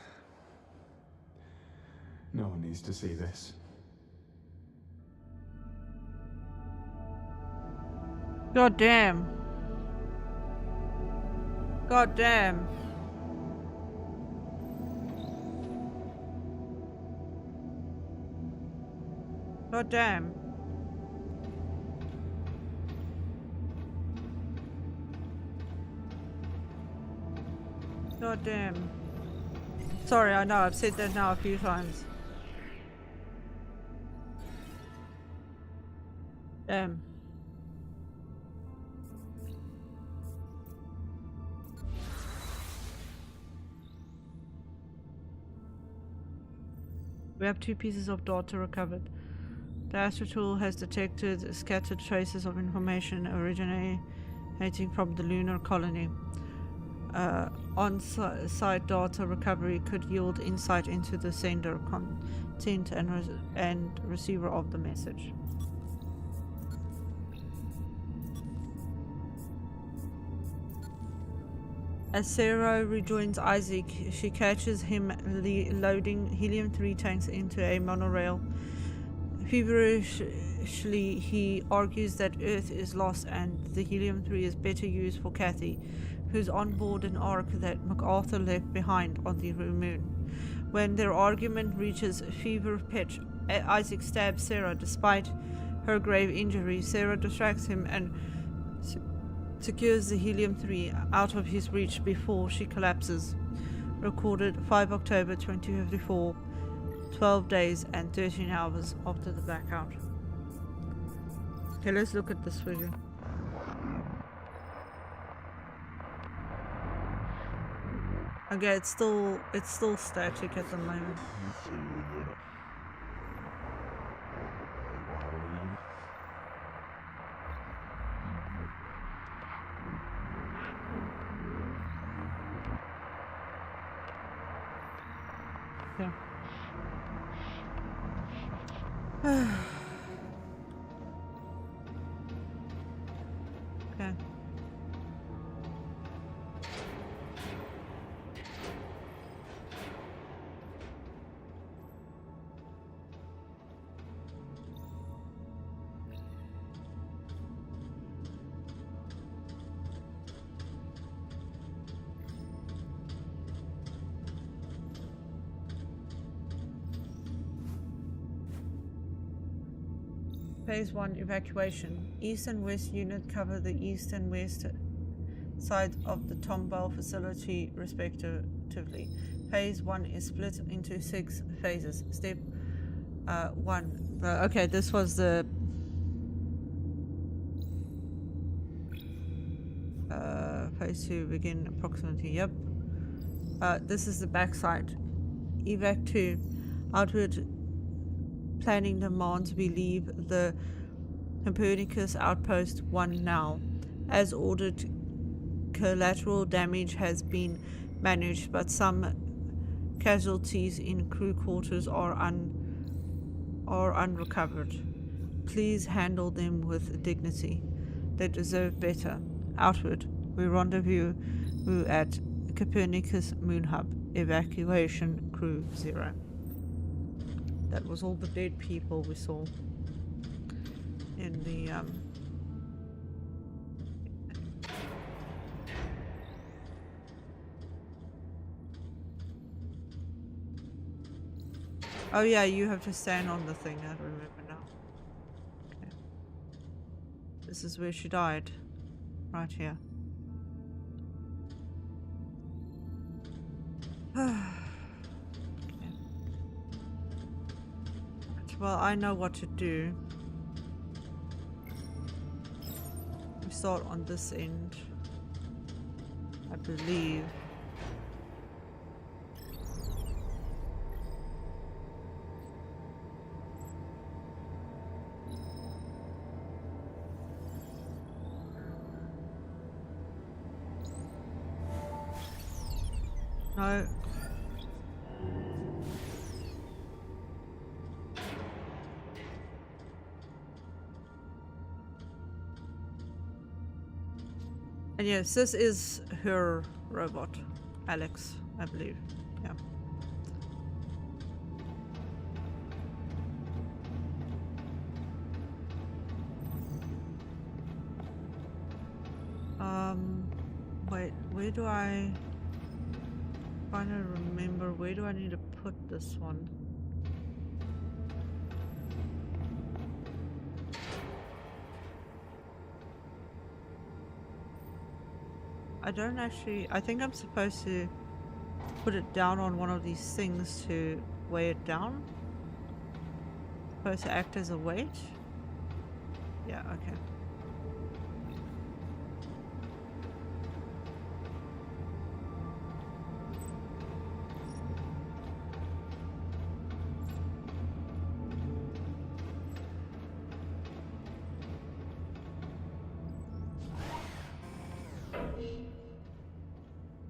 No one needs to see this. God damn. God damn. God damn. God damn. Sorry, I know, I've said that now a few times. Damn. We have 2 pieces of data recovered. The Astro tool has detected scattered traces of information originating from the lunar colony. On-site data recovery could yield insight into the sender, content, and receiver of the message. As Sarah rejoins Isaac, she catches him loading helium-3 tanks into a monorail. Feverishly, he argues that Earth is lost and the helium-3 is better used for Kathy, who's on board an ark that MacArthur left behind on the moon. When their argument reaches fever pitch, Isaac stabs Sarah despite her grave injury. Sarah distracts him and secures the helium-3 out of his reach before she collapses. Recorded 5 October 2054. 12 days and 13 hours after the blackout. Okay, let's look at this figure. Okay, it's still static at the moment. Yeah. Okay. Phase 1 evacuation. East and West unit cover the east and west sides of the Tomball facility respectively. Phase 1 is split into 6 phases. Step 1. Okay, this was the phase 2 begin approximately. Yep. This is the backside. Evac 2. Outward planning demands we leave the Copernicus Outpost 1 now. As ordered, collateral damage has been managed, but some casualties in crew quarters are unrecovered. Please handle them with dignity. They deserve better. Outward, we rendezvous at Copernicus Moon Hub. Evacuation Crew 0. That was all the dead people we saw in the Oh yeah, you have to stand on the thing, I remember now. Okay. This is where she died. Right here. Okay. Well, I know what to do. We start on this end, I believe. No. And yes, this is her robot, Alex, I believe. Yeah. Wait, where do I trying to remember where do I need to put this one? I don't actually, I think I'm supposed to put it down on one of these things to weigh it down. Supposed to act as a weight? Yeah, okay.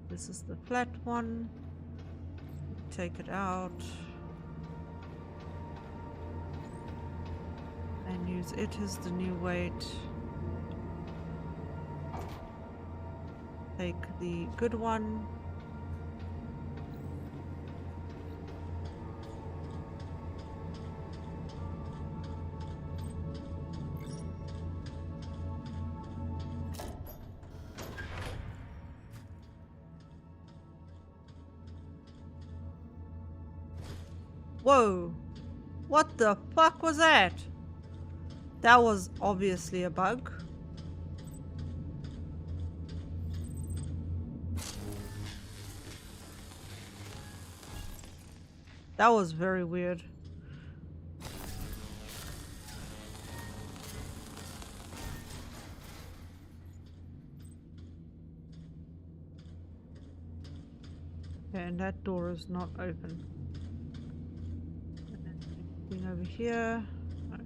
This is the flat one. Take it out. And use it as the new weight. Take the good one. Whoa! What the fuck was that? That was obviously a bug. That was very weird. And that door is not open. Anything over here? No.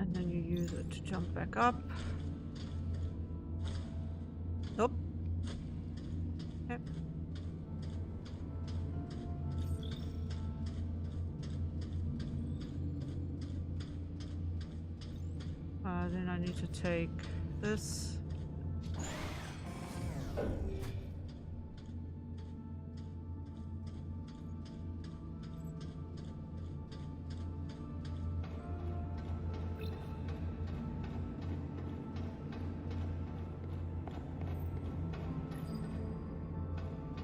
And then you use it to jump back up. Nope. Yep. Then I need to take this.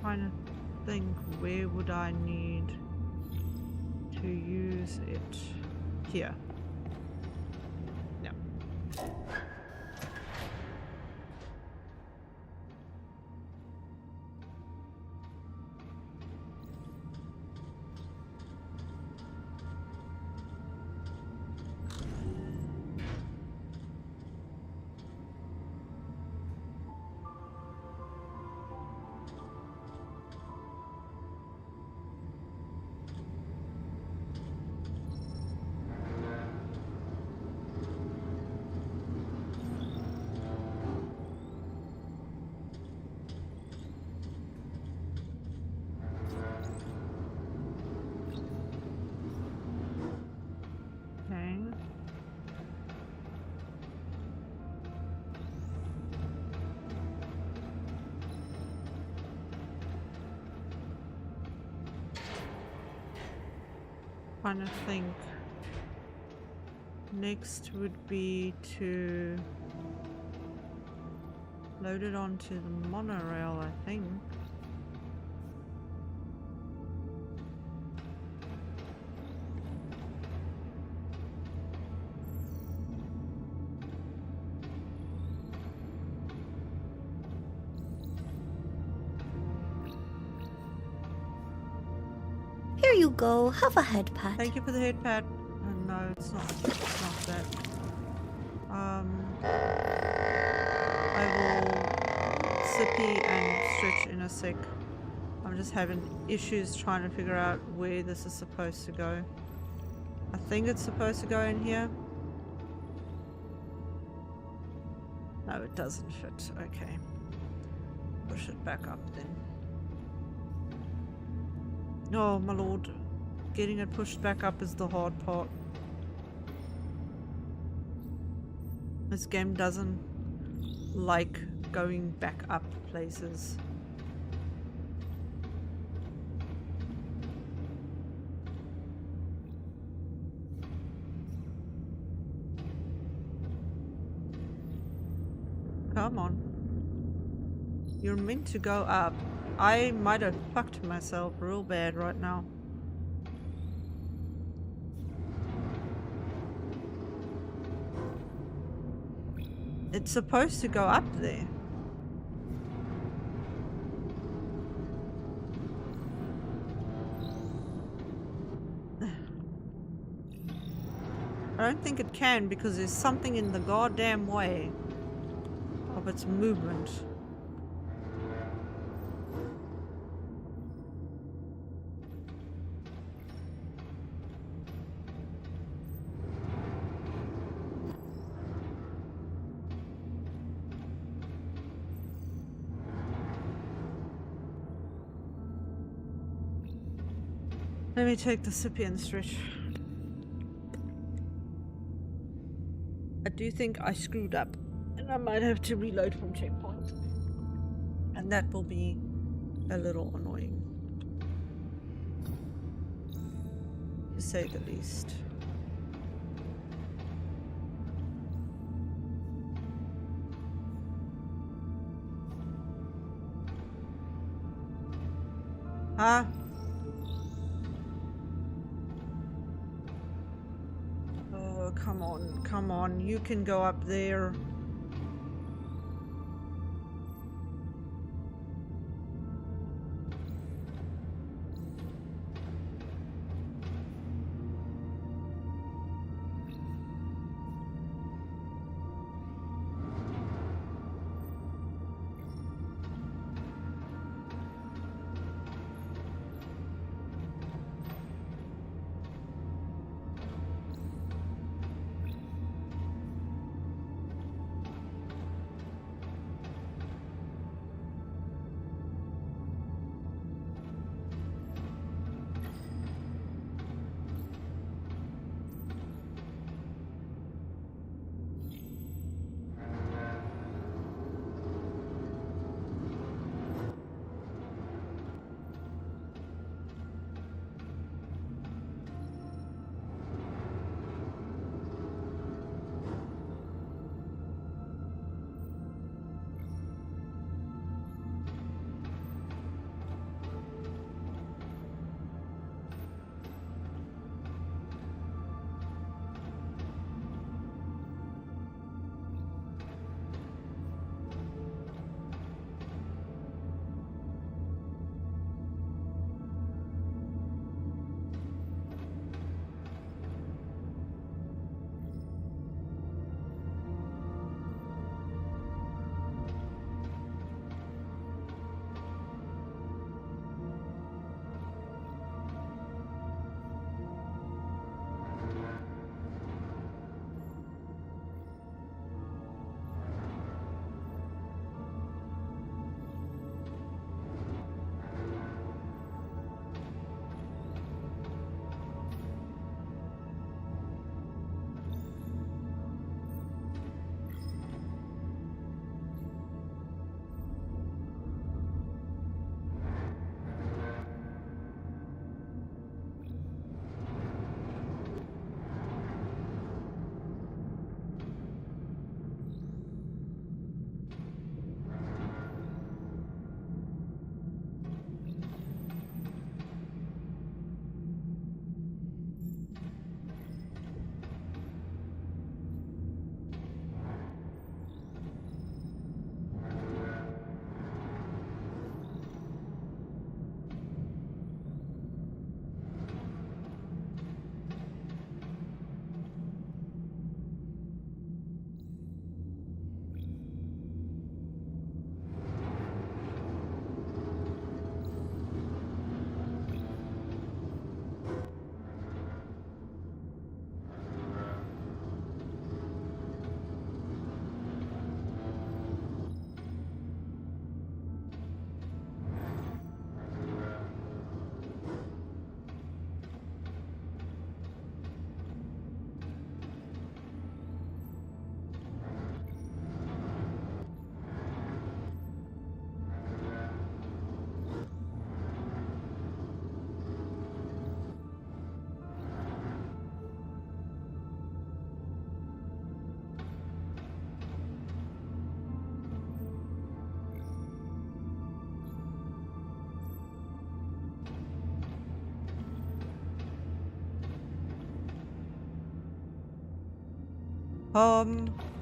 Trying to think, where would I need to use it? Here. Yeah. Trying to think. Next would be to load it onto the monorail, I think. Here you go. Have a head pat. Thank you for the head pat. No, it's not that. I will sippy and stretch in a sec. I'm just having issues trying to figure out where this is supposed to go. I think it's supposed to go in here. No, it doesn't fit. Okay. Push it back up then. Oh, my lord. Getting it pushed back up is the hard part. This game doesn't like going back up places. Come on. You're meant to go up. I might have fucked myself real bad right now. It's supposed to go up there. I don't think it can because there's something in the goddamn way of its movement. Let me take the sippy and stretch. I do think I screwed up and I might have to reload from checkpoint. And that will be a little annoying, to say the least. Huh? Oh, come on, come on. You can go up there.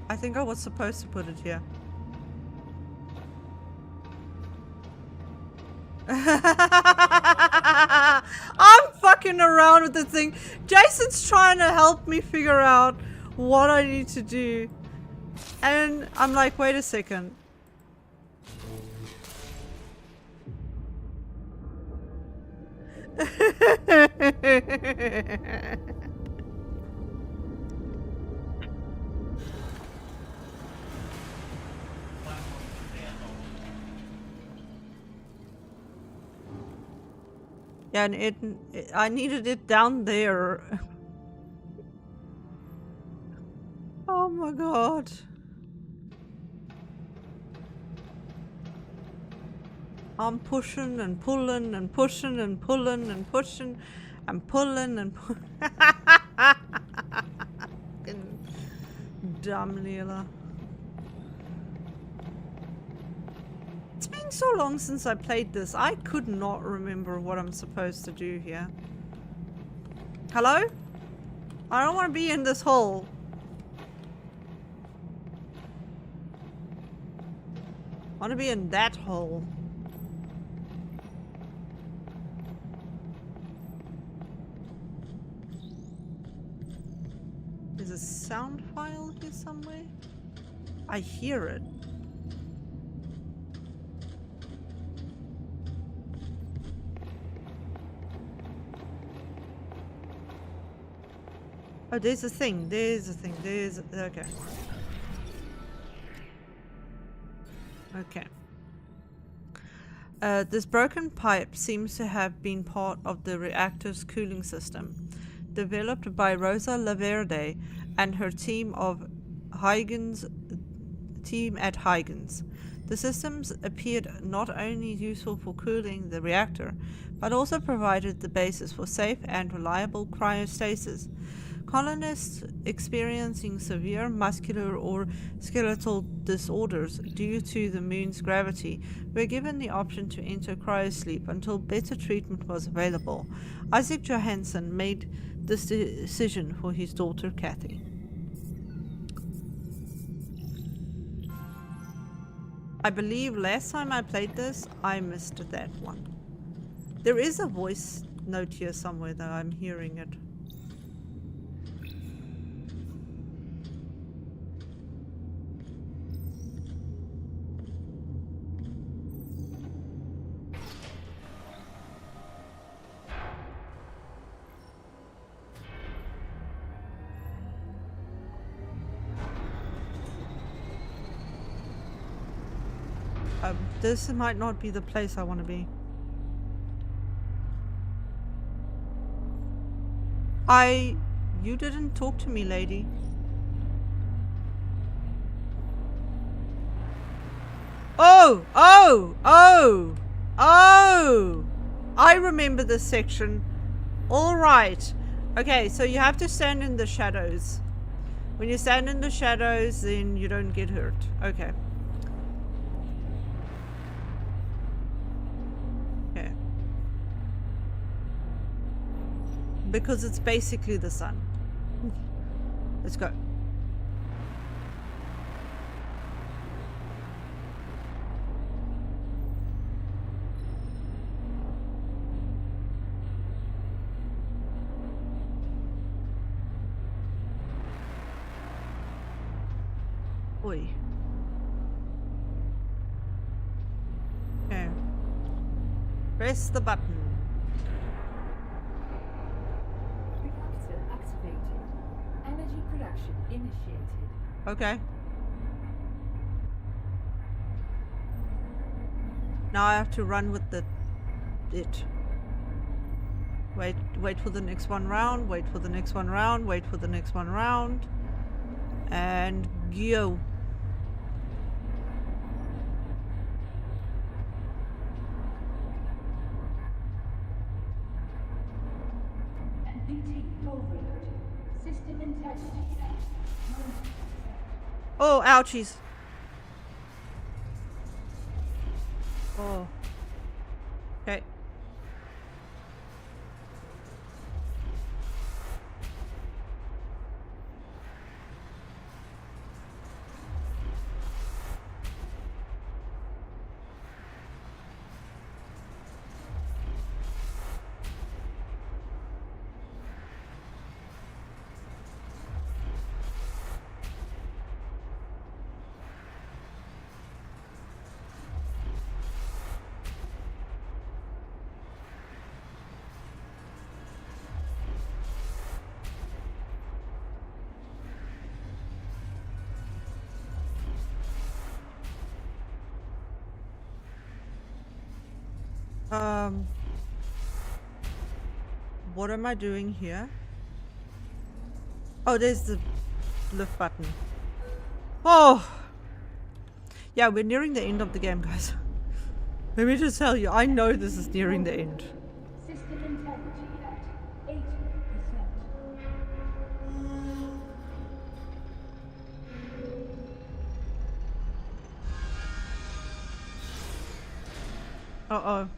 I think I was supposed to put it here. I'm fucking around with this thing. Jason's trying to help me figure out what I need to do. And I'm like, wait a second. Yeah, and I needed it down there. Oh my god. I'm pushing and pulling and pushing and pulling and pushing and pulling and Dumb Leela. It's been so long since I played this. I could not remember what I'm supposed to do here. Hello? I don't want to be in this hole. I want to be in that hole. There's a sound file here somewhere? I hear it. Oh, there's a thing. There's a thing. There's... Okay. Okay. This broken pipe seems to have been part of the reactor's cooling system, developed by Rosa Laverde and her team at Huygens. The systems appeared not only useful for cooling the reactor, but also provided the basis for safe and reliable cryostasis. Colonists experiencing severe muscular or skeletal disorders due to the moon's gravity were given the option to enter cryosleep until better treatment was available. Isaac Johansson made this decision for his daughter Kathy. I believe last time I played this, I missed that one. There is a voice note here somewhere that I'm hearing it. This might not be the place I want to be. You didn't talk to me, lady. Oh! Oh! Oh! Oh! I remember this section. Alright. Okay, so you have to stand in the shadows. When you stand in the shadows, then you don't get hurt. Okay. Because it's basically the sun. Let's go. Oi. Okay. Press the button. Energy production initiated. Okay. Now I have to run with it. Wait for the next one round, wait for the next one round, wait for the next one round. And go. Oh, ouchies. Oh. Okay. What am I doing here? Oh, there's the lift button. Oh! Yeah, we're nearing the end of the game, guys. Let me just tell you, I know this is nearing the end. System integrity at 80%. Uh-oh.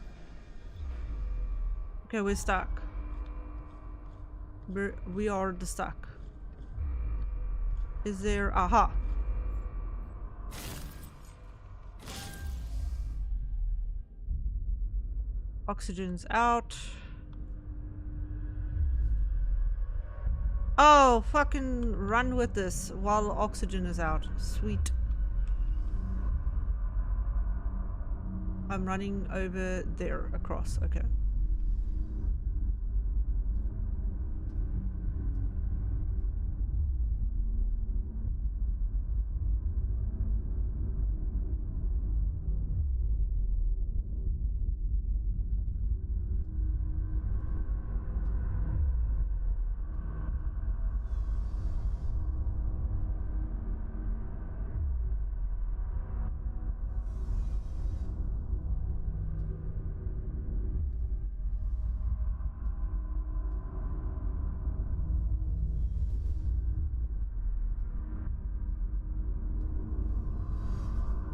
Okay, we're stuck. We are the stuck. Is there... Aha! Oxygen's out. Oh, fucking run with this while oxygen is out. Sweet. I'm running over there, across. Okay.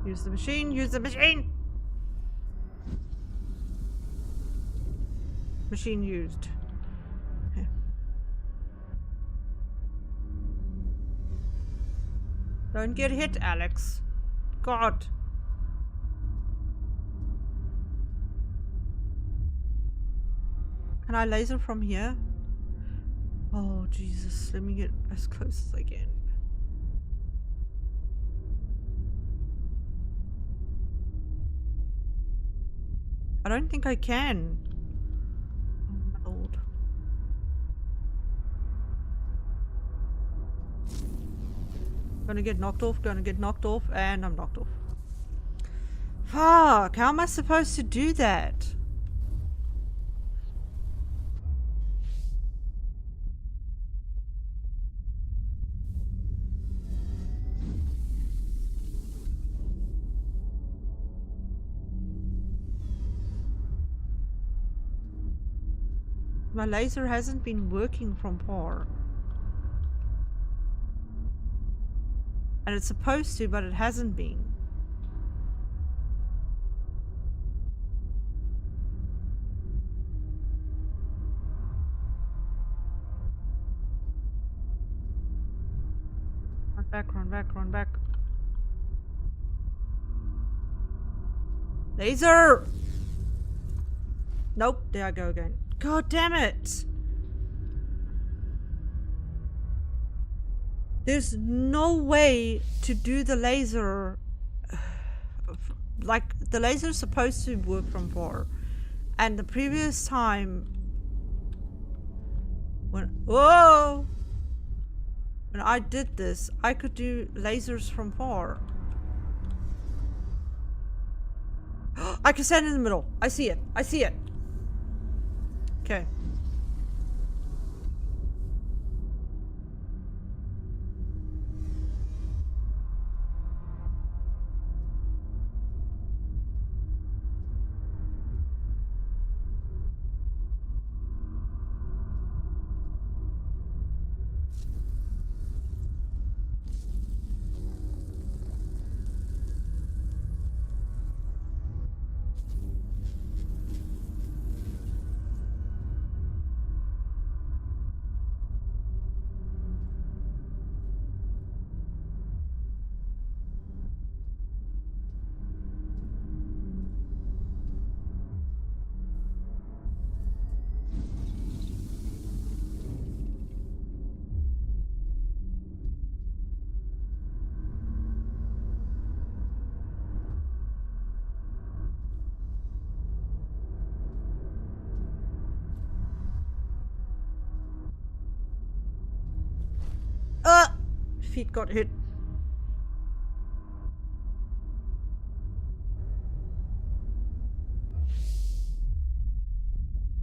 Use the machine, use the machine! Machine used. Okay. Don't get hit, Alex. God. Can I laser from here? Oh, Jesus. Let me get as close as I can. I don't think I can. Oh, my lord. Gonna get knocked off, and I'm knocked off. Fuck, how am I supposed to do that? My laser hasn't been working from far. And it's supposed to, but it hasn't been. Run back, run back, run back. Laser! Nope, there I go again. God damn it! There's no way to do the laser. Like, the laser's supposed to work from far. And the previous time when I did this, I could do lasers from far. I can stand in the middle. I see it. I see it. Okay. Feet got hit.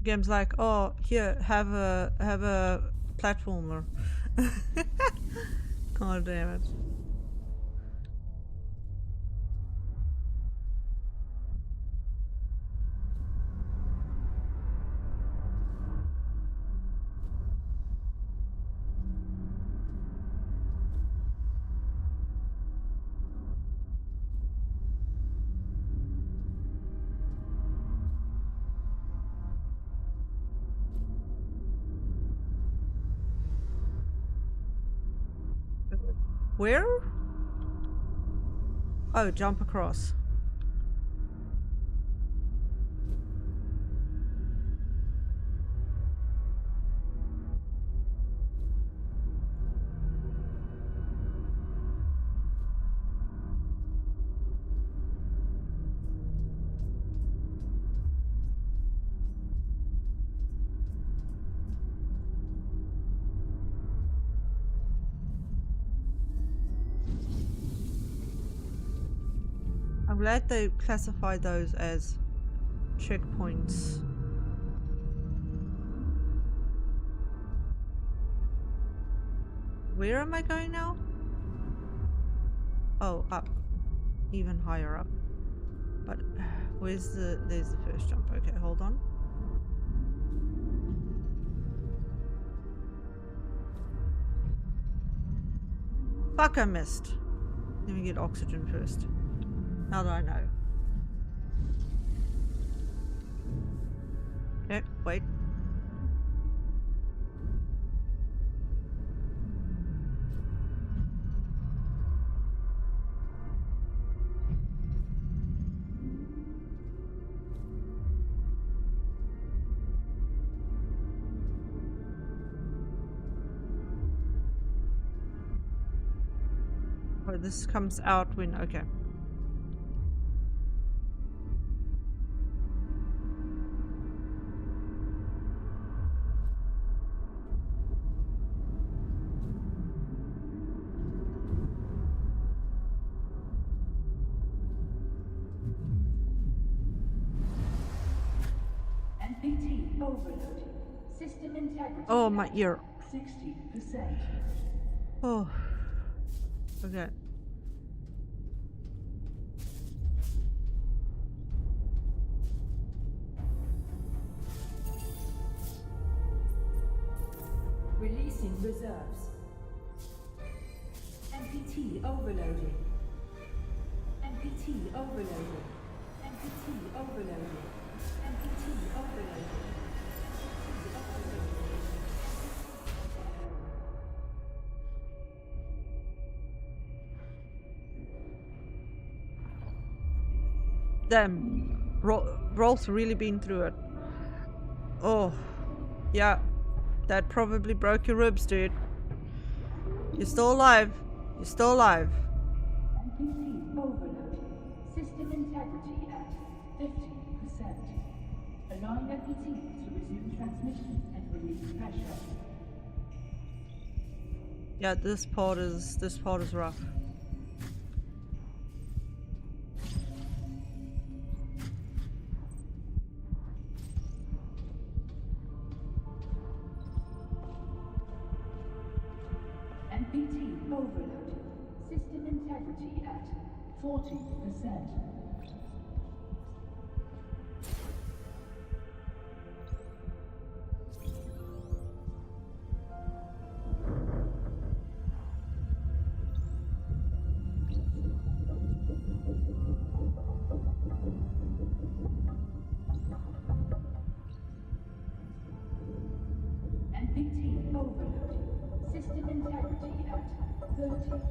game's like, oh, here, have a platformer. God damn it. Where? Oh, jump across. I'm glad they classified those as checkpoints. Where am I going now? Oh, up. Even higher up. But there's the first jump. Okay, hold on. Fuck, I missed. Let me get oxygen first. Now that I know. Okay, wait. Oh, this comes out when, okay. NPT overload. System integrity. Oh, my ear. 60%. Oh. Okay. Releasing reserves. NPT overloading. NPT overloading. NPT overloading. NPT overloading. Damn. Rolf's really been through it. Oh. Yeah. That probably broke your ribs, dude. You're still alive. You're still alive. NPT overloading. System integrity at 50%. Allowing NPT to resume transmission and release pressure. Yeah, this part is rough. NPT overloading. System integrity at 40%. NPT overloading. System integrity at 30%.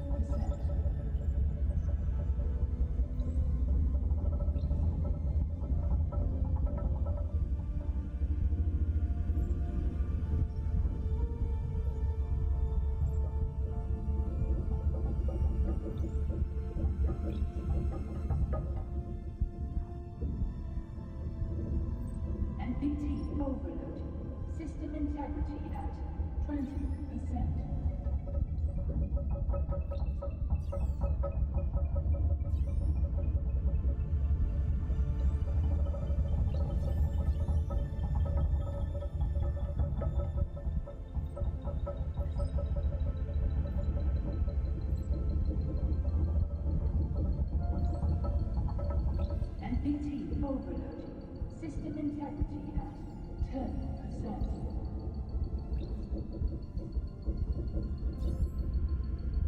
NPT overloading. System integrity at 20%.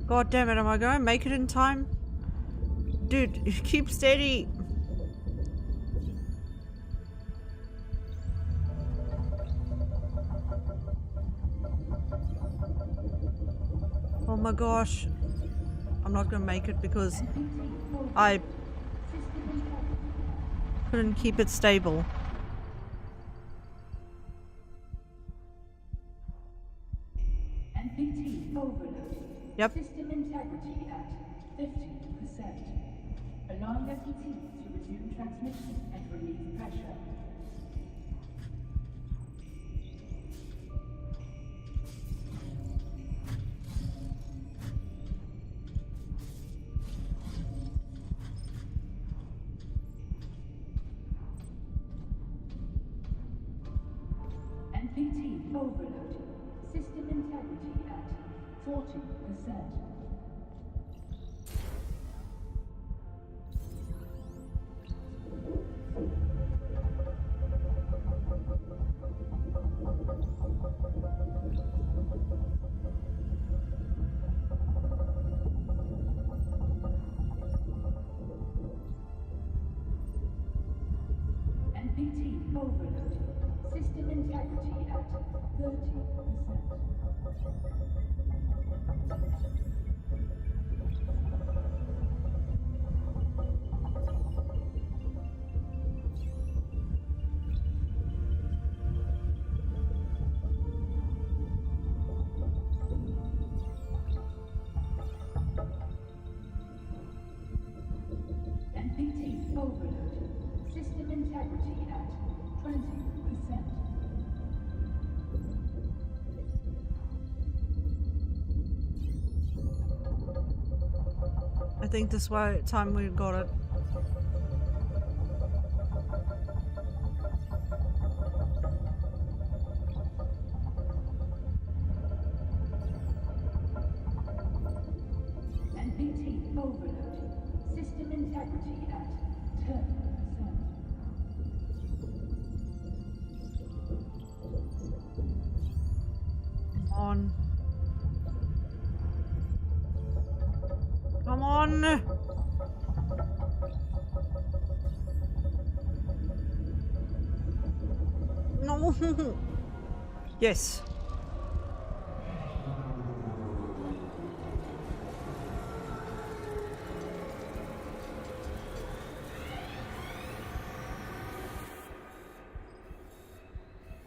God damn it, am I going to make it in time? Dude, keep steady. Oh my gosh. I'm not going to make it because I couldn't keep it stable. NPT overload. Yep. System integrity at 50%. Alarm NPT to resume transmission and relieve pressure. NPT overload. System integrity at 40%. NPT overload. System integrity at 30%. NPT overload. System integrity at 20%. I think this time we got it. NPT overload. System integrity at 10%. Come on. Come on. No. Yes.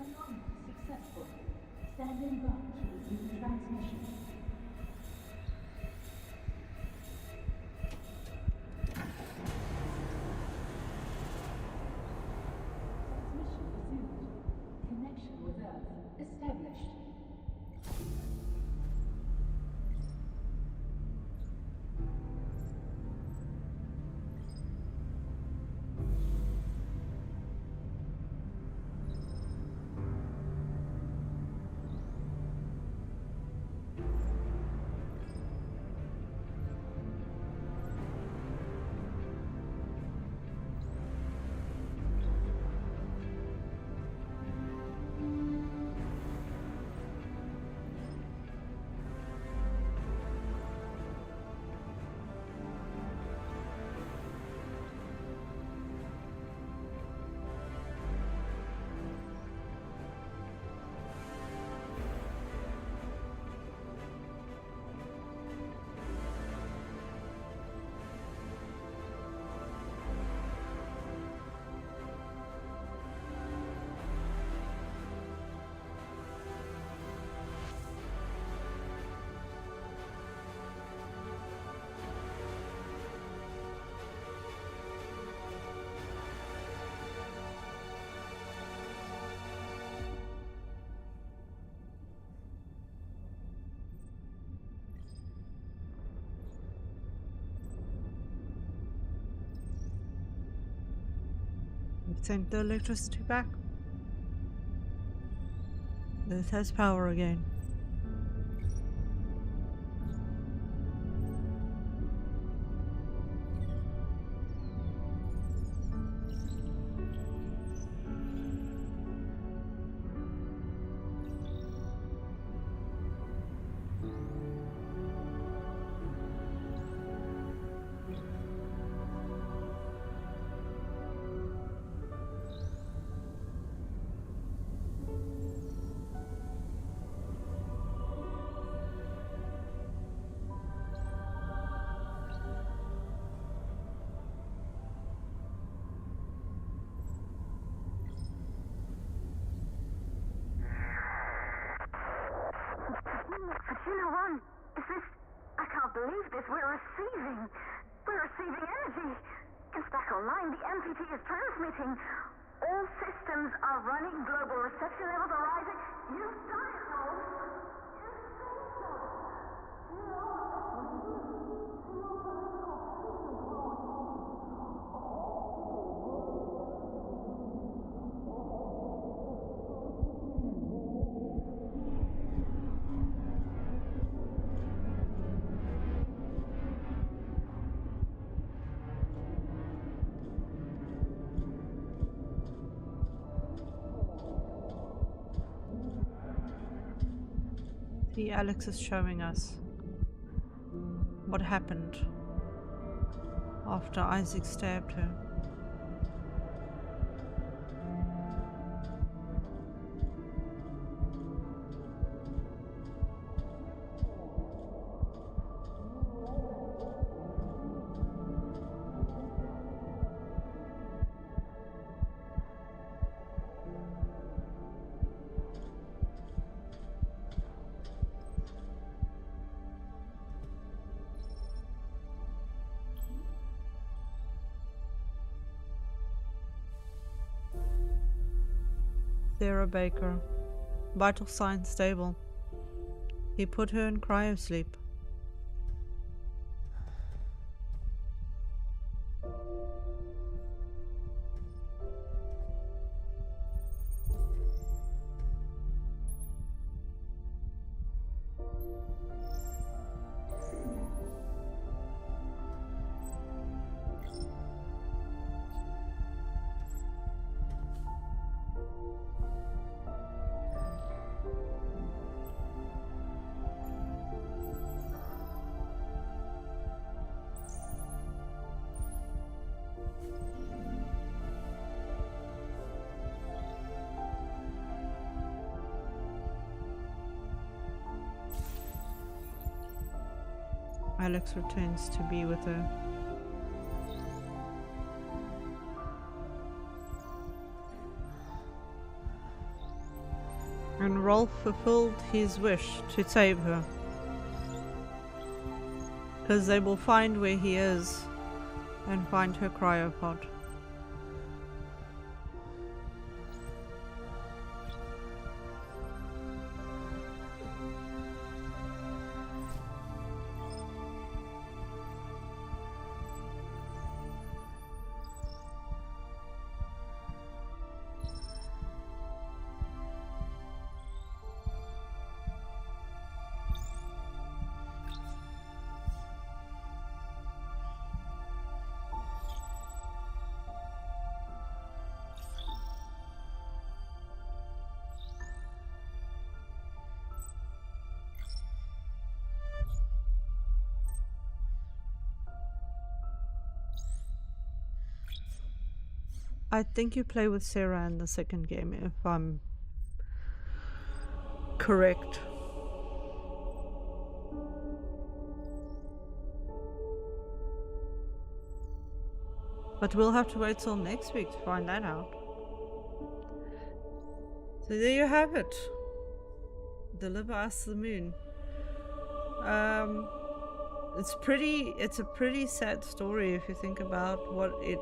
Alarm successful. Standing by to resume transmission. Transmission resumed. Connection with Earth established. Send the electricity back. This has power again. One, is this... I can't believe this. We're receiving energy. It's back online. The MPT is transmitting. All systems are running. Global reception levels are rising. You've done it, Rose. See, Alex is showing us what happened after Isaac stabbed her. Sarah Baker. Vital signs stable. He put her in cryosleep. Alex returns to be with her. And Rolf fulfilled his wish to save her. Because they will find where he is and find her cryopod. I think you play with Sarah in the second game, if I'm correct. But we'll have to wait till next week to find that out. So there you have it. Deliver Us the Moon. It's a pretty sad story if you think about what it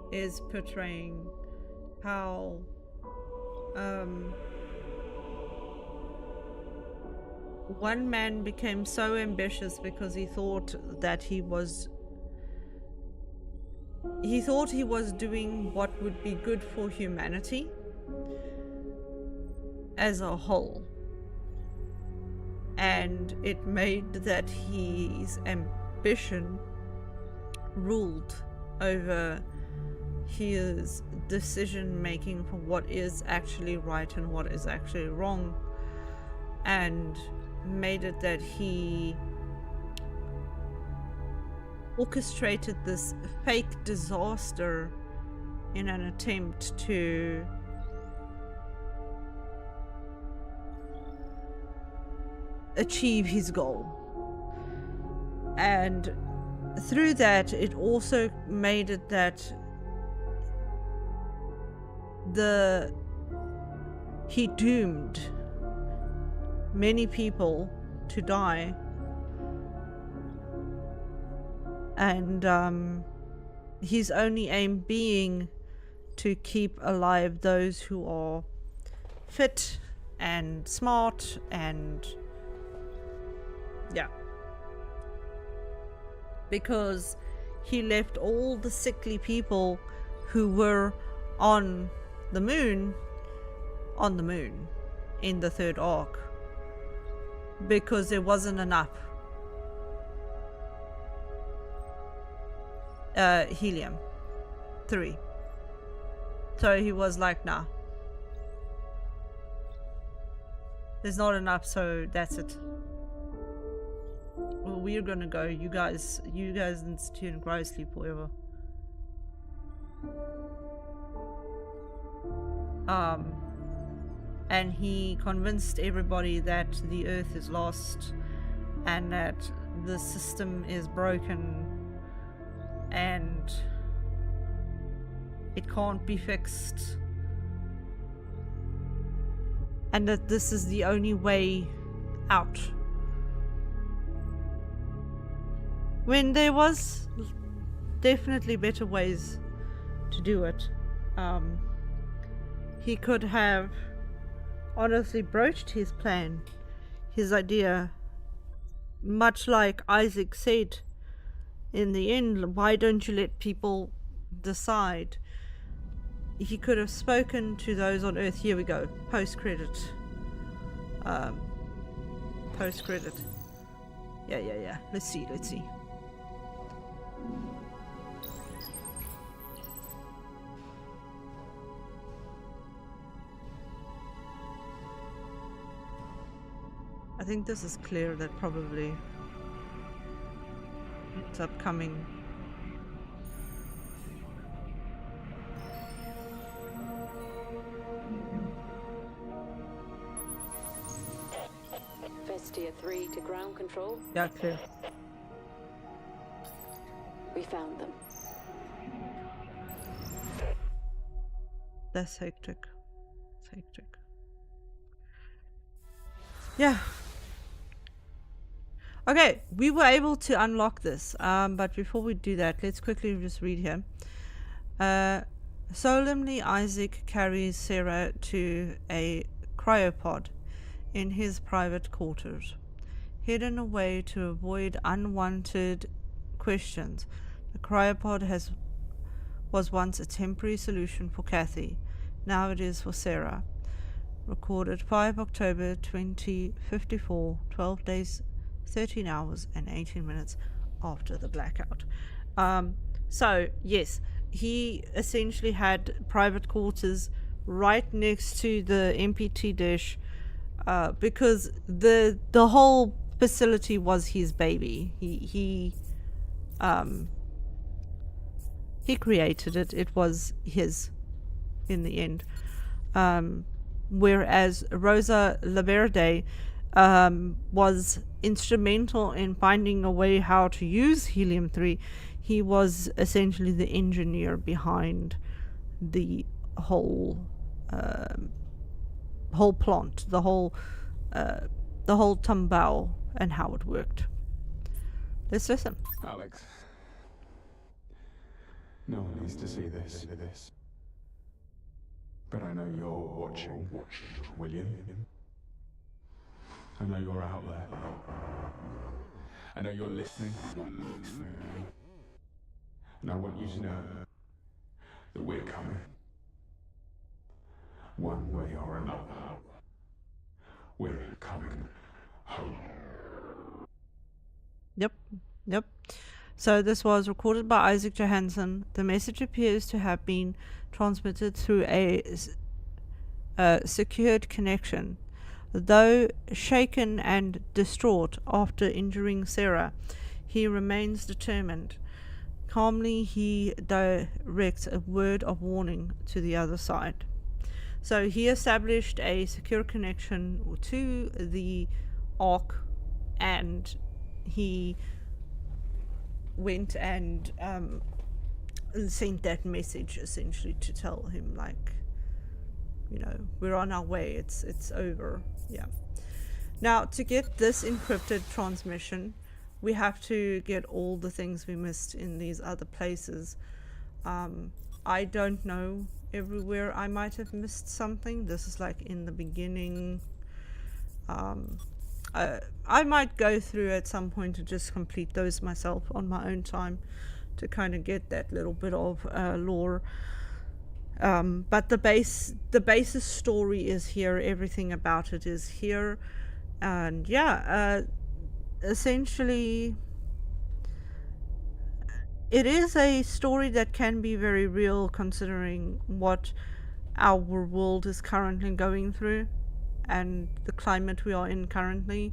is portraying. How one man became so ambitious because he thought that he was doing what would be good for humanity as a whole, and it made that his ambition ruled over his decision making for what is actually right and what is actually wrong, and made it that he orchestrated this fake disaster in an attempt to achieve his goal. And through that, it also made it that he doomed many people to die, and his only aim being to keep alive those who are fit and smart and yeah, because he left all the sickly people who were on the moon in the third arc because there wasn't enough helium-3. So he was like, nah, there's not enough, so that's it. Well, we're gonna go. You guys institute and grow sleep forever. And he convinced everybody that the Earth is lost and that the system is broken and it can't be fixed, and that this is the only way out. When there was definitely better ways to do it. He could have honestly broached his plan, his idea, much like Isaac said in the end, why don't you let people decide? He could have spoken to those on Earth. Here we go, post-credit. Post-credit. Yeah. Let's see. I think this is clear that probably it's upcoming. Vestia 3 to ground control. Yeah, clear. We found them. That's hectic. Yeah. Okay, we were able to unlock this, but before we do that, let's quickly just read here. Solemnly, Isaac carries Sarah to a cryopod in his private quarters, hidden away to avoid unwanted questions. The cryopod was once a temporary solution for Kathy. Now it is for Sarah. Recorded 5 October 2054, 12 days, 13 hours and 18 minutes after the blackout. So yes, he essentially had private quarters right next to the MPT dish, because the whole facility was his baby. He created it. It was his in the end. Whereas Rosa Laverde was instrumental in finding a way how to use helium-3. He was essentially the engineer behind the whole plant, the whole Tumbao and how it worked. Let's listen. Alex, no one needs to see this. But I know you're watching, William. I know you're out there. I know you're listening. And I want you to know that we're coming. One way or another. We're coming home. Yep. So this was recorded by Isaac Johansson. The message appears to have been transmitted through a secured connection. Though shaken and distraught after injuring Sarah, he remains determined. Calmly, he directs a word of warning to the other side. So he established a secure connection to the Ark, and he went and sent that message essentially to tell him, like, you know, we're on our way, it's over. Yeah. Now, to get this encrypted transmission, we have to get all the things we missed in these other places. I don't know everywhere. I might have missed something. This is like in the beginning. I might go through at some point to just complete those myself on my own time to kind of get that little bit of lore. But the basis story is here. Everything about it is here. And yeah, essentially it is a story that can be very real considering what our world is currently going through and the climate we are in currently.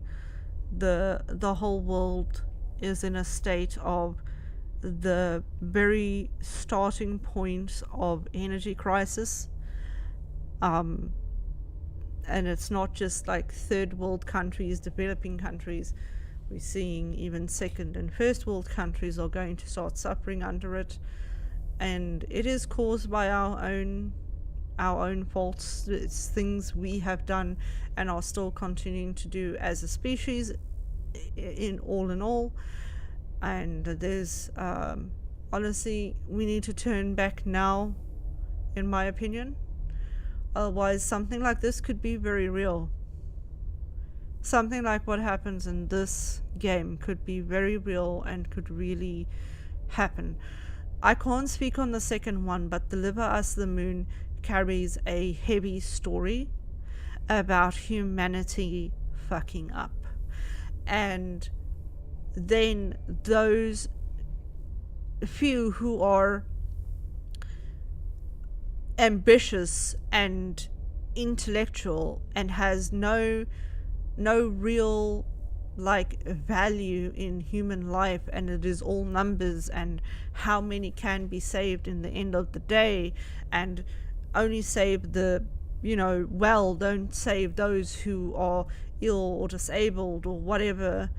The whole world is in a state of the very starting point of energy crisis. And it's not just like third world countries, developing countries. We're seeing even second and first world countries are going to start suffering under it, and it is caused by our own faults. It's things we have done and are still continuing to do as a species in all. And there's honestly, we need to turn back now, in my opinion. Otherwise, something like this could be very real. Something like what happens in this game could be very real and could really happen. I can't speak on the second one, but Deliver Us the Moon carries a heavy story about humanity fucking up. And then those few who are ambitious and intellectual and has no real like value in human life, and it is all numbers and how many can be saved in the end of the day, and only save the don't save those who are ill or disabled or whatever,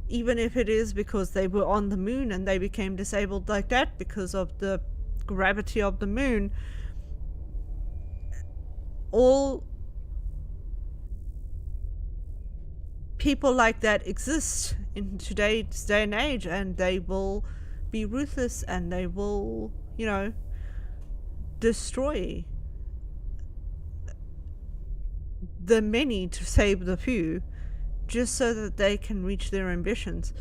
even if it is because they were on the moon and they became disabled like that because of the gravity of the moon. All people like that exist in today's day and age, and they will be ruthless and they will, destroy the many to save the few, just so that they can reach their ambitions.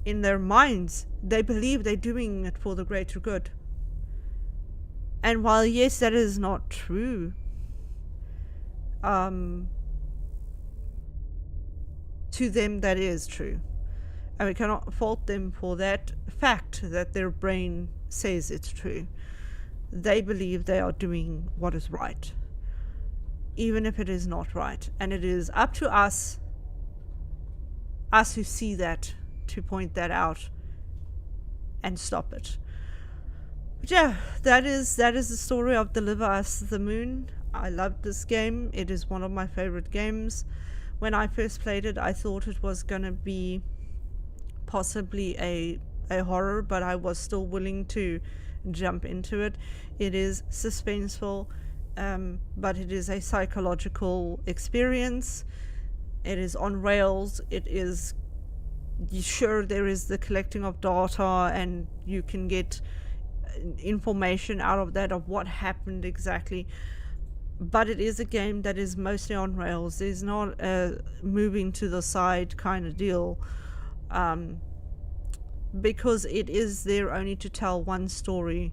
In their minds, they believe they're doing it for the greater good. And while yes, that is not true, to them that is true, and we cannot fault them for that fact that their brain says it's true. They believe they are doing what is right, even if it is not right, and it is up to us who see that, to point that out and stop it. But yeah, that is the story of Deliver Us the Moon. I loved this game. It is one of my favorite games. When I first played it, I thought it was gonna be possibly a horror, but I was still willing to jump into it. It is suspenseful, but it is a psychological experience. It is on rails. It is, sure, there is the collecting of data and you can get information out of that of what happened exactly, but it is a game that is mostly on rails. There's not a moving to the side kind of deal, because it is there only to tell one story,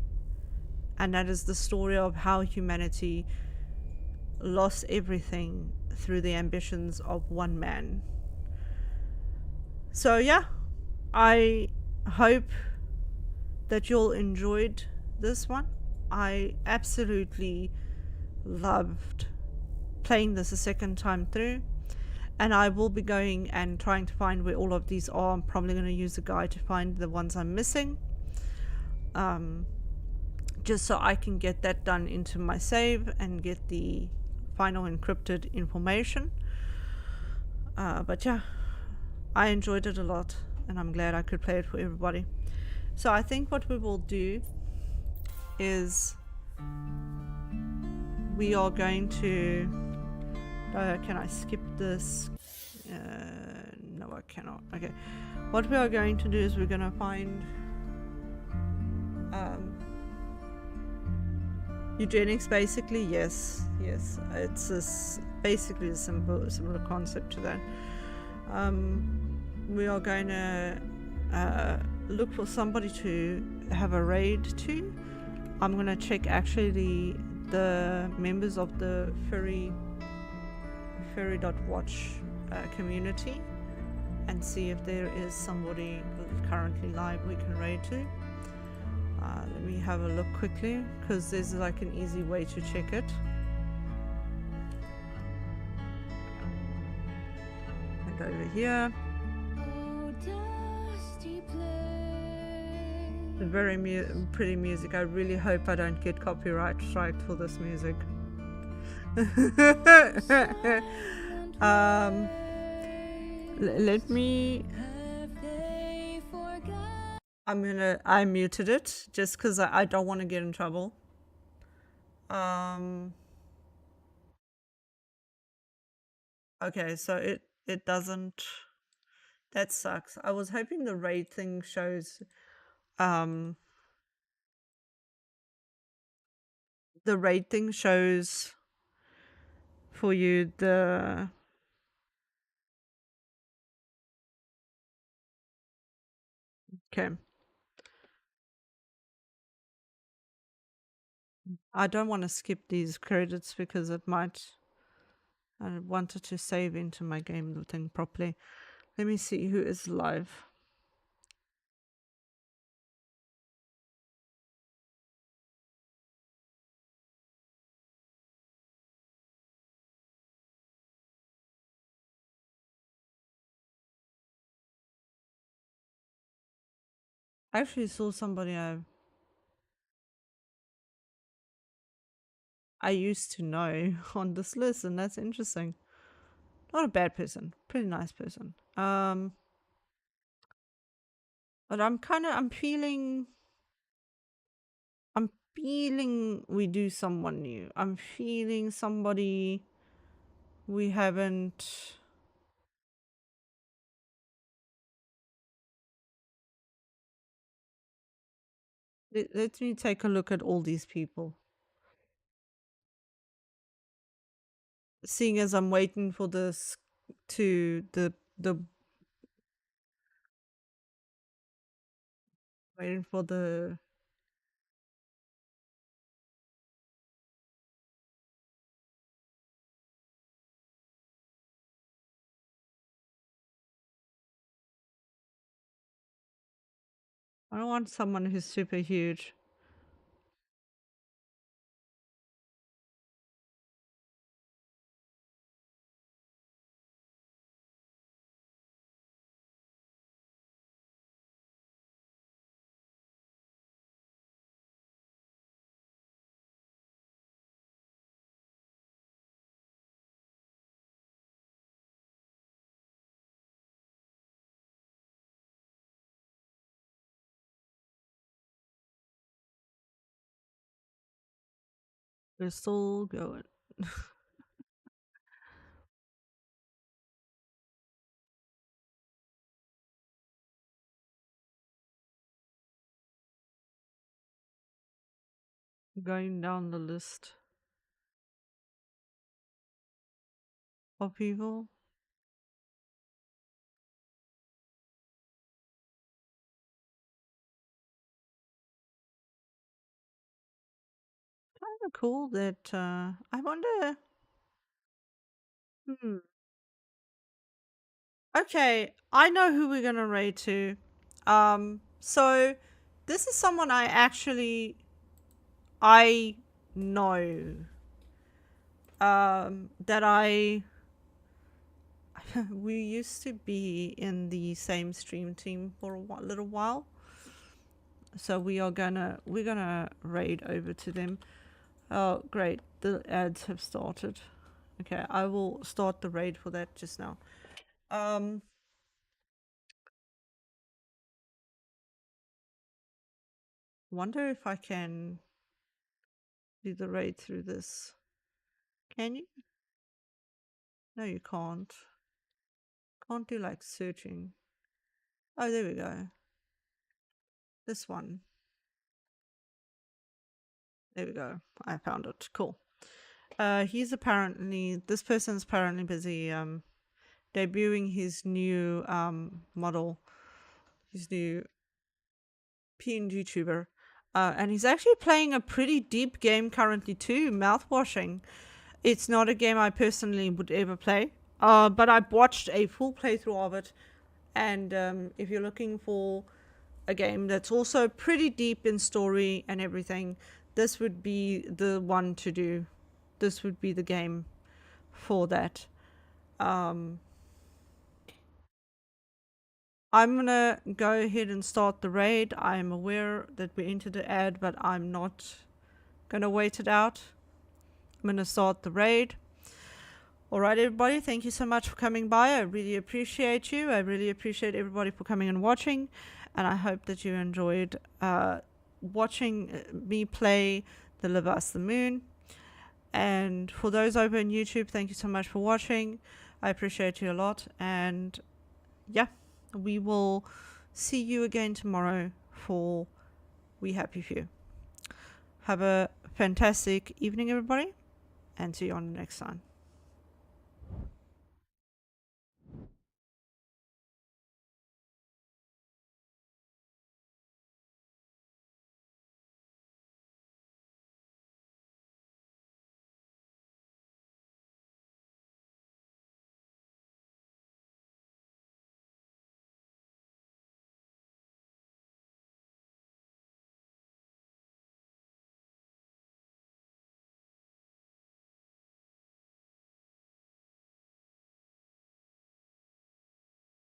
and that is the story of how humanity lost everything through the ambitions of one man. So yeah, I hope that you all enjoyed this one. I absolutely loved playing this a second time through, and I will be going and trying to find where all of these are. I'm probably going to use a guide to find the ones I'm missing, just so I can get that done into my save and get the final encrypted information. But yeah, I enjoyed it a lot, and I'm glad I could play it for everybody. So I think what we will do is we are going to can I skip this? I cannot. Okay. What we are going to do is we're going to find eugenics. Basically, yes. It's basically a similar concept to that. We are going to look for somebody to have a raid to. I'm going to check actually the members of the furry.watch community and see if there is somebody currently live we can raid to. Let me have a look quickly, because there's like an easy way to check it. And over here, very pretty music. I really hope I don't get copyright striked for this music. Let me. I muted it just because I don't want to get in trouble. Okay, so it doesn't. That sucks. I was hoping the raid thing shows. The raid thing shows for you the. Okay. I don't want to skip these credits because it might. I wanted to save into my game thing properly. Let me see who is live. I actually saw somebody I used to know on this list, and that's interesting. Not a bad person, pretty nice person. But I'm feeling we do someone new. I'm feeling somebody we haven't. Let me take a look at all these people. Seeing as I'm waiting for this to the waiting for the I don't want someone who's super huge. We're still going. Going down the list of people. Kind of cool that I wonder. Okay, I know who we're gonna raid to. So this is someone I know. That we used to be in the same stream team for a little while. So we're gonna raid over to them. Oh, great! The ads have started. Okay, I will start the raid for that just now. Wonder if I can do the raid through this. Can you? No, you can't. Can't do like searching. Oh, there we go. This one. There we go. I found it. Cool. This person's apparently busy debuting his new model, his new PNG tuber. And he's actually playing a pretty deep game currently too, Mouthwashing. It's not a game I personally would ever play, but I watched a full playthrough of it. And if you're looking for a game that's also pretty deep in story and everything, this would be the one to do. This would be the game for that. I'm gonna go ahead and start the raid. I'm aware that we entered the ad, but I'm not gonna wait it out. I'm gonna start the raid. Alright, everybody, thank you so much for coming by. I really appreciate you. I really appreciate everybody for coming and watching, and I hope that you enjoyed watching me play Deliver Us the Moon. And for those over on YouTube, thank you so much for watching. I appreciate you a lot, and yeah, we will see you again tomorrow for We Happy Few. Have a fantastic evening, everybody, and see you on the next time.